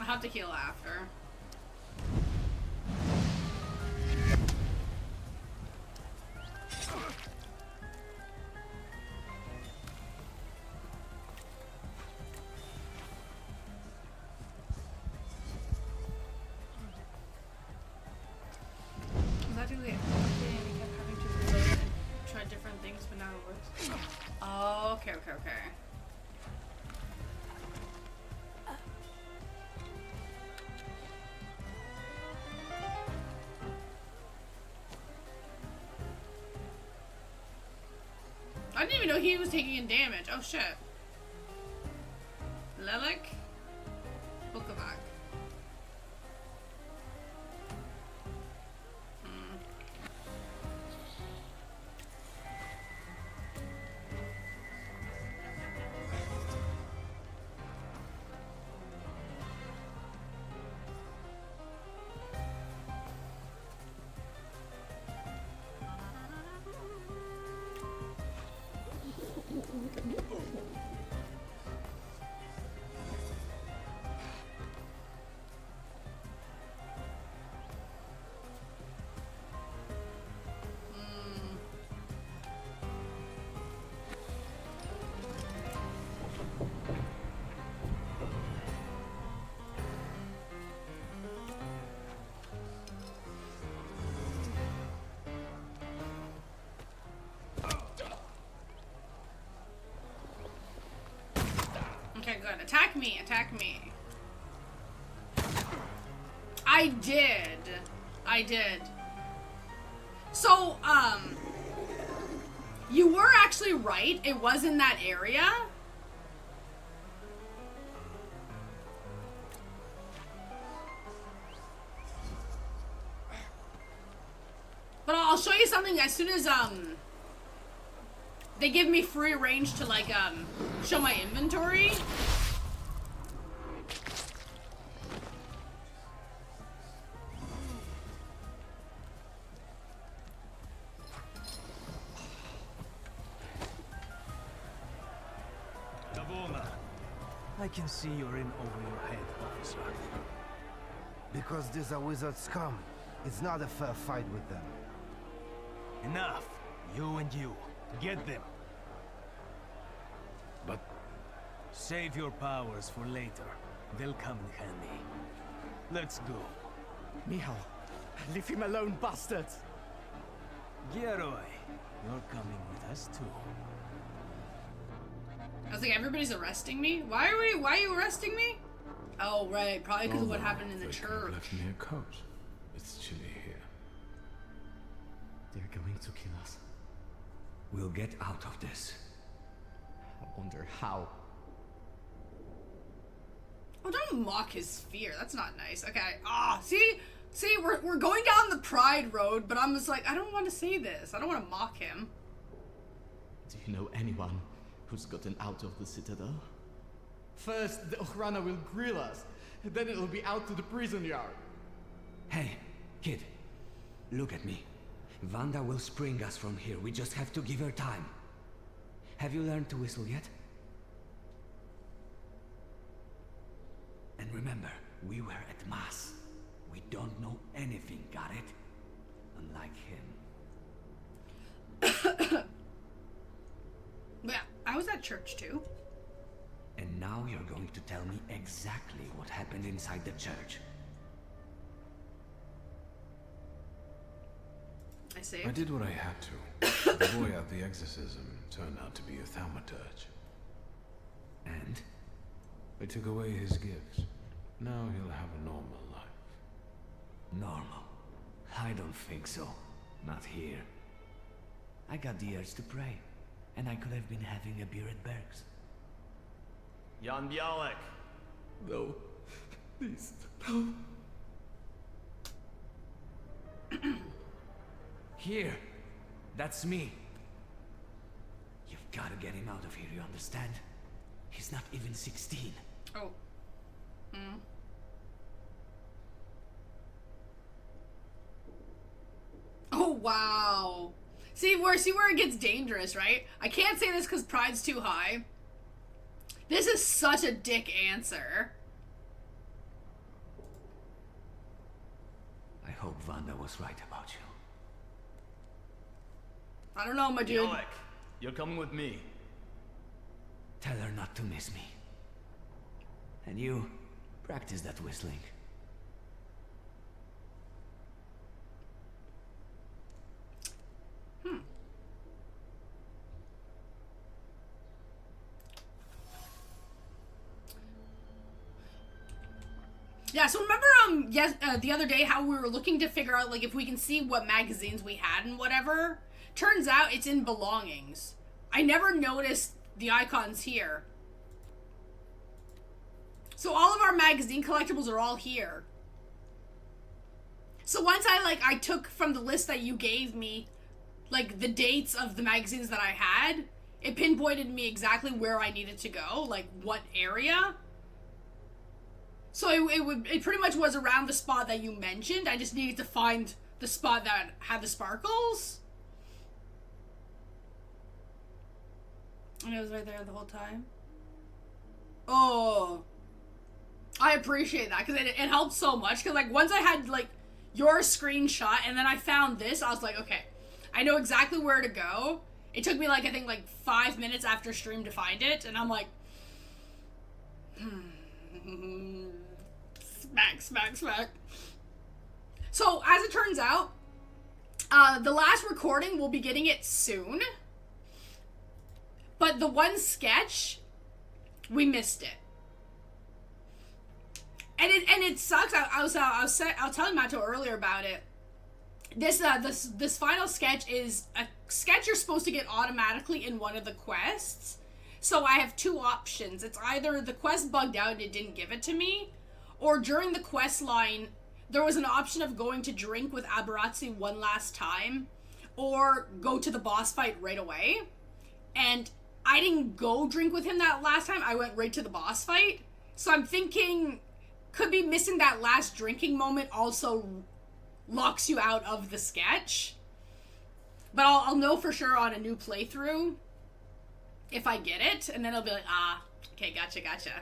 I have to heal after. Was that really updating and we kept having to reload and try different things, but now it works? Oh, okay, okay, okay. I didn't even know he was taking in damage. Oh shit. Lelik? Bookabak. Okay, good. Attack me, attack me. I did. I did. So, you were actually right. It was in that area. But I'll show you something as soon as, they give me free range to, like, show my inventory. I can see you're in over your head, officer. Because these are wizard scum. It's not a fair fight with them. Enough. You and you. Get them. But... Save your powers for later. They'll come in handy. Let's go. Michal, leave him alone, bastards! Gieroi, you're coming with us too. I was like, everybody's arresting me? Why are you arresting me? Oh, right. Probably because of what happened in the church. Left me a coat. It's chilly here. They're going to kill us. We'll get out of this. I wonder how. Oh, don't mock his fear. That's not nice. Okay. Ah, see? See, we're going down the pride road, but I'm just like, I don't want to say this. I don't want to mock him. Do you know anyone who's gotten out of the Citadel? First, the Okhrana will grill us, and then it'll be out to the prison yard. Hey, kid. Look at me. Vanda will spring us from here. We just have to give her time. Have you learned to whistle yet? And remember, we were at Mass. We don't know anything, got it? Unlike him. Yeah, I was at church too. And now you're going to tell me exactly what happened inside the church. I see. I did what I had to. The boy at the exorcism turned out to be a Thaumaturge. And? They took away his gifts. Now he'll have a normal life. Normal? I don't think so. Not here. I got the urge to pray, and I could have been having a beer at Berg's. Jan Bialek! No. Please, no. Here. That's me. You've got to get him out of here, you understand? He's not even 16. Oh. Oh, wow. See where it gets dangerous, right? I can't say this because pride's too high. This is such a dick answer. I hope Vanda was right about you. I don't know, my dude. Bialek, you're coming with me. Tell her not to miss me. And you, practice that whistling. Yeah, so remember, the other day how we were looking to figure out, like, if we can see what magazines we had and whatever? Turns out it's in belongings. I never noticed the icons here. So all of our magazine collectibles are all here. So once I took from the list that you gave me, like, the dates of the magazines that I had, it pinpointed me exactly where I needed to go, like, what area. So it pretty much was around the spot that you mentioned. I just needed to find the spot that had the sparkles. And it was right there the whole time. Oh. I appreciate that, because it helped so much. Because, like, once I had, like, your screenshot, and then I found this, I was like, okay, I know exactly where to go. It took me, like, I think, like, 5 minutes after stream to find it, and I'm like, smack. So, as it turns out, the last recording, we'll be getting it soon. But the one sketch, we missed it. And it sucks. I was telling Mato earlier about it. This final sketch is a sketch you're supposed to get automatically in one of the quests. So I have two options. It's either the quest bugged out and it didn't give it to me, or during the quest line, there was an option of going to drink with Adversaries one last time, or go to the boss fight right away. And I didn't go drink with him that last time. I went right to the boss fight. So I'm thinking, could be missing that last drinking moment also locks you out of the sketch. But I'll know for sure on a new playthrough if I get it, and then I'll be like, okay, gotcha.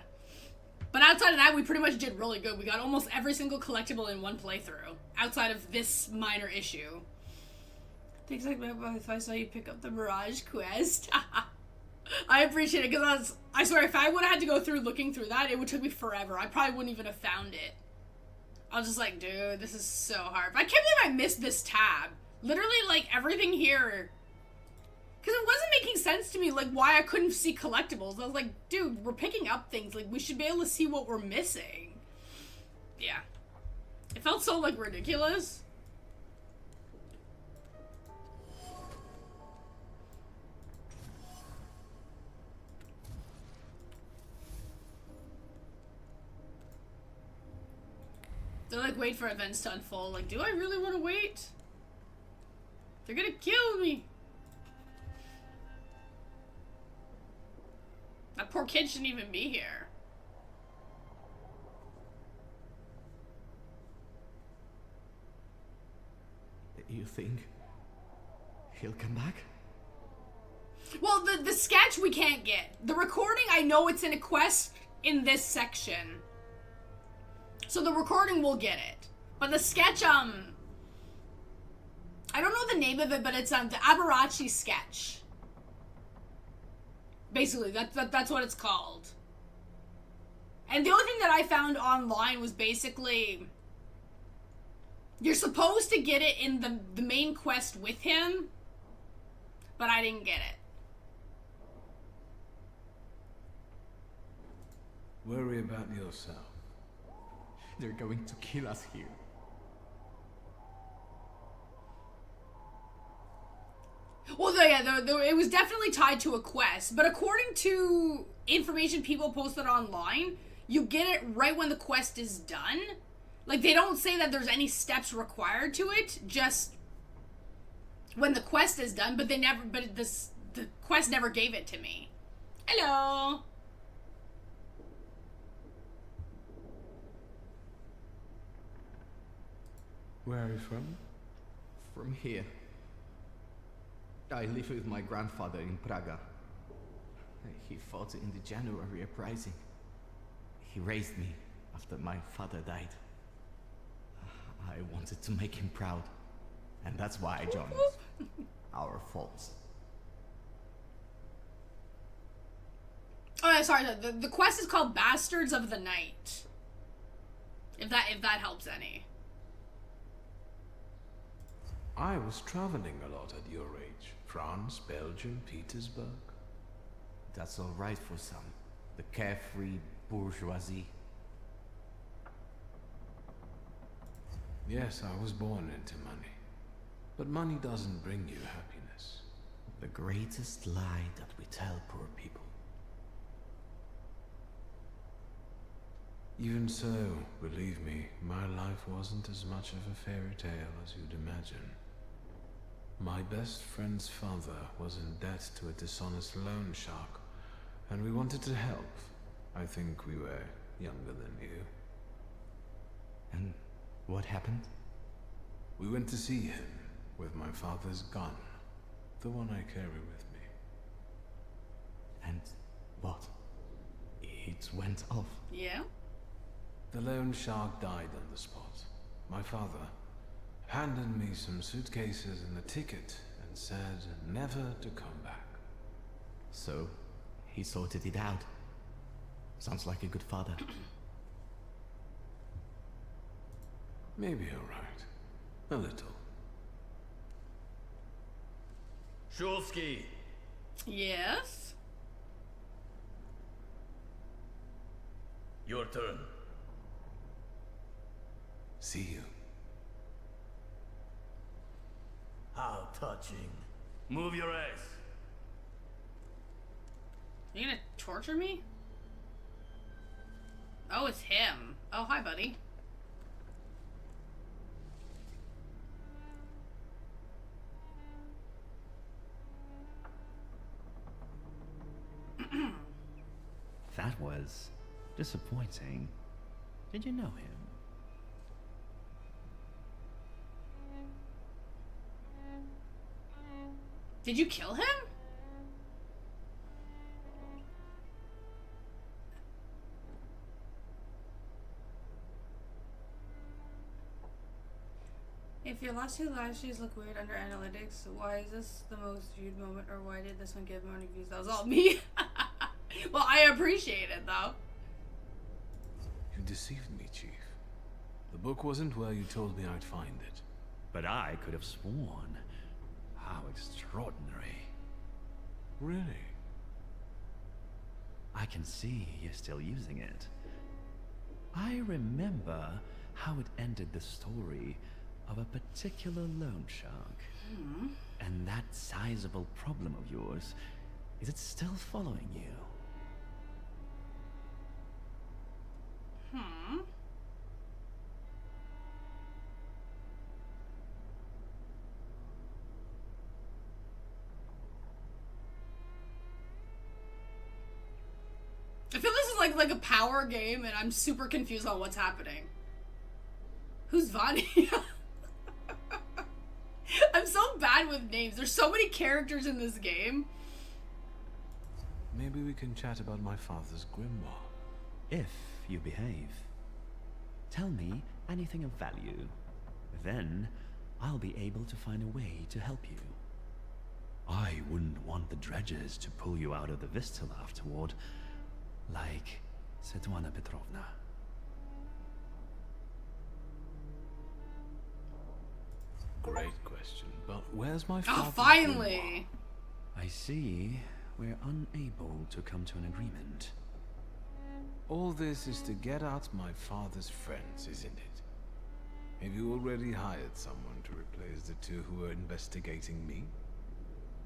But outside of that, we pretty much did really good. We got almost every single collectible in one playthrough, outside of this minor issue. Things like if I saw you pick up the Mirage quest. I appreciate it, because I swear, if I would have had to go through looking through that, it would take me forever. I probably wouldn't even have found it. I was just like, dude, this is so hard. But I can't believe I missed this tab. Literally, like, everything here. Because it wasn't making sense to me, like, why I couldn't see collectibles. I was like, dude, we're picking up things. Like, we should be able to see what we're missing. Yeah. It felt so, like, ridiculous. They're like, wait for events to unfold. Like, do I really want to wait? They're gonna kill me. That poor kid shouldn't even be here. You think he'll come back? Well, the sketch we can't get. The recording, I know it's in a quest in this section. So the recording will get it. But the sketch, I don't know the name of it, but it's the Abarachi sketch. Basically, that's what it's called. And the only thing that I found online was basically you're supposed to get it in the main quest with him, but I didn't get it. Worry about yourself. They're going to kill us here. Well, yeah, it was definitely tied to a quest, but according to information people posted online, you get it right when the quest is done. Like, they don't say that there's any steps required to it, just when the quest is done, but the quest never gave it to me. Hello! Where are you from? From here. I live with my grandfather in Praga. He fought in the January uprising. He raised me after my father died. I wanted to make him proud, and that's why I joined our faults. Oh, yeah, sorry. The quest is called Bastards of the Night. If that helps any. I was traveling a lot at your age. France, Belgium, Petersburg. That's all right for some. The carefree bourgeoisie. Yes, I was born into money. But money doesn't bring you happiness. The greatest lie that we tell poor people. Even so, believe me, my life wasn't as much of a fairy tale as you'd imagine. My best friend's father was in debt to a dishonest loan shark, and we wanted to help. I think we were younger than you. And what happened? We went to see him with my father's gun, the one I carry with me. And what? It went off. Yeah? The loan shark died on the spot. My father handed me some suitcases and a ticket and said never to come back. So, he sorted it out. Sounds like a good father. Maybe you're right. A little. Shulsky! Yes? Your turn. See you. How touching. Move your ass. You gonna torture me? Oh, it's him. Oh, hi, buddy. That was disappointing. Did you know him? Did you kill him? If your last two lashes look weird under analytics, why is this the most viewed moment, or why did this one get more views? That was all me. Well, I appreciate it, though. You deceived me, Chief. The book wasn't where you told me I'd find it. But I could have sworn. How extraordinary. Really? I can see you're still using it. I remember how it ended the story of a particular loan shark. And that sizable problem of yours, is it still following you? is like a power game, and I'm super confused on what's happening. Who's Vanya? I'm so bad with names. There's so many characters in this game. Maybe we can chat about my father's grimoire. If you behave. Tell me anything of value. Then, I'll be able to find a way to help you. I wouldn't want the dredgers to pull you out of the Vistal afterward, like Svetlana Petrovna. Great question, but where's my father's finally! grimoire? I see we're unable to come to an agreement. All this is to get at my father's friends, isn't it? Have you already hired someone to replace the two who are investigating me?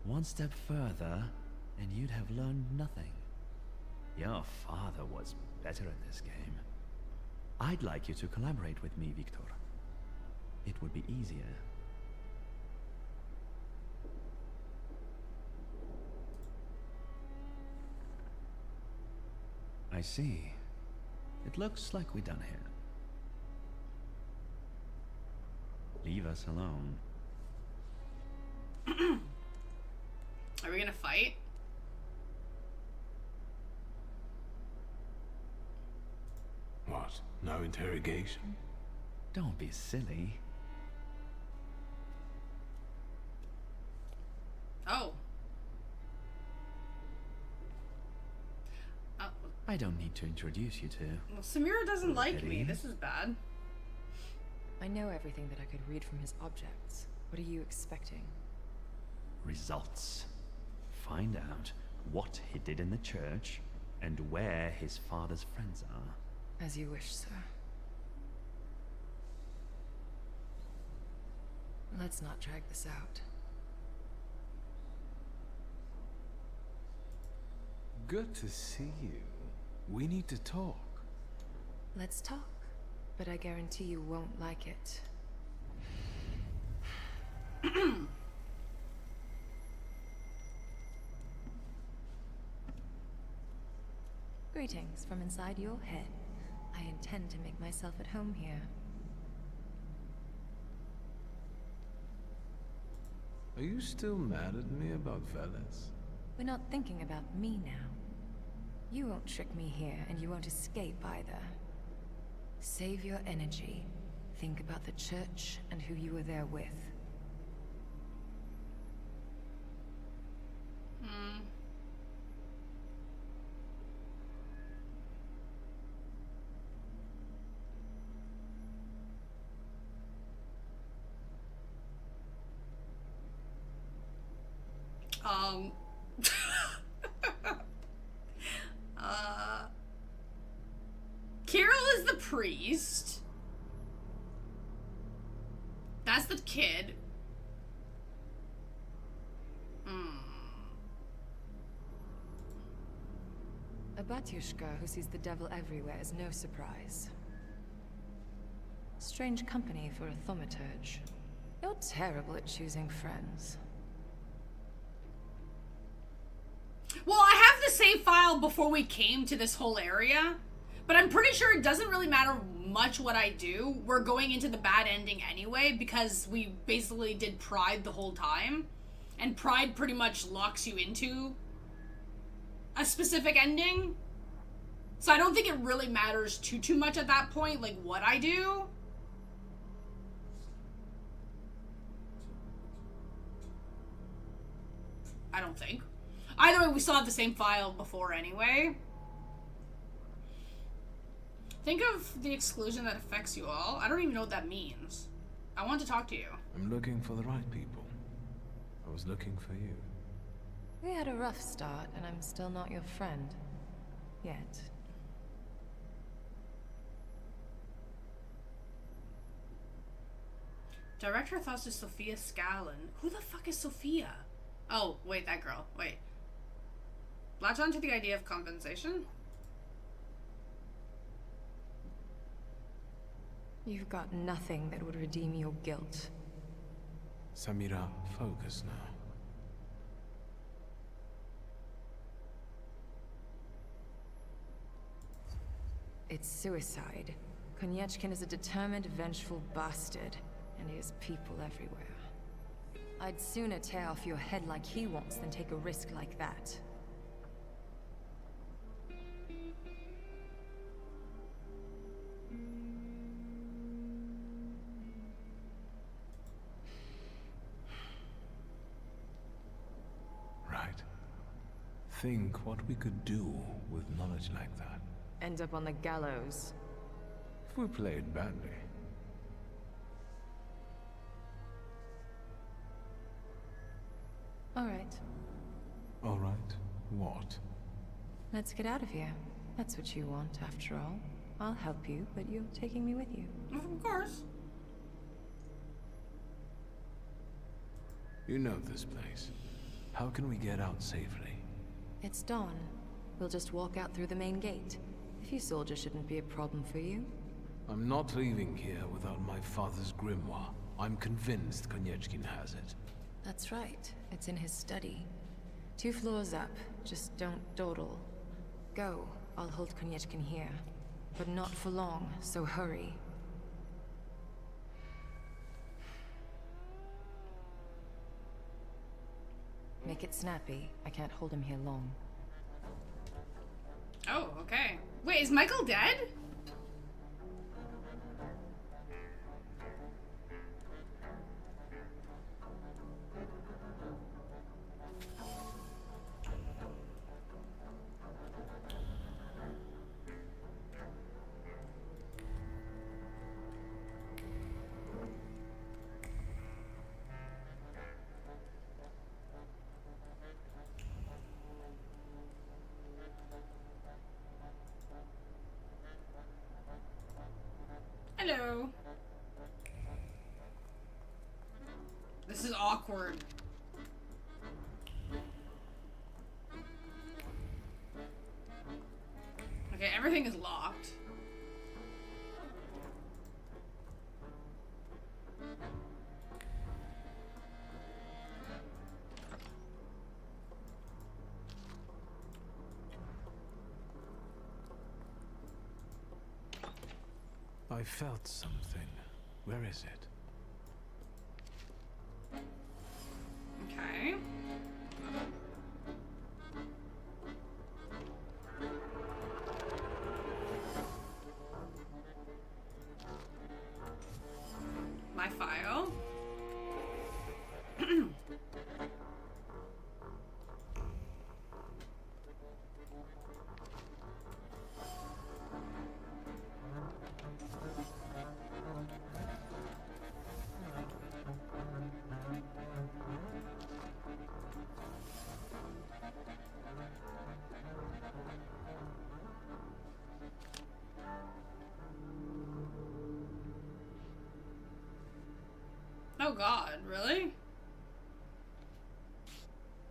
One step further, and you'd have learned nothing. Your father was better at this game. I'd like you to collaborate with me, Victor. It would be easier. I see. It looks like we're done here. Leave us alone. Are we gonna fight? What? No interrogation? Don't be silly. Oh. I don't need to introduce you to. Well, Samira doesn't like me. Eddie? This is bad. I know everything that I could read from his objects. What are you expecting? Results. Find out what he did in the church and where his father's friends are. As you wish, sir. Let's not drag this out. Good to see you. We need to talk. Let's talk, but I guarantee you won't like it. Greetings from inside your head. I intend to make myself at home here. Are you still mad at me about Veles? We're not thinking about me now. You won't trick me here, and you won't escape either. Save your energy. Think about the church and who you were there with. Kirill is the priest. That's the kid. A batyushka who sees the devil everywhere is no surprise. Strange company for a thaumaturge. You're terrible at choosing friends. Well, I have the save file before we came to this whole area, but I'm pretty sure it doesn't really matter much what I do. We're going into the bad ending anyway, because we basically did Pride the whole time, and Pride pretty much locks you into a specific ending. So I don't think it really matters too much at that point, like what I do. I don't think. Either way, we still have the same file before anyway. Think of the exclusion that affects you all. I don't even know what that means. I want to talk to you. I'm looking for the right people. I was looking for you. We had a rough start, and I'm still not your friend. Yet. Director thoughts to Sophia Scallon. Who the fuck is Sophia? Oh, wait, that girl. Wait. Latch on to the idea of compensation? You've got nothing that would redeem your guilt. Samira, focus now. It's suicide. Konyechkin is a determined, vengeful bastard, and he has people everywhere. I'd sooner tear off your head like he wants than take a risk like that. Right. Think what we could do with knowledge like that. End up on the gallows. If we played badly. Alright, Alright, what? let's get out of here. That's what you want, after all. I'll help you, but you're taking me with you. Of course. You know this place. How can we get out safely? It's dawn. We'll just walk out through the main gate. A few soldiers shouldn't be a problem for you. I'm not leaving here without my father's grimoire. I'm convinced Konyechkin has it. That's right. It's in his study. 2 floors up. Just don't dawdle. Go. I'll hold Konyechkin here. But not for long, so hurry. Make it snappy. I can't hold him here long. Oh, okay. Wait, is Michael dead? Hello. This is awkward. Okay, everything is locked. I felt something. Where is it? Okay. My file. Oh God, really?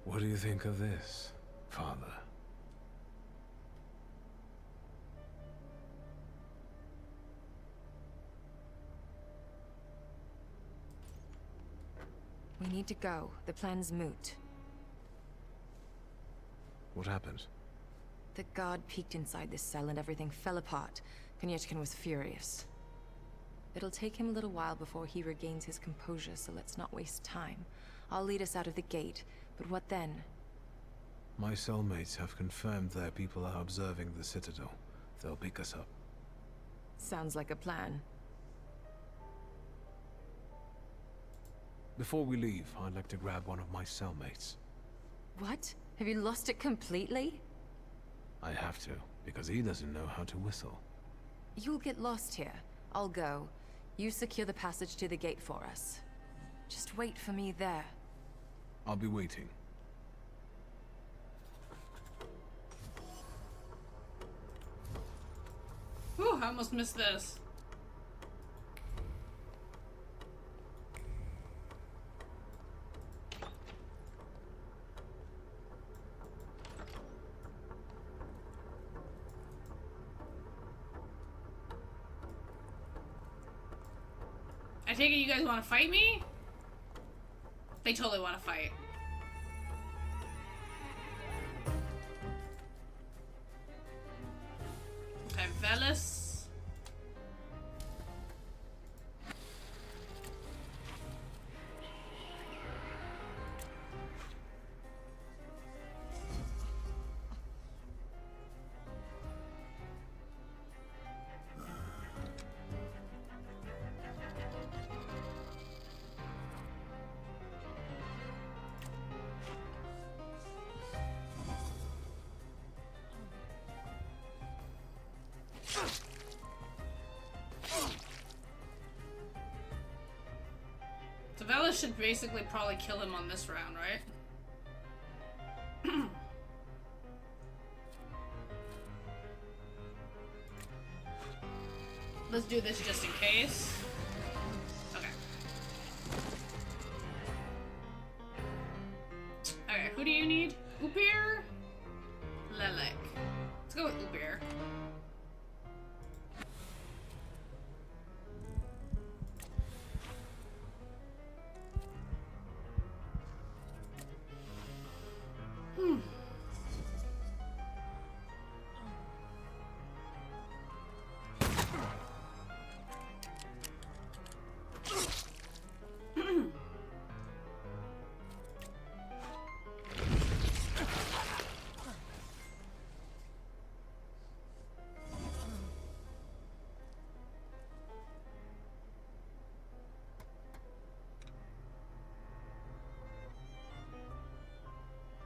What do you think of this, Father? We need to go. The plan's moot. What happened? The god peeked inside this cell and everything fell apart. Konyechkin was furious. It'll take him a little while before he regains his composure, so let's not waste time. I'll lead us out of the gate, but what then? My cellmates have confirmed their people are observing the Citadel. They'll pick us up. Sounds like a plan. Before we leave, I'd like to grab one of my cellmates. What? Have you lost it completely? I have to, because he doesn't know how to whistle. You'll get lost here. I'll go. You secure the passage to the gate for us. Just wait for me there. I'll be waiting. Whew, I almost missed this. I take it you guys want to fight me? They totally want to fight. Okay, Velis. should basically probably kill him on this round, right? Let's do this just in case. Okay. Okay, who do you need? Upir? Lelek. Let's go with Upir.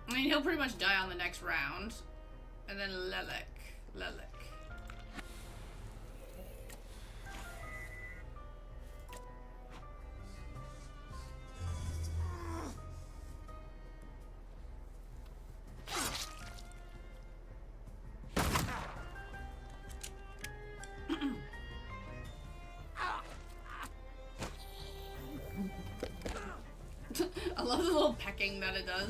I mean, he'll pretty much die on the next round. And then Lelek. I love the little pecking that it does.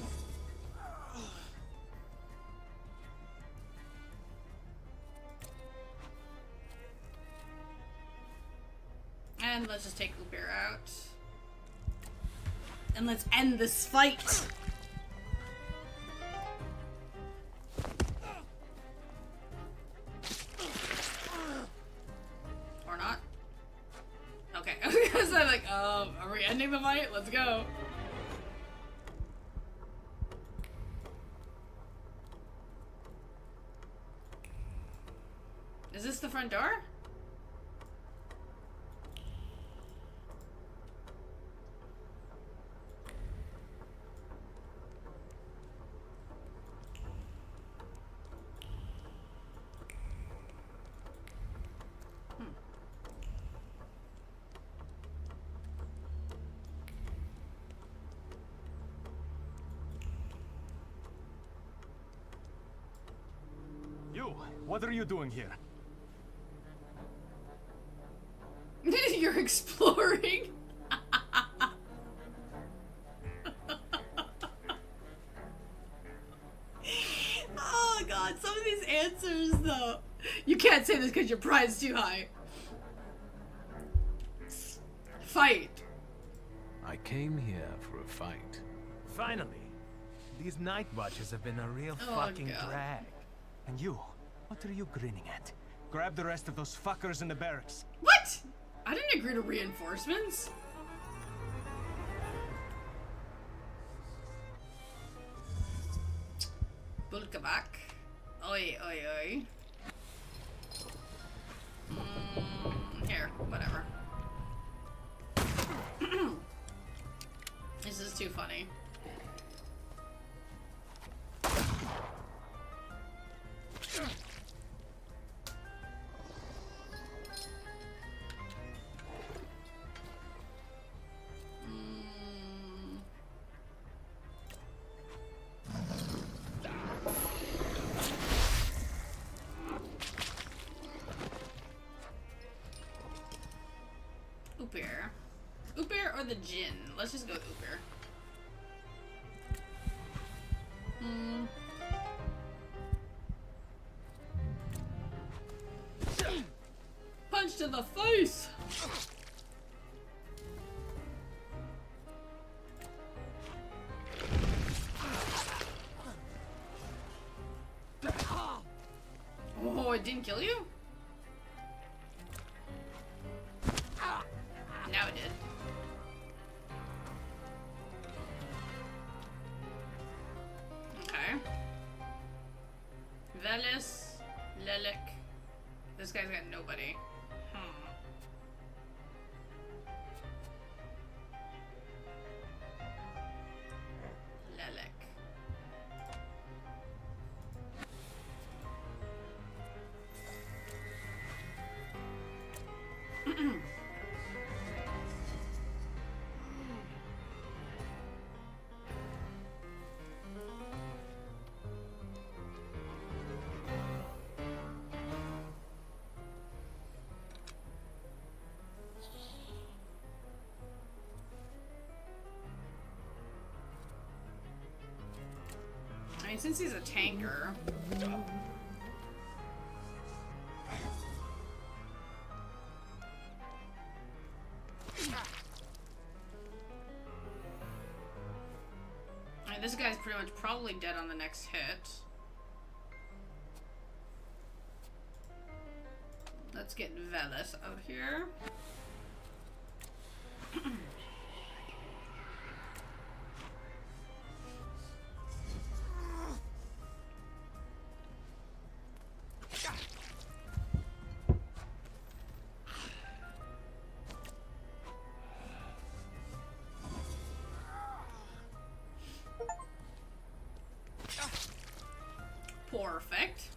And let's just take Upir out. And let's end this fight! Or not? Okay, I was gonna say like, are we ending the fight? Let's go. Is this the front door? What are you doing here? You're exploring. Oh god, some of these answers though. You can't say this because your pride's too high. Fight. I came here for a fight. Finally. These night watches have been a real fucking drag. And you, what are you grinning at? Grab the rest of those fuckers in the barracks. What? I didn't agree to reinforcements. Bulkabak. Oi, oi, oi. Here, whatever. This is too funny. Upir or the Jinn? Let's just go with Upir. Punch to the face! Oh, it didn't kill you? Now it did. Okay. Velis, Lelek. This guy's got nobody. Lelek. mean, since he's a tanker. Alright, this guy's pretty much probably dead on the next hit. Let's get Velis out here. Perfect.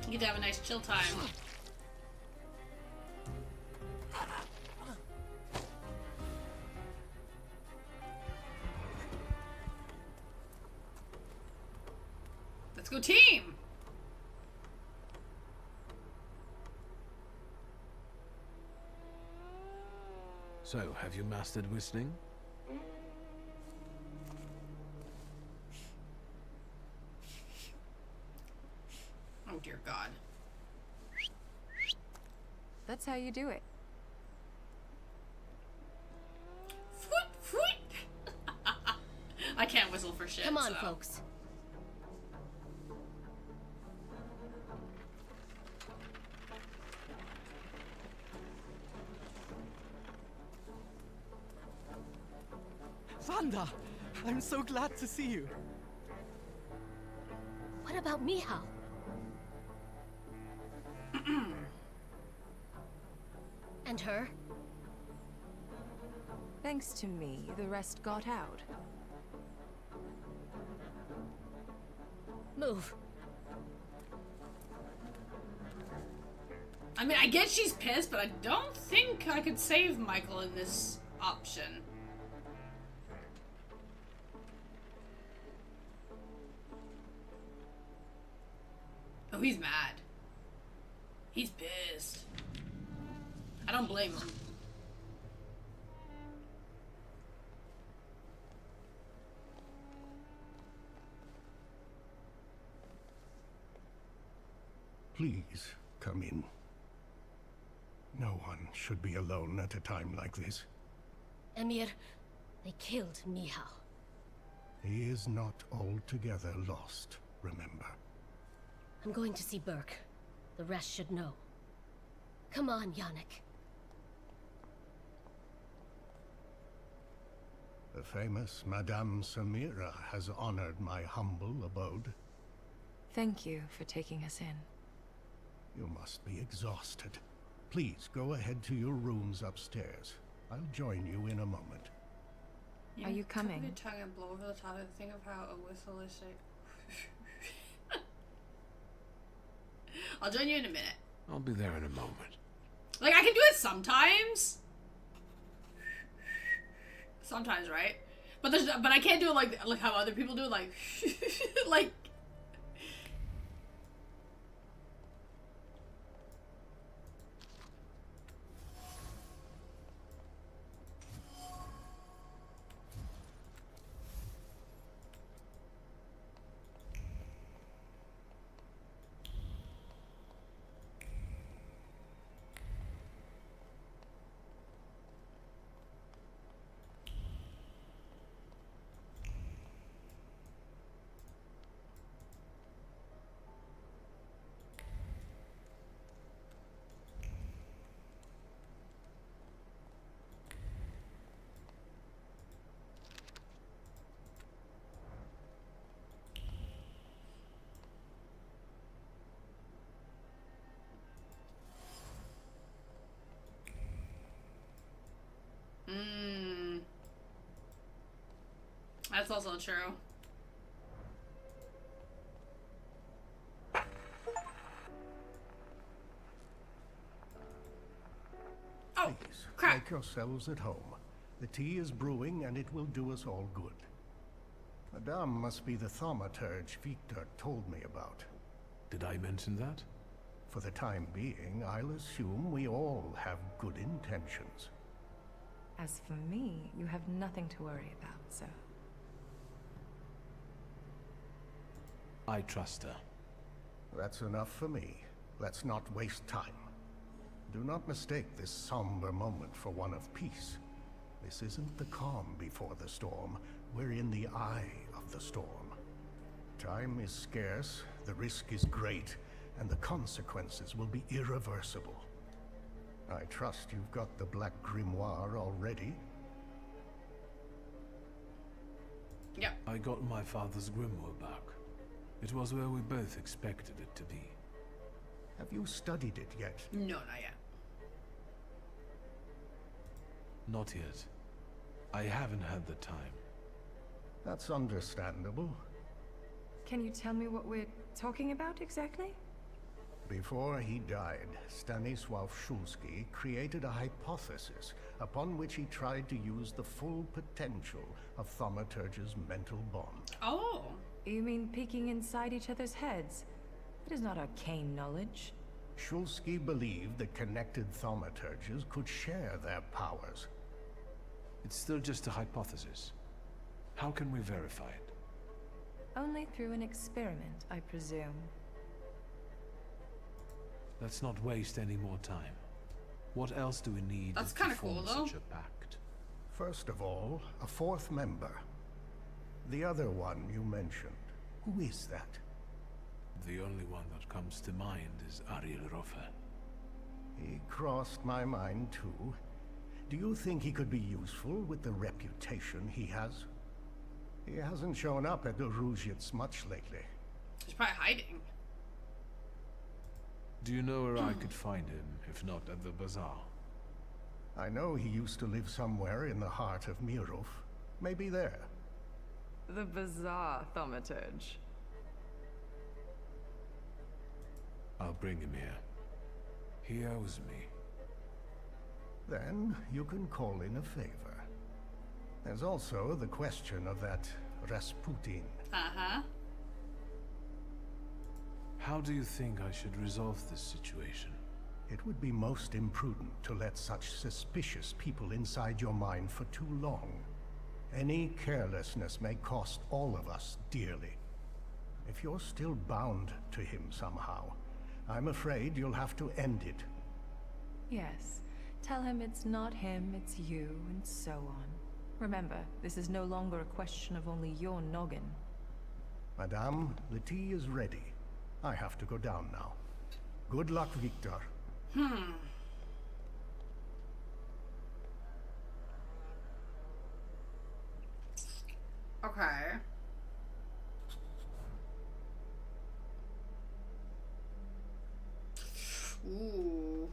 You get to have a nice chill time. Let's go team! So, have you mastered whistling? Oh dear God. That's how you do it. I can't whistle for shit. Come on, so. folks. Vanda! I'm so glad to see you. What about Mihal? And her? Thanks to me, the rest got out. Move. I mean, I get she's pissed, but I don't think I could save Michael in this option. Oh, he's mad. He's pissed. I don't blame him. Please, come in. No one should be alone at a time like this. Emir, they killed Mihal. He is not altogether lost, remember. I'm going to see Burke. The rest should know. Come on, Yannick. The famous Madame Samira has honored my humble abode. Thank you for taking us in. You must be exhausted. Please go ahead to your rooms upstairs. I'll join you in a moment. Are you coming? Your tongue and blow over the top and think of how a whistle is shaped. I'll join you in a minute. I'll be there in a moment. Like, I can do it sometimes. Sometimes, right? But I can't do it like how other people do it, like, like. That's also true. Oh, Please, crap. make yourselves at home. The tea is brewing and it will do us all good. Madame must be the Thaumaturge Victor told me about. Did I mention that? For the time being, I'll assume we all have good intentions. As for me, you have nothing to worry about, sir. I trust her. That's enough for me. Let's not waste time. Do not mistake this somber moment for one of peace. This isn't the calm before the storm. We're in the eye of the storm. Time is scarce, the risk is great, and the consequences will be irreversible. I trust you've got the Black Grimoire already? Yep. I got my father's grimoire back. It was where we both expected it to be. Have you studied it yet? No, not yet. Not yet. I haven't had the time. That's understandable. Can you tell me what we're talking about exactly? Before he died, Stanisław Szulski created a hypothesis upon which he tried to use the full potential of Thaumaturge's mental bond. Oh. You mean peeking inside each other's heads? It is not arcane knowledge. Szulski believed that connected Thaumaturges could share their powers. It's still just a hypothesis. How can we verify it? Only through an experiment, I presume. Let's not waste any more time. What else do we need That's to kinda form cool, though. such a pact? First of all, a fourth member. The other one you mentioned. Who is that? The only one that comes to mind is Ariel Rofe. He crossed my mind too. Do you think he could be useful with the reputation he has? He hasn't shown up at the Ruzhitz much lately. He's probably hiding. Do you know where I could find him, if not at the bazaar? I know he used to live somewhere in the heart of Mirov. Maybe there. The bazaar, Thaumaturge. I'll bring him here. He owes me. Then you can call in a favor. There's also the question of that Rasputin. Uh-huh. How do you think I should resolve this situation? It would be most imprudent to let such suspicious people inside your mind for too long. Any carelessness may cost all of us dearly. If you're still bound to him somehow, I'm afraid you'll have to end it. Yes. Tell him it's not him, it's you, and so on. Remember, this is no longer a question of only your noggin. Madame, the tea is ready. I have to go down now. Good luck, Victor. Okay. Ooh.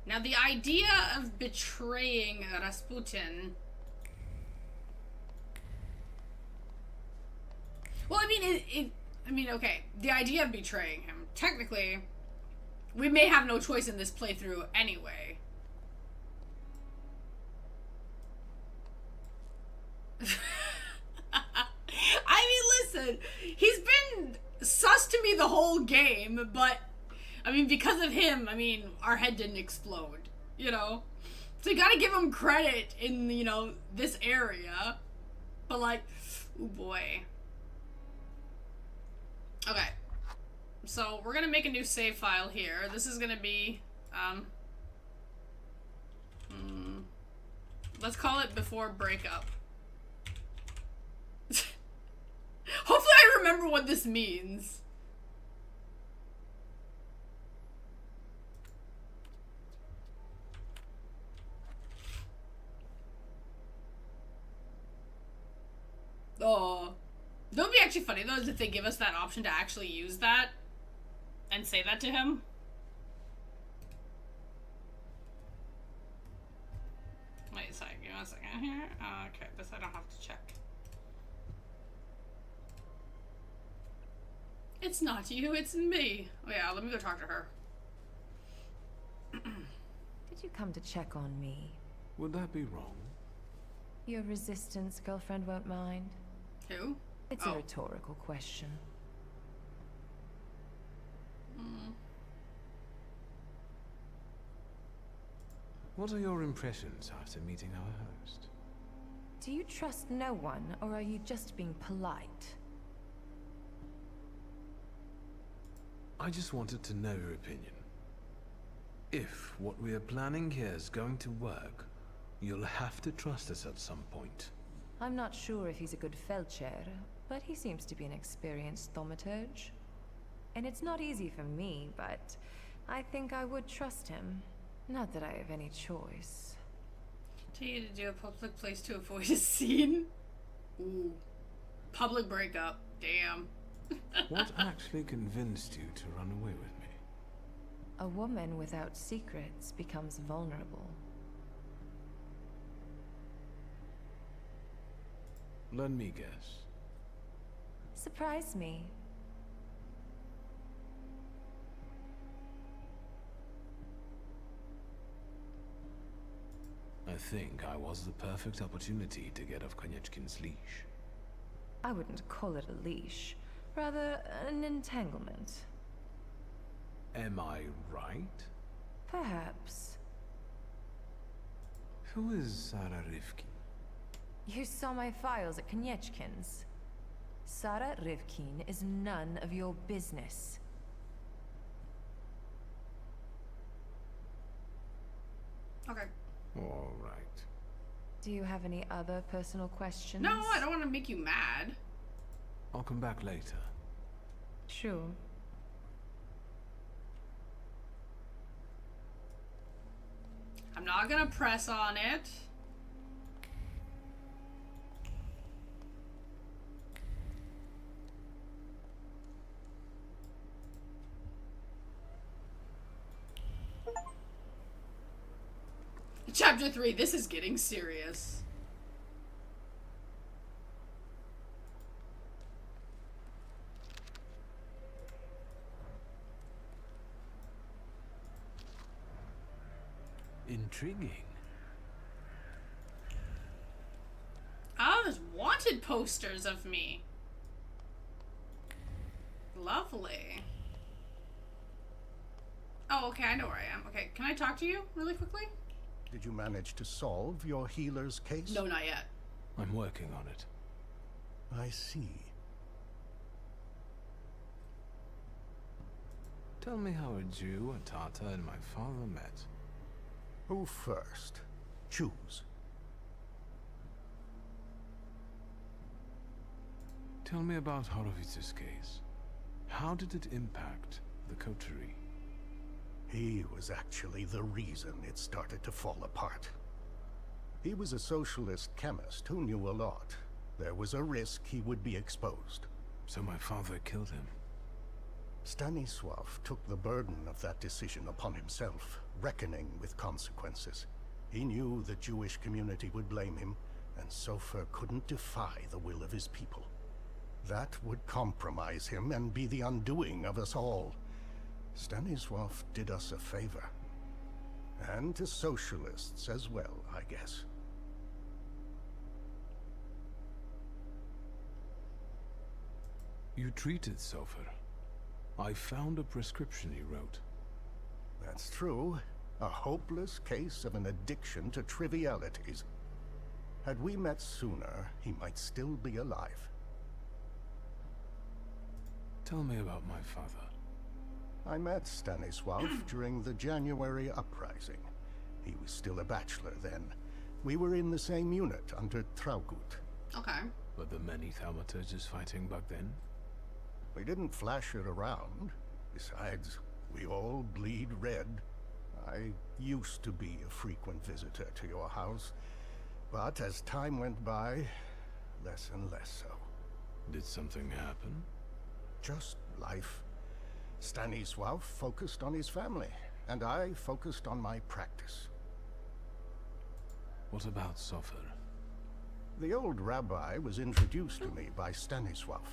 Now, the idea of betraying Rasputin... Well, I mean, okay, the idea of betraying him, technically, we may have no choice in this playthrough anyway. I mean, listen, he's been sus to me the whole game, but... I mean, because of him, I mean, our head didn't explode, you know? So you gotta give him credit in, you know, this area. But like, oh boy. Okay. So we're gonna make a new save file here. This is gonna be, let's call it before breakup. Hopefully I remember what this means. Oh. That would be actually funny though, if they give us that option to actually use that and say that to him. Wait a second, give me a second here. Okay, this I don't have to check. It's not you, it's me. Oh yeah, let me go talk to her. Did you come to check on me? Would that be wrong? Your resistance girlfriend won't mind. Who? It's a rhetorical question. What are your impressions after meeting our host? Do you trust no one, or are you just being polite? I just wanted to know your opinion. If what we are planning here is going to work, you'll have to trust us at some point. I'm not sure if he's a good Feldchair, but he seems to be an experienced Thaumaturge. And it's not easy for me, but I think I would trust him. Not that I have any choice. Tell you to do a public place to avoid a scene? Ooh. Public breakup. Damn. What actually convinced you to run away with me? A woman without secrets becomes vulnerable. Let me guess. Surprise me. I think I was the perfect opportunity to get off Konieczkin's leash. I wouldn't call it a leash. Rather, an entanglement. Am I right? Perhaps. Who is Sarah Rivkin? You saw my files at Konieczkin's. Sarah Rivkin is none of your business. Okay. All right. Do you have any other personal questions? No, I don't want to make you mad. I'll come back later. Sure. I'm not gonna press on it. Chapter 3, this is getting serious. Intriguing. Oh, there's wanted posters of me. Lovely. Oh, okay, I know where I am. Okay, can I talk to you really quickly? Did you manage to solve your healer's case? No, not yet. I'm working on it. I see. Tell me how a Jew, a Tatar, and my father met. Who first? Choose. Tell me about Horovic's case. How did it impact the coterie? He was actually the reason it started to fall apart. He was a socialist chemist who knew a lot. There was a risk he would be exposed. So my father killed him. Stanisław took the burden of that decision upon himself, reckoning with consequences. He knew the Jewish community would blame him, and Sofer couldn't defy the will of his people. That would compromise him and be the undoing of us all. Stanisław did us a favor. And to socialists as well, I guess. You treated Sofer. I found a prescription he wrote. That's true. A hopeless case of an addiction to trivialities. Had we met sooner, he might still be alive. Tell me about my father. I met Stanisław during the January uprising. He was still a bachelor then. We were in the same unit under Traugott. Okay. Were there many Thaumaturges fighting back then? We didn't flash it around. Besides, we all bleed red. I used to be a frequent visitor to your house. But as time went by, less and less so. Did something happen? Just life. Stanisław focused on his family, and I focused on my practice. What about Sofer? The old rabbi was introduced to me by Stanisław.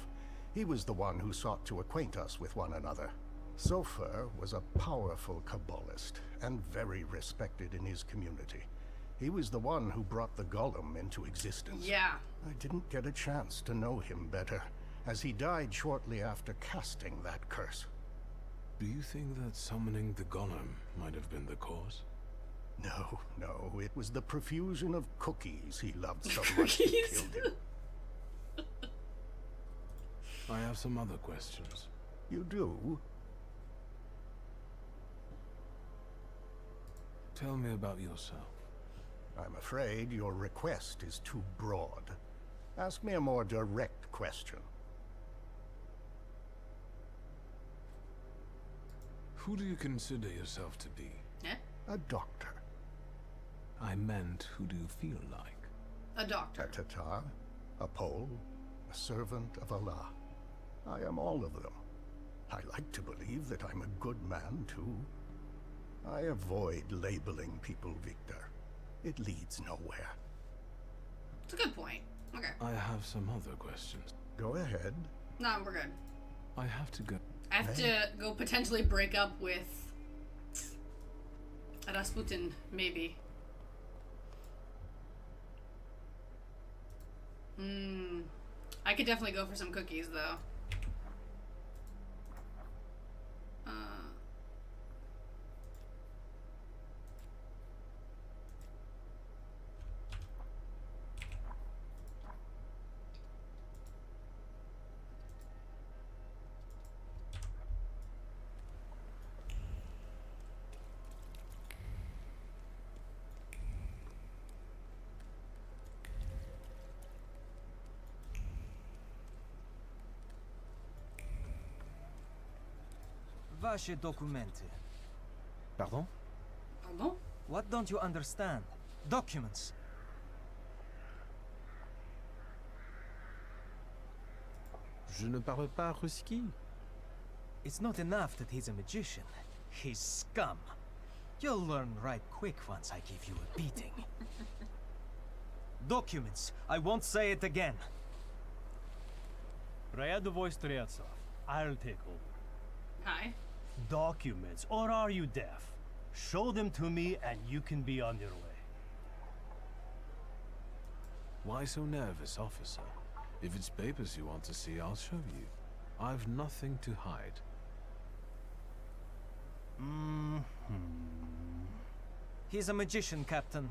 He was the one who sought to acquaint us with one another. Sofer was a powerful Kabbalist, and very respected in his community. He was the one who brought the golem into existence. Yeah. I didn't get a chance to know him better, as he died shortly after casting that curse. Do you think that summoning the golem might have been the cause? No, it was the profusion of cookies he loved so much that killed him. I have some other questions. You do? Tell me about yourself. I'm afraid your request is too broad. Ask me a more direct question. Who do you consider yourself to be? A doctor. I meant, who do you feel like? A doctor. A Tatar, a Pole, a servant of Allah. I am all of them. I like to believe that I'm a good man, too. I avoid labeling people Victor. It leads nowhere. It's a good point. Okay. I have some other questions. Go ahead. No, we're good. I have to go. I have to go potentially break up with Rasputin, maybe. I could definitely go for some cookies, though. Vaše dokumenty. Pardon? Pardon? What don't you understand? Documents. Je ne parle pas ruski. It's not enough that he's a magician. He's scum. You'll learn right quick once I give you a beating. Documents. I won't say it again. Рядовой Стрельцов. I'll take over. Hi. Documents, or are you deaf? Show them to me and you can be on your way. Why so nervous, officer? If it's papers you want to see, I'll show you. I've nothing to hide. He's a magician, Captain.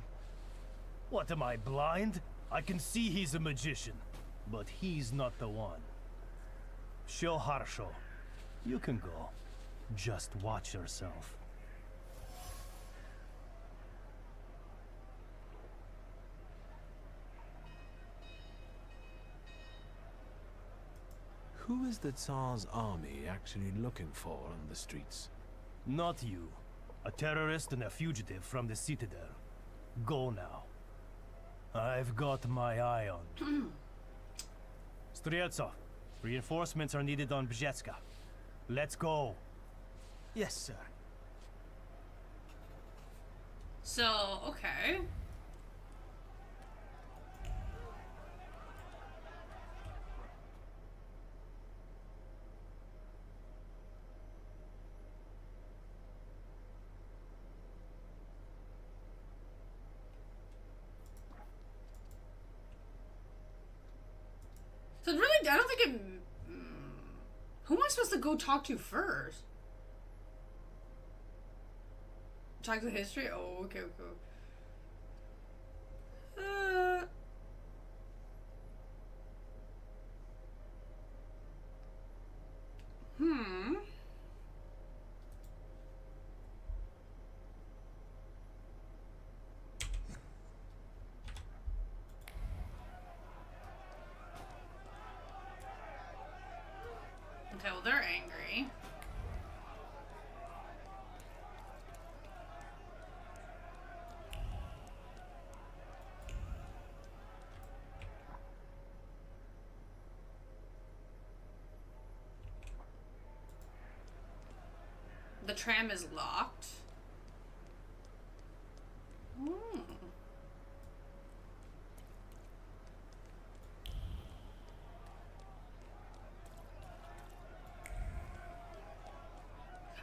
What, am I blind? I can see he's a magician, but he's not the one. Show Harsho. You can go. Just watch yourself. Who is the Tsar's army actually looking for on the streets? Not you. A terrorist and a fugitive from the Citadel. Go now. I've got my eye on you. Streltsov, reinforcements are needed on Bzetska. Let's go. Yes, sir. So, okay. So really, I don't think it... Who am I supposed to go talk to first? Talk to history? Oh, okay, okay. Okay, well, they're angry. The tram is locked. Hmm.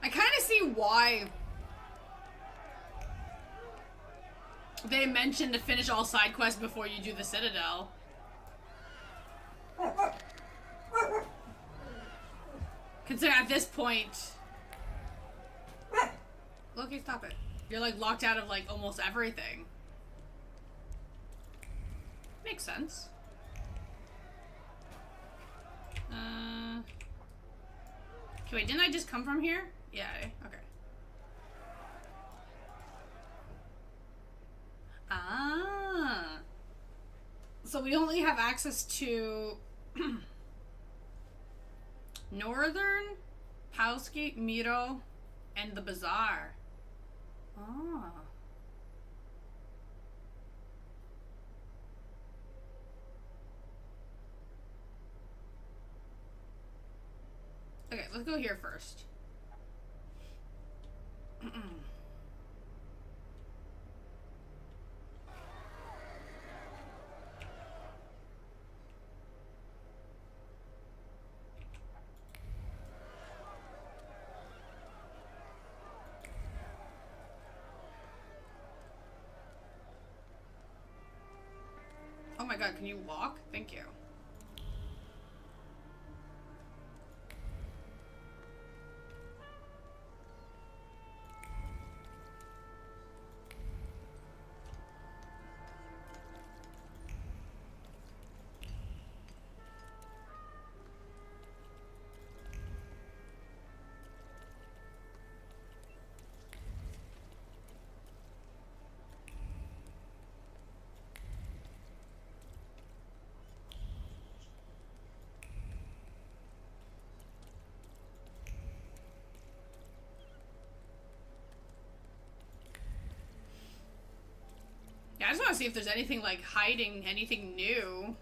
I kind of see why they mentioned to finish all side quests before you do the Citadel. Considering at this point... Loki, stop it. You're like locked out of like almost everything. Makes sense. Okay, wait, didn't I just come from here? Yeah, okay. Ah. So we only have access to Northern, Palsky, Miro, and the Bazaar. Ah. Okay, let's go here first. Oh my god, can you walk? Thank you. Yeah, I just want to see if there's anything like hiding, anything new.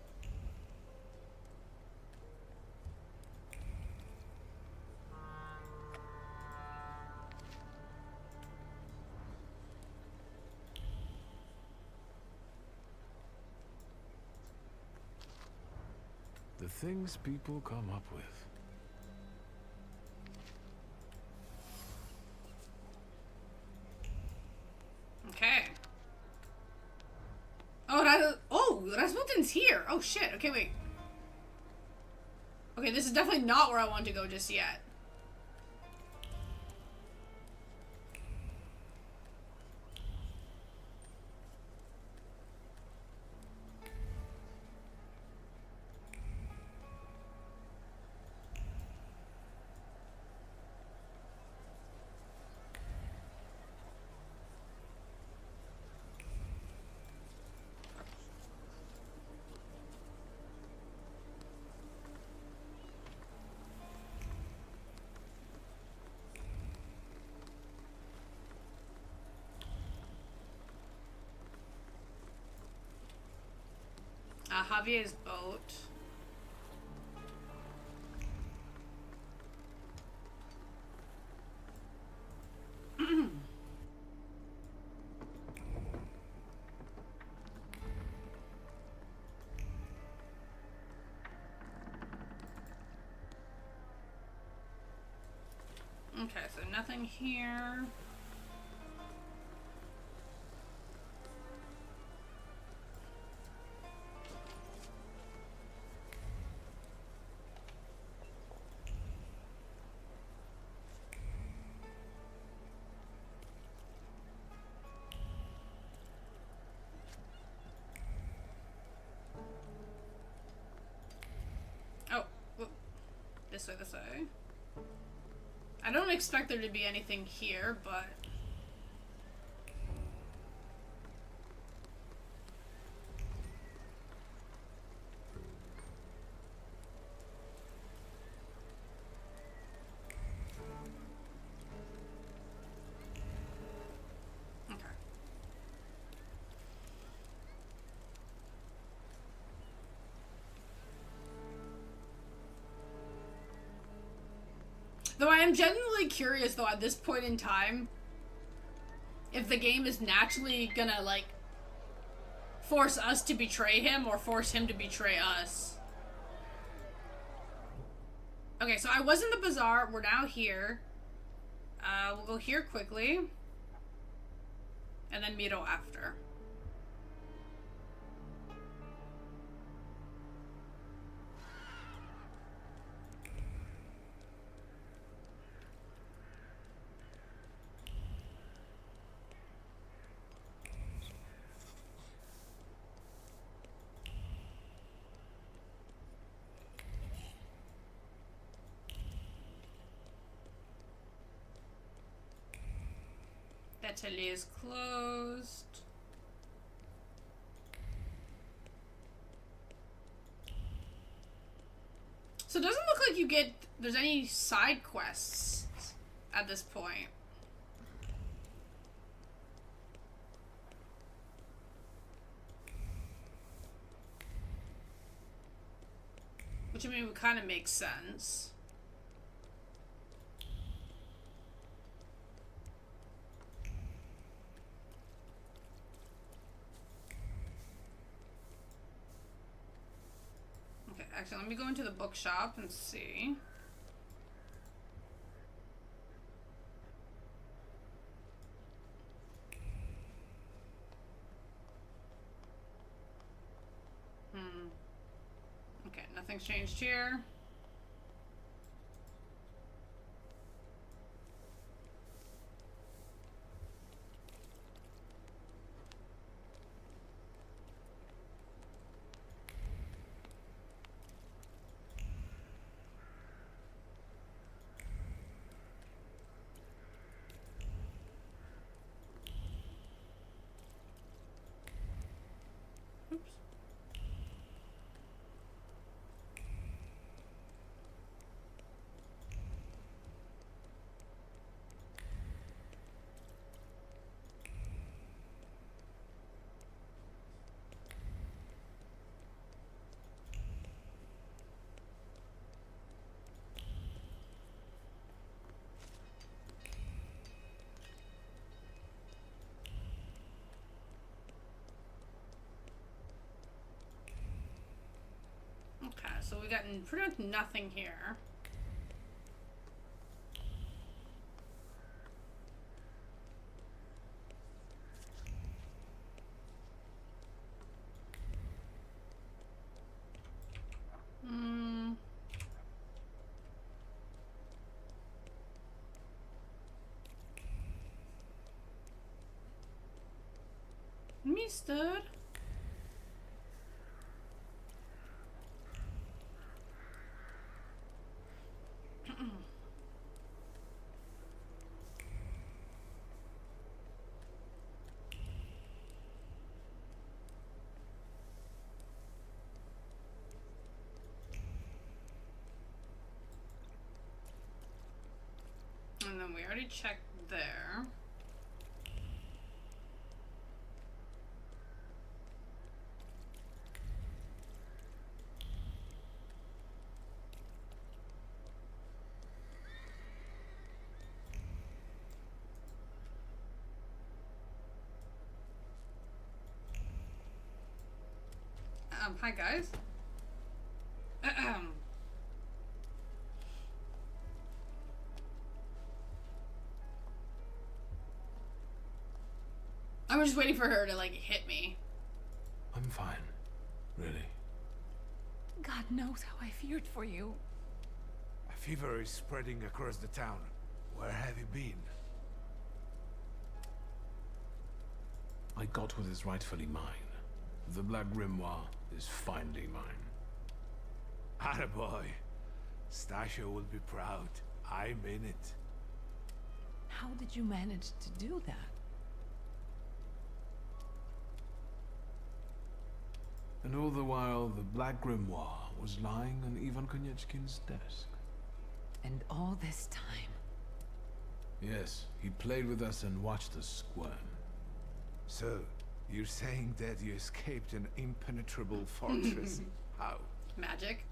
The things people come up with. Okay. Oh, Rasputin's here. Oh shit. Okay, wait. Okay, this is definitely not where I want to go just yet. Javier's boat. Okay, so nothing here. This way. I don't expect there to be anything here, but... The Though I am genuinely curious, though, at this point in time, if the game is naturally gonna, like, force us to betray him or force him to betray us. Okay, so I was in the bazaar. We're now here. We'll go here quickly. And then Miro after. That atelier is closed. So it doesn't look like there's any side quests at this point. Which, I mean, would kind of make sense. Okay, actually, let me go into the bookshop and see. Okay, nothing's changed here. Okay, so we got pretty much nothing here. Mister. And then we already checked there. Hi guys. I was just waiting for her to, like, hit me. I'm fine. Really. God knows how I feared for you. A fever is spreading across the town. Where have you been? I got what is rightfully mine. The Black Grimoire is finally mine. Attaboy. Stasha will be proud. I'm in it. How did you manage to do that? And all the while, the Black Grimoire was lying on Ivan Konieczkin's desk. And all this time? Yes, he played with us and watched us squirm. So, you're saying that you escaped an impenetrable fortress? How? Magic.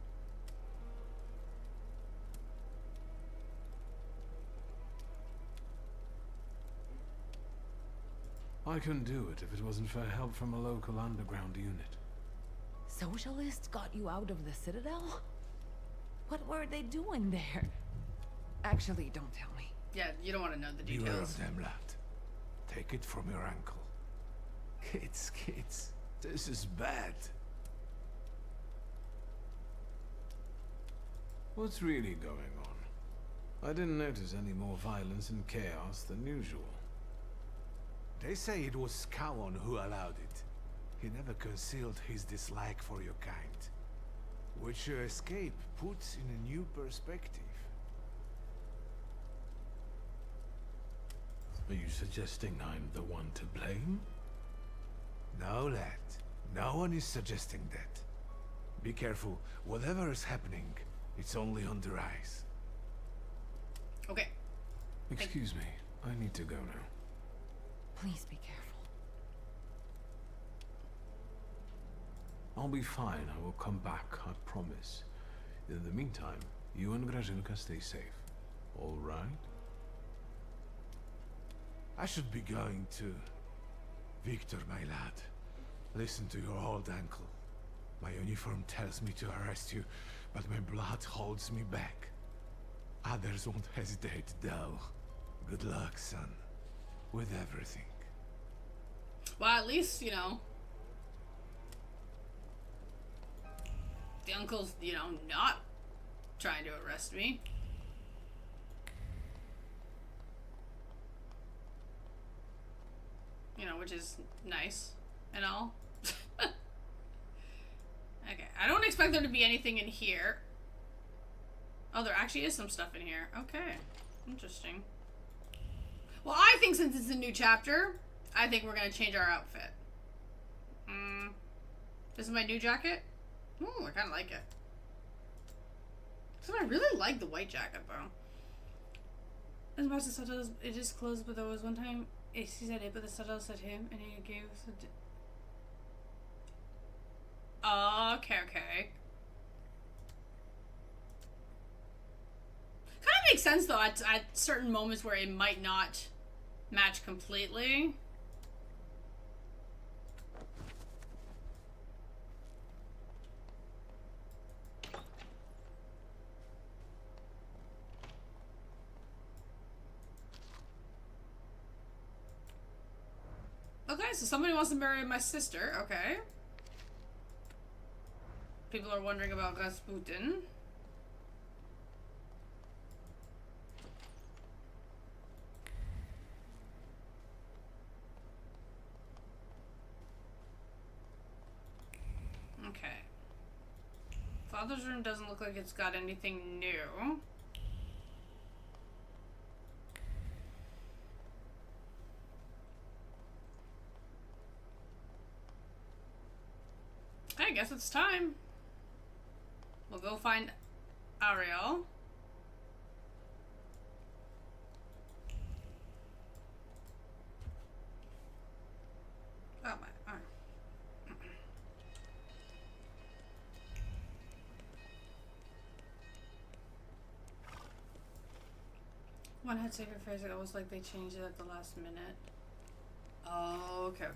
I couldn't do it if it wasn't for help from a local underground unit. Socialists got you out of the Citadel? What were they doing there? Actually, don't tell me. Yeah, you don't want to know the Beware details. of them, lad. Take it from your uncle. Kids, this is bad. What's really going on? I didn't notice any more violence and chaos than usual. They say it was Cowan who allowed it. He never concealed his dislike for your kind. Which your escape puts in a new perspective. Are you suggesting I'm the one to blame? No, lad. No one is suggesting that. Be careful. Whatever is happening, it's only on the rise. Okay. Excuse me. I need to go now. Please be careful. I'll be fine. I will come back, I promise. In the meantime, you and Grażynka stay safe. All right? I should be going to... Victor, my lad. Listen to your old uncle. My uniform tells me to arrest you, but my blood holds me back. Others won't hesitate, though. Good luck, son. With everything. Well, at least, you know, the uncle's, you know, not trying to arrest me. You know, which is nice and all. Okay, I don't expect there to be anything in here. Oh, there actually is some stuff in here. Okay, interesting. Well, I think since it's a new chapter, I think we're gonna change our outfit. This is my new jacket. Ooh, I kind of like it. So I really like the white jacket, though. As much as subtitles, it is closed, but there was one time he said it, but the subtitle said him, and he gave us a... Okay. Kind of makes sense, though, at certain moments where it might not match completely. Okay, so somebody wants to marry my sister. Okay. People are wondering about Rasputin. Okay. Father's room doesn't look like it's got anything new. I guess it's time. We'll go find Ariel. Oh my arm. One had sacred phrase, it almost like they changed it at the last minute. Oh, okay.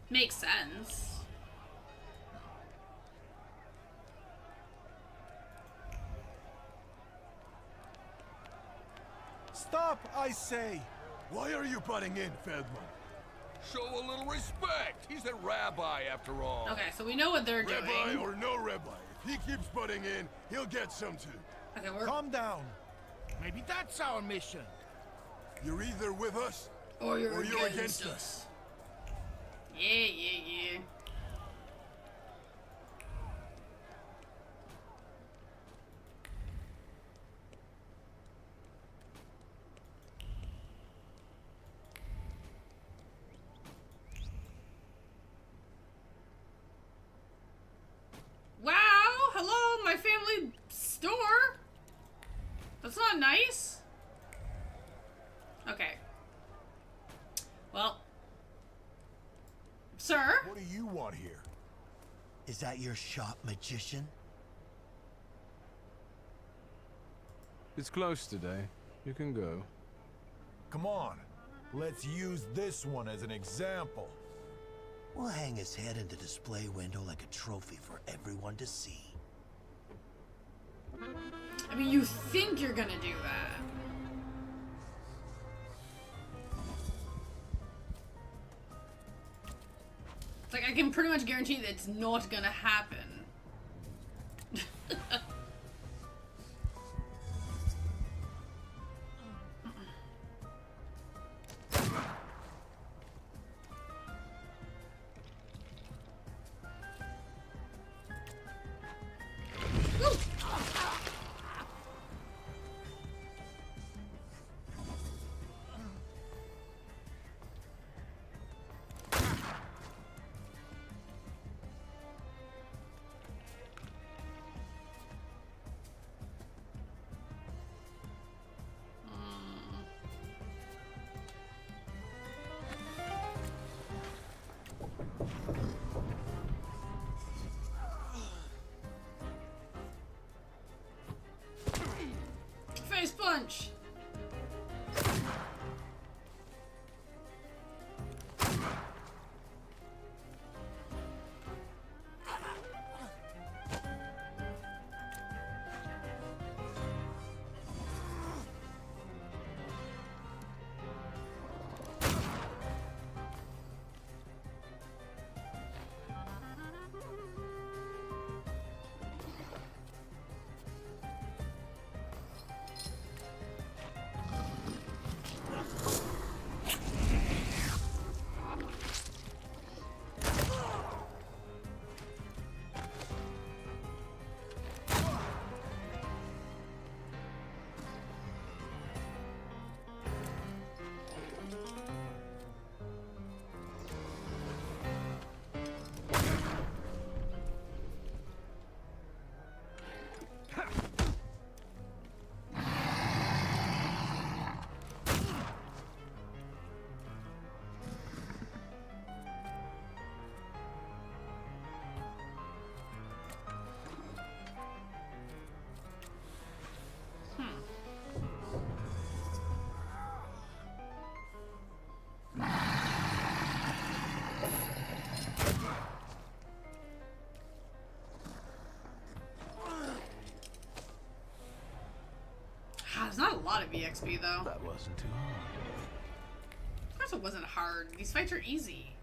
Makes sense. Stop, I say! Why are you butting in, Feldman? Show a little respect. He's a rabbi, after all. Okay, so we know what they're doing. Rabbi or no rabbi, if he keeps butting in, he'll get some too. Okay, Calm down. Maybe that's our mission. You're either with us, or you're against us. Yeah. Wow, hello, my family store. That's not nice. Okay. Well, sir? What do you want here? Is that your shop, magician? It's closed today. You can go. Come on. Let's use this one as an example. We'll hang his head in the display window like a trophy for everyone to see. I mean, you think you're gonna do that. It's like, I can pretty much guarantee that it's not gonna happen. Face punch! It's not a lot of EXP though. That wasn't too hard. Of course it wasn't hard. These fights are easy.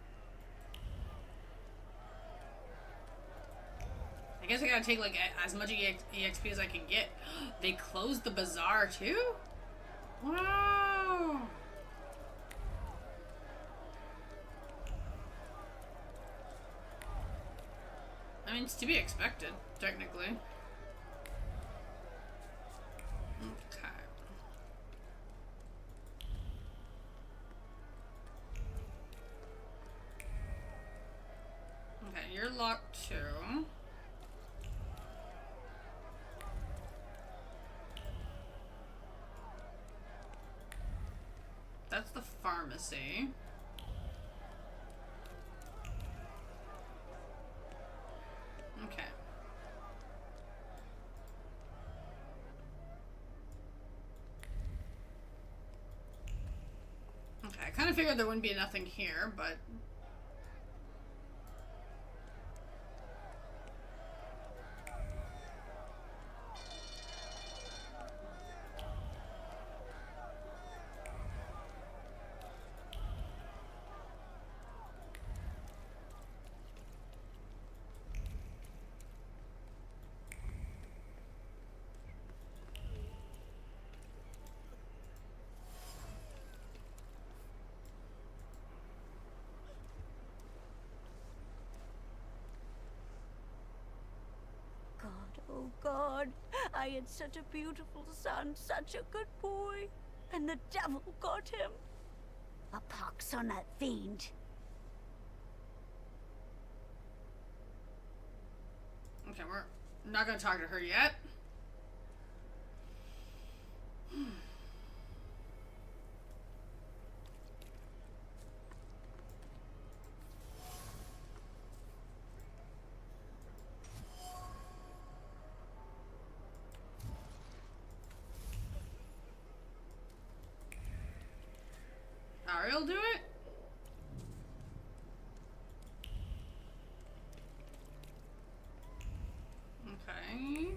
I guess I gotta take like as much EXP as I can get. They closed the bazaar too? Wow. I mean, it's to be expected, technically. Okay. Okay, you're locked too. That's the pharmacy. Okay. Okay, I kind of figured there wouldn't be nothing here, but... Oh God, I had such a beautiful son, such a good boy, and the devil got him. A pox on that fiend. Okay, we're not gonna talk to her yet. tutorial do it? Okay.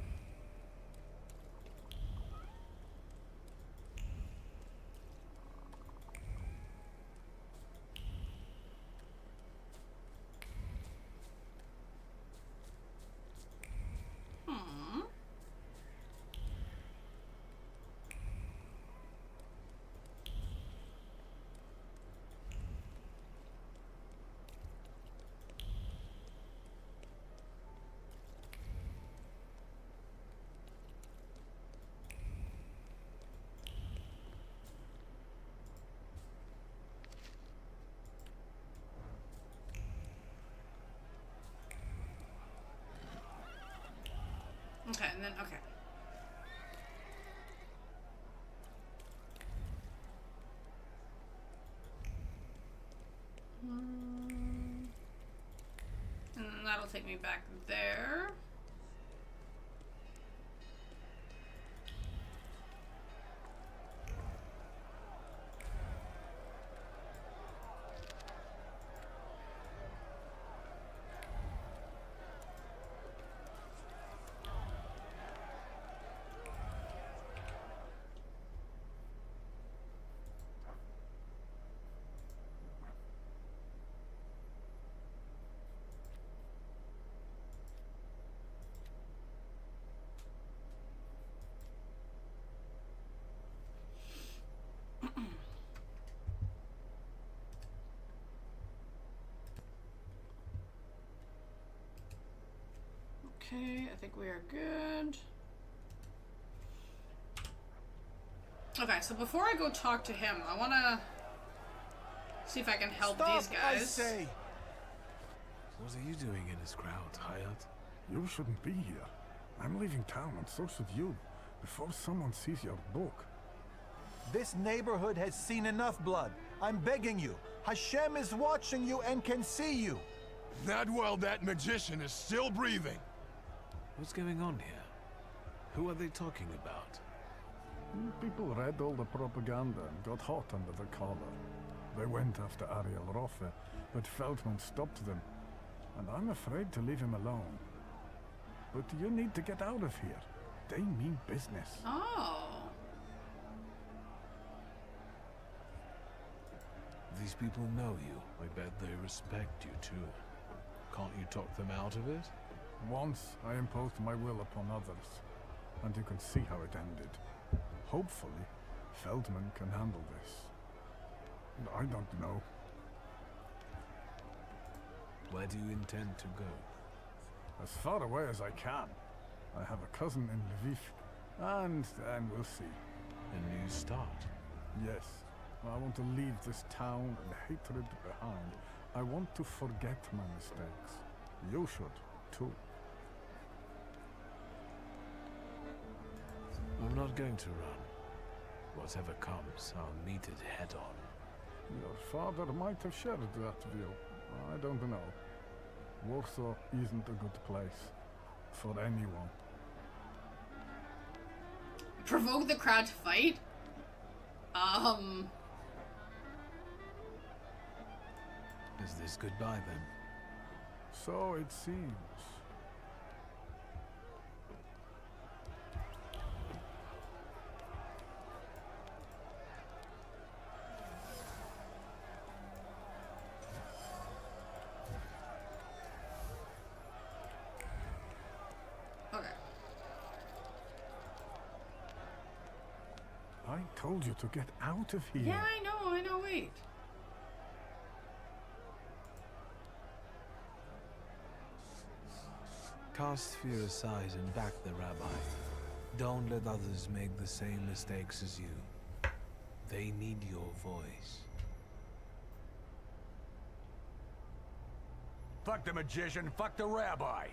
Okay, and then, okay. And then that'll take me back there. Okay, I think we are good. Okay, so before I go talk to him, I want to see if I can help these guys. I say. What are you doing in this crowd, Hayat? You shouldn't be here. I'm leaving town and so should you, before someone sees your book. This neighborhood has seen enough blood. I'm begging you. Hashem is watching you and can see you. Not while that magician is still breathing. What's going on here? Who are they talking about? People read all the propaganda and got hot under the collar. They went after Ariel Rofe, but Feldman stopped them. And I'm afraid to leave him alone. But you need to get out of here. They mean business. Oh. These people know you. I bet they respect you too. Can't you talk them out of it? Once I imposed my will upon others, and you can see how it ended. Hopefully, Feldman can handle this. I don't know. Where do you intend to go? As far away as I can. I have a cousin in Lviv, and then we'll see. A new start? Yes. I want to leave this town and hatred behind. I want to forget my mistakes. You should, too. I'm not going to run. Whatever comes, I'll meet it head on. Your father might have shared that view. I don't know. Warsaw isn't a good place. For anyone. Provoke the crowd to fight? Is this goodbye then? So it seems. Okay. I told you to get out of here. Yeah, I know, wait. Cast fear aside and back the rabbi. Don't let others make the same mistakes as you. They need your voice. Fuck the magician, fuck the rabbi.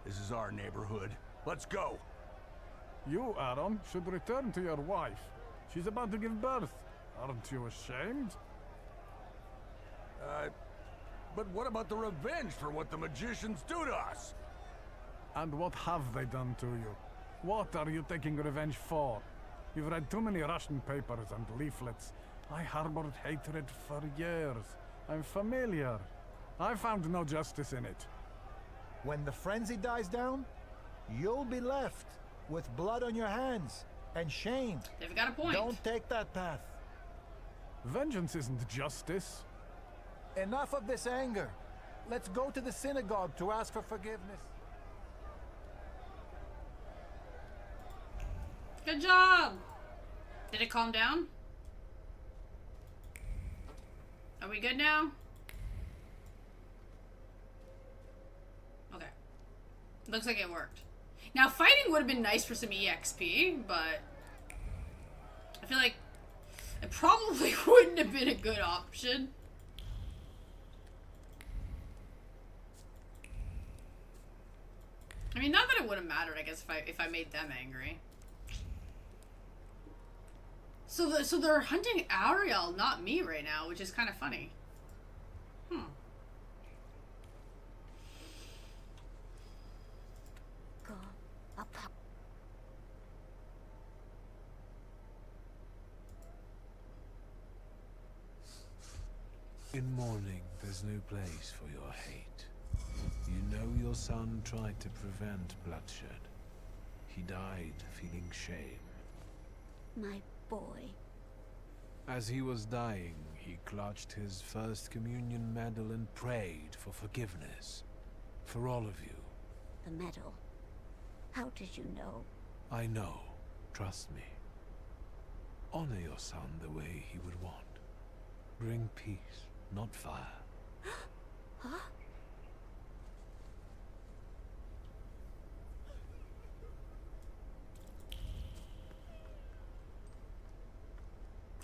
This is our neighborhood. Let's go. You, Aaron, should return to your wife. She's about to give birth. Aren't you ashamed? But what about the revenge for what the magicians do to us? And what have they done to you? What are you taking revenge for? You've read too many Russian papers and leaflets. I harbored hatred for years. I'm familiar. I found no justice in it. When the frenzy dies down, you'll be left with blood on your hands and shame. They've got a point. Don't take that path. Vengeance isn't justice. Enough of this anger. Let's go to the synagogue to ask for forgiveness. Good job! Did it calm down? Are we good now? Okay. Looks like it worked. Now, fighting would have been nice for some EXP, but I feel like it probably wouldn't have been a good option. I mean, not that it would have mattered, I guess, if I made them angry. So they're hunting Ariel, not me right now, which is kind of funny. In mourning, there's no place for your hate. You know your son tried to prevent bloodshed. He died feeling shame. My boy. As he was dying, he clutched his first communion medal and prayed for forgiveness. For all of you. The medal. How did you know? I know. Trust me. Honor your son the way he would want. Bring peace, not fire. Huh?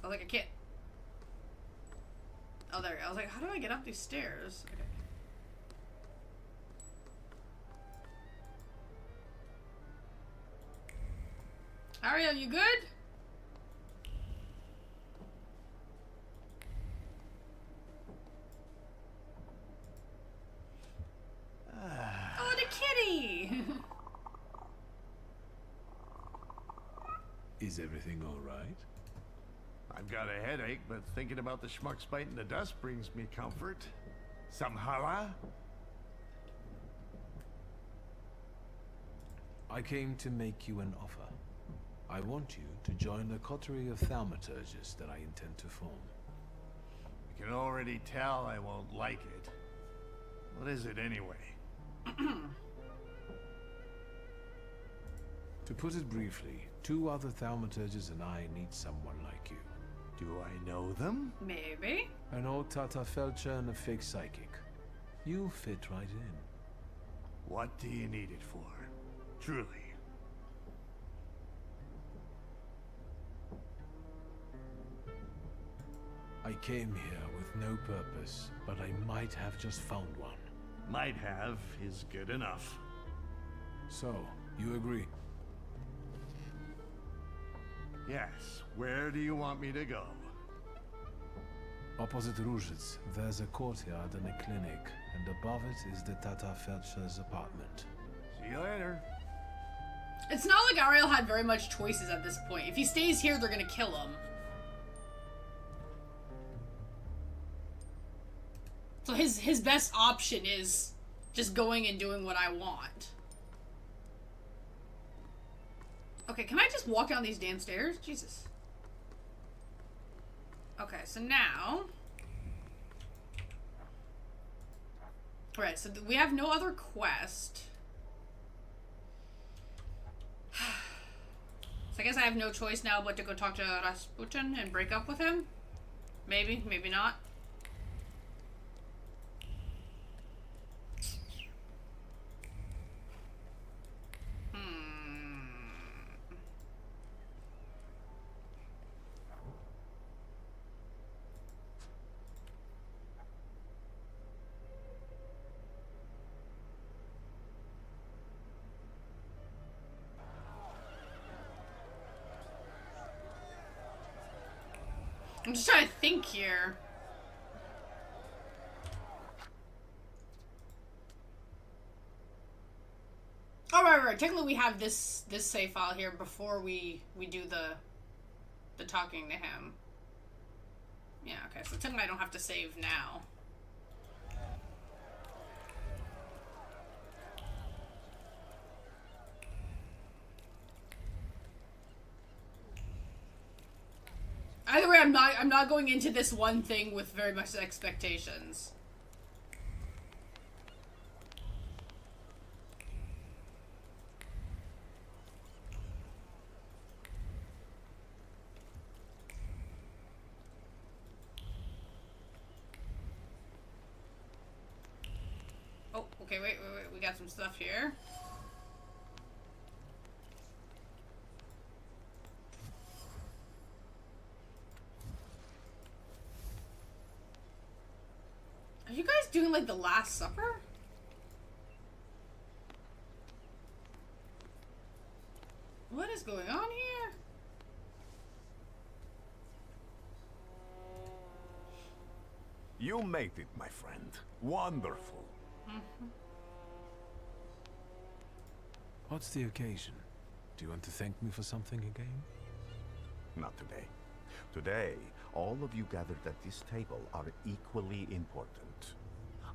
I was like, I can't. Oh, there. I was like, how do I get up these stairs? Okay. Ariel, you good? Oh, the kitty! Is everything all right? I've got a headache, but thinking about the schmucks biting the dust brings me comfort. Some challah? I came to make you an offer. I want you to join the coterie of Thaumaturges that I intend to form. I can already tell I won't like it. What is it anyway? To put it briefly, 2 other Thaumaturges and I need someone like you. Do I know them? Maybe. An old Tata Felcher and a fake psychic. You fit right in. What do you need it for? Truly. I came here with no purpose, but I might have just found one. Might have is good enough. So, you agree? Yes. Where do you want me to go? Opposite Rouget's, there's a courtyard and a clinic, and above it is the Tata Felcher's apartment. See you later. It's not like Ariel had very much choices at this point. If he stays here, they're gonna kill him. So his best option is just going and doing what I want. Okay, can I just walk down these damn stairs? Jesus. Okay, so now... Alright, so we have no other quest. So I guess I have no choice now but to go talk to Rasputin and break up with him? Maybe, maybe not. I'm just trying to think here. Oh, right. Technically we have this save file here before we do the talking to him. Yeah, okay, so technically I don't have to save now. Either way, I'm not going into this one thing with very much expectations. Oh, okay, wait, we got some stuff here. Are you guys doing like the Last Supper? What is going on here? You made it, my friend. Wonderful. What's the occasion? Do you want to thank me for something again? Not today. Today, all of you gathered at this table are equally important.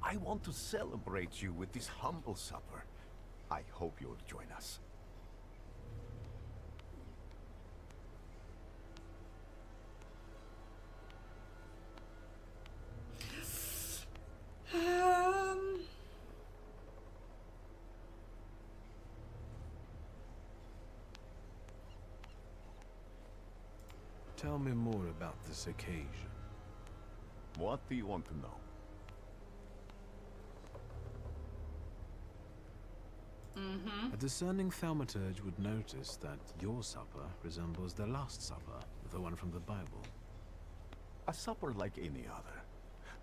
I want to celebrate you with this humble supper. I hope you'll join us. Tell me more about this occasion. What do you want to know? A discerning Thaumaturge would notice that your supper resembles the Last Supper, the one from the Bible. A supper like any other.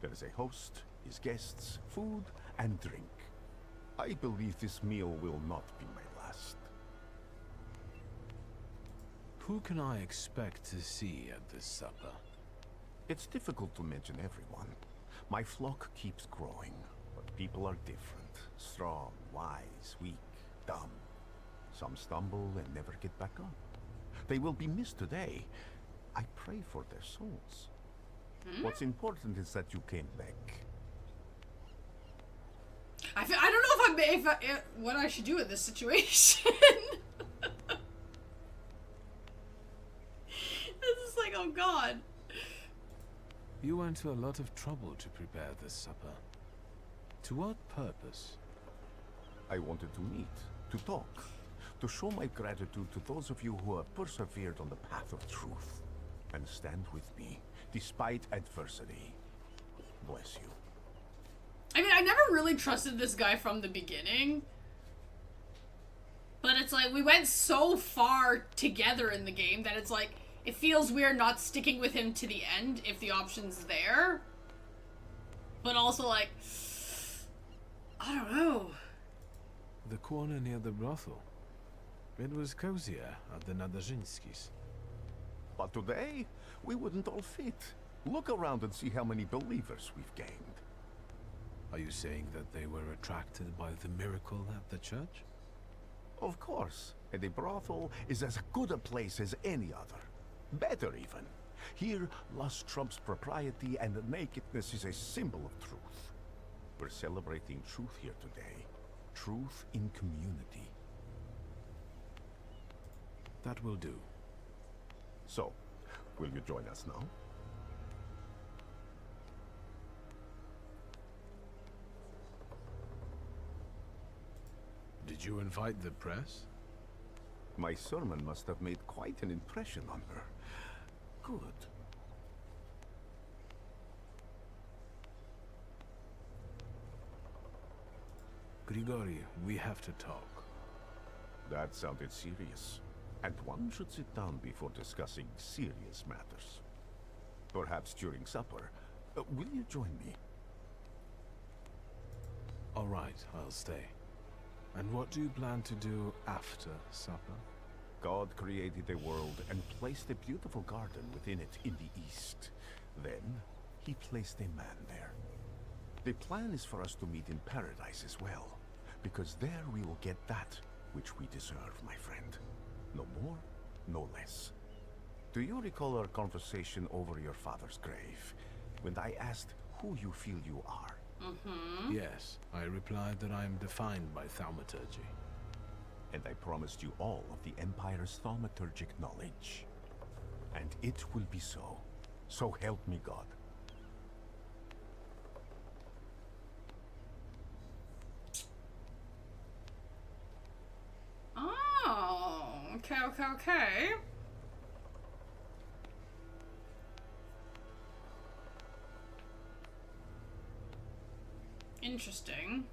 There is a host, his guests, food, and drink. I believe this meal will not be my last. Who can I expect to see at this supper? It's difficult to mention everyone. My flock keeps growing, but people are different. Strong, wise, weak, dumb. Some stumble and never get back up. They will be missed today. I pray for their souls. What's important is that you came back. I don't know if what I should do in this situation. This is like, oh god. You went to a lot of trouble to prepare this supper. To what purpose? I wanted to meet, to talk, to show my gratitude to those of you who have persevered on the path of truth and stand with me despite adversity. Bless you. I mean, I never really trusted this guy from the beginning. But it's like, we went so far together in the game that it's like, it feels weird not sticking with him to the end if the option's there. But also like, I don't know. The corner near the brothel. It was cozier at the Nadarzyńskis. But today, we wouldn't all fit. Look around and see how many believers we've gained. Are you saying that they were attracted by the miracle at the church? Of course. And a brothel is as good a place as any other. Better even. Here, lust trumps propriety and nakedness is a symbol of truth. We're celebrating truth here today. Truth in community. That will do. So, will you join us now? Did you invite the press? My sermon must have made quite an impression on her. Good. Grigori, we have to talk. That sounded serious. And one should sit down before discussing serious matters. Perhaps during supper. Will you join me? All right, I'll stay. And what do you plan to do after supper? God created a world and placed a beautiful garden within it in the east. Then, he placed a man there. The plan is for us to meet in paradise as well, because there we will get that which we deserve, my friend. No more, no less. Do you recall our conversation over your father's grave, when I asked who you feel you are? Mm-hmm. Yes, I replied that I am defined by Thaumaturge. And I promised you all of the Empire's thaumaturgic knowledge. And it will be so. So help me God. Oh, okay. Interesting.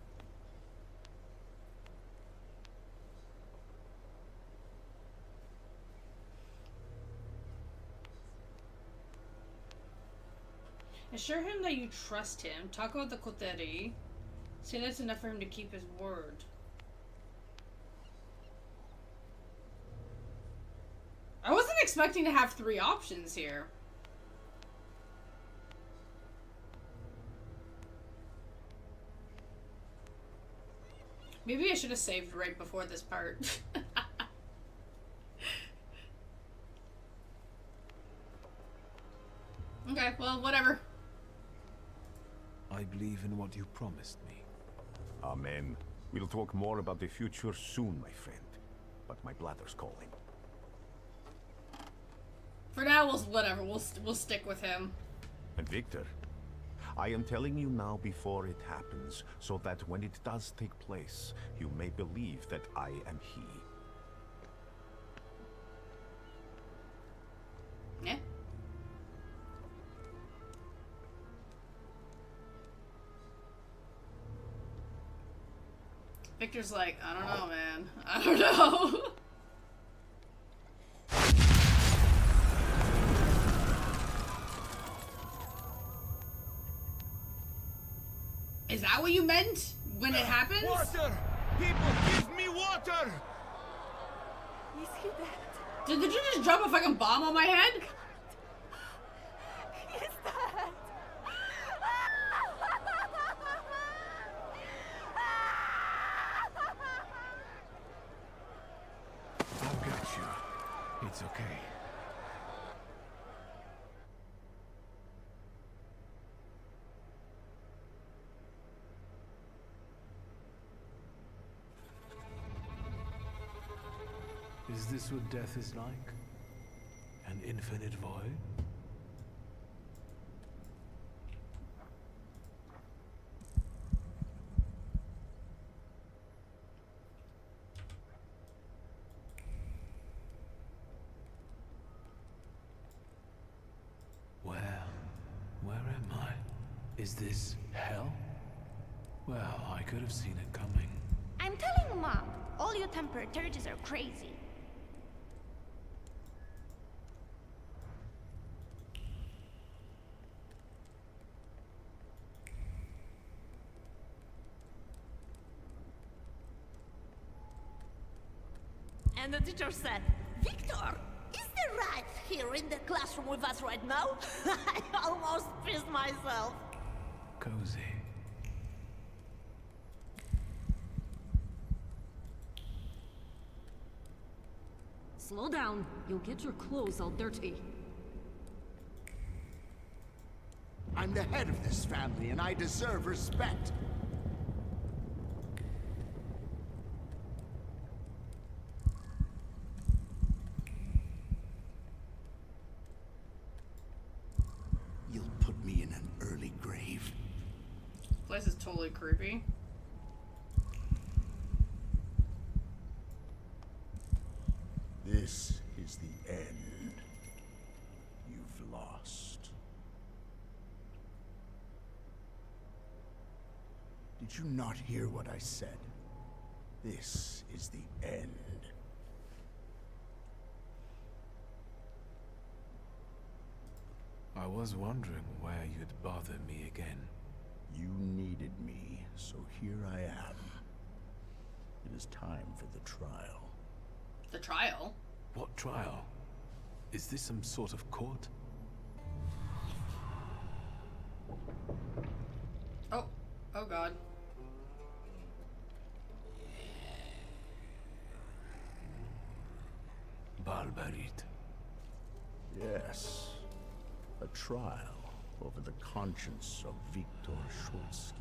Assure him that you trust him. Talk about the Koteri. Say that's enough for him to keep his word. I wasn't expecting to have 3 options here. Maybe I should have saved right before this part. Okay, well, whatever. I believe in what you promised me. Amen. We'll talk more about the future soon, my friend. But my bladder's calling. For now, whatever. We'll stick with him. And Victor, I am telling you now before it happens, so that when it does take place, you may believe that I am he. Yeah. Victor's like, I don't know, man. I don't know. Is that what you meant when it happens? Water! People, give me water! Is he dead? Did you just drop a fucking bomb on my head? He's dead! I'll get you. It's okay. Is this what death is like? An infinite void? Where am I? Is this hell? Well, I could have seen it coming. I'm telling Mom, all you temperaments are crazy. And the teacher said, Victor, is the rat here in the classroom with us right now? I almost pissed myself. Cozy. Slow down. You'll get your clothes all dirty. I'm the head of this family, and I deserve respect. You'll put me in an early grave. This place is totally creepy. This is the end. You've lost. Did you not hear what I said? This is the end. I was wondering where you'd bother me again. You needed me, so here I am. It is time for the trial. The trial? What trial? Is this some sort of court? Oh god. Barbarit. Yes. A trial over the conscience of Viktor Shulsky.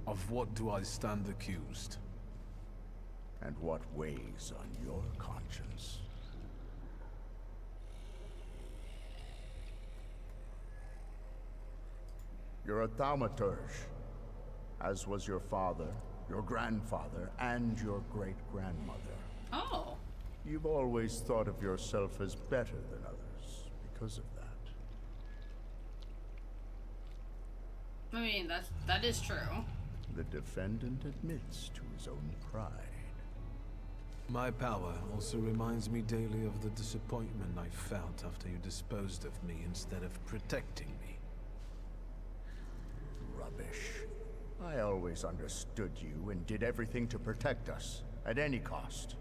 Of what do I stand accused? And what weighs on your conscience? You're a Thaumaturge, as was your father, your grandfather, and your great-grandmother. Oh. You've always thought of yourself as better than others because of that. I mean, that is true. The defendant admits to his own pride. My power also reminds me daily of the disappointment I felt after you disposed of me instead of protecting me. Rubbish. I always understood you and did everything to protect us, at any cost.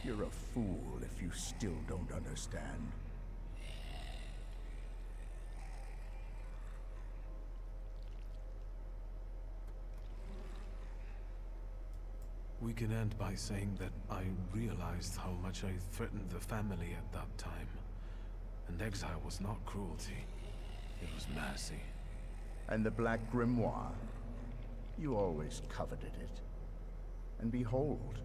You're a fool if you still don't understand. We can end by saying that I realized how much I threatened the family at that time. And exile was not cruelty. It was mercy. And the Black Grimoire? You always coveted it. And behold,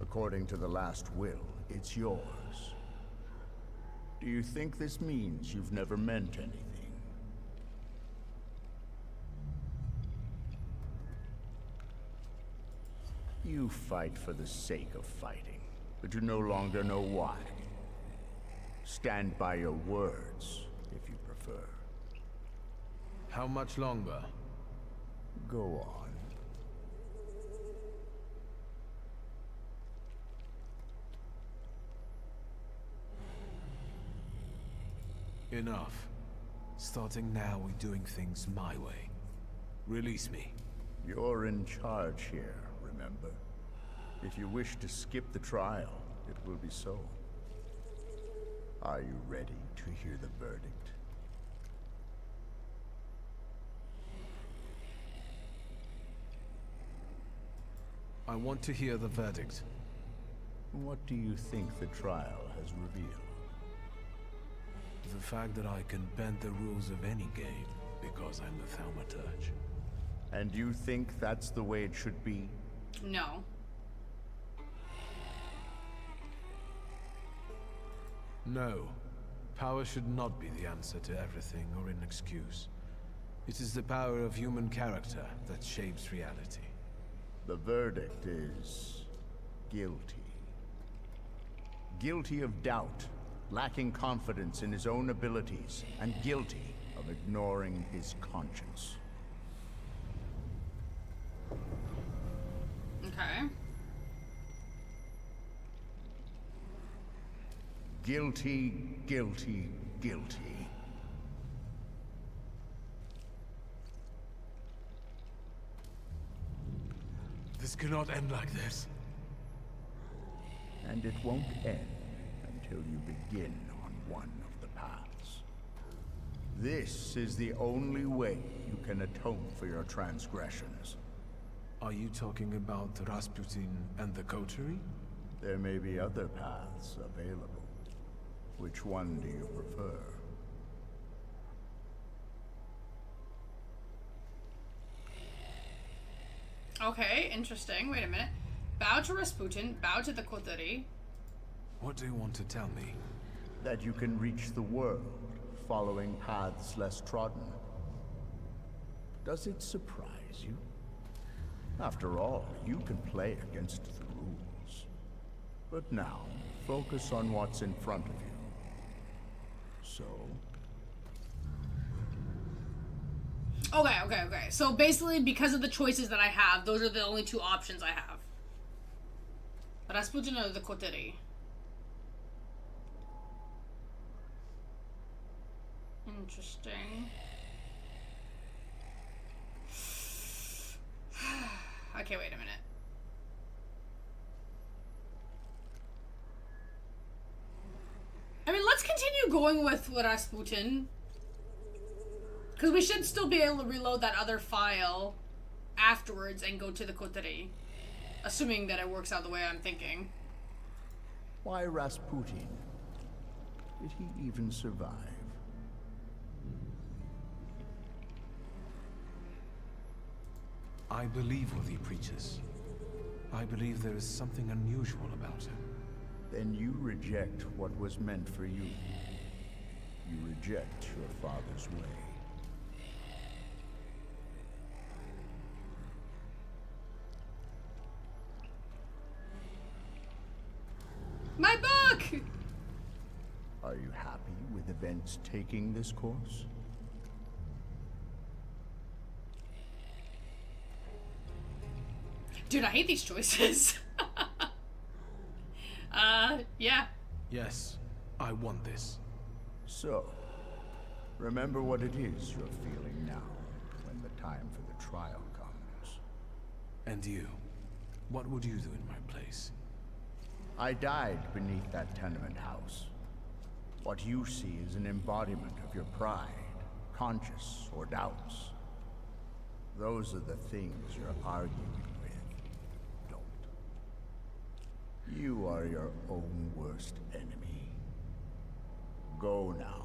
according to the last will, it's yours. Do you think this means you've never meant anything? You fight for the sake of fighting, but you no longer know why. Stand by your words, if you prefer. How much longer? Go on. Enough. Starting now, we're doing things my way. Release me. You're in charge here, remember? If you wish to skip the trial, it will be so. Are you ready to hear the verdict? I want to hear the verdict. What do you think the trial has revealed? The fact that I can bend the rules of any game because I'm the Thaumaturge. And you think that's the way it should be? No. No. Power should not be the answer to everything or an excuse. It is the power of human character that shapes reality. The verdict is guilty. Guilty of doubt, lacking confidence in his own abilities, and guilty of ignoring his conscience. Okay. Guilty, guilty, guilty. This cannot end like this. And it won't end until you begin on one of the paths. This is the only way you can atone for your transgressions. Are you talking about Rasputin and the coterie? There may be other paths available. Which one do you prefer? Okay, interesting. Wait a minute. Bow to Rasputin, bow to the coterie. What do you want to tell me? That you can reach the world, following paths less trodden. Does it surprise you? After all, you can play against the rules. But now, focus on what's in front of you. So? Okay. So basically, because of the choices that I have, those are the only two options I have. Rasputin or the coterie. Interesting. Okay, wait a minute. I mean, let's continue going with Rasputin. Because we should still be able to reload that other file afterwards and go to the coterie. Assuming that it works out the way I'm thinking. Why Rasputin? Did he even survive? I believe what he preaches. I believe there is something unusual about him. Then you reject what was meant for you. You reject your father's way. My book! Are you happy with events taking this course? Dude, I hate these choices. Yeah. Yes, I want this. So, remember what it is you're feeling now, when the time for the trial comes. And you? What would you do in my place? I died beneath that tenement house. What you see is an embodiment of your pride, conscience, or doubts. Those are the things you're arguing with. Don't. You are your own worst enemy. Go now.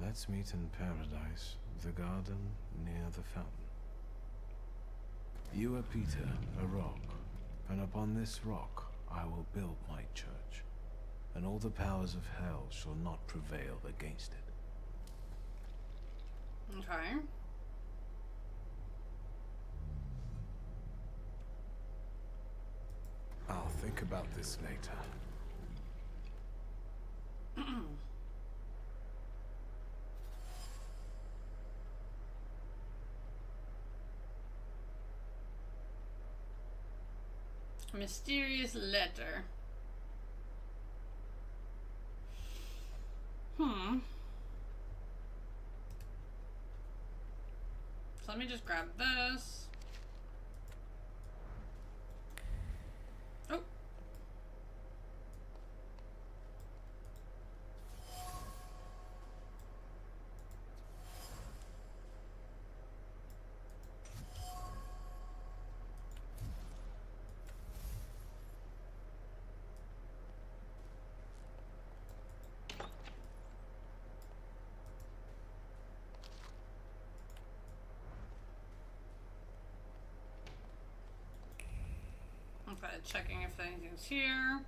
Let's meet in paradise, the garden near the fountain. You are Peter, a rock, and upon this rock I will build my church, and all the powers of hell shall not prevail against it. Okay. I'll think about this later. Mysterious letter. So let me just grab this. Oh. Okay, checking if anything's here.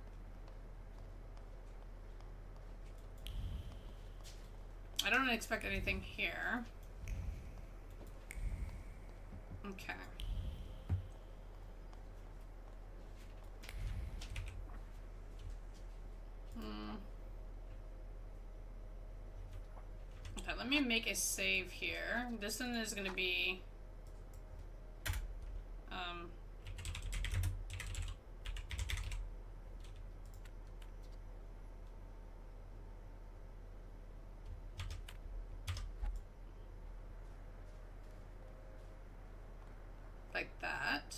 I don't expect anything here. Okay. Okay, let me make a save here. This one is gonna be like that.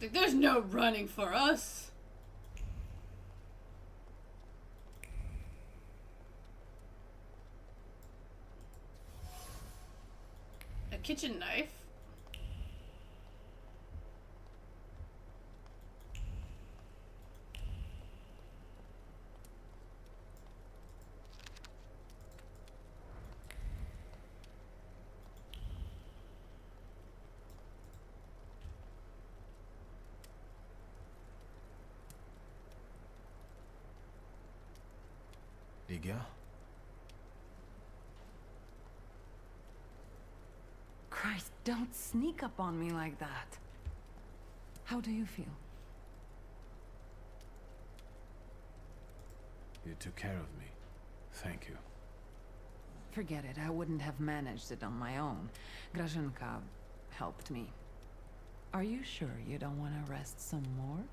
Like, there's no running for us. A kitchen knife. Digga? Christ, don't sneak up on me like that. How do you feel? You took care of me. Thank you. Forget it, I wouldn't have managed it on my own. Grażynka helped me. Are you sure you don't want to rest some more?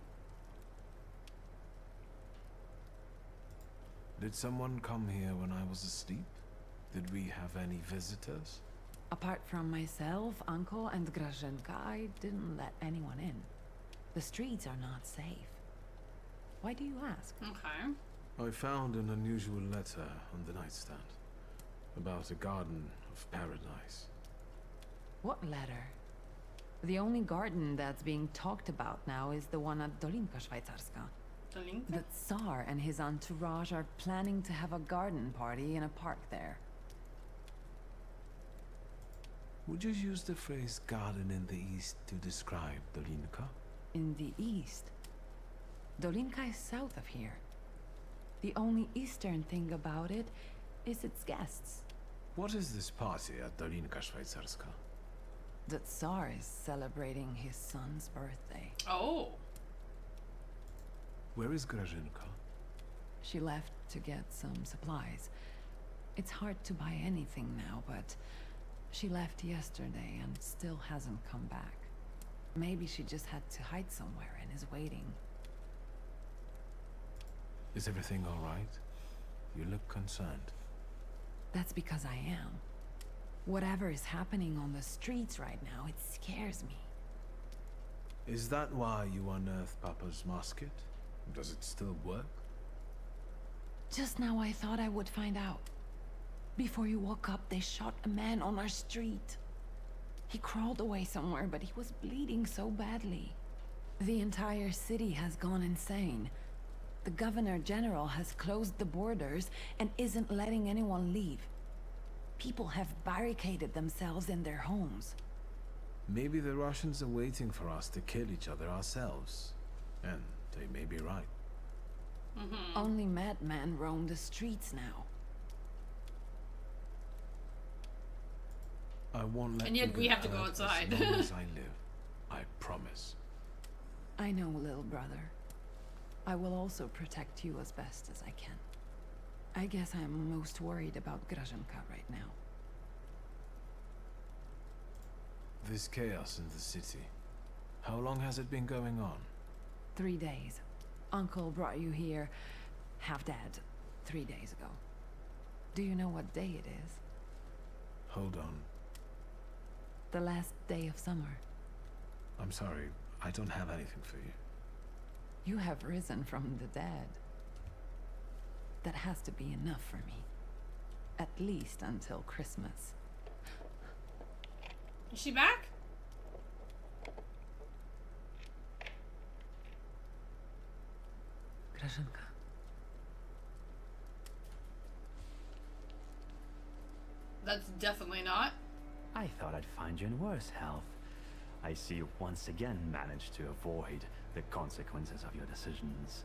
Did someone come here when I was asleep? Did we have any visitors? Apart from myself, Uncle, and Grażynka, I didn't let anyone in. The streets are not safe. Why do you ask? Okay. I found an unusual letter on the nightstand. About a garden of paradise. What letter? The only garden that's being talked about now is the one at Dolinka Szwajcarska. Dolinka? The Tsar and his entourage are planning to have a garden party in a park there. Would you use the phrase garden in the east to describe Dolinka? In the east? Dolinka is south of here. The only eastern thing about it is its guests. What is this party at Dolinka Szwajcarska? The Tsar is celebrating his son's birthday. Oh. Where is Grażynka? She left to get some supplies. It's hard to buy anything now, but she left yesterday and still hasn't come back. Maybe she just had to hide somewhere and is waiting. Is everything all right? You look concerned. That's because I am. Whatever is happening on the streets right now, it scares me. Is that why you unearthed Papa's musket? Does it still work? Just now I thought I would find out. Before you woke up, they shot a man on our street. He crawled away somewhere, but he was bleeding so badly. The entire city has gone insane. The Governor General has closed the borders and isn't letting anyone leave. People have barricaded themselves in their homes. Maybe the Russians are waiting for us to kill each other ourselves. And they may be right. Only madmen roam the streets now. I won't let And yet we have to go hurt outside. As long as I live. I promise. I know, little brother. I will also protect you as best as I can. I guess I'm most worried about Grażynka right now. This chaos in the city. How long has it been going on? 3 days. Uncle brought you here, half-dead, 3 days ago. Do you know what day it is? Hold on. The last day of summer. I'm sorry, I don't have anything for you. You have risen from the dead. That has to be enough for me. At least until Christmas. Is she back? Grażynka. That's definitely not. I thought I'd find you in worse health. I see you once again managed to avoid the consequences of your decisions.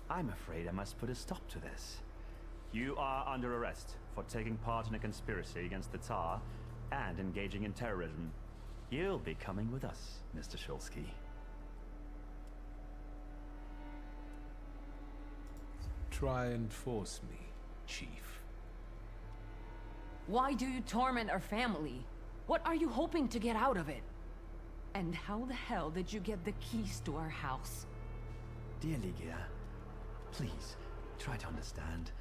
I'm afraid I must put a stop to this. You are under arrest for taking part in a conspiracy against the Tsar and engaging in terrorism. You'll be coming with us, Mr. Shulsky. Try and force me, Chief. Why do you torment our family? What are you hoping to get out of it? And how the hell did you get the keys to our house? Dear Ligia, please try to understand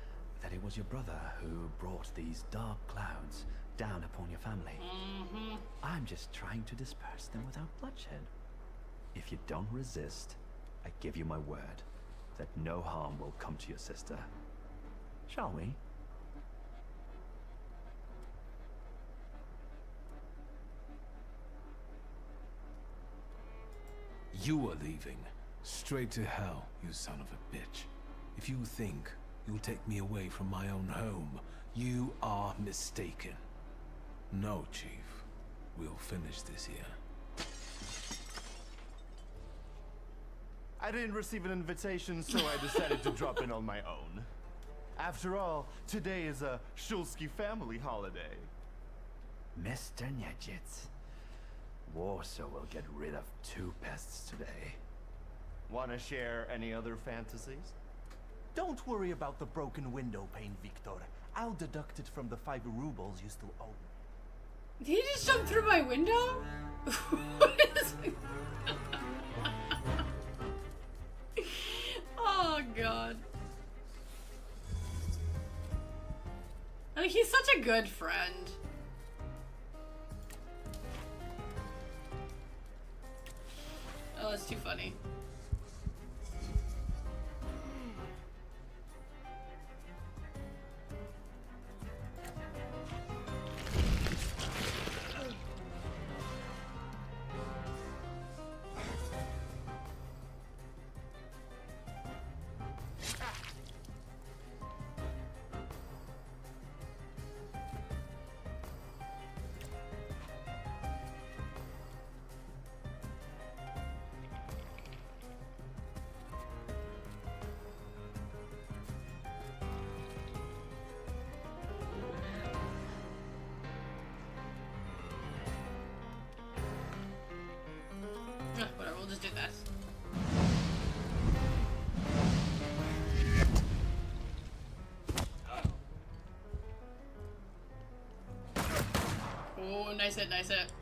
that it was your brother who brought these dark clouds down upon your family. I'm just trying to disperse them without bloodshed. If you don't resist, I give you my word that no harm will come to your sister. Shall we? You are leaving. Straight to hell, you son of a bitch. If you think you'll take me away from my own home, you are mistaken. No, Chief. We'll finish this here. I didn't receive an invitation, so I decided to drop in on my own. After all, today is a Shulsky family holiday. Mr. Niedzitz, Warsaw will get rid of 2 pests today. Want to share any other fantasies? Don't worry about the broken window pane, Victor. I'll deduct it from the 5 rubles you still owe. Did he just jump through my window? What is it? Oh god. Like, he's such a good friend. Oh, that's too funny. Whatever, we'll just do this. Oh, nice hit, nice hit.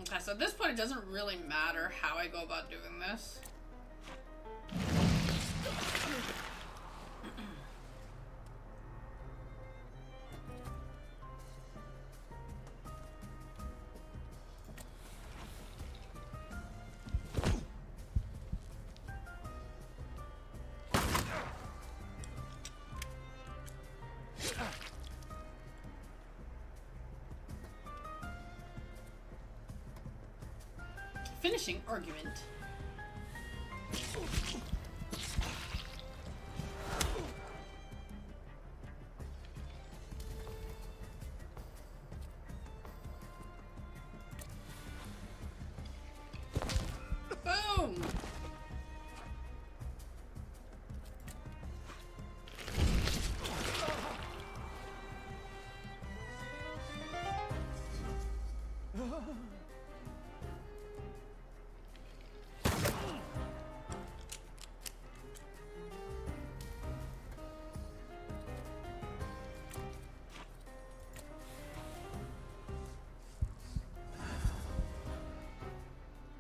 Okay, so at this point it doesn't really matter how I go about doing this. Finishing argument. Boom!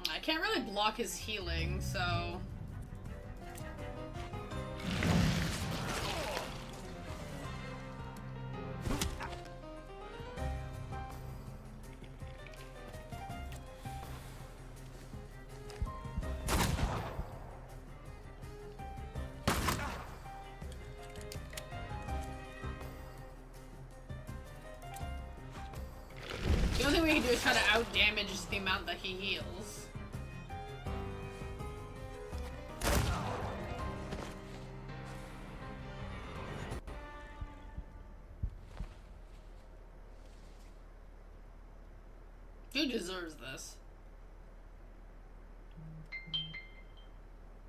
I can't really block his healing, so... The only thing we can do is try to out-damage the amount that he heals. Who deserves this?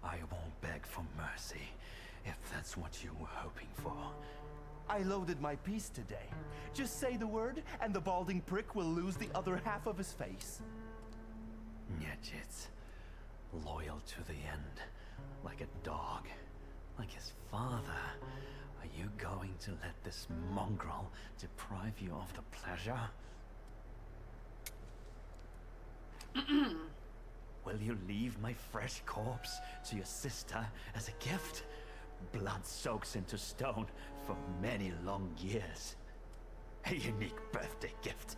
I won't beg for mercy, if that's what you were hoping for. I loaded my piece today. Just say the word, and the balding prick will lose the other half of his face. Nyetjits, loyal to the end, like a dog, like his father. Are you going to let this mongrel deprive you of the pleasure? Will you leave my fresh corpse to your sister as a gift? Blood soaks into stone for many long years. A unique birthday gift.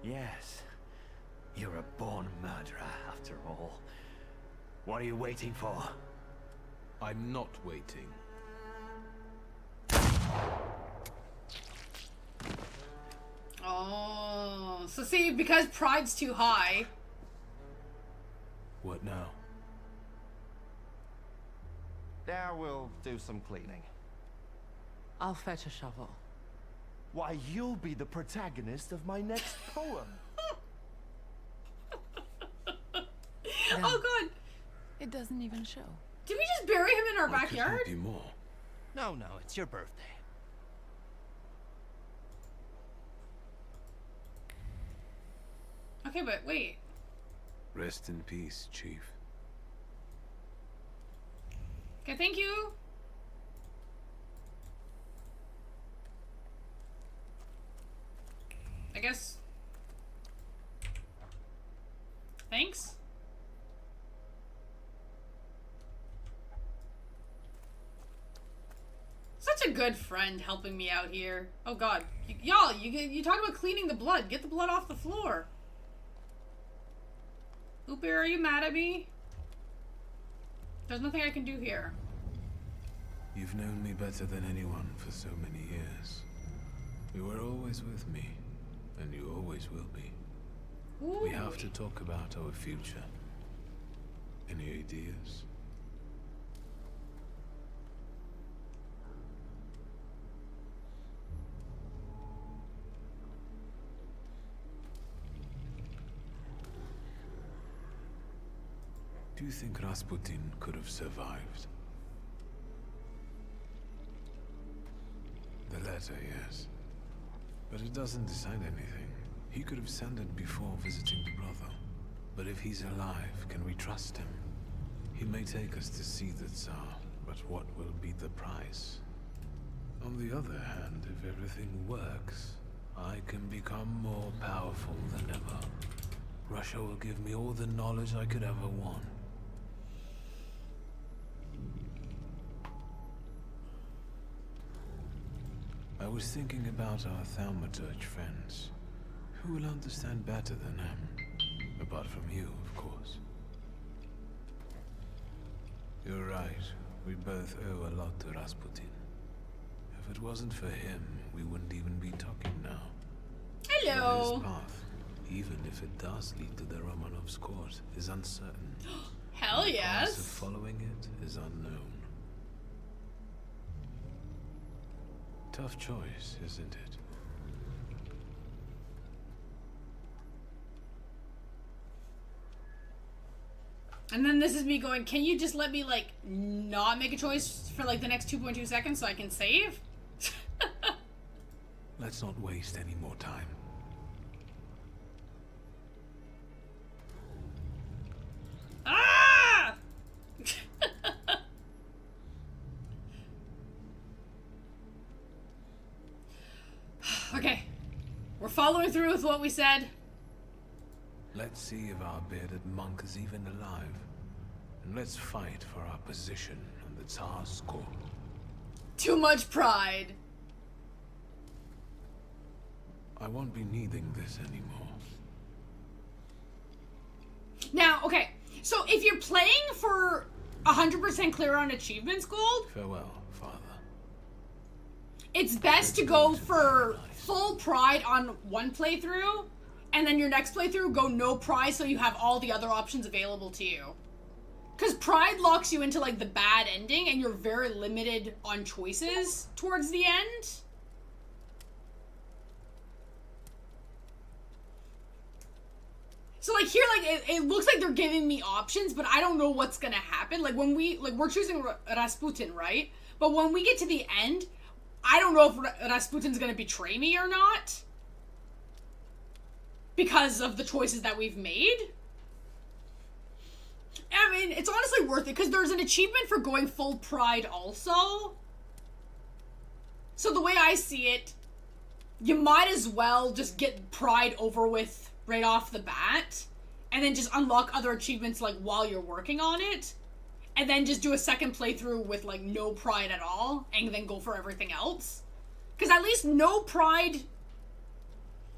Yes, you're a born murderer after all. What are you waiting for? I'm not waiting. Oh, so see, because pride's too high. What now? Now we'll do some cleaning. I'll fetch a shovel. Why, you'll be the protagonist of my next poem. Oh god. It doesn't even show. Did we just bury him in our I could backyard? help you more. No, it's your birthday. Okay, but wait. Rest in peace, Chief. Okay, thank you. I guess. Thanks. Such a good friend helping me out here. Oh god. Y'all, you talk about cleaning the blood. Get the blood off the floor. Uber, are you mad at me? There's nothing I can do here. You've known me better than anyone for so many years. You were always with me, and you always will be. Ooh. We have to talk about our future. Any ideas? Do you think Rasputin could have survived? The letter, yes. But it doesn't decide anything. He could have sent it before visiting the brother. But if he's alive, can we trust him? He may take us to see the Tsar, but what will be the price? On the other hand, if everything works, I can become more powerful than ever. Russia will give me all the knowledge I could ever want. I was thinking about our Thaumaturge friends. Who will understand better than him? Apart from you, of course. You're right. We both owe a lot to Rasputin. If it wasn't for him, we wouldn't even be talking now. Hello. His path, even if it does lead to the Romanovs' court, is uncertain. Hell The yes. price of following it is unknown. Tough choice, isn't it? And then this is me going, can you just let me, like, not make a choice for, like, the next 2.2 seconds so I can save? Let's not waste any more time. Ah! Okay. We're following through with what we said. Let's see if our bearded monk is even alive. And let's fight for our position on the Tsar's court. Too much pride. I won't be needing this anymore. Now, okay. So if you're playing for 100% clear on achievements gold, Farewell, Father. it's best to go for full pride on one playthrough, and then your next playthrough go no pride so you have all the other options available to you. Because pride locks you into, like, the bad ending, and you're very limited on choices towards the end. So, like, here, like, it looks like they're giving me options, but I don't know what's gonna happen. Like, when we're choosing Rasputin, right? But when we get to the end, I don't know if Rasputin's gonna betray me or not. Because of the choices that we've made. I mean, it's honestly worth it, because there's an achievement for going full pride also. So the way I see it, you might as well just get pride over with right off the bat, and then just unlock other achievements, like, while you're working on it, and then just do a second playthrough with, like, no pride at all, and then go for everything else. Because at least no pride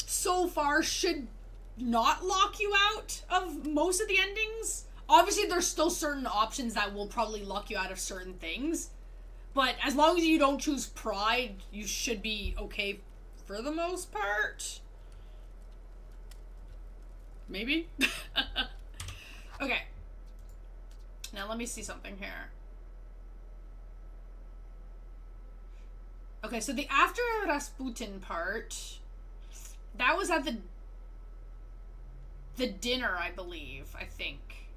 so far should not lock you out of most of the endings. Obviously, there's still certain options that will probably lock you out of certain things, but as long as you don't choose pride, you should be okay for the most part. Maybe? Okay. Now let me see something here. Okay, so the after Rasputin part, that was at the dinner, I believe, I think.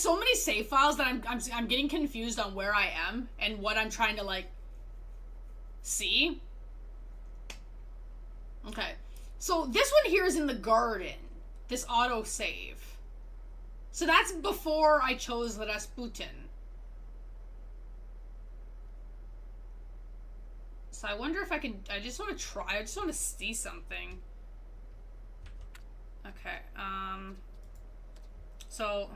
so many save files that I'm getting confused on where I am and what I'm trying to like see. Okay, so this one here is in the garden. This auto save. So that's before I chose the Rasputin. So I wonder if I can. I just want to try. I just want to see something. Okay. So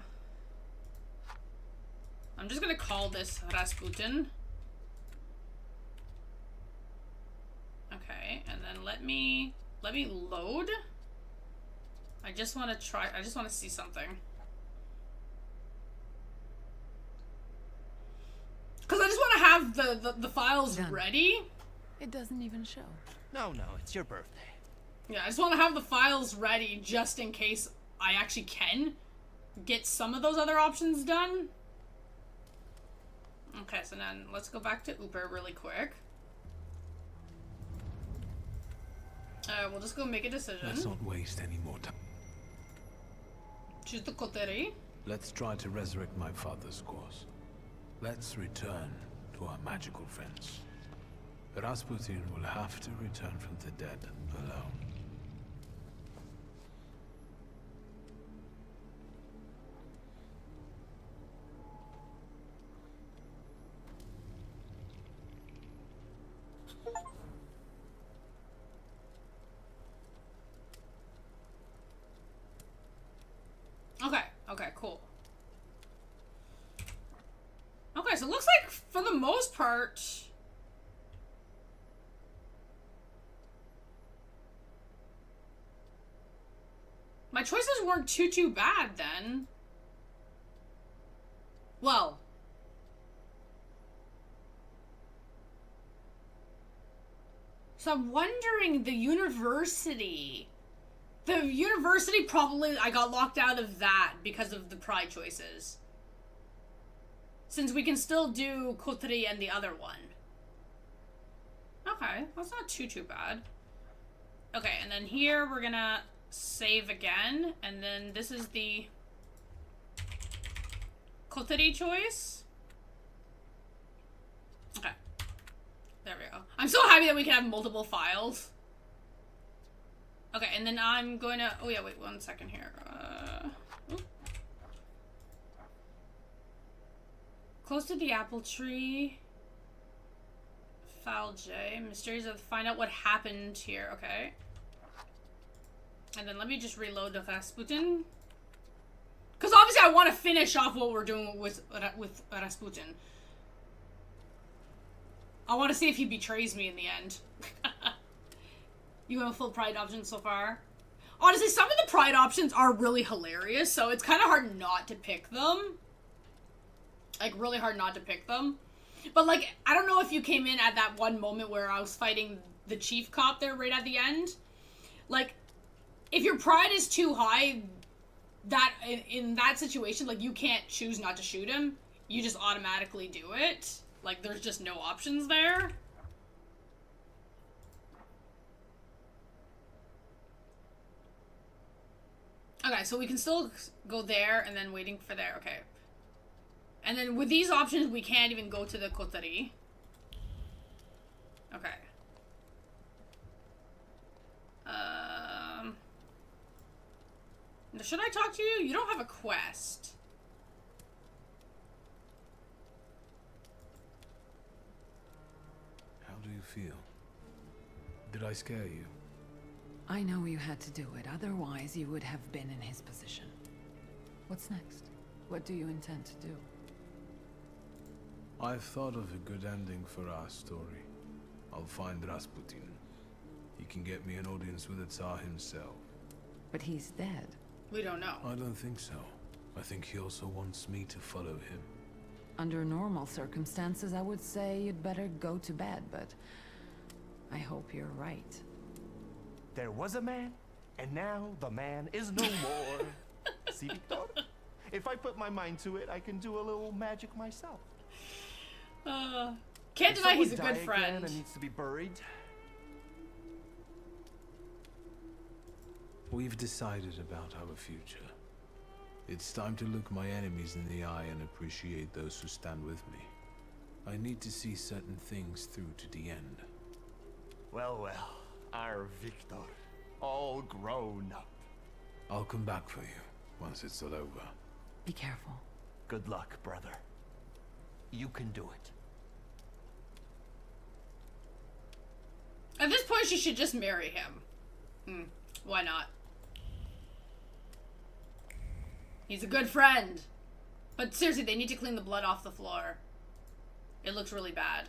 I'm just gonna call this Rasputin. Okay, and then let me load. I just want to try. I just want to see something. Because I just want to have the files ready. It doesn't even show. No, it's your birthday. Yeah, I just want to have the files ready just in case I actually can get some of those other options done. Okay, so then let's go back to Uber really quick. We'll just go make a decision. Let's not waste any more time. Choose the coterie. Let's try to resurrect my father's cause. Let's return to our magical friends. Rasputin will have to return from the dead alone. Okay, cool. Okay, so it looks like for the most part my choices weren't too bad then. Well, so I'm wondering the university. The university probably, I got locked out of that because of the pride choices. Since we can still do coterie and the other one. Okay, that's not too bad. Okay, and then here we're gonna save again, and then this is the coterie choice. Okay, there we go. I'm so happy that we can have multiple files. Okay, and then I'm going to... Oh, yeah, wait 1 second here. Close to the apple tree. Foul J. Mysteries of... Find out what happened here. Okay. And then let me just reload the Rasputin. Because obviously I want to finish off what we're doing with Rasputin. I want to see if he betrays me in the end. You have a full pride option so far? Honestly, some of the pride options are really hilarious, so it's kind of hard not to pick them. Like, really hard not to pick them. But, like, I don't know if you came in at that one moment where I was fighting the chief cop there right at the end. Like, if your pride is too high, that in that situation, like, you can't choose not to shoot him. You just automatically do it. Like, there's just no options there. Okay, so we can still go there and then waiting for there. Okay. And then with these options, we can't even go to the coterie. Okay. Should I talk to you? You don't have a quest. How do you feel? Did I scare you? I know you had to do it, otherwise you would have been in his position. What's next? What do you intend to do? I've thought of a good ending for our story. I'll find Rasputin. He can get me an audience with the Tsar himself. But he's dead. We don't know. I don't think so. I think he also wants me to follow him. Under normal circumstances, I would say you'd better go to bed, but I hope you're right. There was a man, and now the man is no more. See, Victor? If I put my mind to it, I can do a little magic myself. Can't deny he's a good friend. And needs to be buried. We've decided about our future. It's time to look my enemies in the eye and appreciate those who stand with me. I need to see certain things through to the end. Well, well, our Victor, all grown up. I'll come back for you once it's all over. Be careful. Good luck, brother. You can do it. At this point, she should just marry him. Why not? He's a good friend. But seriously, they need to clean the blood off the floor. It looks really bad.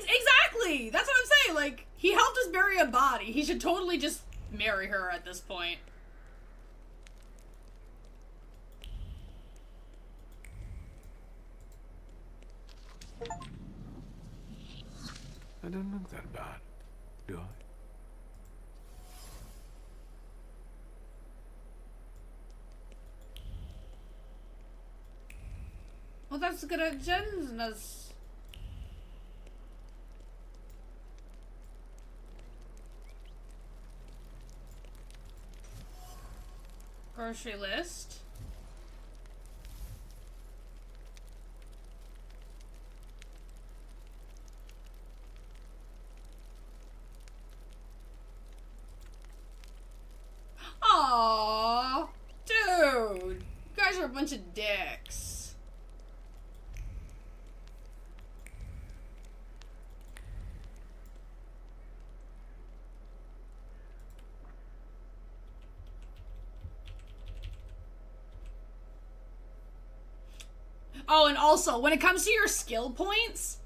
Exactly! That's what I'm saying. Like, he helped us bury a body. He should totally just marry her at this point. I don't look that bad, do I? Well, that's good agendas. Grocery list. Aww, dude, you guys are a bunch of dicks. Oh, and also, when it comes to your skill points,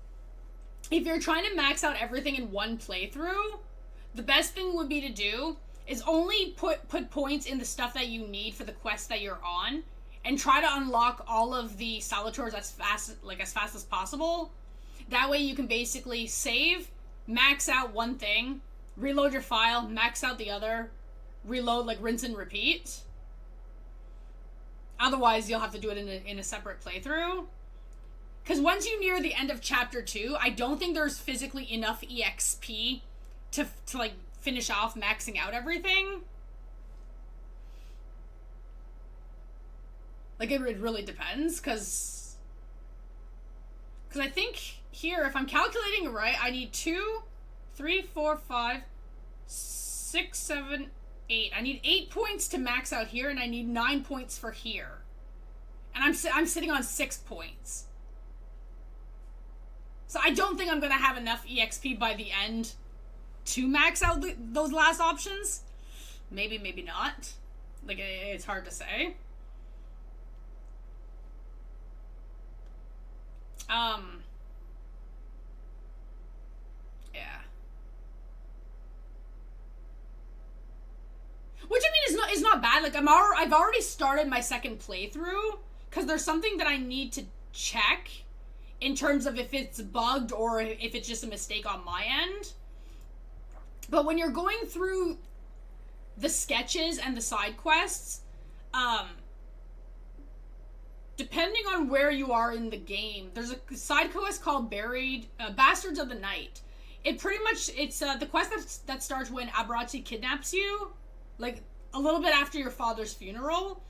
if you're trying to max out everything in one playthrough, the best thing would be to do is only put points in the stuff that you need for the quest that you're on, and try to unlock all of the salutors as fast as possible. That way you can basically save, max out one thing, reload your file, max out the other, reload, like rinse and repeat. Otherwise, you'll have to do it in a separate playthrough. Because once you near the end of Chapter 2, I don't think there's physically enough EXP to like, finish off maxing out everything. Like, it really depends, because I think here, if I'm calculating right, I need 2, 3, 4, 5, 6, 7, 8. I need 8 points to max out here, and I need 9 points for here. And I'm sitting on 6 points. So I don't think I'm going to have enough EXP by the end to max out those last options. Maybe, maybe not. Like, it's hard to say. Yeah. Which, I mean, is not bad. Like, I've already started my second playthrough, because there's something that I need to check in terms of if it's bugged or if it's just a mistake on my end. But when you're going through the sketches and the side quests, depending on where you are in the game, there's a side quest called Bastards of the Night. It's the quest that starts when Adversaries kidnaps you, like a little bit after your father's funeral.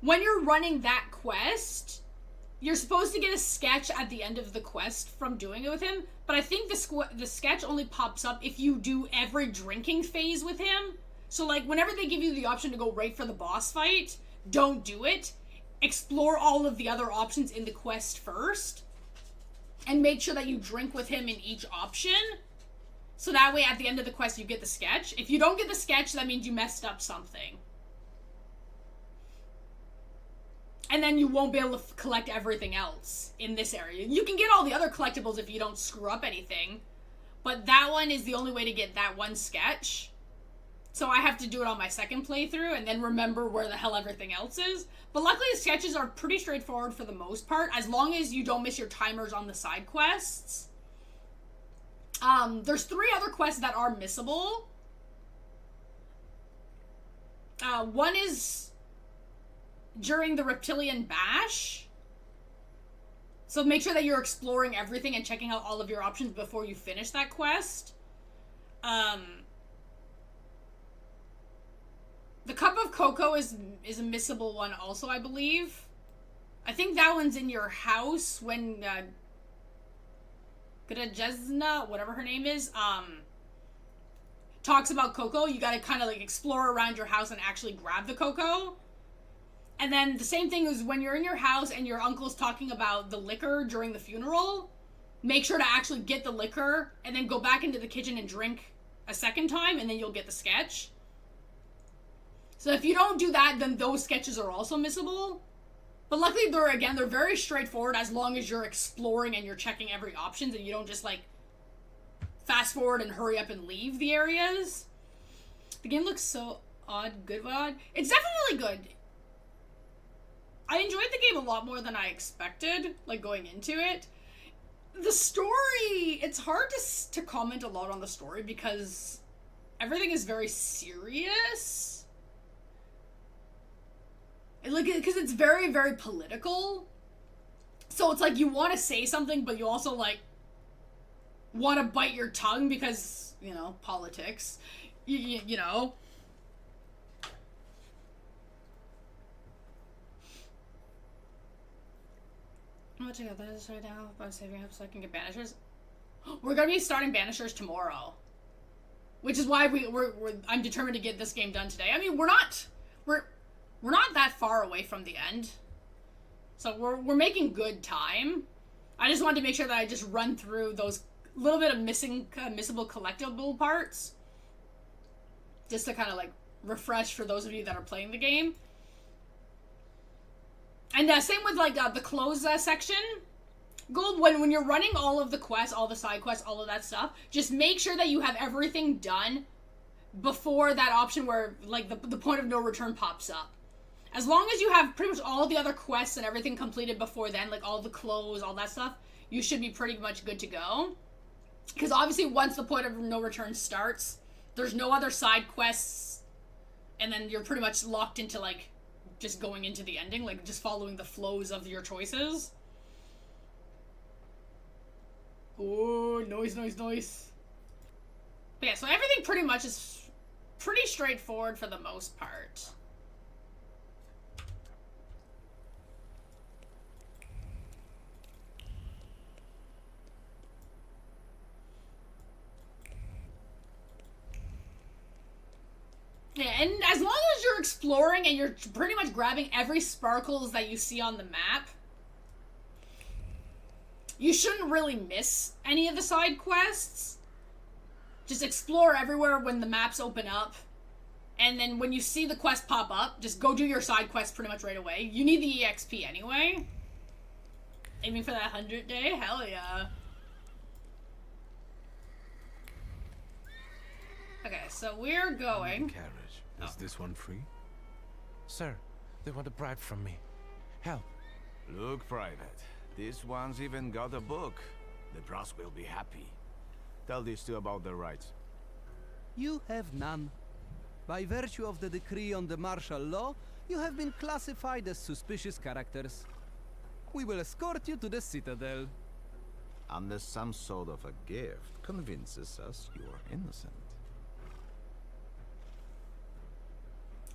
When you're running that quest, you're supposed to get a sketch at the end of the quest from doing it with him, but I think the sketch only pops up if you do every drinking phase with him. So, like, whenever they give you the option to go right for the boss fight, don't do it. Explore all of the other options in the quest first, and make sure that you drink with him in each option, so that way at the end of the quest you get the sketch. If you don't get the sketch, that means you messed up something. And then you won't be able to collect everything else in this area. You can get all the other collectibles if you don't screw up anything, but that one is the only way to get that one sketch. So I have to do it on my second playthrough and then remember where the hell everything else is. But luckily the sketches are pretty straightforward for the most part, as long as you don't miss your timers on the side quests. There's 3 other quests that are missable. One is during the Reptilian Bash. So make sure that you're exploring everything and checking out all of your options before you finish that quest. The cup of cocoa is a missable one also, I believe. I think that one's in your house when Grajesna, whatever her name is, talks about cocoa. You gotta kind of like explore around your house and actually grab the cocoa. And then the same thing is when you're in your house and your uncle's talking about the liquor during the funeral, make sure to actually get the liquor and then go back into the kitchen and drink a second time, and then you'll get the sketch. So if you don't do that, then those sketches are also missable. But luckily, they're very straightforward as long as you're exploring and you're checking every option and you don't just like fast forward and hurry up and leave the areas. The game looks so good. It's definitely good. I enjoyed the game a lot more than I expected, like going into it. The story, it's hard to comment a lot on the story because everything is very serious. Like, because it's very, very political. So it's like you want to say something, but you also like want to bite your tongue because, you know, politics. You know. I'm gonna check out this right now. I'm saving up so I can get banishers. We're gonna be starting banishers tomorrow, which is why I'm determined to get this game done today. I mean, we're not that far away from the end, so we're making good time. I just wanted to make sure that I just run through those little bit of missable collectible parts, just to kind of like refresh for those of you that are playing the game. And same with like the close section. Gold, when you're running all of the quests, all the side quests, all of that stuff, just make sure that you have everything done before that option where like the point of no return pops up. As long as you have pretty much all the other quests and everything completed before then, like all the clothes, all that stuff, you should be pretty much good to go. Because obviously once the point of no return starts, there's no other side quests, and then you're pretty much locked into like just going into the ending, like just following the flows of your choices. Oh, noise. But yeah, so everything pretty much is pretty straightforward for the most part. Yeah, and as long as you're exploring and you're pretty much grabbing every sparkles that you see on the map, you shouldn't really miss any of the side quests. Just explore everywhere when the maps open up. And then when you see the quest pop up, just go do your side quest pretty much right away. You need the EXP anyway. Aiming for that 100 day? Hell yeah. Okay, so we're going... Carriage. Is this one free? Sir, they want a bribe from me. Help. Look, Private. This one's even got a book. The Dross will be happy. Tell these two about their rights. You have none. By virtue of the decree on the martial law, you have been classified as suspicious characters. We will escort you to the Citadel. Unless some sort of a gift convinces us you are innocent.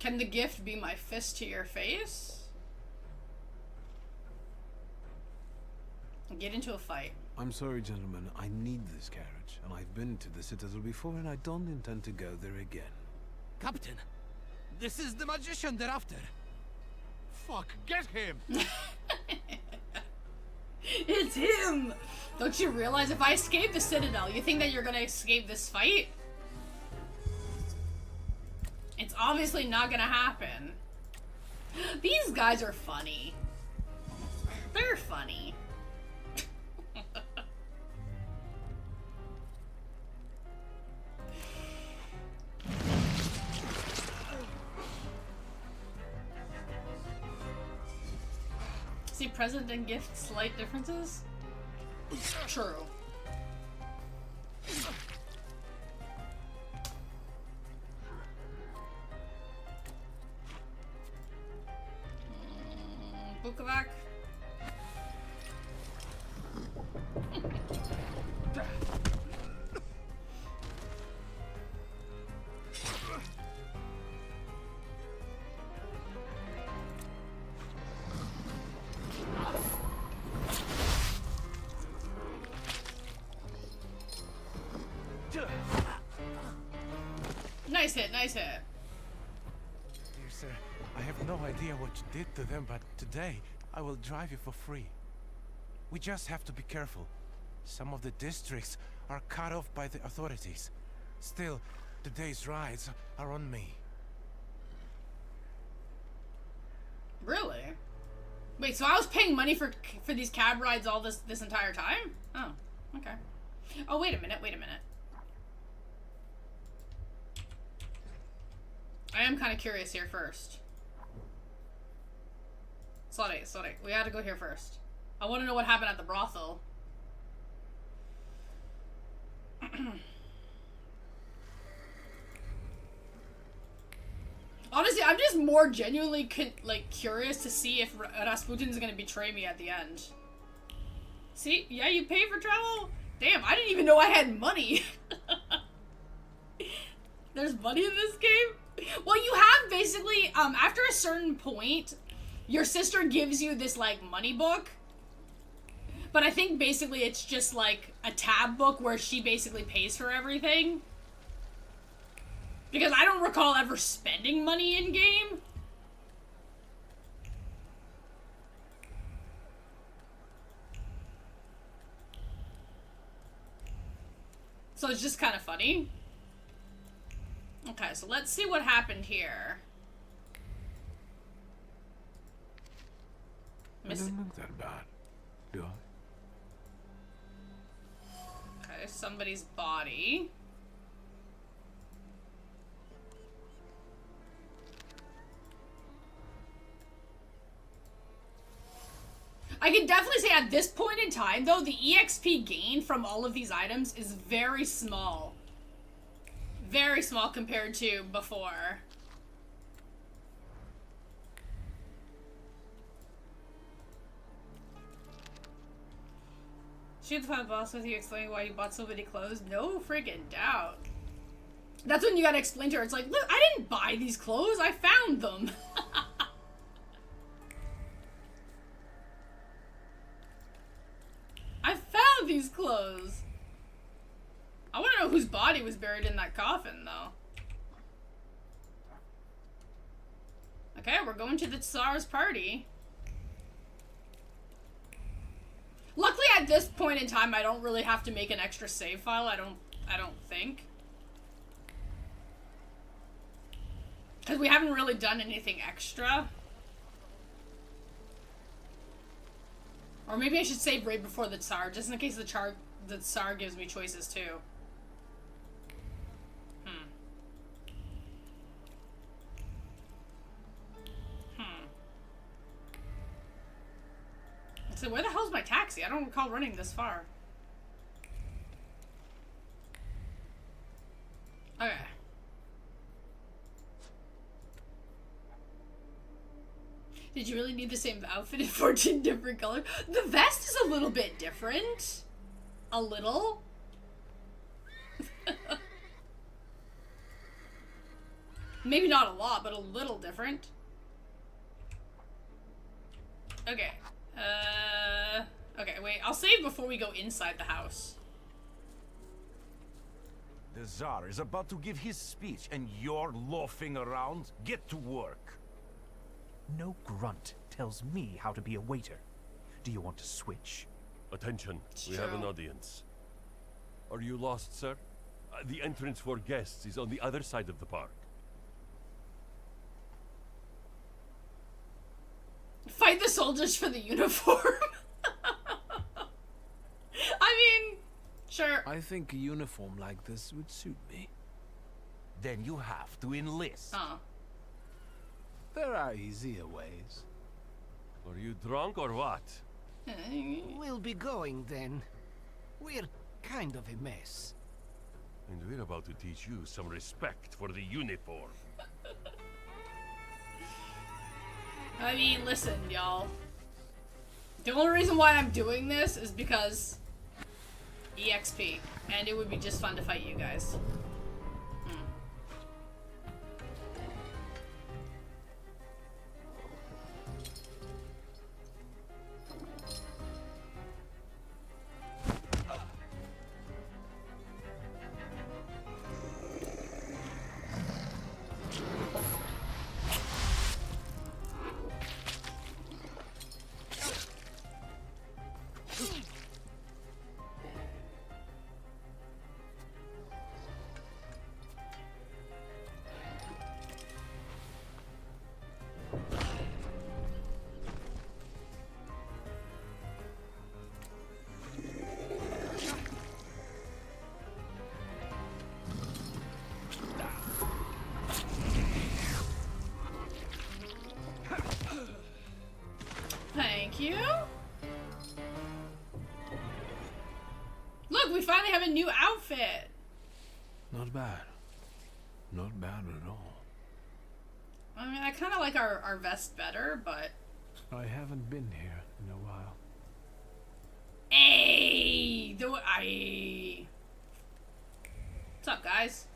Can the gift be my fist to your face? Get into a fight. I'm sorry, gentlemen. I need this carriage, and I've been to the Citadel before, and I don't intend to go there again. Captain, this is the magician they're after. Fuck, get him! It's him! Don't you realize if I escape the Citadel, you think that you're gonna escape this fight? It's obviously not gonna happen. These guys are funny. They're funny. See, present and gift slight differences? True. Bukovac. Nice hit, nice hit. Dear sir, I have no idea what you did to them, but today I will drive you for free. We just have to be careful. Some of the districts are cut off by the authorities. Still, today's rides are on me. Really? Wait, so I was paying money for these cab rides all this entire time? Oh, okay. Oh, wait a minute, wait a minute. I am kind of curious here first. Sorry, we had to go here first. I want to know what happened at the brothel. Honestly, I'm just more genuinely curious to see if Rasputin's gonna betray me at the end. See? Yeah, you pay for travel? Damn, I didn't even know I had money. There's money in this game? Well, you have basically, after a certain point, your sister gives you this, like, money book. But I think basically it's just, like, a tab book where she basically pays for everything. Because I don't recall ever spending money in game. So it's just kind of funny. Okay, so let's see what happened here. I don't look that bad, do I? Okay, somebody's body. I can definitely say at this point in time, though, the EXP gain from all of these items is very small. Very small compared to before. Shoot the final boss with you explaining why you bought so many clothes? No friggin' doubt. That's when you gotta explain to her. It's like, look, I didn't buy these clothes. I found them. I found these clothes. I want to know whose body was buried in that coffin, though. Okay, we're going to the Tsar's party. Luckily, at this point in time, I don't really have to make an extra save file. I don't think. Because we haven't really done anything extra. Or maybe I should save right before the Tsar, just in case the Tsar gives me choices too. So where the hell's my taxi? I don't recall running this far. Okay. Did you really need the same outfit in 14 different colors? The vest is a little bit different. A little. Maybe not a lot, but a little different. Okay. Okay, wait. I'll save before we go inside the house. The Tsar is about to give his speech, and you're loafing around? Get to work. No grunt tells me how to be a waiter. Do you want to switch? Attention, we have an audience. Are you lost, sir? The entrance for guests is on the other side of the park. Fight the soldiers for the uniform. I mean, sure. I think a uniform like this would suit me. Then you have to enlist. There are easier ways. Are you drunk or what? We'll be going then. We're kind of a mess. And we're about to teach you some respect for the uniform. I mean, listen, y'all. The only reason why I'm doing this is because EXP, and it would be just fun to fight you guys. Look, we finally have a new outfit. Not bad. Not bad at all. I mean, I kind of like our vest better, but... I haven't been here in a while. Hey! What's up, guys?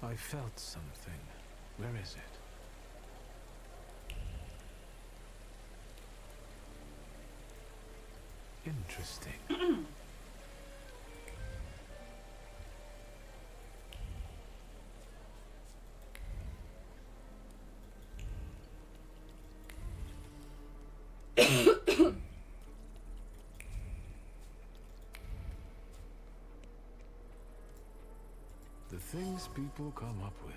I felt something. Where is it? Interesting. The things people come up with.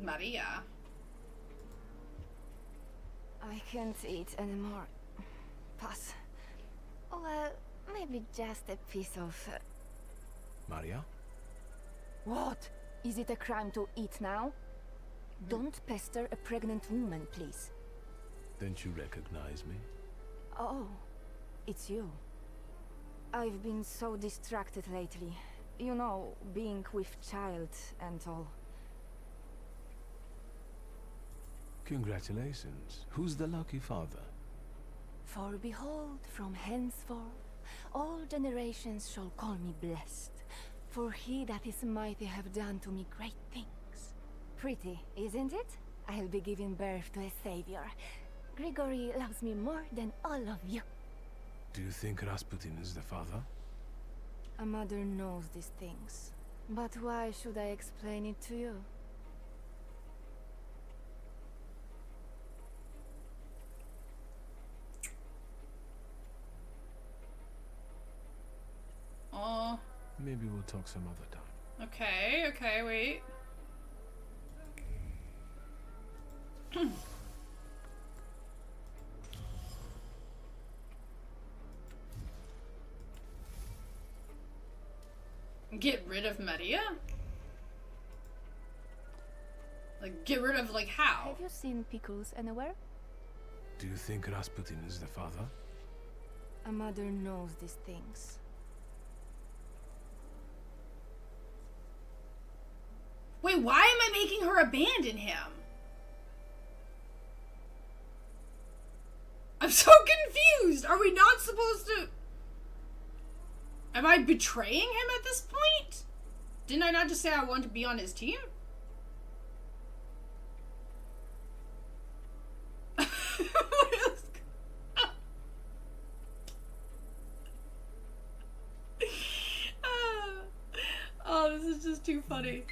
Maria. I can't eat anymore. Pass. Well, maybe just a piece of... Maria? What? Is it a crime to eat now? Don't pester a pregnant woman, please. Don't you recognize me? Oh, it's you. I've been so distracted lately. You know, being with child and all. Congratulations. Who's the lucky father? For behold, from henceforth, all generations shall call me blessed. For he that is mighty have done to me great things. Pretty, isn't it? I'll be giving birth to a savior. Grigory loves me more than all of you. Do you think Rasputin is the father? A mother knows these things. But why should I explain it to you? Oh. Maybe we'll talk some other time. Okay, wait. Get rid of Maria? Like, get rid of, like, how? Have you seen pickles anywhere? Do you think Rasputin is the father? A mother knows these things. Wait, why am I making her abandon him? I'm so confused! Are we not supposed to... Am I betraying him at this point? Didn't I not just say I want to be on his team? Oh, this is just too funny.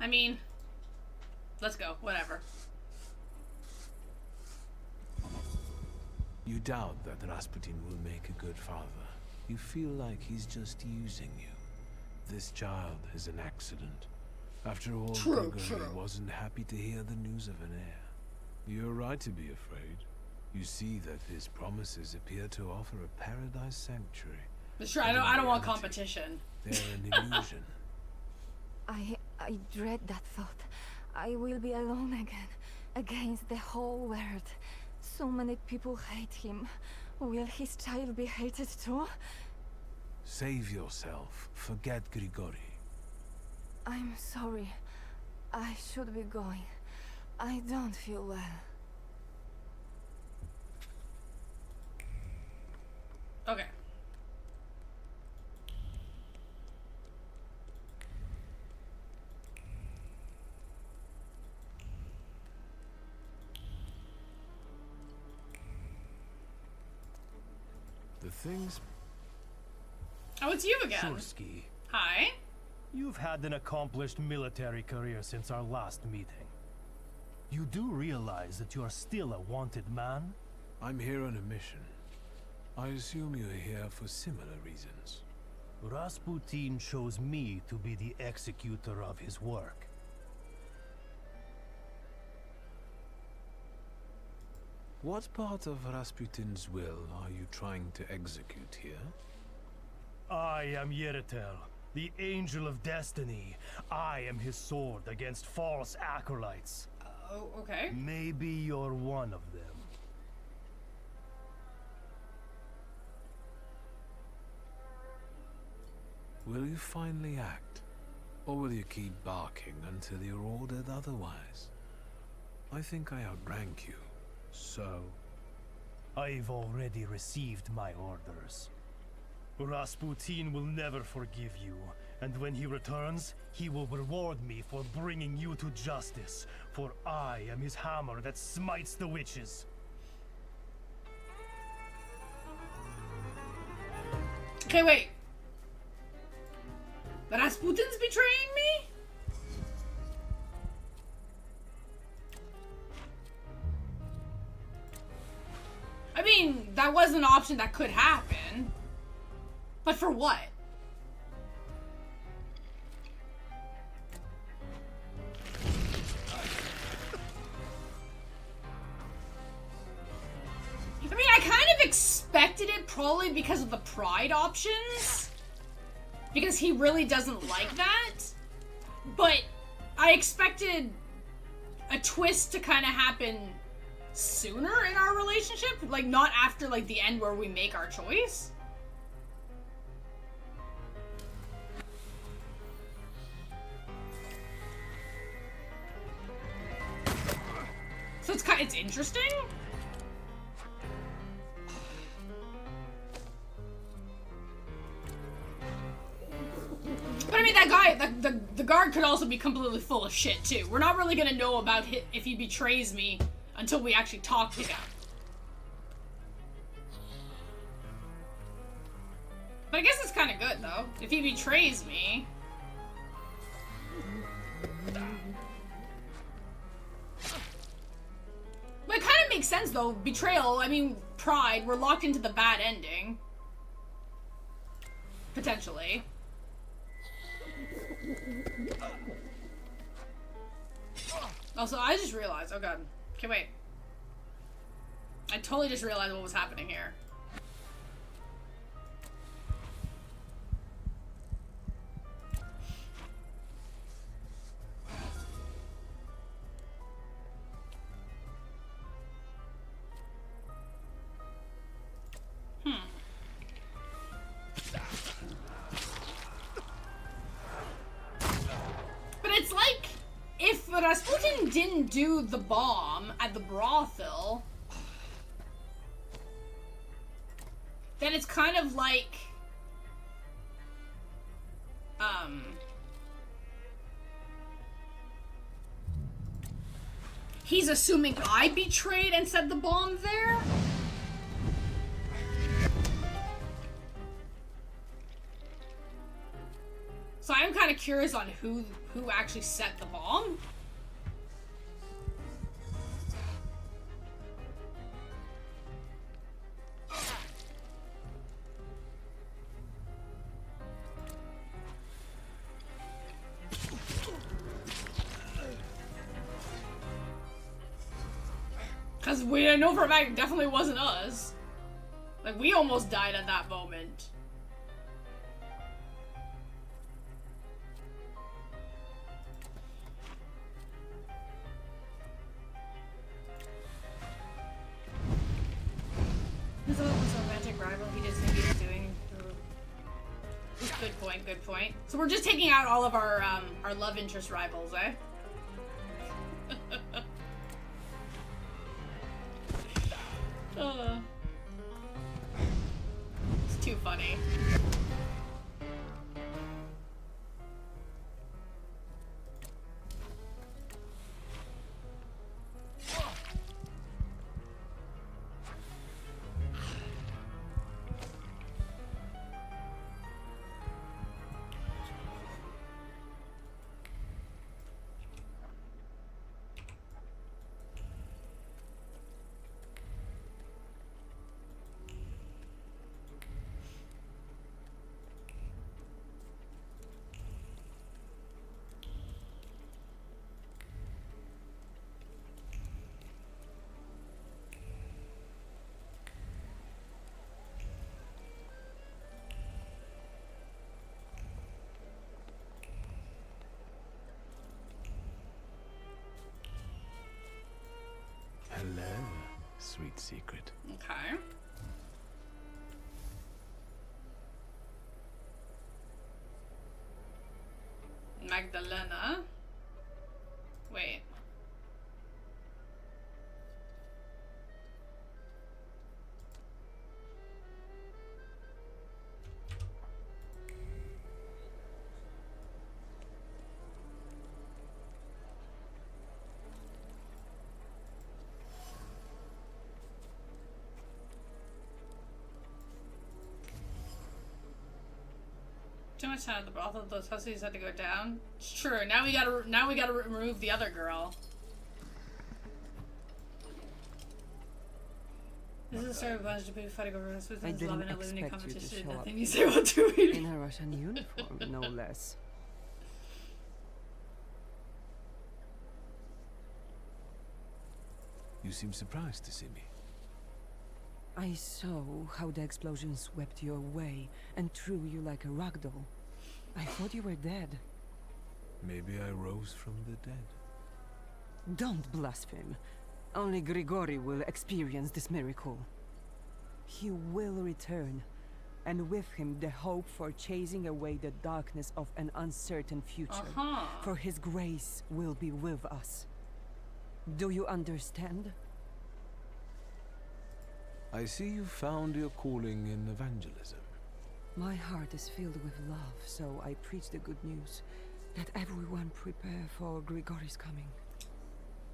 I mean, let's go, whatever. You doubt that Rasputin will make a good father. You feel like he's just using you. This child is an accident. After all, Grigory wasn't happy to hear the news of an heir. You're right to be afraid. You see that his promises appear to offer a paradise sanctuary. But sure, I don't want competition. They're an illusion. I dread that thought. I will be alone again, against the whole world. So many people hate him. Will his child be hated too? Save yourself. Forget Grigory. I'm sorry. I should be going. I don't feel well. Okay. The things... Oh, it's you again. Shulsky. Hi. You've had an accomplished military career since our last meeting. You do realize that you are still a wanted man? I'm here on a mission. I assume you're here for similar reasons. Rasputin chose me to be the executor of his work. What part of Rasputin's will are you trying to execute here? I am Yeritel, the Angel of Destiny. I am his sword against false acolytes. Oh, okay. Maybe you're one of them. Will you finally act? Or will you keep barking until you're ordered otherwise? I think I outrank you, so... I've already received my orders. Rasputin will never forgive you, and when he returns, he will reward me for bringing you to justice, for I am his hammer that smites the witches. Okay, wait. Rasputin's betraying me? I mean, that was an option that could happen. But for what? I mean, I kind of expected it probably because of the pride options. Because he really doesn't like that. But I expected a twist to kind of happen sooner in our relationship. Like, not after, like, the end where we make our choice. So it's interesting. But I mean, that guy, the guard could also be completely full of shit too. We're not really gonna know about if he betrays me until we actually talk to him. But I guess it's kind of good though. If he betrays me. But it kind of makes sense though. Betrayal, I mean, pride, we're locked into the bad ending. Potentially. Also, I just realized, oh god. Okay, wait. I totally just realized what was happening here. But it's like, if Rasputin didn't do the bomb at the brothel, then it's kind of like, he's assuming I betrayed and set the bomb there? So I'm kind of curious on who actually set the bomb. Because I know for a fact it definitely wasn't us. Like, we almost died at that moment. This was a romantic rival, he just knew he was doing. Good point, good point. So we're just taking out all of our love interest rivals, eh? It's too funny. sweet secret. Okay. Magdalena. Wait. Too much time. The brothel, those hussies had to go down. It's true. Now we gotta remove the other girl. This is a story of a bunch of people fighting over husbands and love and living in competition. Nothing you say will do it. In a Russian uniform, no less. You seem surprised to see me. I saw how the explosion swept you away and threw you like a ragdoll. I thought you were dead. Maybe I rose from the dead. Don't blaspheme. Only Grigori will experience this miracle. He will return, and with him the hope for chasing away the darkness of an uncertain future. For his grace will be with us. Do you understand? I see you found your calling in evangelism. My heart is filled with love, so I preach the good news. Let everyone prepare for Grigori's coming.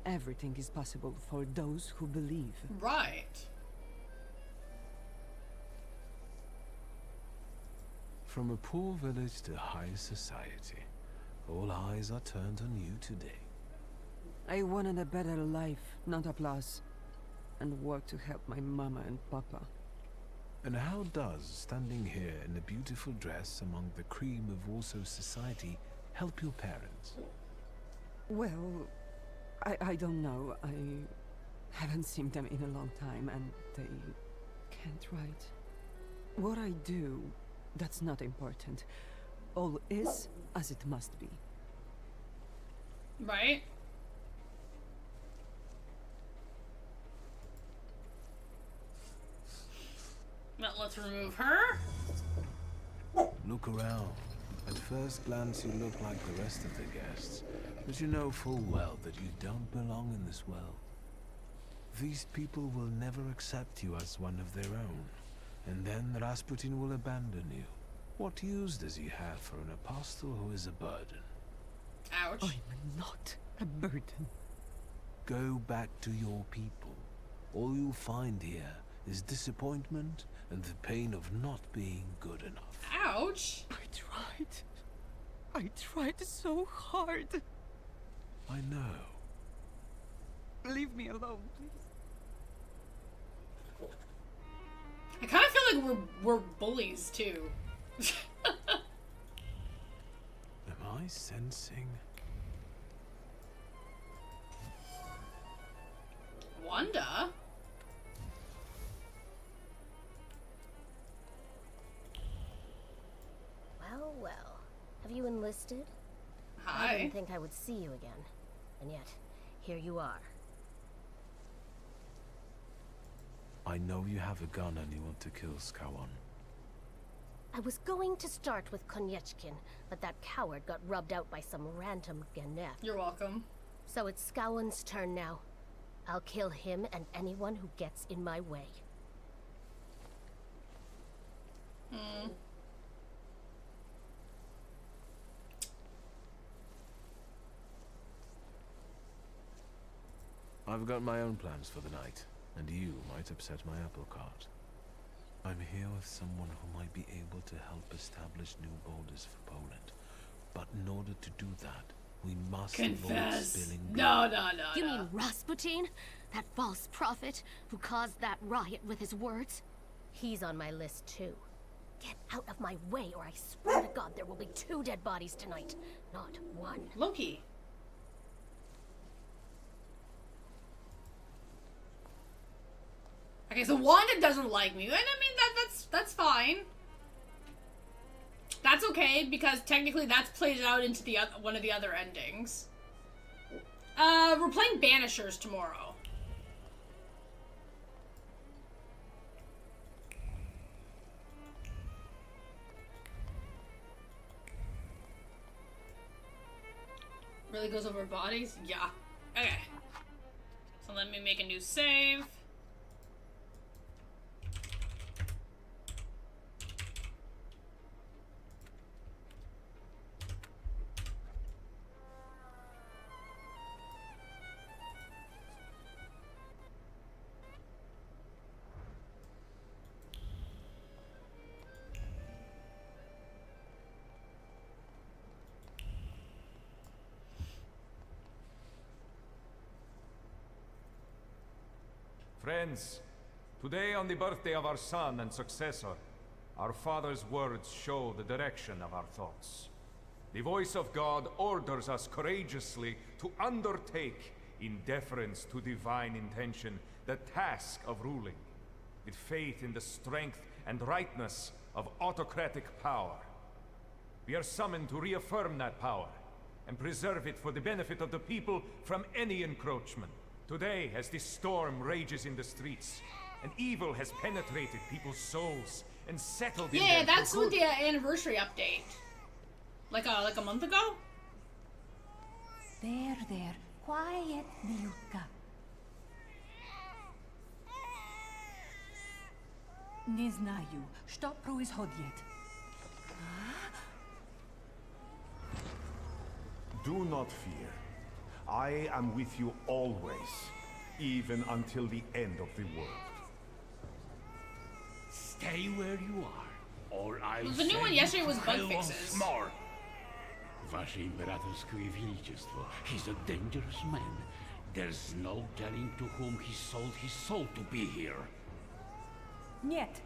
Everything is possible for those who believe. Right. From a poor village to high society, all eyes are turned on you today. I wanted a better life, not applause, and work to help my mama and papa. And how does standing here in a beautiful dress among the cream of Warsaw society help your parents? Well, I don't know. I haven't seen them in a long time, and they can't write. What I do, that's not important. All is as it must be. Right? Well, let's remove her. Look around. At first glance you look like the rest of the guests, but you know full well that you don't belong in this world. These people will never accept you as one of their own, and then Rasputin will abandon you. What use does he have for an apostle who is a burden? Ouch. I'm not a burden. Go back to your people. All you'll find here is disappointment and the pain of not being good enough. Ouch. I tried so hard. I know. Leave me alone, please. I kind of feel like we're bullies too. Am I sensing? Wanda? Well, well. Have you enlisted? Hi. I didn't think I would see you again. And yet, here you are. I know you have a gun and you want to kill Skawan. I was going to start with Koniechkin, but that coward got rubbed out by some random Geneth. You're welcome. So it's Skawan's turn now. I'll kill him and anyone who gets in my way. I've got my own plans for the night, and you might upset my apple cart. I'm here with someone who might be able to help establish new borders for Poland. But in order to do that, we must avoid Confess. spilling No, blood. no, no, You no. mean Rasputin? That false prophet who caused that riot with his words? He's on my list too. Get out of my way or I swear to God there will be 2 dead bodies tonight, not 1. Loki. Okay, so Wanda doesn't like me, and I mean that's fine. That's okay because technically that's played out into the one of the other endings. We're playing Banishers tomorrow. really goes over bodies? Yeah. Okay. So let me make a new save. Friends, today on the birthday of our son and successor, our father's words show the direction of our thoughts. The voice of God orders us courageously to undertake, in deference to divine intention, the task of ruling, with faith in the strength and rightness of autocratic power. We are summoned to reaffirm that power, and preserve it for the benefit of the people from any encroachment. Today, as this storm rages in the streets, and evil has penetrated people's souls and settled in Yeah, them that's for with good. the anniversary update. Like a month ago? There. Quiet, Milutka. Не знаю, что происходит. Do not fear. I am with you always, even until the end of the world. Stay where you are, or I'll The new one send yesterday you was to bug hell fixes. once more. Ваше императорское величество, he's a dangerous man. There's no telling to whom he sold his soul to be here. Нет.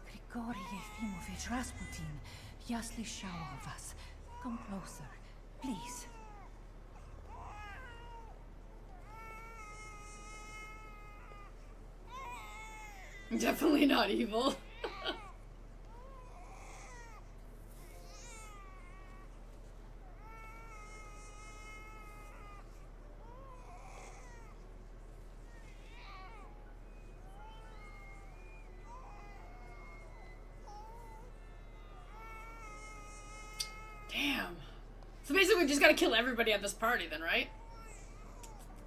Grigori Yefimovich Rasputin, я слышала о вас. Come closer, please. Definitely not evil. Damn. So basically we just gotta kill everybody at this party then, right?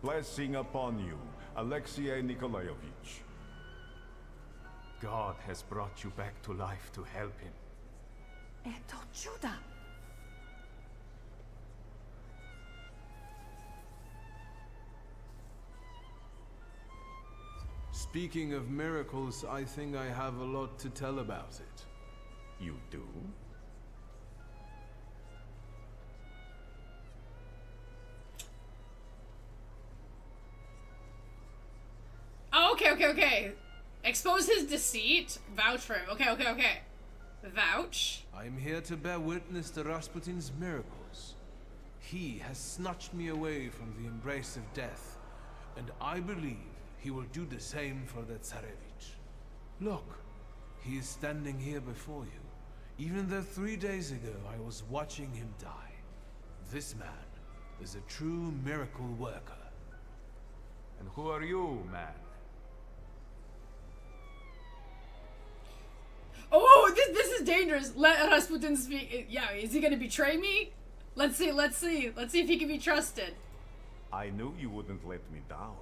Blessing upon you, Alexei Nikolaevich. God has brought you back to life to help him. Это чудо. Speaking of miracles, I think I have a lot to tell about it. You do? Oh, okay. Expose his deceit. Vouch for him. Okay. Vouch. I'm here to bear witness to Rasputin's miracles. He has snatched me away from the embrace of death, and I believe he will do the same for the Tsarevich. Look, he is standing here before you, even though 3 days ago I was watching him die. This man is a true miracle worker. And who are you, man? Oh, this is dangerous. Let Rasputin speak. Yeah, is he gonna betray me? Let's see if he can be trusted. I knew you wouldn't let me down,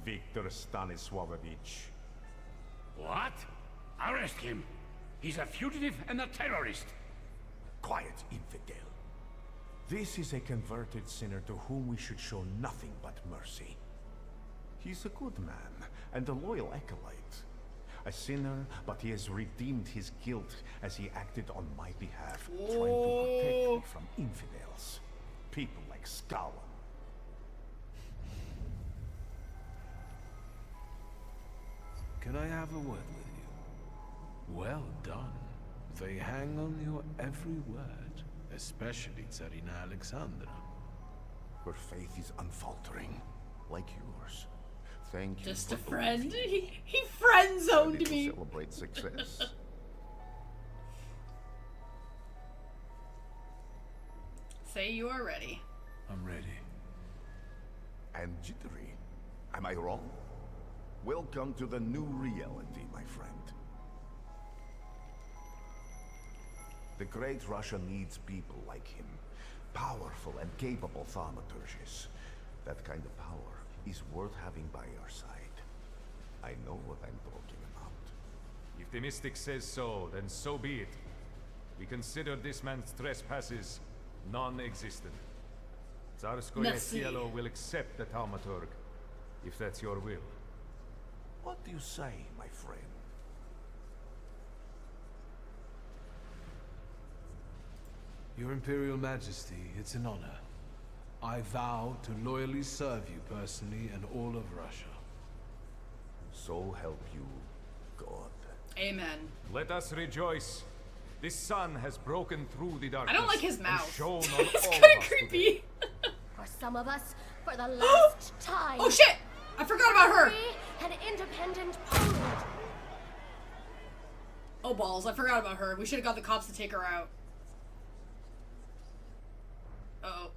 Viktor Stanislavovich. What? Arrest him. He's a fugitive and a terrorist. Quiet, infidel. This is a converted sinner to whom we should show nothing but mercy. He's a good man and a loyal acolyte. A sinner, but he has redeemed his guilt as he acted on my behalf, trying to protect me from infidels. People like Stalin. Can I have a word with you? Well done. They hang on your every word, especially Tsarina Alexandra. Her faith is unfaltering, like yours. Thank you. Just a friend. He friend zoned Ready to me. celebrate success. Say you are ready. I'm ready. And jittery. Am I wrong? Welcome to the new reality, my friend. The great Russia needs people like him. Powerful and capable thaumaturges. That kind of power is worth having by our side. I know what I'm talking about. If the mystic says so, then so be it. We consider this man's trespasses non-existent. Tsarskoye Cielo will accept the Thaumaturge, if that's your will. What do you say, my friend? Your Imperial Majesty, it's an honor. I vow to loyally serve you personally and all of Russia. So help you, God. Amen. Let us rejoice. This sun has broken through the darkness. I don't like his mouth. Shone on It's all kind of of us creepy. For some of us, for the last time. Oh shit! I forgot about her. Free and independent Poland. Oh balls! I forgot about her. We should have got the cops to take her out. Uh-oh.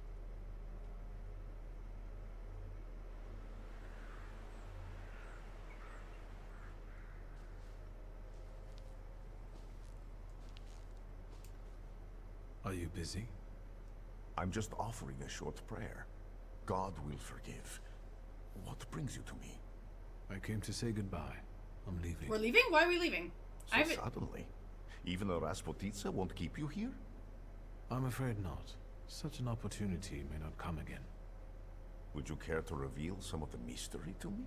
Are you busy? I'm just offering a short prayer. God will forgive. What brings you to me? I came to say goodbye. I'm leaving. We're leaving? Why are we leaving? So suddenly? Even a Rasputitsa won't keep you here? I'm afraid not. Such an opportunity may not come again. Would you care to reveal some of the mystery to me?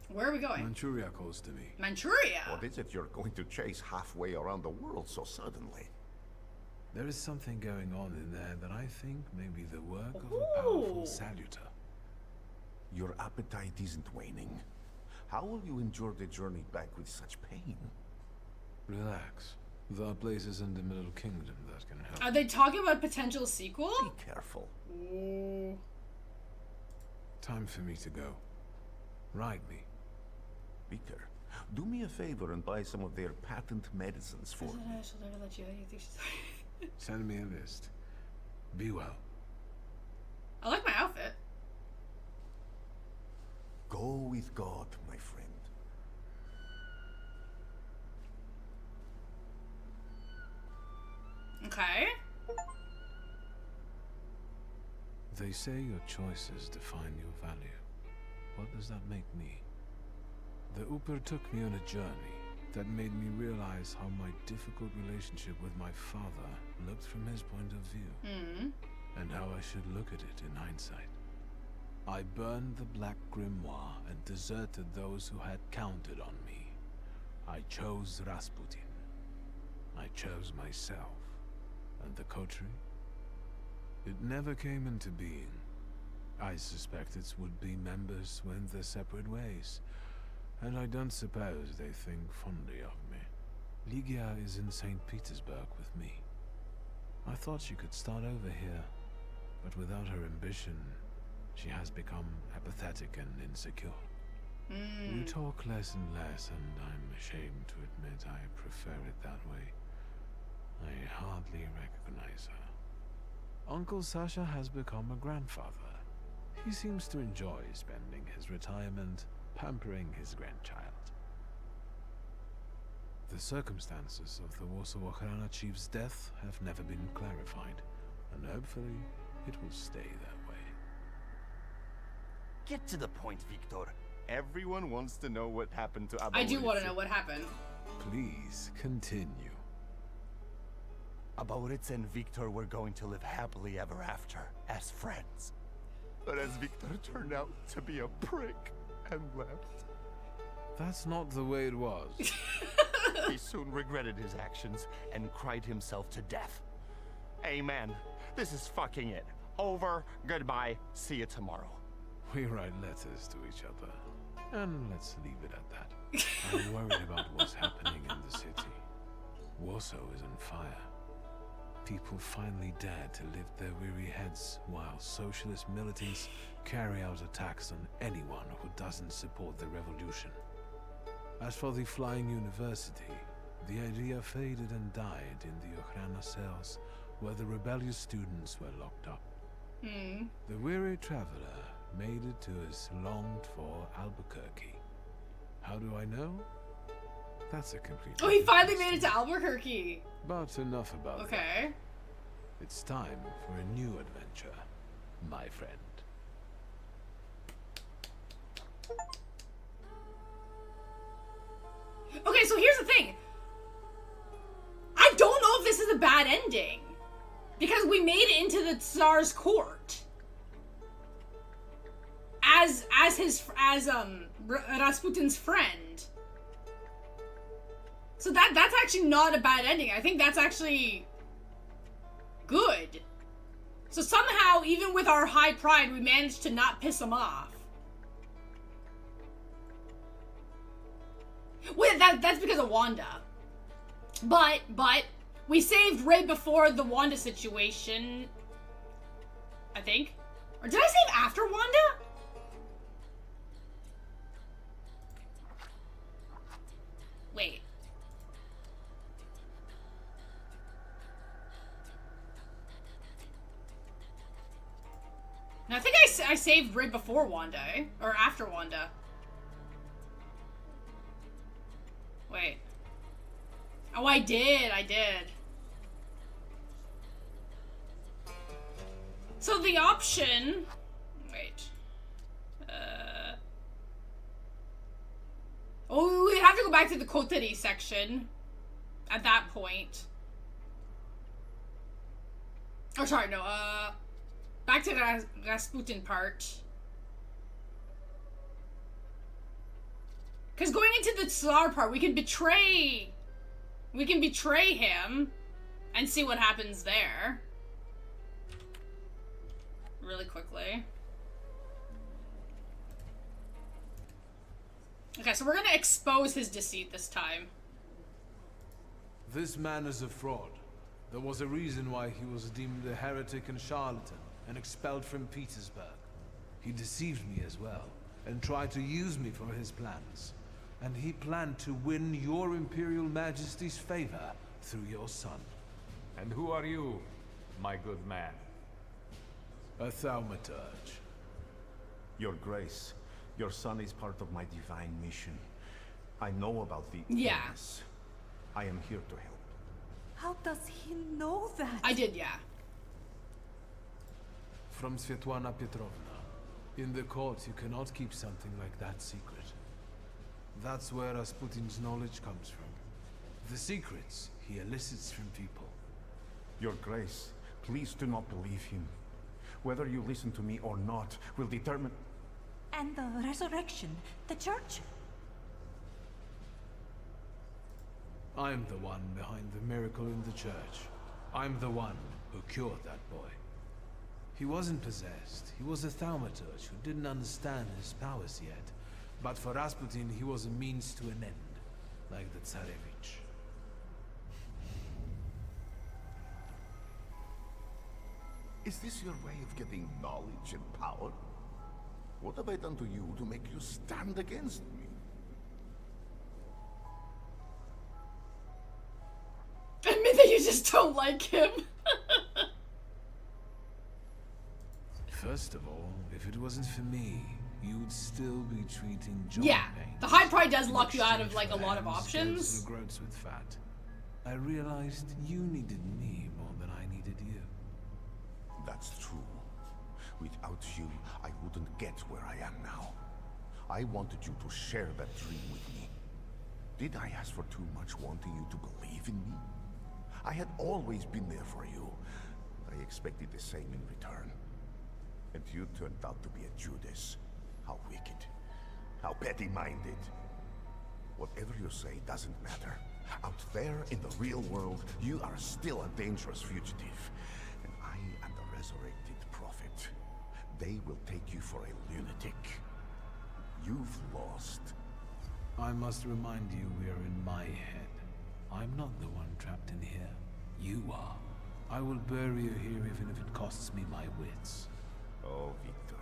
Where are we going? Manchuria calls to me. Manchuria? What is it you're going to chase halfway around the world so suddenly? There is something going on in there that I think may be the work of a powerful salutor. Your appetite isn't waning. How will you endure the journey back with such pain? Relax. There are places in the Middle Kingdom that can help. Are they talking about potential sequel? Be careful. Ooh. Time for me to go. Ride me. Victor, do me a favor and buy some of their patent medicines for me. She'll never let you. You think she's... Send me a list. Be well. I like my outfit. Go with God, my friend. Okay. They say your choices define your value. What does that make me? The Uper took me on a journey that made me realize how my difficult relationship with my father looked from his point of view, and how I should look at it in hindsight. I burned the Black Grimoire and deserted those who had counted on me. I chose Rasputin. I chose myself. And the coterie? It never came into being. I suspect its would-be members went their separate ways, and I don't suppose they think fondly of me. Ligia is in St. Petersburg with me. I thought she could start over here, but without her ambition, she has become apathetic and insecure. We talk less and less, and I'm ashamed to admit I prefer it that way. I hardly recognize her. Uncle Sasha has become a grandfather. He seems to enjoy spending his retirement pampering his grandchild. The circumstances of the Warsaw Ochrana chief's death have never been clarified, and hopefully it will stay that way. Get to the point, Victor. Everyone wants to know what happened to Abba. I do want to know what happened. Please continue. Abaritz and Victor were going to live happily ever after, as friends. But as Victor turned out to be a prick and left. That's not the way it was. He soon regretted his actions and cried himself to death. Amen. This is fucking it. Over, goodbye, see you tomorrow. We write letters to each other. And let's leave it at that. I'm worried about what's happening in the city. Warsaw is on fire. People finally dare to lift their weary heads while socialist militants carry out attacks on anyone who doesn't support the revolution. As for the Flying University, the idea faded and died in the Ochrana cells where the rebellious students were locked up. The weary traveler made it to his longed-for Albuquerque. How do I know? That's a complete... Oh, he finally made it to Albuquerque. But enough about that. Okay. It's time for a new adventure, my friend. Okay, so here's the thing. I don't know if this is a bad ending. Because we made it into the Tsar's court. As Rasputin's friend. So that's actually not a bad ending. I think that's actually good. So somehow, even with our high pride, we managed to not piss him off. Wait, that's because of Wanda. But we saved Ray before the Wanda situation. I think. Or did I save after Wanda? Wait. No, I think I saved Ray before Wanda, eh? Or after Wanda. Wait. Oh, I did. So the option... Wait. Oh, we'd have to go back to the coterie section. At that point. Oh, sorry, no, back to the Rasputin part. Because going into the Tsar part, we can betray him and see what happens there. Really quickly. Okay, so we're gonna expose his deceit this time. This man is a fraud. There was a reason why he was deemed a heretic and charlatan and expelled from Petersburg. He deceived me as well and tried to use me for his plans. And he planned to win your Imperial Majesty's favor through your son. And who are you, my good man? A Thaumaturge. Your Grace, your son is part of my divine mission. I know about the illness. I am here to help. How does he know that? I did, yeah. From Svetlana Petrovna. In the court, you cannot keep something like that secret. That's where Rasputin's knowledge comes from. The secrets he elicits from people. Your Grace, please do not believe him. Whether you listen to me or not will determine... And the resurrection, the church? I'm the one behind the miracle in the church. I'm the one who cured that boy. He wasn't possessed. He was a Thaumaturge who didn't understand his powers yet. But for Rasputin, he was a means to an end, like the Tsarevich. Is this your way of getting knowledge and power? What have I done to you to make you stand against me? Admit that you just don't like him. First of all, if it wasn't for me, you'd still be treating John Payne. The high pride does lock you out of like a lot of options. Groats with fat. I realized you needed me more than I needed you. That's true. Without you, I wouldn't get where I am now. I wanted you to share that dream with me. Did I ask for too much, wanting you to believe in me? I had always been there for you. I expected the same in return. And you turned out to be a Judas. How wicked. How petty-minded. Whatever you say doesn't matter. Out there in the real world, you are still a dangerous fugitive. And I am the resurrected prophet. They will take you for a lunatic. You've lost. I must remind you we are in my head. I'm not the one trapped in here. You are. I will bury you here even if it costs me my wits. Oh, Victor.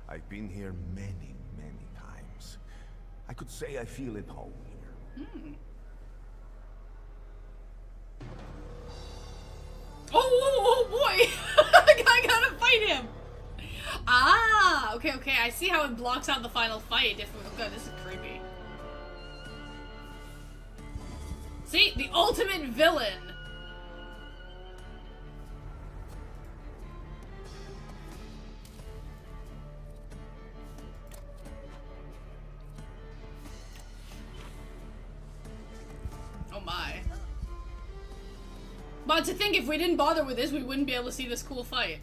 I've been here many, many times. I could say I feel at home here. Oh boy! I gotta fight him! Ah, okay. I see how it blocks out the final fight. Oh god, this is creepy. See? The ultimate villain! Oh my. But to think if we didn't bother with this, we wouldn't be able to see this cool fight.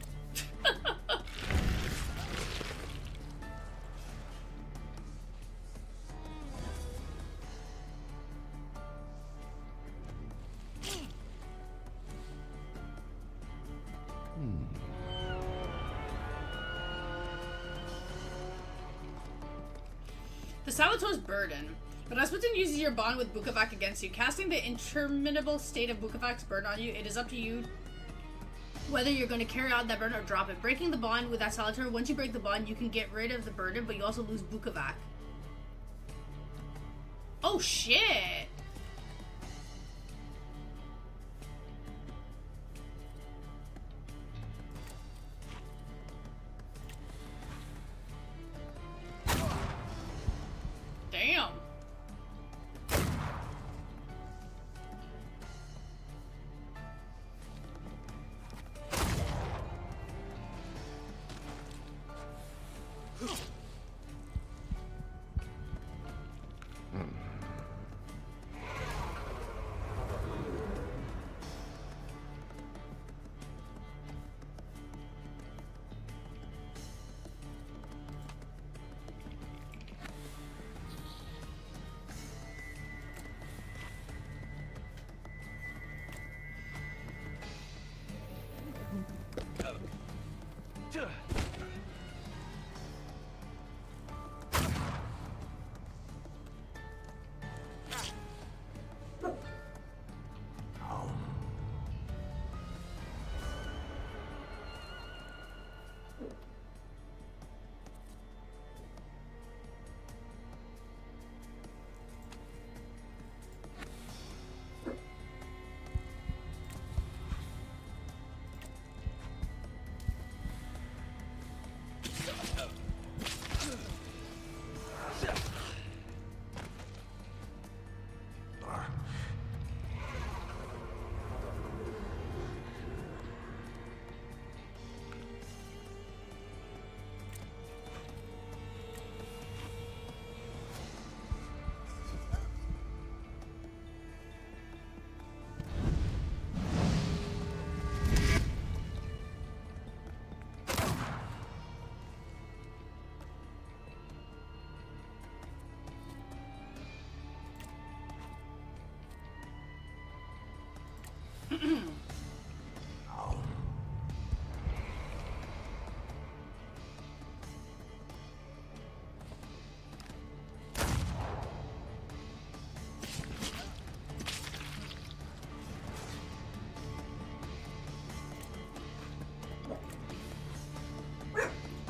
The Salutors burden. But Rasputin uses your bond with Bukovac against you. Casting the interminable state of Bukovac's burden on you, it is up to you whether you're going to carry out that burden or drop it. Breaking the bond with that Salutor, once you break the bond, you can get rid of the burden, but you also lose Bukovac. Oh shit! Damn.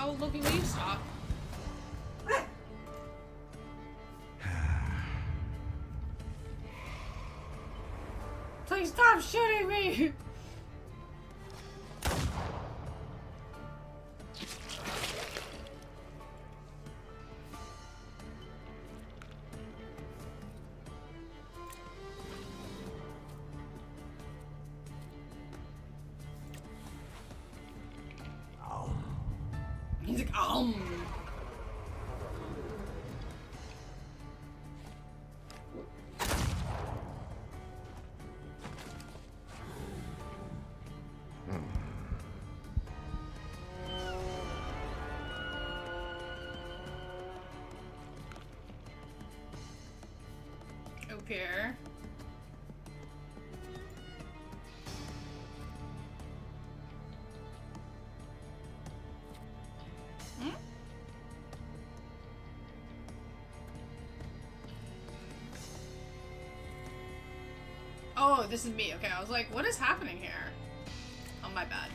Oh, Loki, will you stop? Please stop shooting me! He's like, Okay. Oh, this is me. Okay, I was like, what is happening here? Oh, my bad.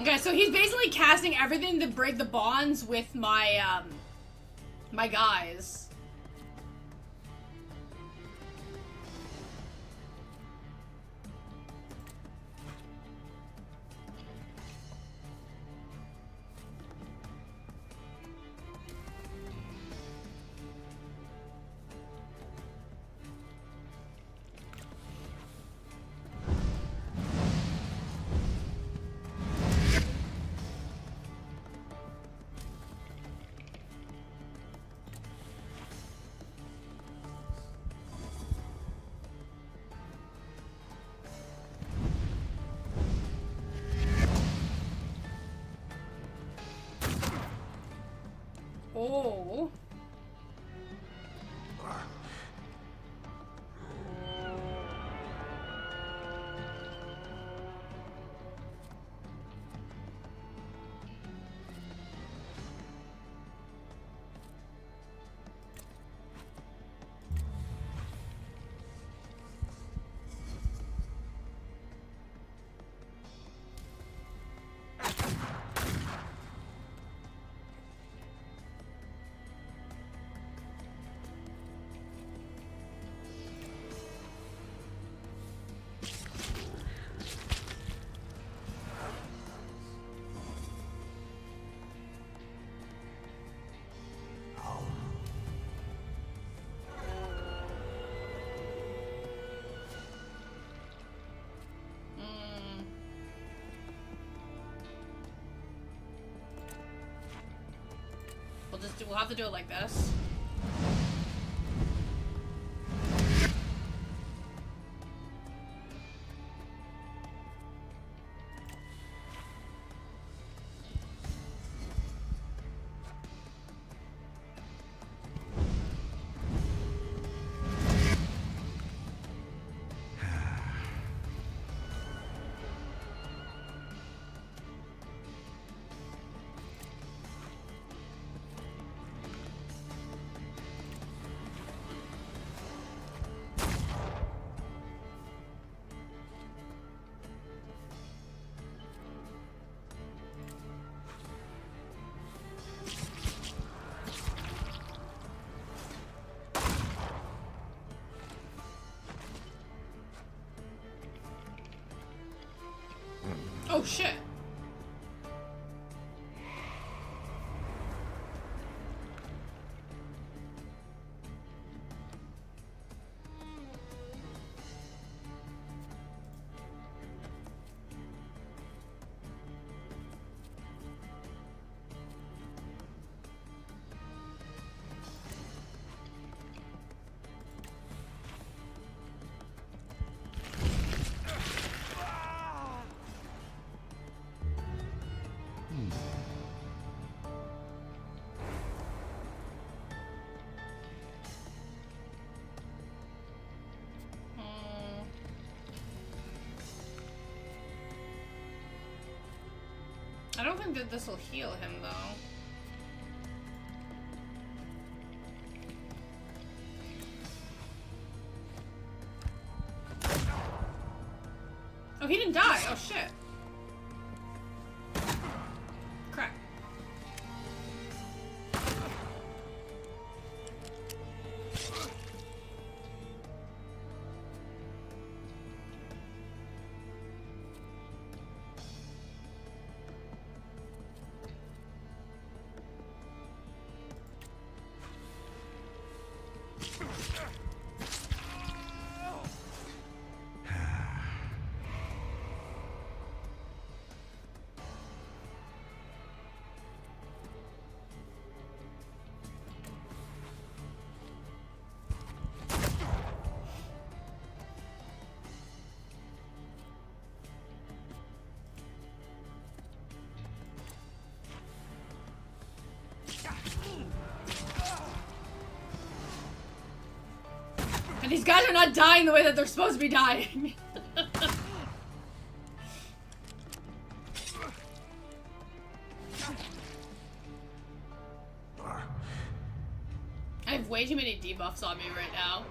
Okay, so he's basically casting everything to break the bonds with my, my guys. Oh. We'll have to do it like this. Oh shit. I don't think that this will heal him, though. Oh, he didn't die. Oh, shit. Crap. And these guys are not dying the way that they're supposed to be dying. I have way too many debuffs on me right now.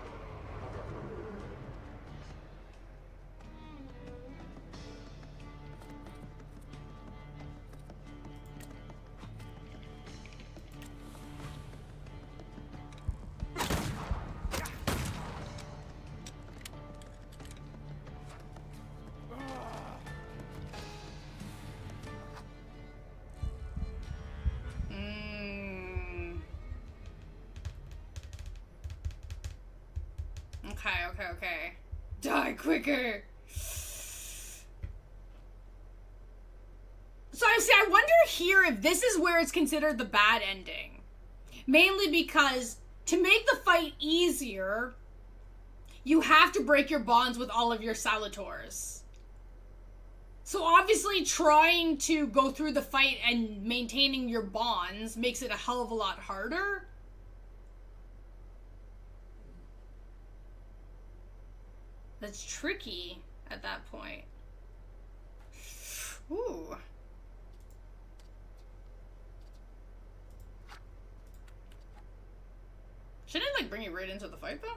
Okay. Die quicker! So I wonder here if this is where it's considered the bad ending. Mainly because to make the fight easier, you have to break your bonds with all of your salutors. So obviously trying to go through the fight and maintaining your bonds makes it a hell of a lot harder. That's tricky at that point. Ooh. Shouldn't it, like, bring you right into the fight, though?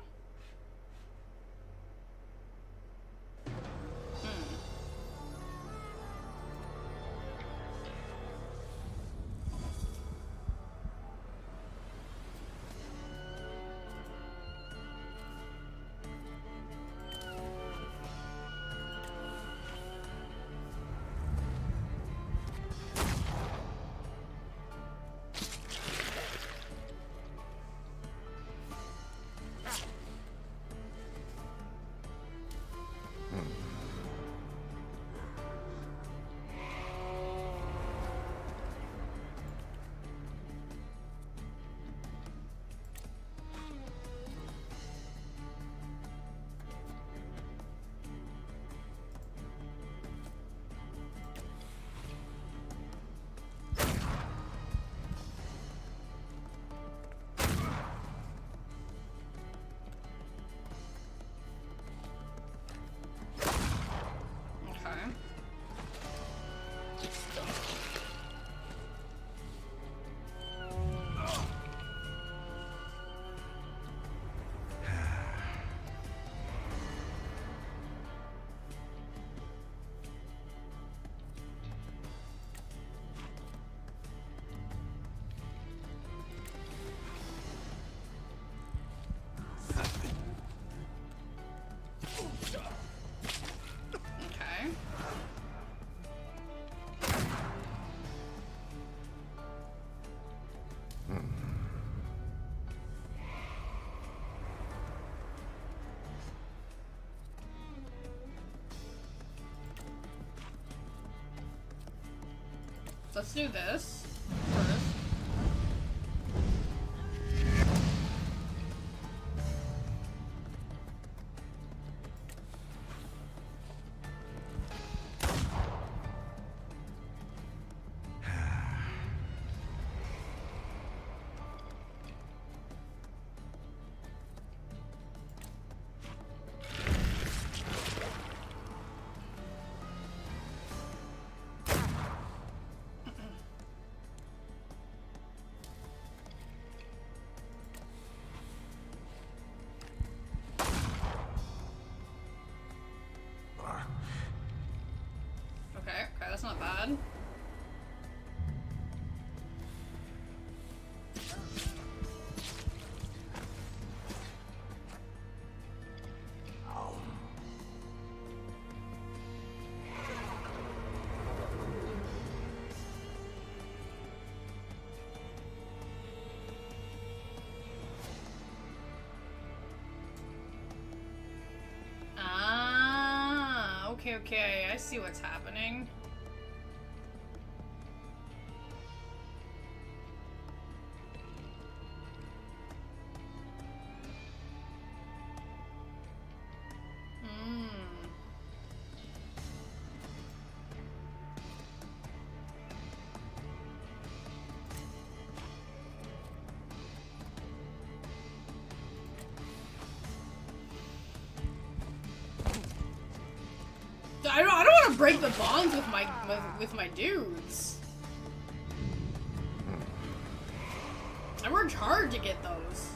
Let's do this first. Okay, that's not bad. Okay, I see what's happening. I don't want to break the bonds with my dudes. I worked hard to get those.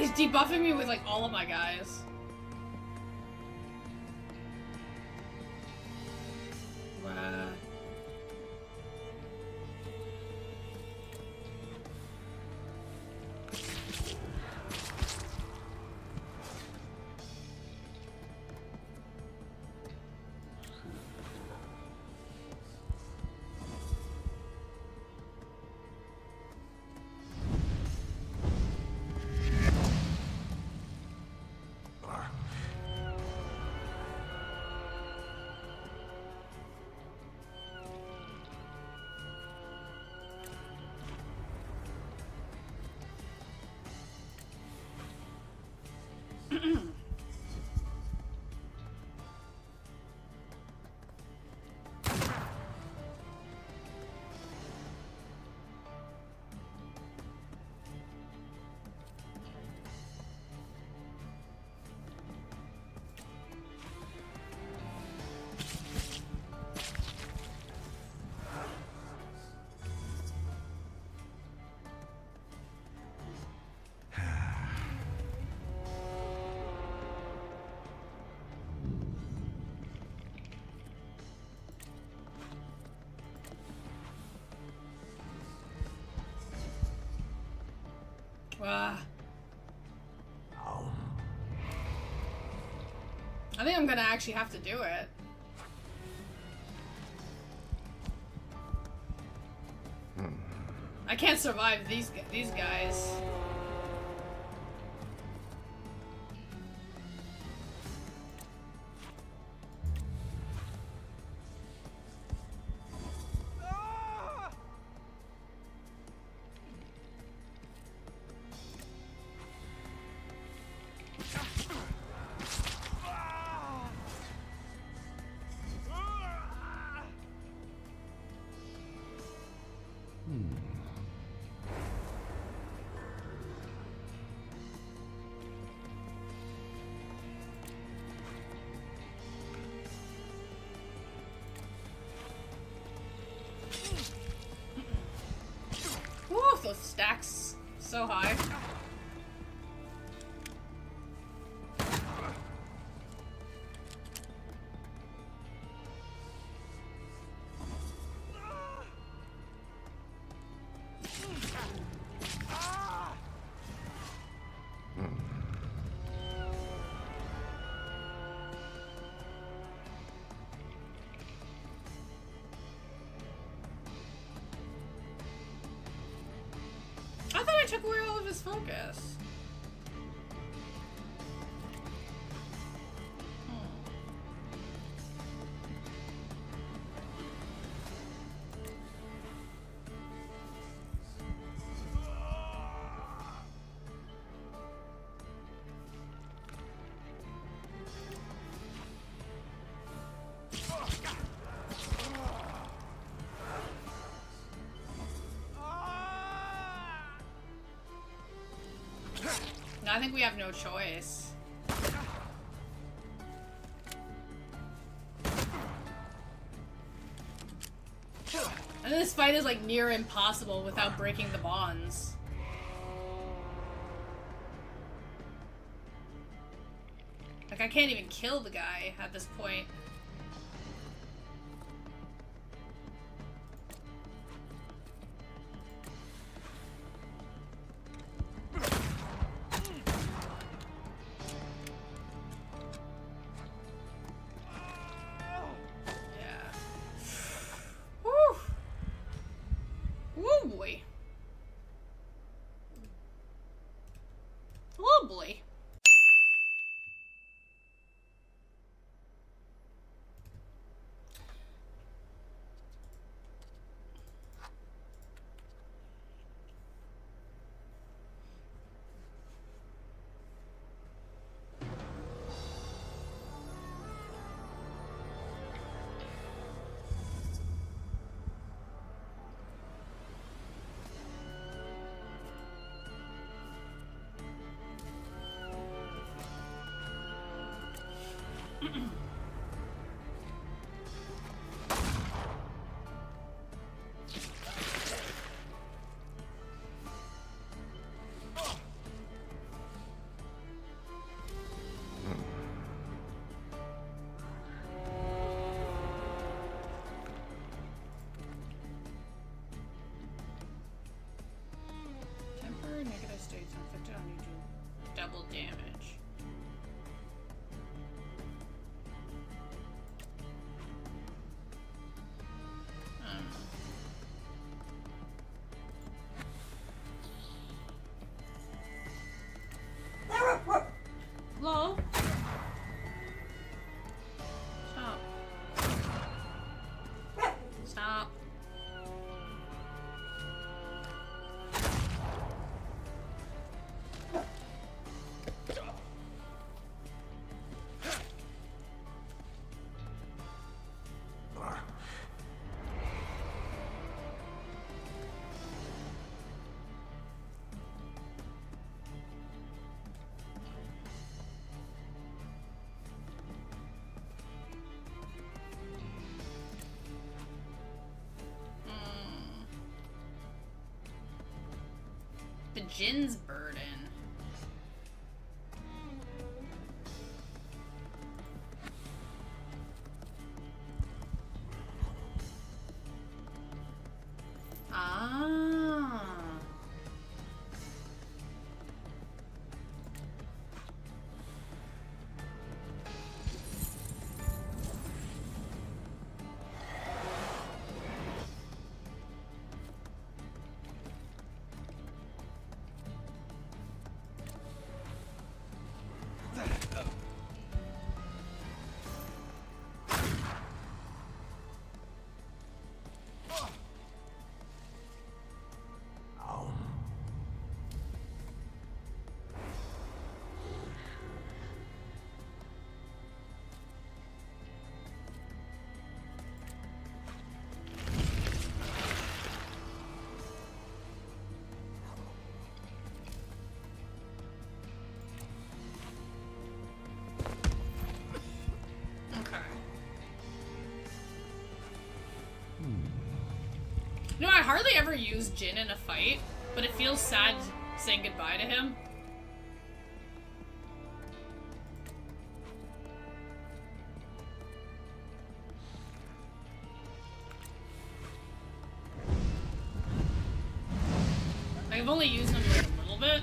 he's debuffing me with like all of my guys. Wow. I think I'm gonna actually have to do it. I can't survive these guys. Woo, those stacks so high. I thought I took away all of his focus. I think we have no choice. And this fight is like near impossible without breaking the bonds. Like I can't even kill the guy at this point. double damage. Hello? Stop. Stop. The Jin's burden. Ah. You know, I hardly ever use Jin in a fight, but it feels sad saying goodbye to him. I've only used him like a little bit.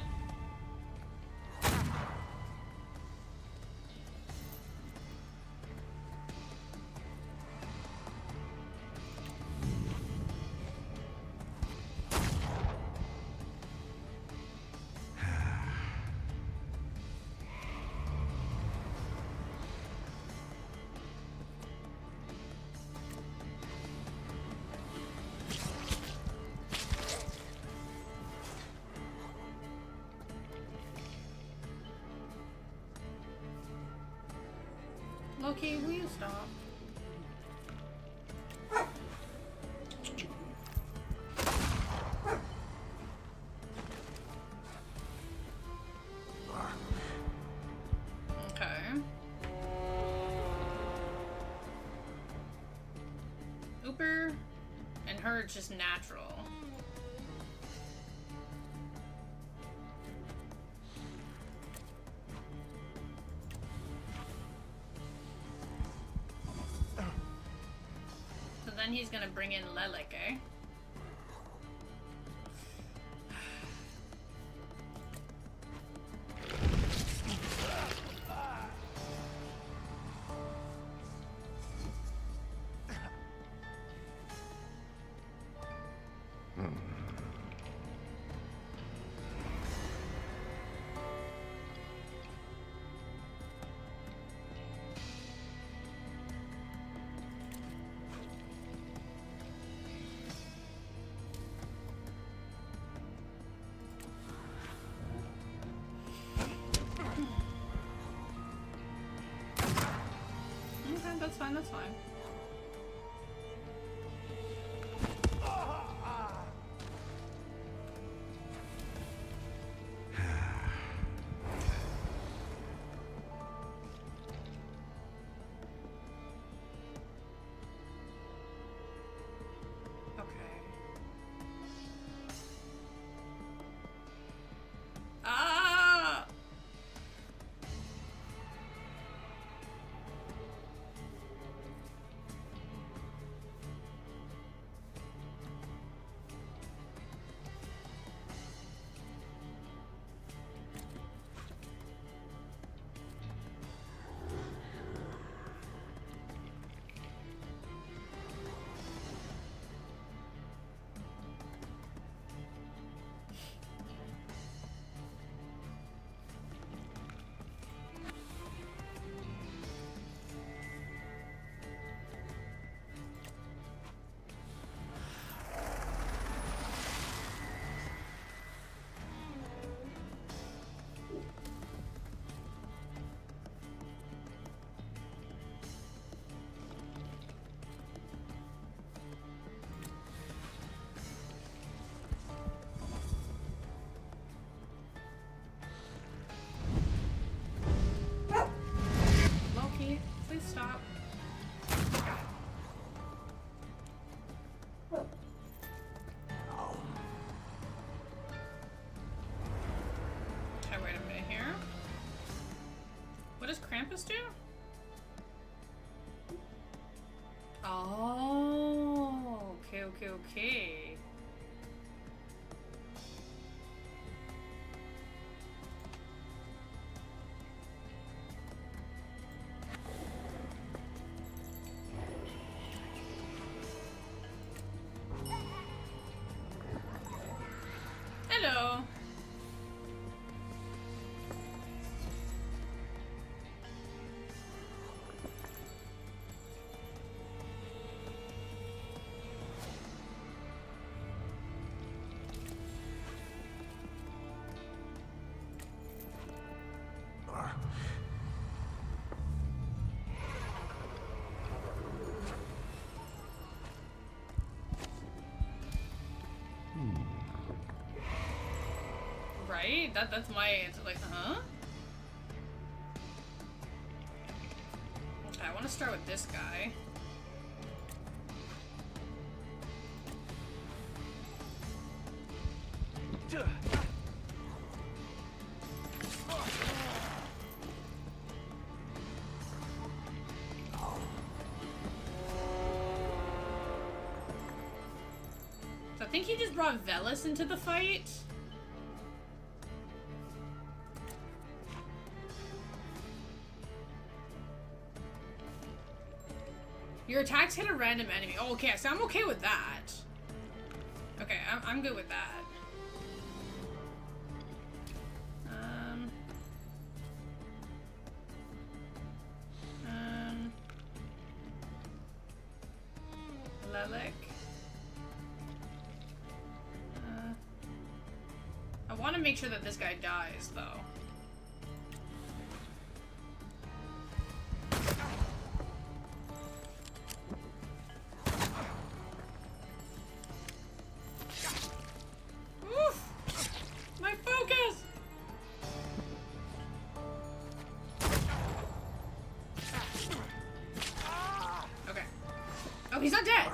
Loki, will you stop? Okay. Ooper and her just natural. Then he's gonna bring in Lelik, eh? That's fine, that's fine. supposed to? Oh, okay. Hello. Right? That's my answer. Like, huh? Okay, I want to start with this guy. So I think he just brought Velis into the fight. Your attacks hit a random enemy. Oh, okay, so I'm okay with that. Okay, I'm good with that. Lelek. I want to make sure that this guy dies, though. He's not dead.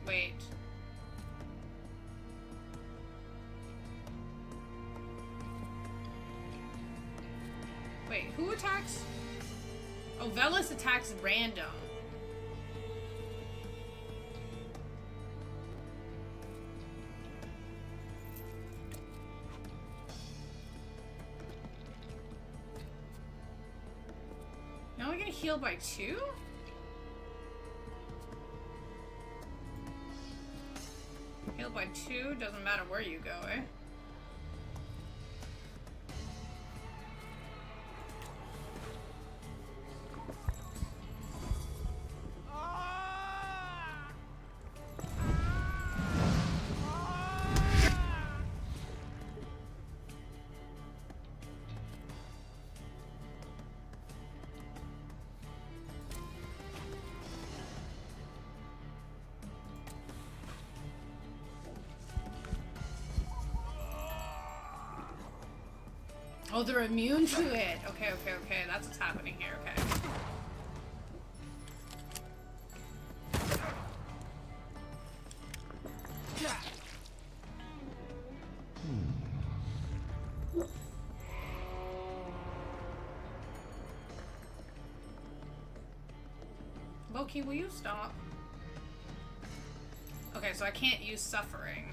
Wait. Wait, who attacks? Oh, Velis attacks random. Heal by 2? Heal by 2, doesn't matter where you go, eh? Oh, they're immune to it. Okay. That's what's happening here. Okay. Loki, will you stop? Okay, so I can't use suffering.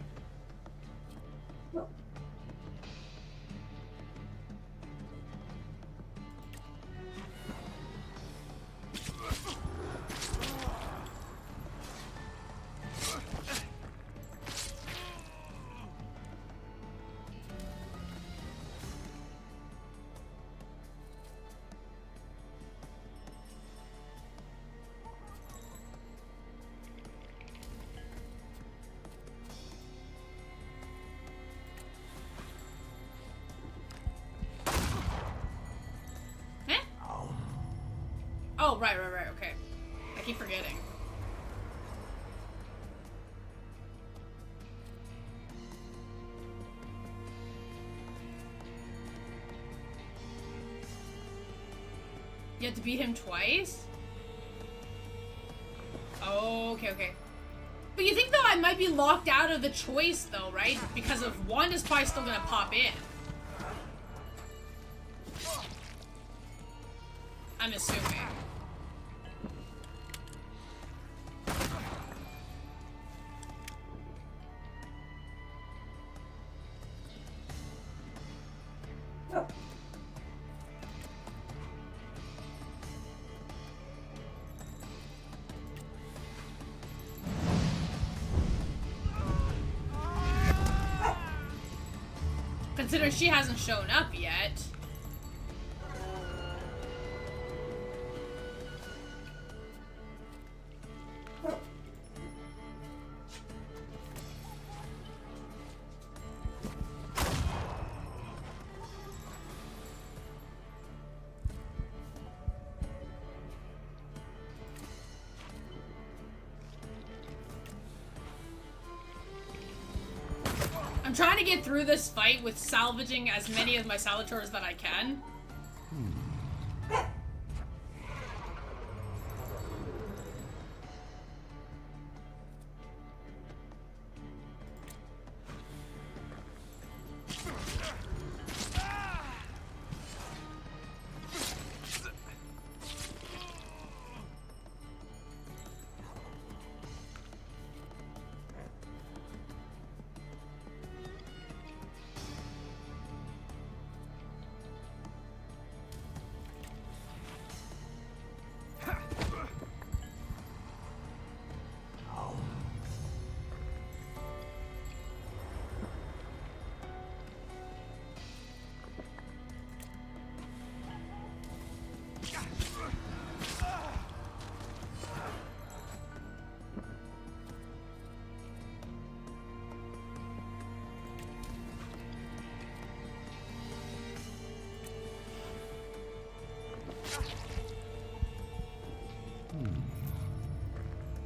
Oh, right, okay. I keep forgetting. You have to beat him twice? Oh, okay, okay. But you think, though, I might be locked out of the choice, though, right? Because of one is probably still gonna pop in. I'm assuming. Considering she hasn't shown up yet. I'm trying to get through this fight with salvaging as many of my salutors that I can.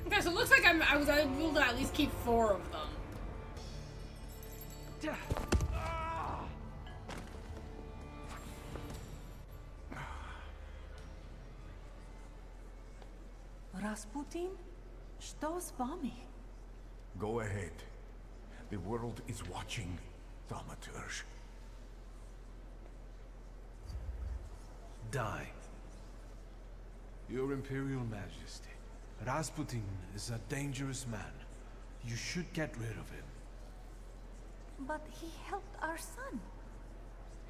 Okay, so it looks like I was able to at least keep 4 of them. Rasputin? Что с вами? Go ahead. The world is watching, Thaumaturge. Die. Your Imperial Majesty, Rasputin is a dangerous man. You should get rid of him. But he helped our son.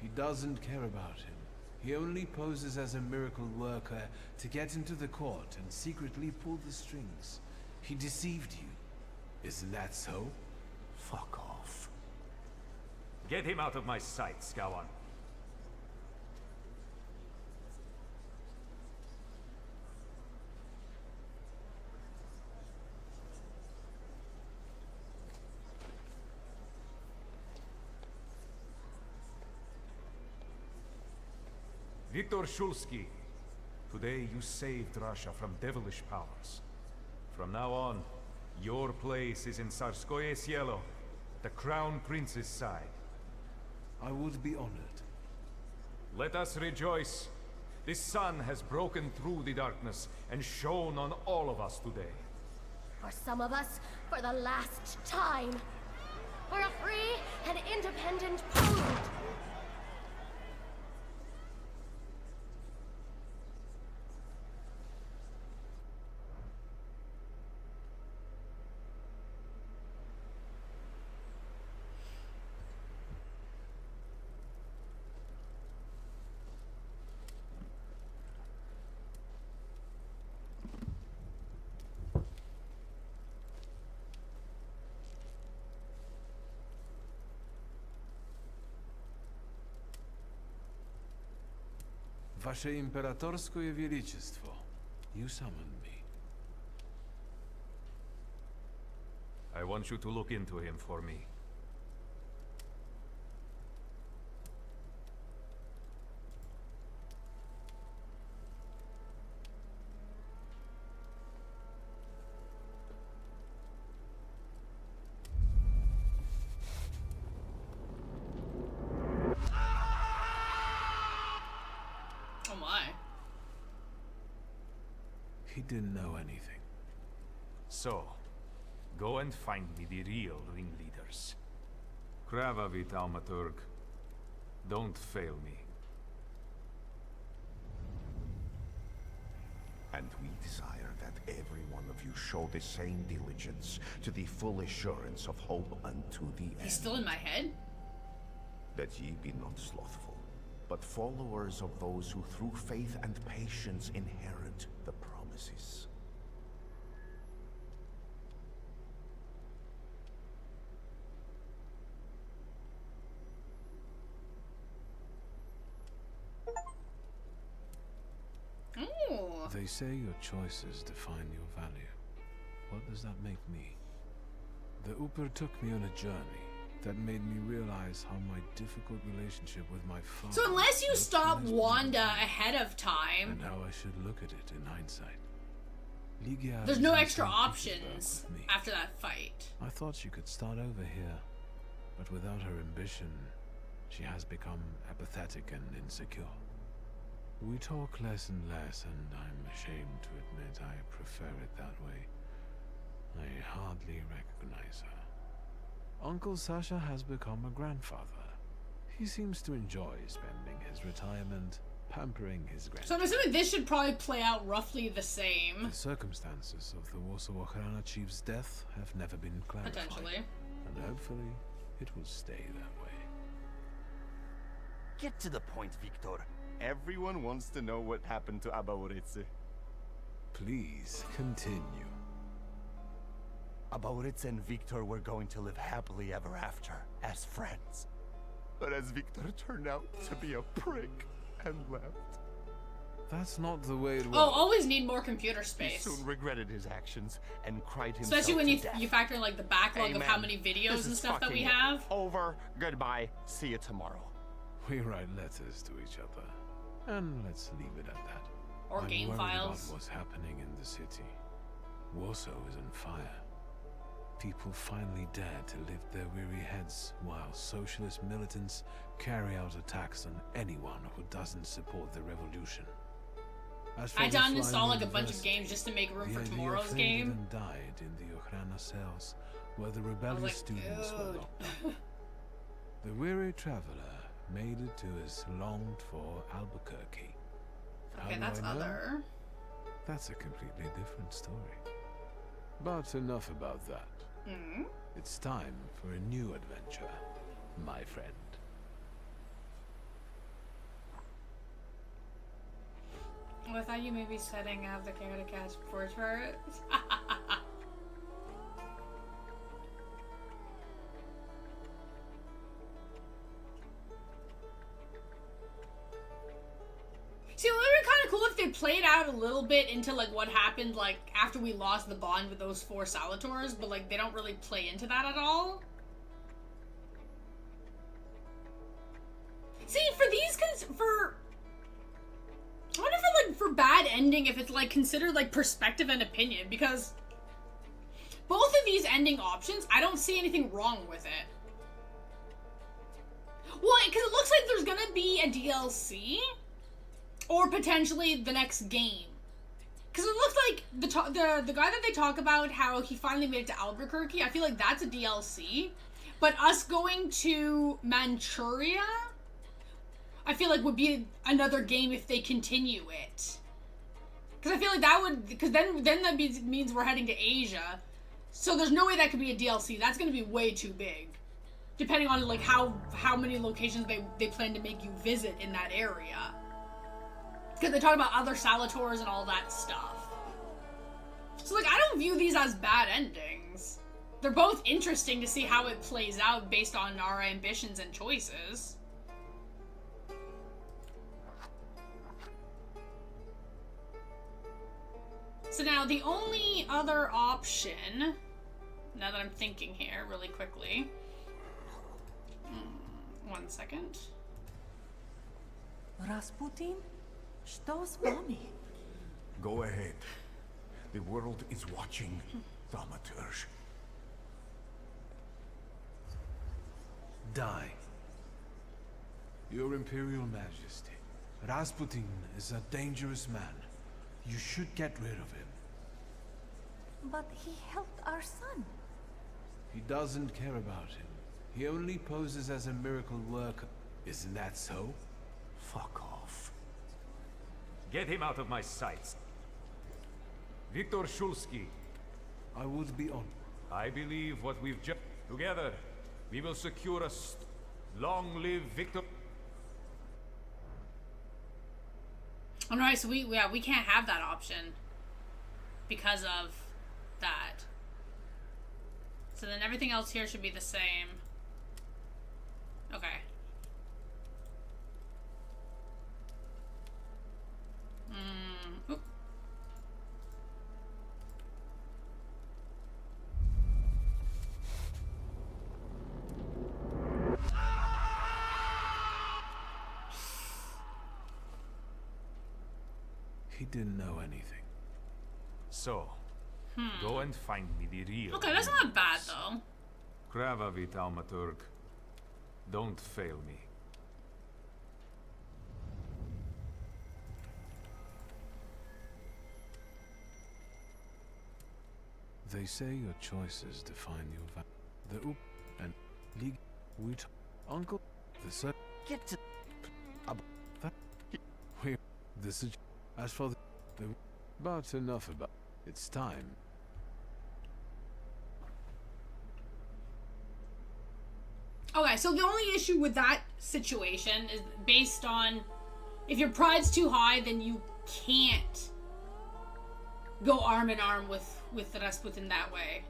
He doesn't care about him. He only poses as a miracle worker to get into the court and secretly pull the strings. He deceived you. Isn't that so? Fuck off. Get him out of my sight, Skawan. Viktor Shulsky, today you saved Russia from devilish powers. From now on, your place is in Tsarskoye Selo, the Crown Prince's side. I would be honored. Let us rejoice. The sun has broken through the darkness and shone on all of us today. For some of us, for the last time. For a free and independent Poland. Wasze Imperatorskoje Wielичество, you summoned me. I want you to look into him for me. He didn't know anything. So, go and find me the real ringleaders. Kravavi Thaumaturge. Don't fail me. And we desire that every one of you show the same diligence to the full assurance of hope unto the end. He's still in my head? That ye be not slothful, but followers of those who through faith and patience inherit the promises. Ooh. They say your choices define your value. What does that make me? The Uper took me on a journey that made me realize how my difficult relationship with my father... So unless you stop Wanda ahead of time... And how I should look at it in hindsight. Ligia there's no extra options after that fight. I thought she could start over here. But without her ambition, she has become apathetic and insecure. We talk less and less, and I'm ashamed to admit I prefer it that way. I hardly recognize her. Uncle Sasha has become a grandfather. He seems to enjoy spending his retirement pampering his grandchildren. So I'm assuming this should probably play out roughly the same. The circumstances of the Warsaw Ochrana chief's death have never been clarified. Potentially. And hopefully, it will stay that way. Get to the point, Victor. Everyone wants to know what happened to Abaurice. Please, continue. Abaurice and Victor were going to live happily ever after, as friends. But as Victor turned out to be a prick and left. That's not the way it works. Oh, always need more computer He space. soon regretted his actions and cried himself Especially when to you death. factor in like the backlog Hey, of man, how many videos this and is stuff that we fucking have. Over. Goodbye. See you tomorrow. We write letters to each other. And let's leave it at that. Or I'm game worried files. about what's happening in the city. Warsaw is on fire. People finally dare to lift their weary heads while socialist militants carry out attacks on anyone who doesn't support the revolution. As for I the done install flying like a bunch of university, games just to make room the for idea tomorrow's faded game. and died in the Ochrana cells, where the rebellious like, students were dude. locked up. The weary traveler made it to his longed-for Albuquerque. How Okay, do that's I know? other. That's a completely different story. But enough about that. Mm. It's time for a new adventure, my friend. Oh, I thought you may be setting up the character cast portrait. See, it would be kind of cool if they played out a little bit into like what happened like after we lost the bond with those 4 salutors, but like they don't really play into that at all. See, for these I wonder if it, like, for bad ending, if it's, like, considered, like, perspective and opinion, because both of these ending options, I don't see anything wrong with it. Well, because it looks like there's gonna be a DLC, or potentially the next game. Because it looks like the guy that they talk about, how he finally made it to Albuquerque, I feel like that's a DLC, but us going to Manchuria, I feel like would be another game if they continue it. Because I feel like that would, because then that means we're heading to Asia. So there's no way that could be a DLC. That's going to be way too big. Depending on like how many locations they plan to make you visit in that area. Because they talk about other salutors and all that stuff. So like I don't view these as bad endings. They're both interesting to see how it plays out based on our ambitions and choices. So now the only other option, now that I'm thinking here really quickly, 1 second. Rasputin? Что с вами? Go ahead. The world is watching, Thaumaturge. Die. Your Imperial Majesty, Rasputin is a dangerous man. You should get rid of him. But he helped our son. He doesn't care about him. He only poses as a miracle worker. Isn't that so? Fuck off. Get him out of my sights. Viktor Shulsky. I would be on. I believe what we've just... Together, we will secure a long live Victor... Alright, so we can't have that option. Because of that. So then everything else here should be the same. Okay. Oop. He didn't know anything. So, go and find me the real... Okay, that's not bad though. Kravavi Thaumaturge. Don't fail me. They say your choices define your the Oop and League Wheat Uncle the Sir Get to Where this is as for the about enough about it's time. Okay, so the only issue with that situation is based on if your pride's too high, then you can't go arm in arm with the Rasputin that way.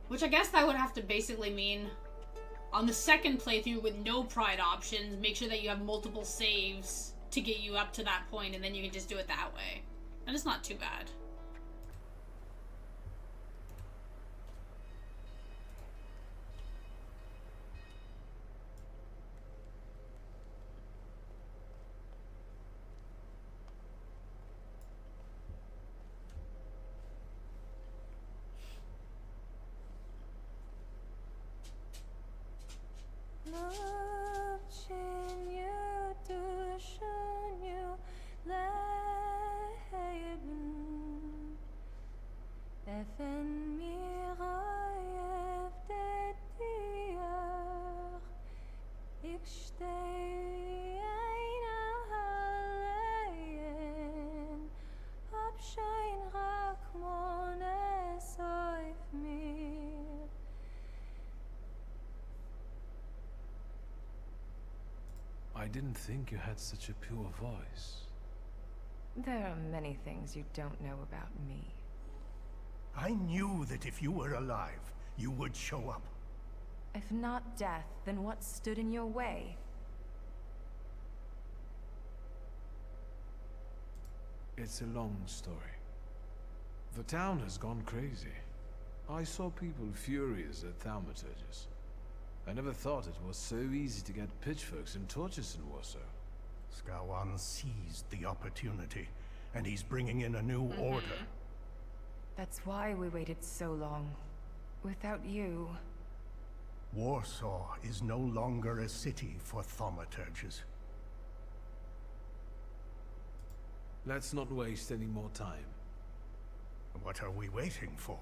Which I guess that would have to basically mean on the second playthrough with no pride options, make sure that you have multiple saves to get you up to that point, and then you can just do it that way. And it's not too bad. I didn't think you had such a pure voice. There are many things you don't know about me. I knew that if you were alive, you would show up. If not death, then what stood in your way? It's a long story. The town has gone crazy. I saw people furious at Thaumaturges. I never thought it was so easy to get pitchforks and torches in Warsaw. Skawan seized the opportunity, and he's bringing in a new order. That's why we waited so long. Without you... Warsaw is no longer a city for Thaumaturges. Let's not waste any more time. What are we waiting for?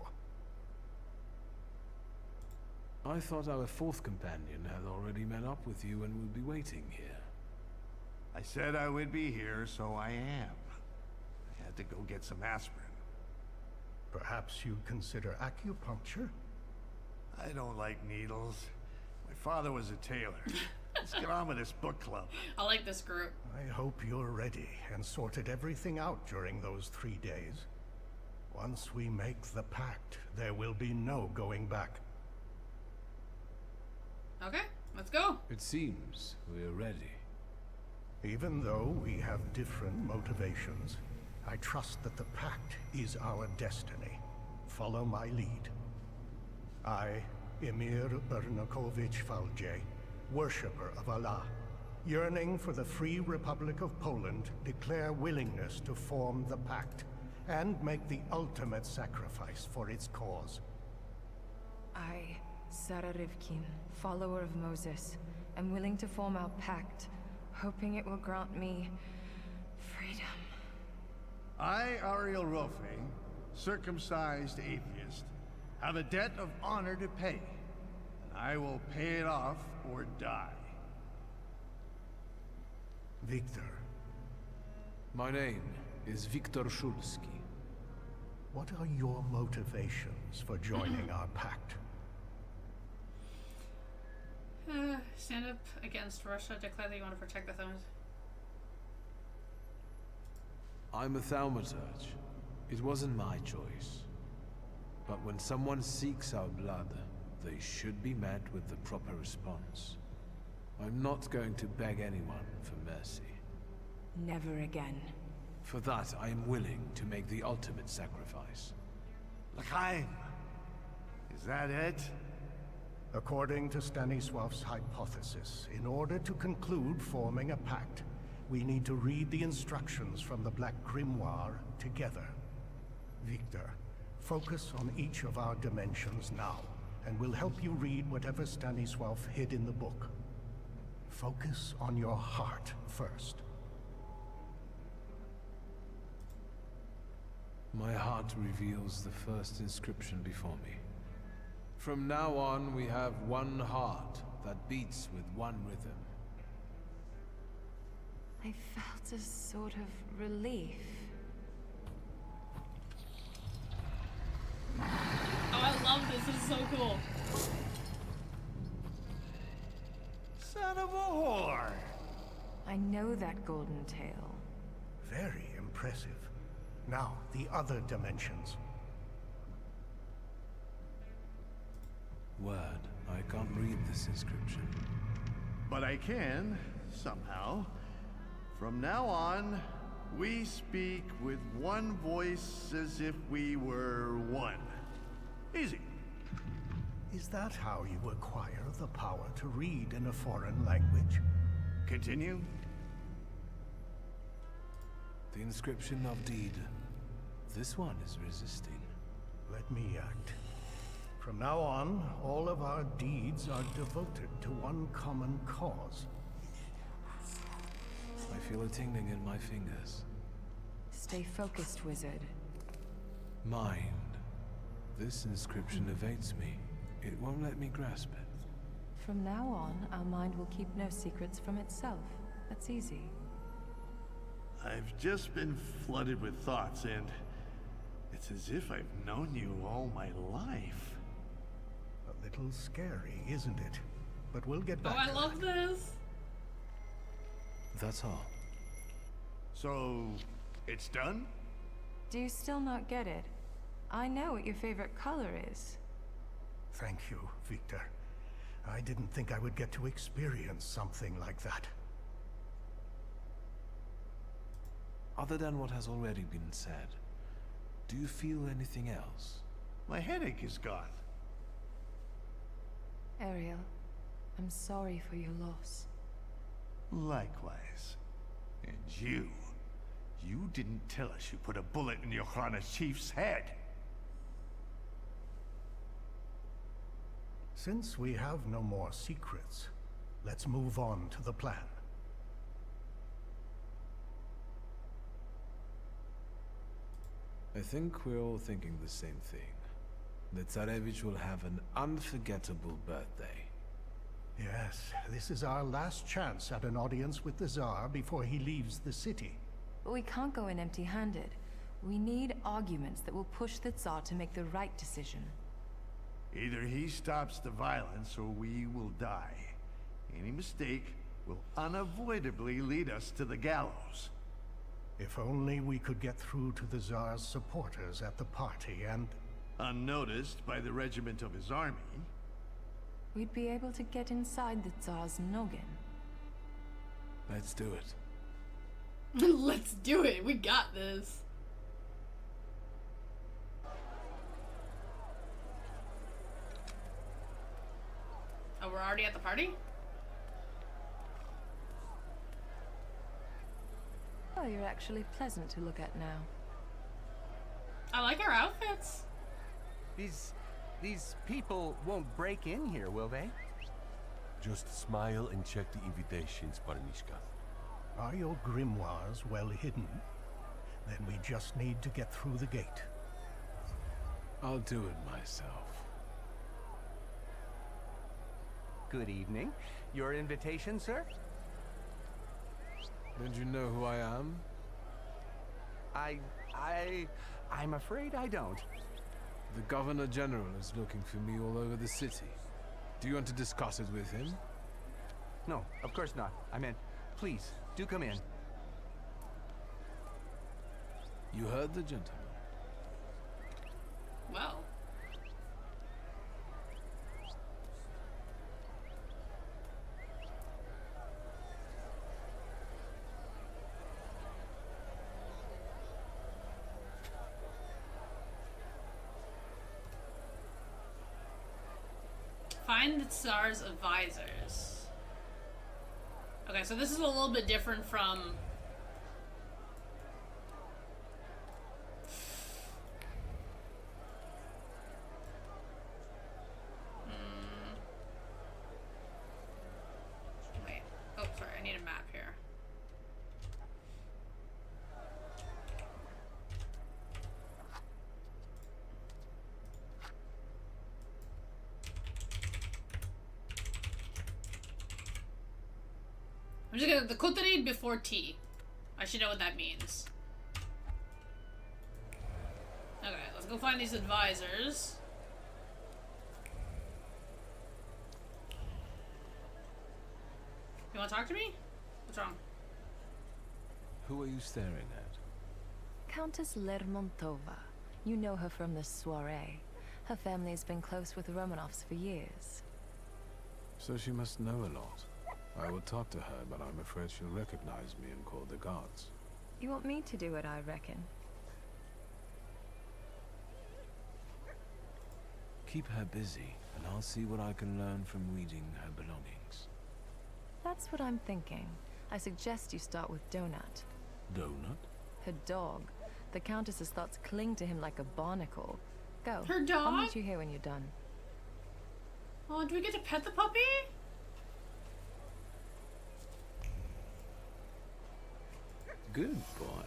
I thought our fourth companion had already met up with you and would be waiting here. I said I would be here, so I am. I had to go get some aspirin. Perhaps you'd consider acupuncture? I don't like needles. My father was a tailor. Let's get on with this book club. I like this group. I hope you're ready and sorted everything out during those 3 days. Once we make the pact, there will be no going back. Okay, let's go. It seems we're ready. Even though we have different motivations, I trust that the pact is our destiny. Follow my lead. I, Emir Bernakovich Falje, worshipper of Allah, yearning for the Free Republic of Poland, declare willingness to form the pact and make the ultimate sacrifice for its cause. I, Sarah Rivkin, follower of Moses, am willing to form our pact, hoping it will grant me freedom. I, Ariel Rofe, circumcised atheist, have a debt of honor to pay, and I will pay it off or die. Victor. My name is Viktor Shulsky. What are your motivations for joining our pact? Stand up against Russia, declare that you want to protect the Thaumaturge. I'm a Thaumaturge. It wasn't my choice. But when someone seeks our blood, they should be met with the proper response. I'm not going to beg anyone for mercy. Never again. For that, I am willing to make the ultimate sacrifice. L'chaim! Is that it? According to Stanisław's hypothesis, in order to conclude forming a pact, we need to read the instructions from the Black Grimoire together. Victor, focus on each of our dimensions now, and we'll help you read whatever Stanisław hid in the book. Focus on your heart first. My heart reveals the first inscription before me. From now on, we have one heart that beats with one rhythm. I felt a sort of relief. Oh, I love this. This is so cool. Son of a whore! I know that golden tale. Very impressive. Now, the other dimensions. Word. I can't read this inscription. But I can, somehow. From now on, we speak with one voice as if we were one. Easy. Is that how you acquire the power to read in a foreign language? Continue. The inscription of deed. This one is resisting. Let me act. From now on, all of our deeds are devoted to one common cause. I feel a tingling in my fingers. Stay focused, wizard. Mind. This inscription evades me. It won't let me grasp it. From now on, our mind will keep no secrets from itself. That's easy. I've just been flooded with thoughts, and it's as if I've known you all my life. A little scary, isn't it? But we'll get back Oh, I to love this. That's all. So, it's done? Do you still not get it? I know what your favorite color is. Thank you, Victor. I didn't think I would get to experience something like that. Other than what has already been said, do you feel anything else? My headache is gone. Ariel, I'm sorry for your loss. Likewise. And you didn't tell us you put a bullet in Yohana Chief's head. Since we have no more secrets, let's move on to the plan. I think we're all thinking the same thing. That Tsarevich will have an unforgettable birthday. Yes, this is our last chance at an audience with the Tsar before he leaves the city. But we can't go in empty-handed. We need arguments that will push the Tsar to make the right decision. Either he stops the violence or we will die. Any mistake will unavoidably lead us to the gallows. If only we could get through to the Tsar's supporters at the party and... Unnoticed by the regiment of his army. We'd be able to get inside the Tsar's noggin. Let's do it. Let's do it. We got this. Oh, we're already at the party? Oh, you're actually pleasant to look at now. I like our outfits. These people won't break in here, will they? Just smile and check the invitations, Parnishka. Are your grimoires well hidden? Then we just need to get through the gate. I'll do it myself. Good evening. Your invitation, sir? Don't you know who I am? I'm afraid I don't. The Governor General is looking for me all over the city. Do you want to discuss it with him? No, of course not. I meant, please, do come in. You heard the gentleman. Well. Find the Tsar's advisors. Okay, so this is a little bit different from... Wait. Oh, sorry, I need a map here. I'm just gonna, the coterie before tea. I should know what that means. Okay, let's go find these advisors. You wanna talk to me? What's wrong? Who are you staring at? Countess Lermontova. You know her from the soiree. Her family's been close with the Romanovs for years. So she must know a lot. I will talk to her, but I'm afraid she'll recognize me and call the guards. You want me to do it, I reckon. Keep her busy, and I'll see what I can learn from reading her belongings. That's what I'm thinking. I suggest you start with Donut. Donut? Her dog. The Countess's thoughts cling to him like a barnacle. Go. Her dog? I'll meet you here when you're done. Oh, do we get to pet the puppy? Good boy.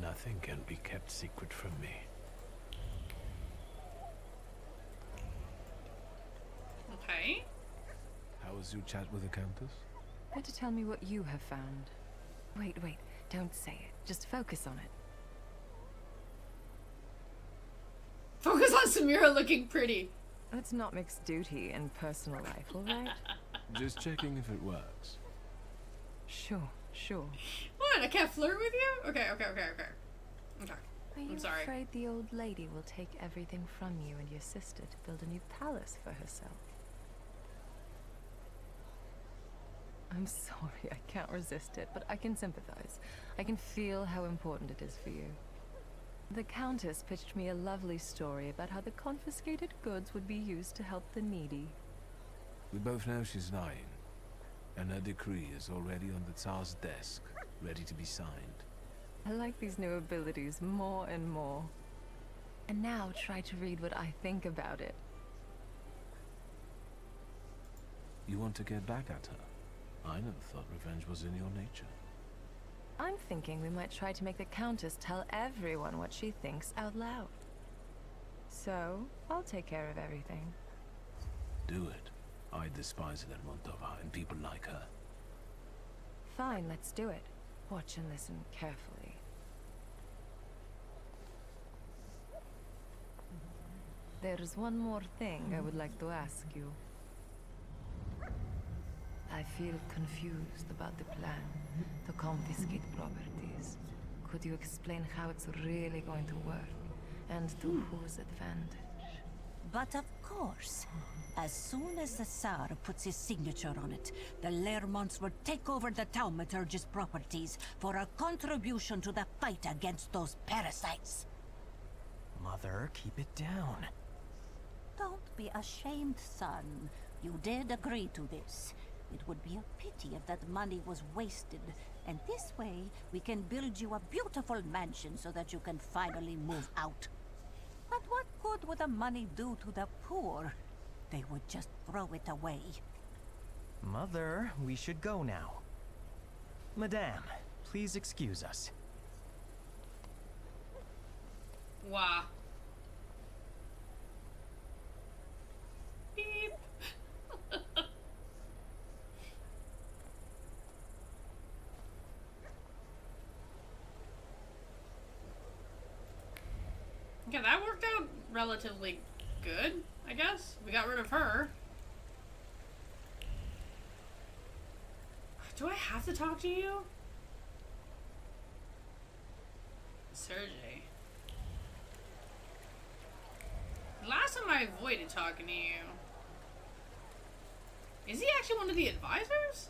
Nothing can be kept secret from me. Okay. How was your chat with the Countess? Better tell me what you have found. Wait, don't say it. Just focus on it. Focus on Samira looking pretty. Let's not mix duty and personal life, alright? Just checking if it works. Sure. What? I can't flirt with you? Okay. Are you I'm sorry. afraid the old lady will take everything from you and your sister to build a new palace for herself? I'm sorry, I can't resist it, but I can sympathize. I can feel how important it is for you. The Countess pitched me a lovely story about how the confiscated goods would be used to help the needy. We both know she's lying, and her decree is already on the Tsar's desk, ready to be signed. I like these new abilities more and more. And now try to read what I think about it. You want to get back at her? I never thought revenge was in your nature. I'm thinking we might try to make the Countess tell everyone what she thinks out loud. So, I'll take care of everything. Do it. I despise Lermontova and people like her. Fine, let's do it. Watch and listen carefully. There's one more thing I would like to ask you. I feel confused about the plan to confiscate properties. Could you explain how it's really going to work? And to whose advantage? But of course. As soon as the Tsar puts his signature on it, the Lermonts will take over the Thaumaturge's properties for a contribution to the fight against those parasites. Mother, keep it down. Don't be ashamed, son. You did agree to this. It would be a pity if that money was wasted, And this way, we can build you a beautiful mansion so that you can finally move out. But what good would the money do to the poor? They would just throw it away. Mother, we should go now. Madame, please excuse us. Wow. Beep. Okay, that worked out relatively good, I guess. We got rid of her. Do I have to talk to you? Sergei. Last time I avoided talking to you. Is he actually one of the advisors?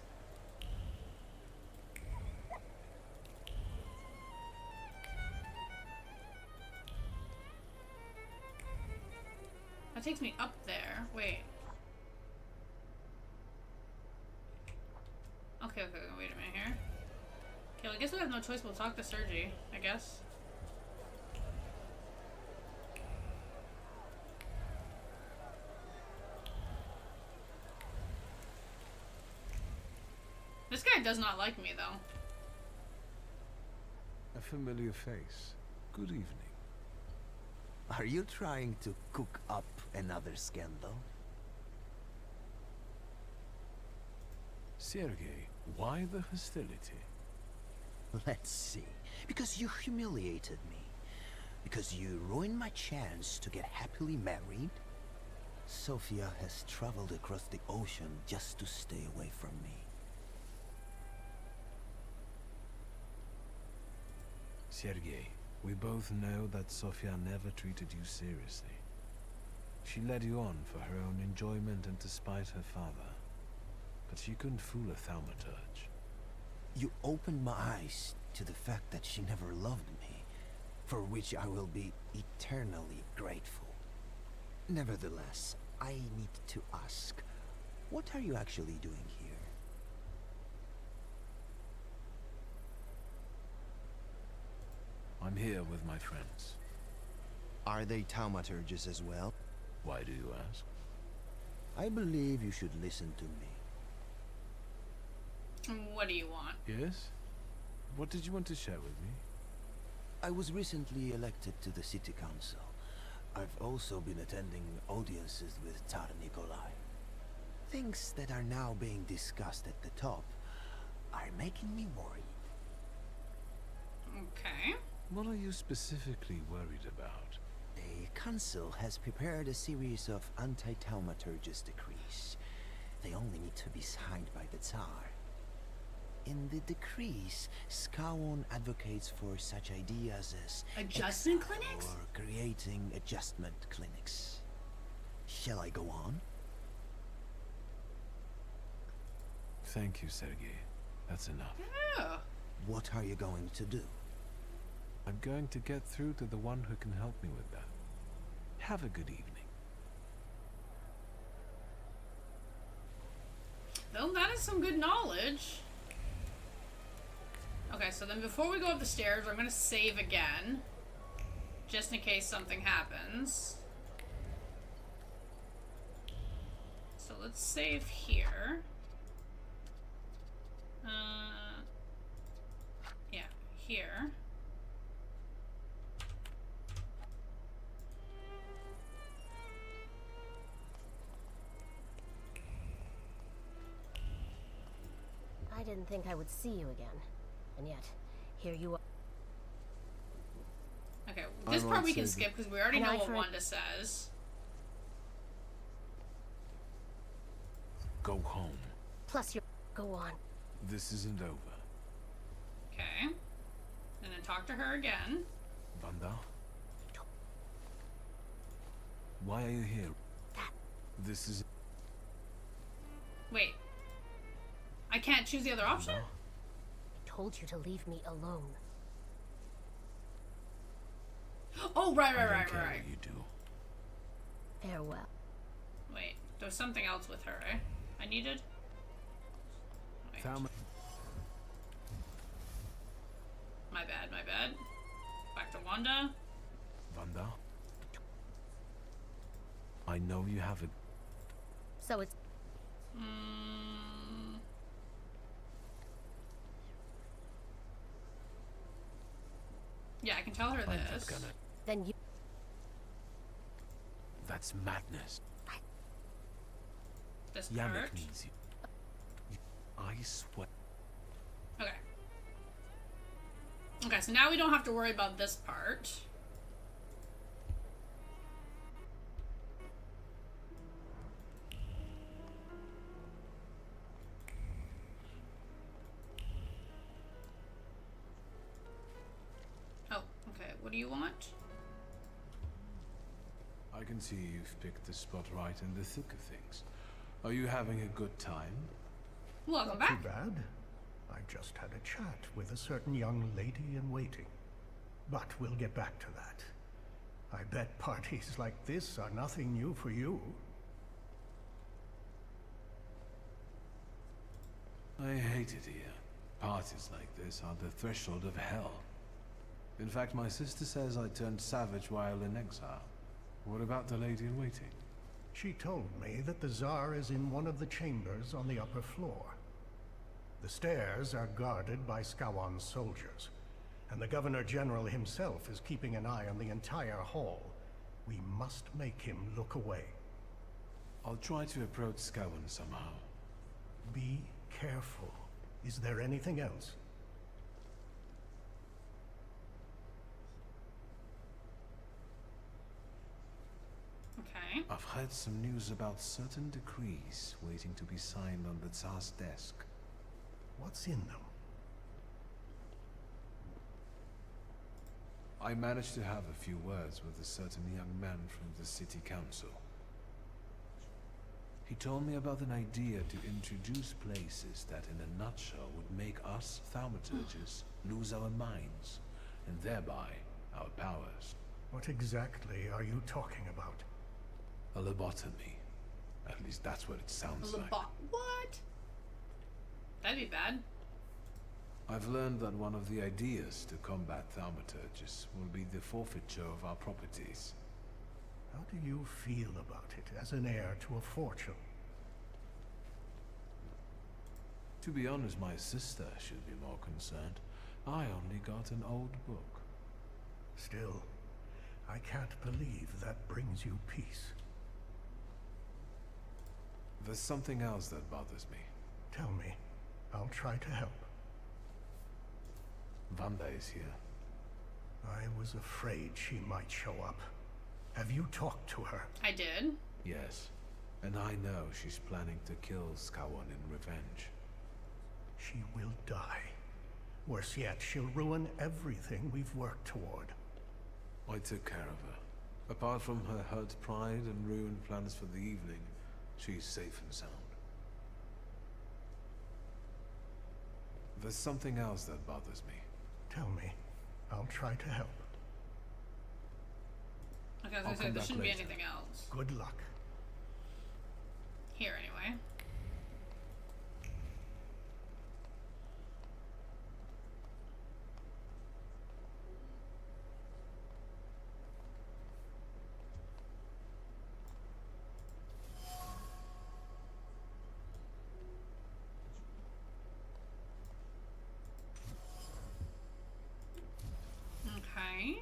That takes me up there. Wait. Okay, wait a minute here. Okay, well, I guess we have no choice. We'll talk to Sergei, I guess. This guy does not like me, though. A familiar face. Good evening. Are you trying to cook up another scandal? Sergei, why the hostility? Let's see. Because you humiliated me. Because you ruined my chance to get happily married. Sofia has traveled across the ocean just to stay away from me. Sergei, we both know that Sofia never treated you seriously. She led you on for her own enjoyment and to spite her father. But she couldn't fool a Thaumaturge. You opened my eyes to the fact that she never loved me, for which I will be eternally grateful. Nevertheless, I need to ask, what are you actually doing here? I'm here with my friends. Are they Thaumaturges as well? Why do you ask? I believe you should listen to me. What do you want? Yes? What did you want to share with me? I was recently elected to the city council. I've also been attending audiences with Tsar Nikolai. Things that are now being discussed at the top are making me worried. Okay. What are you specifically worried about? The council has prepared a series of anti-Thaumaturges decrees. They only need to be signed by the Tsar. In the decrees, Skawon advocates for such ideas as adjustment clinics or creating adjustment clinics. Shall I go on? Thank you, Sergei. That's enough. Yeah. What are you going to do? I'm going to get through to the one who can help me with that. Have a good evening. Well, that is some good knowledge. Okay, so then before we go up the stairs, I'm gonna save again. Just in case something happens. So let's save here. Yeah, here. I didn't think I would see you again. And yet, here you are. Okay, this part we can skip because we already know what Wanda says. Go home. Plus, you go on. This isn't over. Okay. And then talk to her again. Wanda? Why are you here? This is... Wait. I can't choose the other option? I told you to leave me alone. Oh, right. You do. Farewell. Wait, there was something else with her, eh? I needed... My bad, my bad. Back to Wanda. Wanda? I know you have a... So it's... Yeah, I can tell her I'm this. not gonna... Then you... That's madness. This Yannick part. means you. I swear. Okay. Okay, so now we don't have to worry about this part. Oh, okay. What do you want? I can see you've picked the spot right in the thick of things. Are you having a good time? Welcome Not back. too bad. I just had a chat with a certain young lady in waiting. But we'll get back to that. I bet parties like this are nothing new for you. I hate it here. Parties like this are the threshold of hell. In fact, my sister says I turned savage while in exile. What about the lady in waiting? She told me that the Tsar is in one of the chambers on the upper floor. The stairs are guarded by Skawan's soldiers, and the Governor General himself is keeping an eye on the entire hall. We must make him look away. I'll try to approach Skawan somehow. Be careful. Is there anything else? Okay. I've heard some news about certain decrees waiting to be signed on the Tsar's desk. What's in them? I managed to have a few words with a certain young man from the city council. He told me about an idea to introduce places that in a nutshell would make us Thaumaturges lose our minds, and thereby our powers. What exactly are you talking about? A lobotomy. At least that's what it sounds like. What? That'd be bad. I've learned that one of the ideas to combat Thaumaturges will be the forfeiture of our properties. How do you feel about it as an heir to a fortune? To be honest, my sister should be more concerned. I only got an old book. Still, I can't believe that brings you peace. There's something else that bothers me. Tell me. I'll try to help. Wanda is here. I was afraid she might show up. Have you talked to her? I did. Yes. And I know she's planning to kill Skawan in revenge. She will die. Worse yet, she'll ruin everything we've worked toward. I took care of her. Apart from her hurt pride and ruined plans for the evening, she's safe and sound. There's something else that bothers me. Tell me. I'll try to help. Okay, I was gonna say, there shouldn't be anything else. Good luck. Here, anyway. Okay.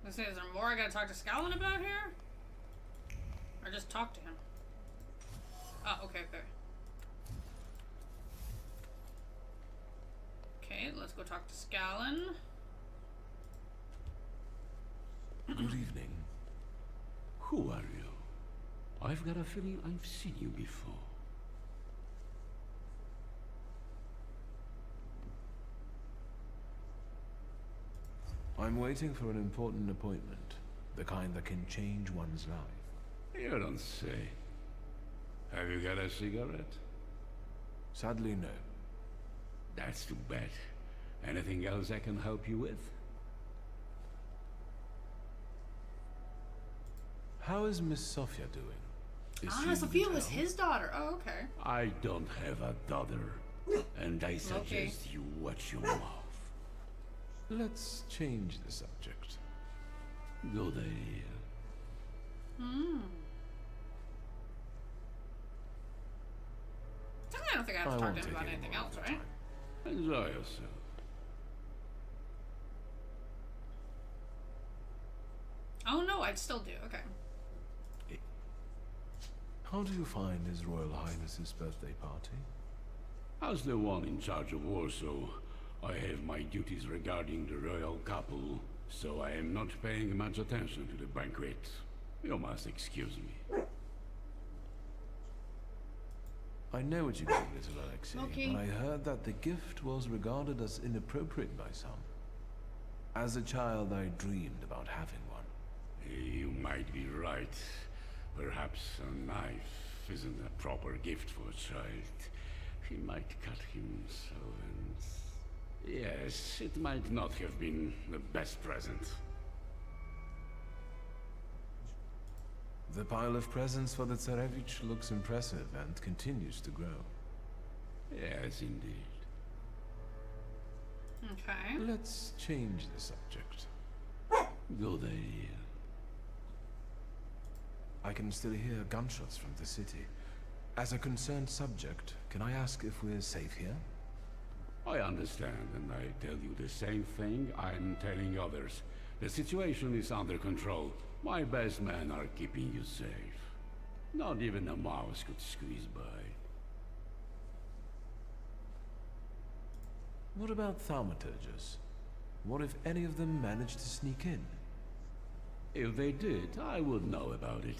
Is there more I gotta talk to Scowlin about here? Or just talk to him? Oh, okay, okay. Okay, let's go talk to Scowlin. Good evening. Who are you? I've got a feeling I've seen you before. I'm waiting for an important appointment. The kind that can change one's life. You don't say. Have you got a cigarette? Sadly, no. That's too bad. Anything else I can help you with? How is Miss Sophia doing? Is she Sophia in was town? his daughter. Oh, okay. I don't have a daughter, and I suggest you watch your mouth. Let's change the subject. Good idea. I don't think I have to talk to him about anything else, right? Enjoy yourself. Oh no, I'd still do. Okay. How do you find His Royal Highness's birthday party? As the one in charge of Warsaw, I have my duties regarding the royal couple, so I am not paying much attention to the banquet. You must excuse me. I know what you mean, little Alexei, Okay. but I heard that the gift was regarded as inappropriate by some. As a child, I dreamed about having one. You might be right. Perhaps a knife isn't a proper gift for a child. He might cut himself and... Yes, it might not have been the best present. The pile of presents for the Tsarevich looks impressive and continues to grow. Yes, indeed. Okay. Let's change the subject. Good idea. I can still hear gunshots from the city. As a concerned subject, can I ask if we're safe here? I understand, and I tell you the same thing I'm telling others. The situation is under control. My best men are keeping you safe. Not even a mouse could squeeze by. What about Thaumaturges? What if any of them managed to sneak in? If they did, I would know about it.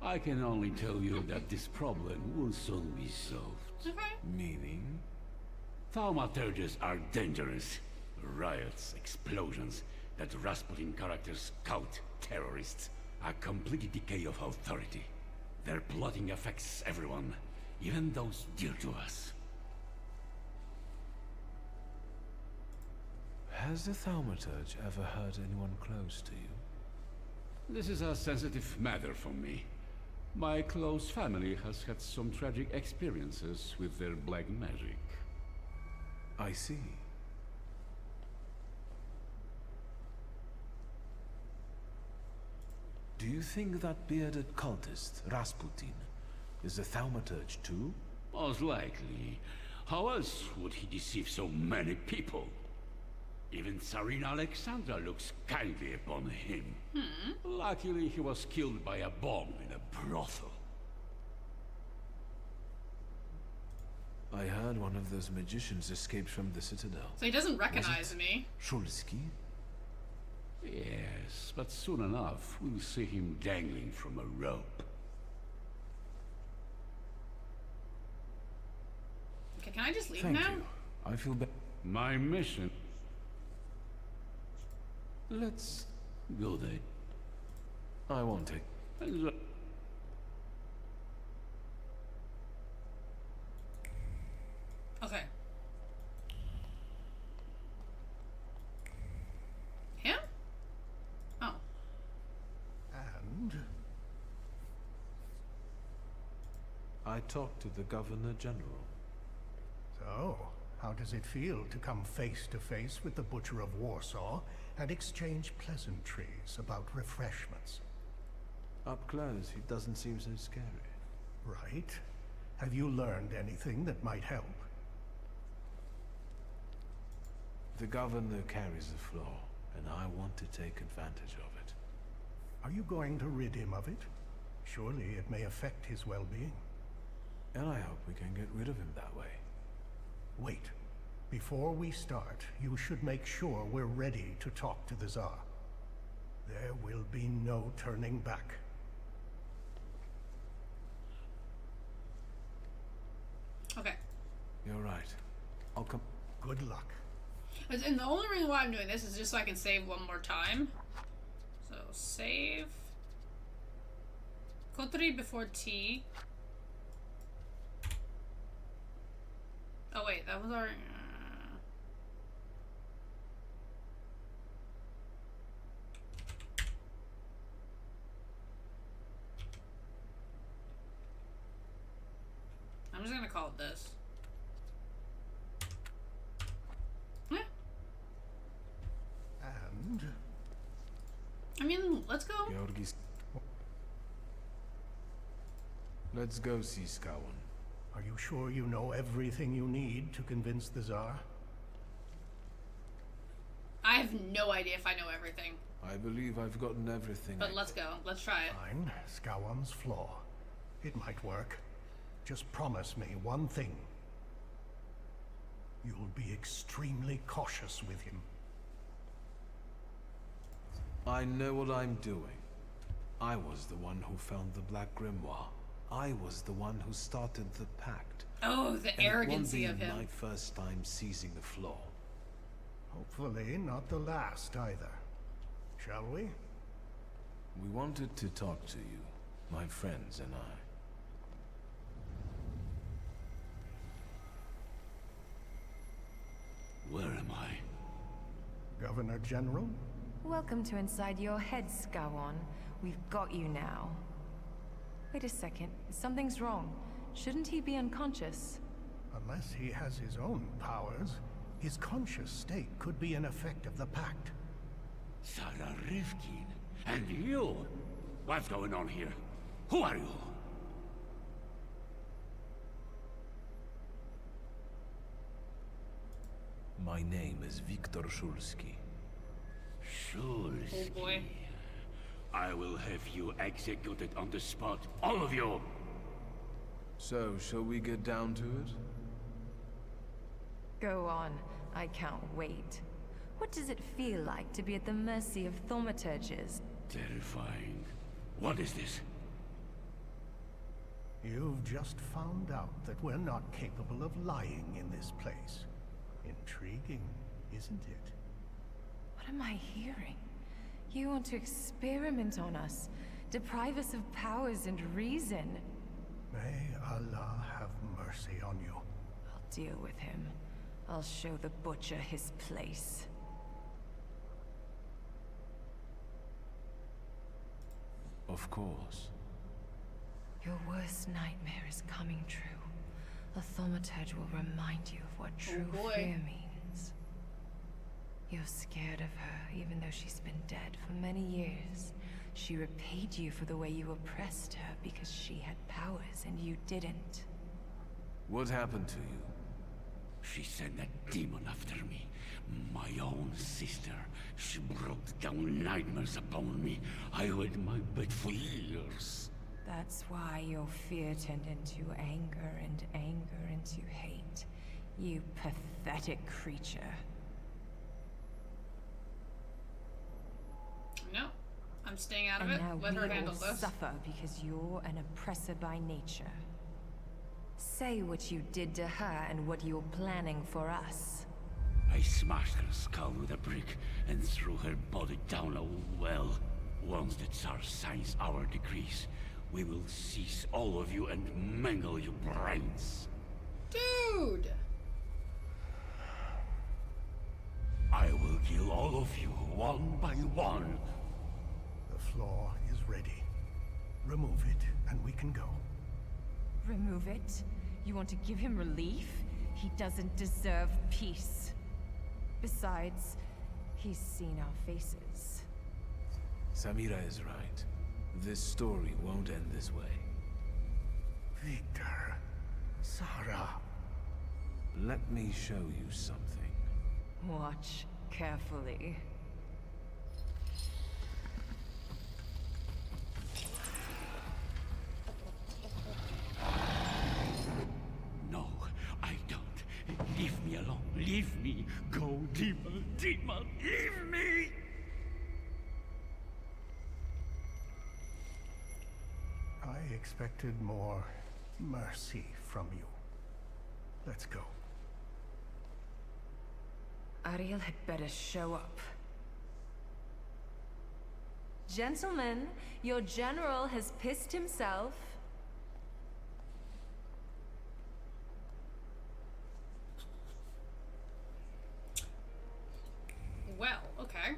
I can only tell you that this problem will soon be solved. Meaning? Thaumaturges are dangerous. Riots, explosions, that Rasputin characters cult terrorists. A complete decay of authority. Their plotting affects everyone, even those dear to us. Has the Thaumaturge ever hurt anyone close to you? This is a sensitive matter for me. My close family has had some tragic experiences with their black magic. I see. Do you think that bearded cultist, Rasputin, is a Thaumaturge too? Most likely. How else would he deceive so many people? Even Tsarina Alexandra looks kindly upon him. Luckily, he was killed by a bomb in a brothel. I heard one of those magicians escaped from the Citadel. So he doesn't recognize me. Shulsky? Yes, but soon enough, we'll see him dangling from a rope. Okay, can I just leave Thank now? you. I feel better. My mission... Let's go there. I won't take. Okay. Him? Oh. And I talked to the Governor General. so, how does it feel to come face to face with the Butcher of Warsaw and exchange pleasantries about refreshments? Up close, he doesn't seem so scary. Right. Have you learned anything that might help? The Governor carries a flaw, and I want to take advantage of it. Are you going to rid him of it? Surely it may affect his well-being. And I hope we can get rid of him that way. Wait. Before we start, you should make sure we're ready to talk to the Tsar. There will be no turning back. Okay. You're right. I'll come. Good luck. And the only reason why I'm doing this is just so I can save one more time. So save. Code 3 before T. Oh wait, that was our... I'm just gonna call it this. And... I mean, let's go. Georgis. Let's go see Skawan. Are you sure you know everything you need to convince the Tsar? I have no idea if I know everything. I believe I've gotten everything. But let's go. Let's try it. Fine. Skawan's flaw. It might work. Just promise me one thing. You'll be extremely cautious with him. I know what I'm doing. I was the one who found the Black Grimoire. I was the one who started the pact. Oh, the arrogancy of him. It won't be my first time seizing the flaw. Hopefully not the last either. Shall we? We wanted to talk to you, my friends and I. Where am I? Governor General? Welcome to inside your head, Skawan. We've got you now. Wait a second. Something's wrong. Shouldn't he be unconscious? Unless he has his own powers, his conscious state could be an effect of the pact. Sarah Rifkin? And you? What's going on here? Who are you? My name is Viktor Shulsky. Shulsky. Oh boy. I will have you executed on the spot, all of you! So, shall we get down to it? Go on. I can't wait. What does it feel like to be at the mercy of Thaumaturges? Terrifying. What is this? You've just found out that we're not capable of lying in this place. Intriguing, isn't it? What am I hearing? You want to experiment on us, deprive us of powers and reason. May Allah have mercy on you. I'll deal with him. I'll show the butcher his place. Of course. Your worst nightmare is coming true. The Thaumaturge will remind you of what true fear means. You're scared of her, even though she's been dead for many years. She repaid you for the way you oppressed her because she had powers and you didn't. What happened to you? She sent a demon after me. My own sister. She brought down nightmares upon me. I went my bed for years. That's why your fear turned into anger and anger into hate. You pathetic creature. No. I'm staying out of And it. now Let her we handle all this. suffer because you're an oppressor by nature. Say what you did to her and what you're planning for us. I smashed her skull with a brick and threw her body down a well. Once the Tsar signs our decrees, we will seize all of you and mangle your brains. Dude! I will kill all of you, one by one. The flaw is ready. Remove it, and we can go. Remove it? You want to give him relief? He doesn't deserve peace. Besides, he's seen our faces. Samira is right. This story won't end this way. Victor. Sarah. Let me show you something. Watch carefully. No, I don't. Leave me alone. Leave me. Go, demon, demon, leave me! I expected more mercy from you. Let's go. Ariel had better show up. Gentlemen, your general has pissed himself. Well, okay.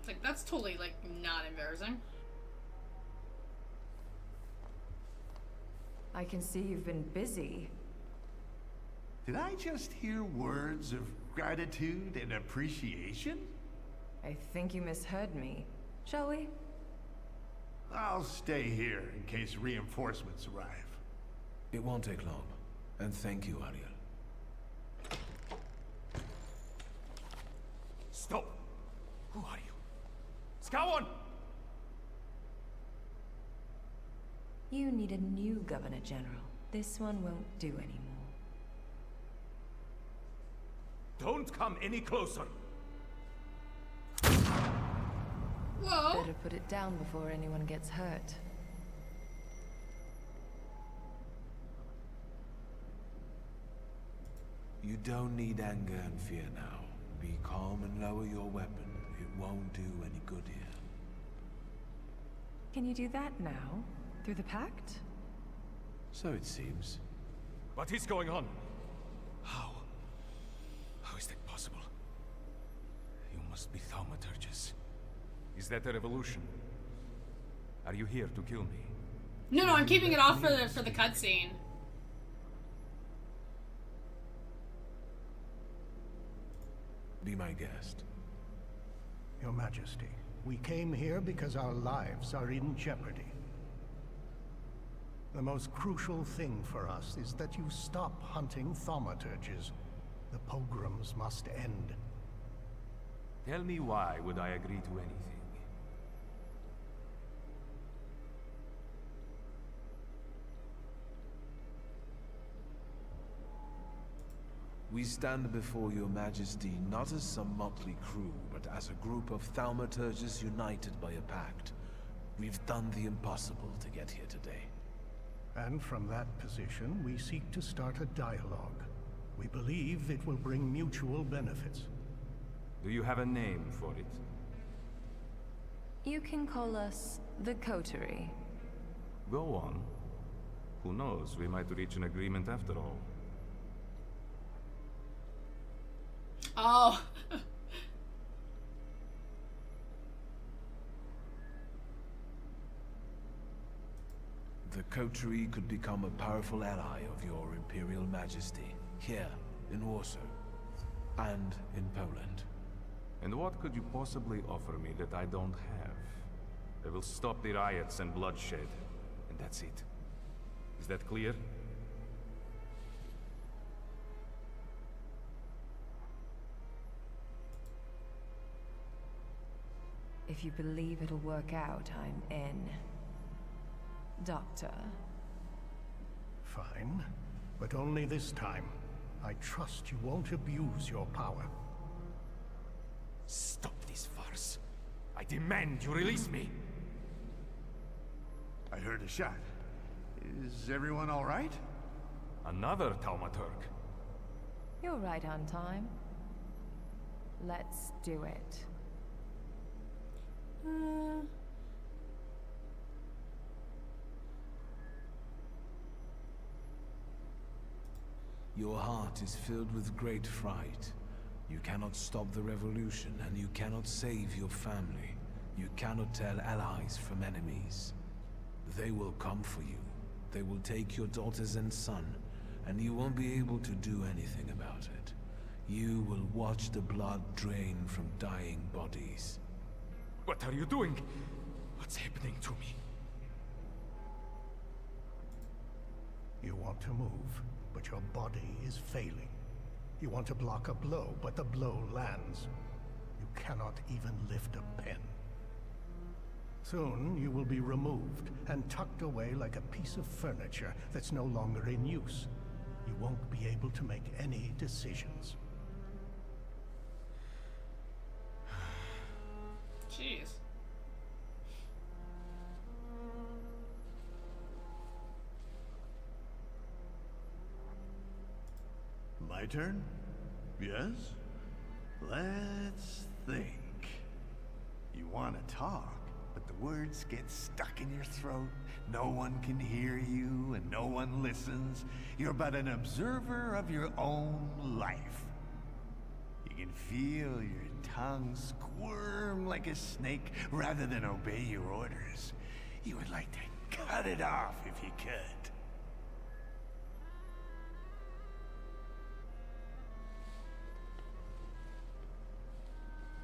Like, that's totally, like, not embarrassing. I can see you've been busy. Did I just hear words of gratitude and appreciation? I think you misheard me. Shall we? I'll stay here in case reinforcements arrive. It won't take long. And thank you, Ariel. Stop! Who are you? Scowan! You need a new Governor General. This one won't do anymore. Don't come any closer! Whoa! Better put it down before anyone gets hurt. You don't need anger and fear now. Be calm and lower your weapon. It won't do any good here. Can you do that now? Through the pact? So it seems. What is going on? How? How is that possible? You must be Thaumaturges. Is that a revolution? Are you here to kill me? No, I'm keeping it off for the cutscene. Be my guest. Your Majesty, we came here because our lives are in jeopardy. The most crucial thing for us is that you stop hunting Thaumaturges. The pogroms must end. Tell me why would I agree to anything? We stand before your Majesty not as some motley crew, but as a group of Thaumaturges united by a pact. We've done the impossible to get here today. And from that position, we seek to start a dialogue. We believe it will bring mutual benefits. Do you have a name for it? You can call us the Coterie. Go on. Who knows, we might reach an agreement after all. Oh. The Coterie could become a powerful ally of your Imperial Majesty, here in Warsaw, and in Poland. And what could you possibly offer me that I don't have? I will stop the riots and bloodshed, and that's it. Is that clear? If you believe it'll work out, I'm in. Doctor. Fine, but only this time. I trust you won't abuse your power. Stop this farce. I demand you release me. I heard a shot. Is everyone all right? Another Thaumaturge. You're right on time. Let's do it. Your heart is filled with great fright. You cannot stop the revolution, and you cannot save your family. You cannot tell allies from enemies. They will come for you. They will take your daughters and son, and you won't be able to do anything about it. You will watch the blood drain from dying bodies. What are you doing? What's happening to me? You want to move, but your body is failing. You want to block a blow, but the blow lands. You cannot even lift a pen. Soon you will be removed and tucked away like a piece of furniture that's no longer in use. You won't be able to make any decisions. Jeez. My turn? Yes? Let's think. You want to talk, but the words get stuck in your throat. No one can hear you, and no one listens. You're but an observer of your own life. You can feel your tongue squirm like a snake rather than obey your orders. You would like to cut it off if you could.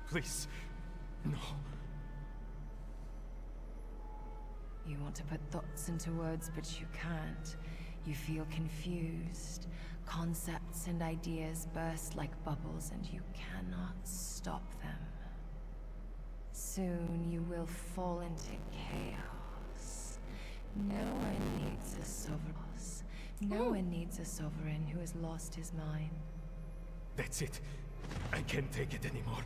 Please, no. You want to put thoughts into words, but you can't. You feel confused. Concepts and ideas burst like bubbles, and you cannot stop them. Soon you will fall into chaos. No one needs a sovereign. No one needs a sovereign who has lost his mind. That's it. I can't take it anymore.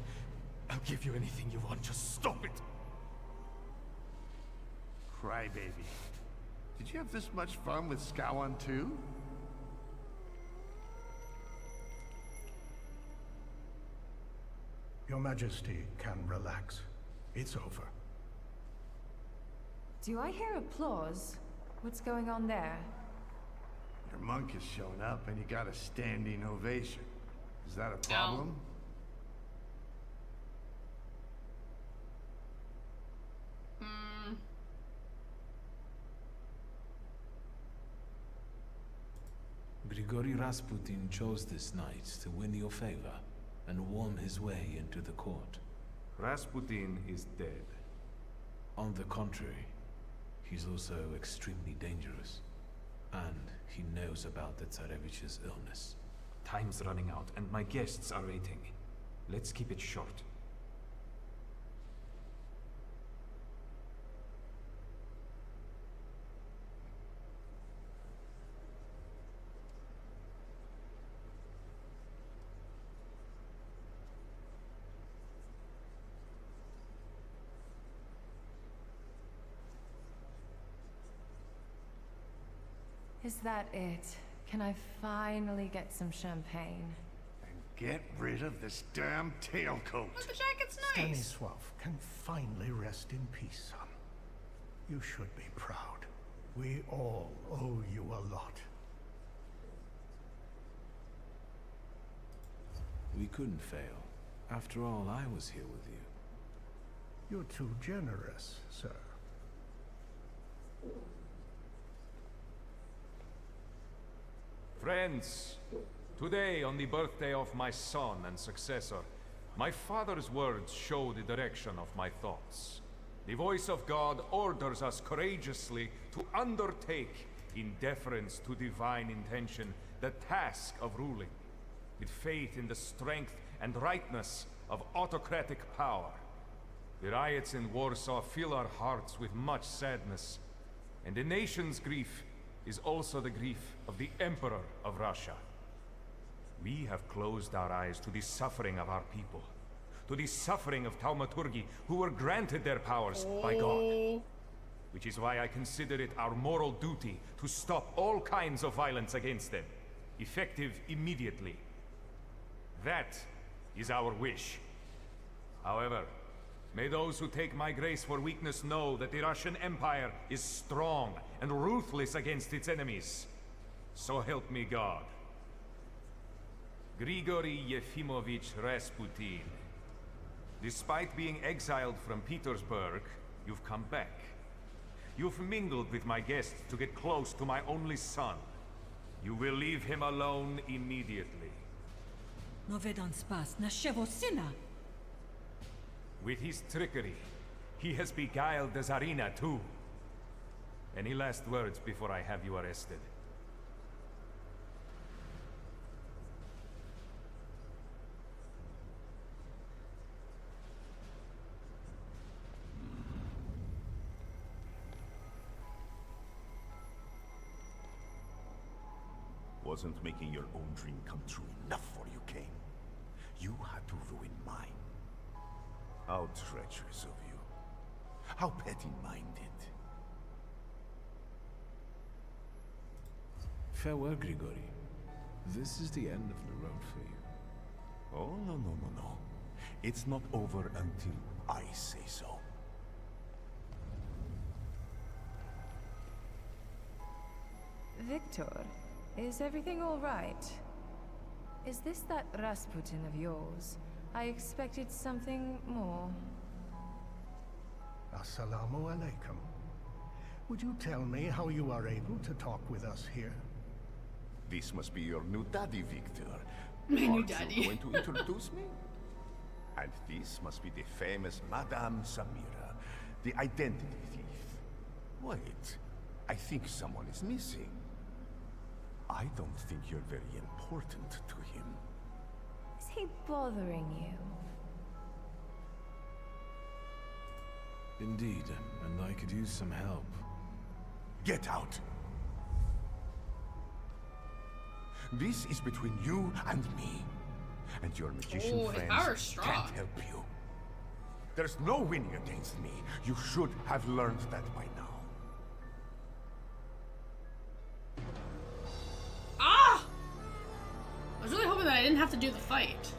I'll give you anything you want, just stop it! Crybaby. Did you have this much fun with Scowan too? Your Majesty can relax. It's over. Do I hear applause? What's going on there? Your monk has shown up and you got a standing ovation. Is that a problem? Grigory Rasputin chose this night to win your favor and worm his way into the court. Rasputin is dead. On the contrary, he's also extremely dangerous. And he knows about the Tsarevich's illness. Time's running out, and my guests are waiting. Let's keep it short. Is that it? Can I finally get some champagne? And get rid of this damn tailcoat. But the jacket's nice. Stanisław can finally rest in peace, son. You should be proud. We all owe you a lot. We couldn't fail. After all, I was here with you. You're too generous, sir. Friends, today on the birthday of my son and successor, my father's words show the direction of my thoughts. The voice of God orders us courageously to undertake, in deference to divine intention, the task of ruling, with faith in the strength and rightness of autocratic power. The riots in Warsaw fill our hearts with much sadness, and the nation's grief is also the grief of the Emperor of Russia. We have closed our eyes to the suffering of our people, to the suffering of Thaumaturge, who were granted their powers by God. Which is why I consider it our moral duty to stop all kinds of violence against them, effective immediately. That is our wish. However, may those who take my grace for weakness know that the Russian Empire is strong and ruthless against its enemies. So help me God. Grigory Yefimovich Rasputin. Despite being exiled from Petersburg, you've come back. You've mingled with my guests to get close to my only son. You will leave him alone immediately. No vedam spas nashevo syna. With his trickery, he has beguiled the Tsarina too. Any last words before I have you arrested? Wasn't making your own dream come true enough for you, Kane? You had to ruin mine. How treacherous of you. How petty-minded. Farewell, Grigory. This is the end of the road for you. Oh, no. It's not over until I say so. Victor, is everything all right? Is this that Rasputin of yours? I expected something more. Assalamu alaikum. Would you tell me how you are able to talk with us here? This must be your new daddy, Victor. My new Aren't daddy. you going to introduce me? And this must be the famous Madame Samira, the identity thief. Wait, I think someone is missing. I don't think you're very important to him. Is he bothering you? Indeed, and I could use some help. Get out! This is between you and me. And your magician Oh, his friends power's strong. can't help you. There's no winning against me. You should have learned that by now. Ah! I was really hoping that I didn't have to do the fight.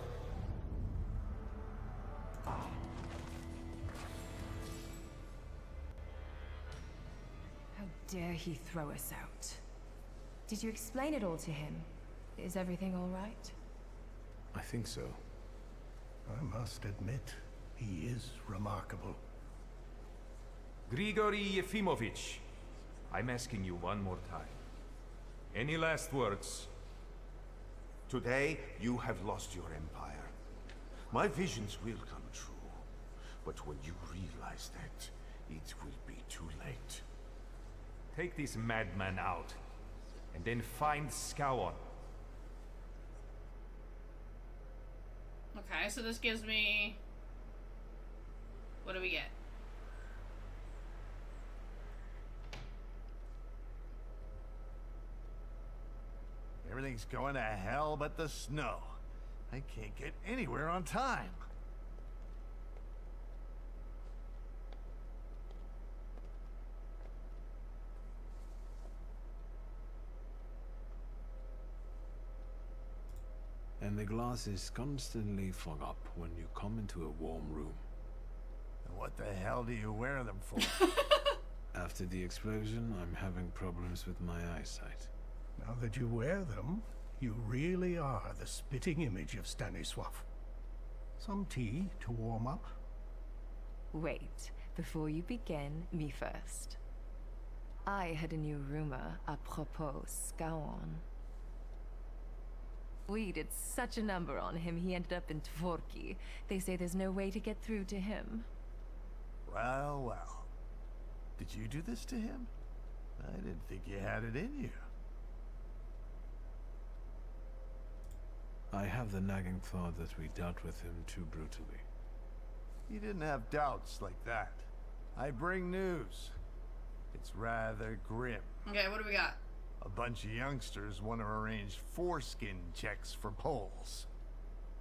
How dare he throw us out? Did you explain it all to him? Is everything all right? I think so. I must admit, he is remarkable. Grigory Yefimovich, I'm asking you one more time. Any last words? Today, you have lost your empire. My visions will come true. But when you realize that, it will be too late. Take this madman out, and then find Skowon. Okay, so this gives me... What do we get? Everything's going to hell but the snow. I can't get anywhere on time. And the glasses constantly fog up when you come into a warm room. And what the hell do you wear them for? After the explosion, I'm having problems with my eyesight. Now that you wear them, you really are the spitting image of Stanisław. Some tea to warm up? Wait, before you begin, me first. I heard a new rumor apropos Skowon. We did such a number on him, he ended up in Tvorki. They say there's no way to get through to him. Well, well. Did you do this to him? I didn't think you had it in you. I have the nagging thought that we dealt with him too brutally. You didn't have doubts like that. I bring news. It's rather grim. Okay, what do we got? A bunch of youngsters want to arrange foreskin checks for Poles.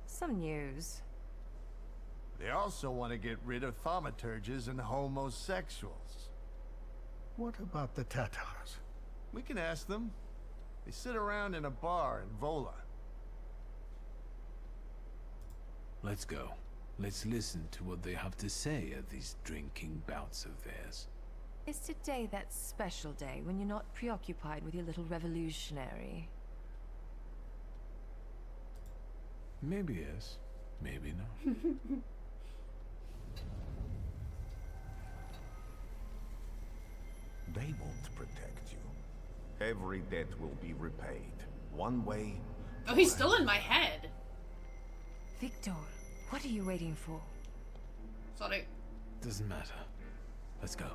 Some news. They also want to get rid of thaumaturges and homosexuals. What about the Tatars? We can ask them. They sit around in a bar in Vola. Let's go. Let's listen to what they have to say at these drinking bouts of theirs. Is today that special day when you're not preoccupied with your little revolutionary? Maybe yes, maybe not. They won't protect you. Every debt will be repaid. One way. Oh, he's still in my head. Victor, what are you waiting for? Sorry. Doesn't matter. Let's go.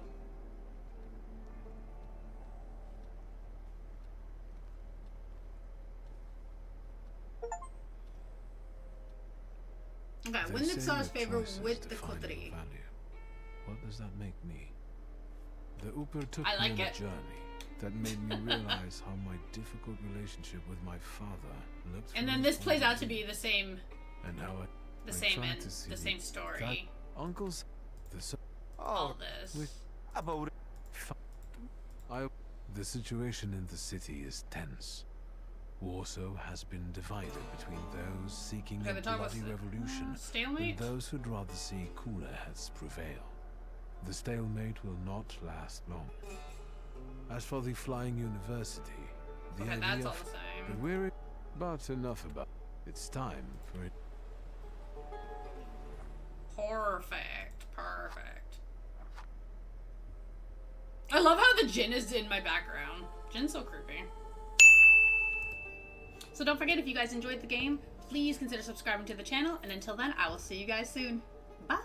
Okay, They win the say Tsar's your favor choices with the define your Kotri. value. What does that make me? The Uber took I like me on it. a journey that made me realize how my difficult relationship with my father looked. And from then his this plays point out of to view, be the same, and how the I same tried end, to see the same story. that uncle's All this. about it. The situation in the city is tense. Warsaw has been divided between those seeking Okay, a they're talking bloody about revolution stalemate? and those who'd rather see cooler heads prevail. The stalemate will not last long. As for the Flying University, the Okay, idea that's all of the same. the weary, but enough about it. It's time for it. Perfect. Perfect. I love how the Jinn is in my background. Jinn's so creepy. So don't forget, if you guys enjoyed the game, please consider subscribing to the channel, and until then, I will see you guys soon. Bye!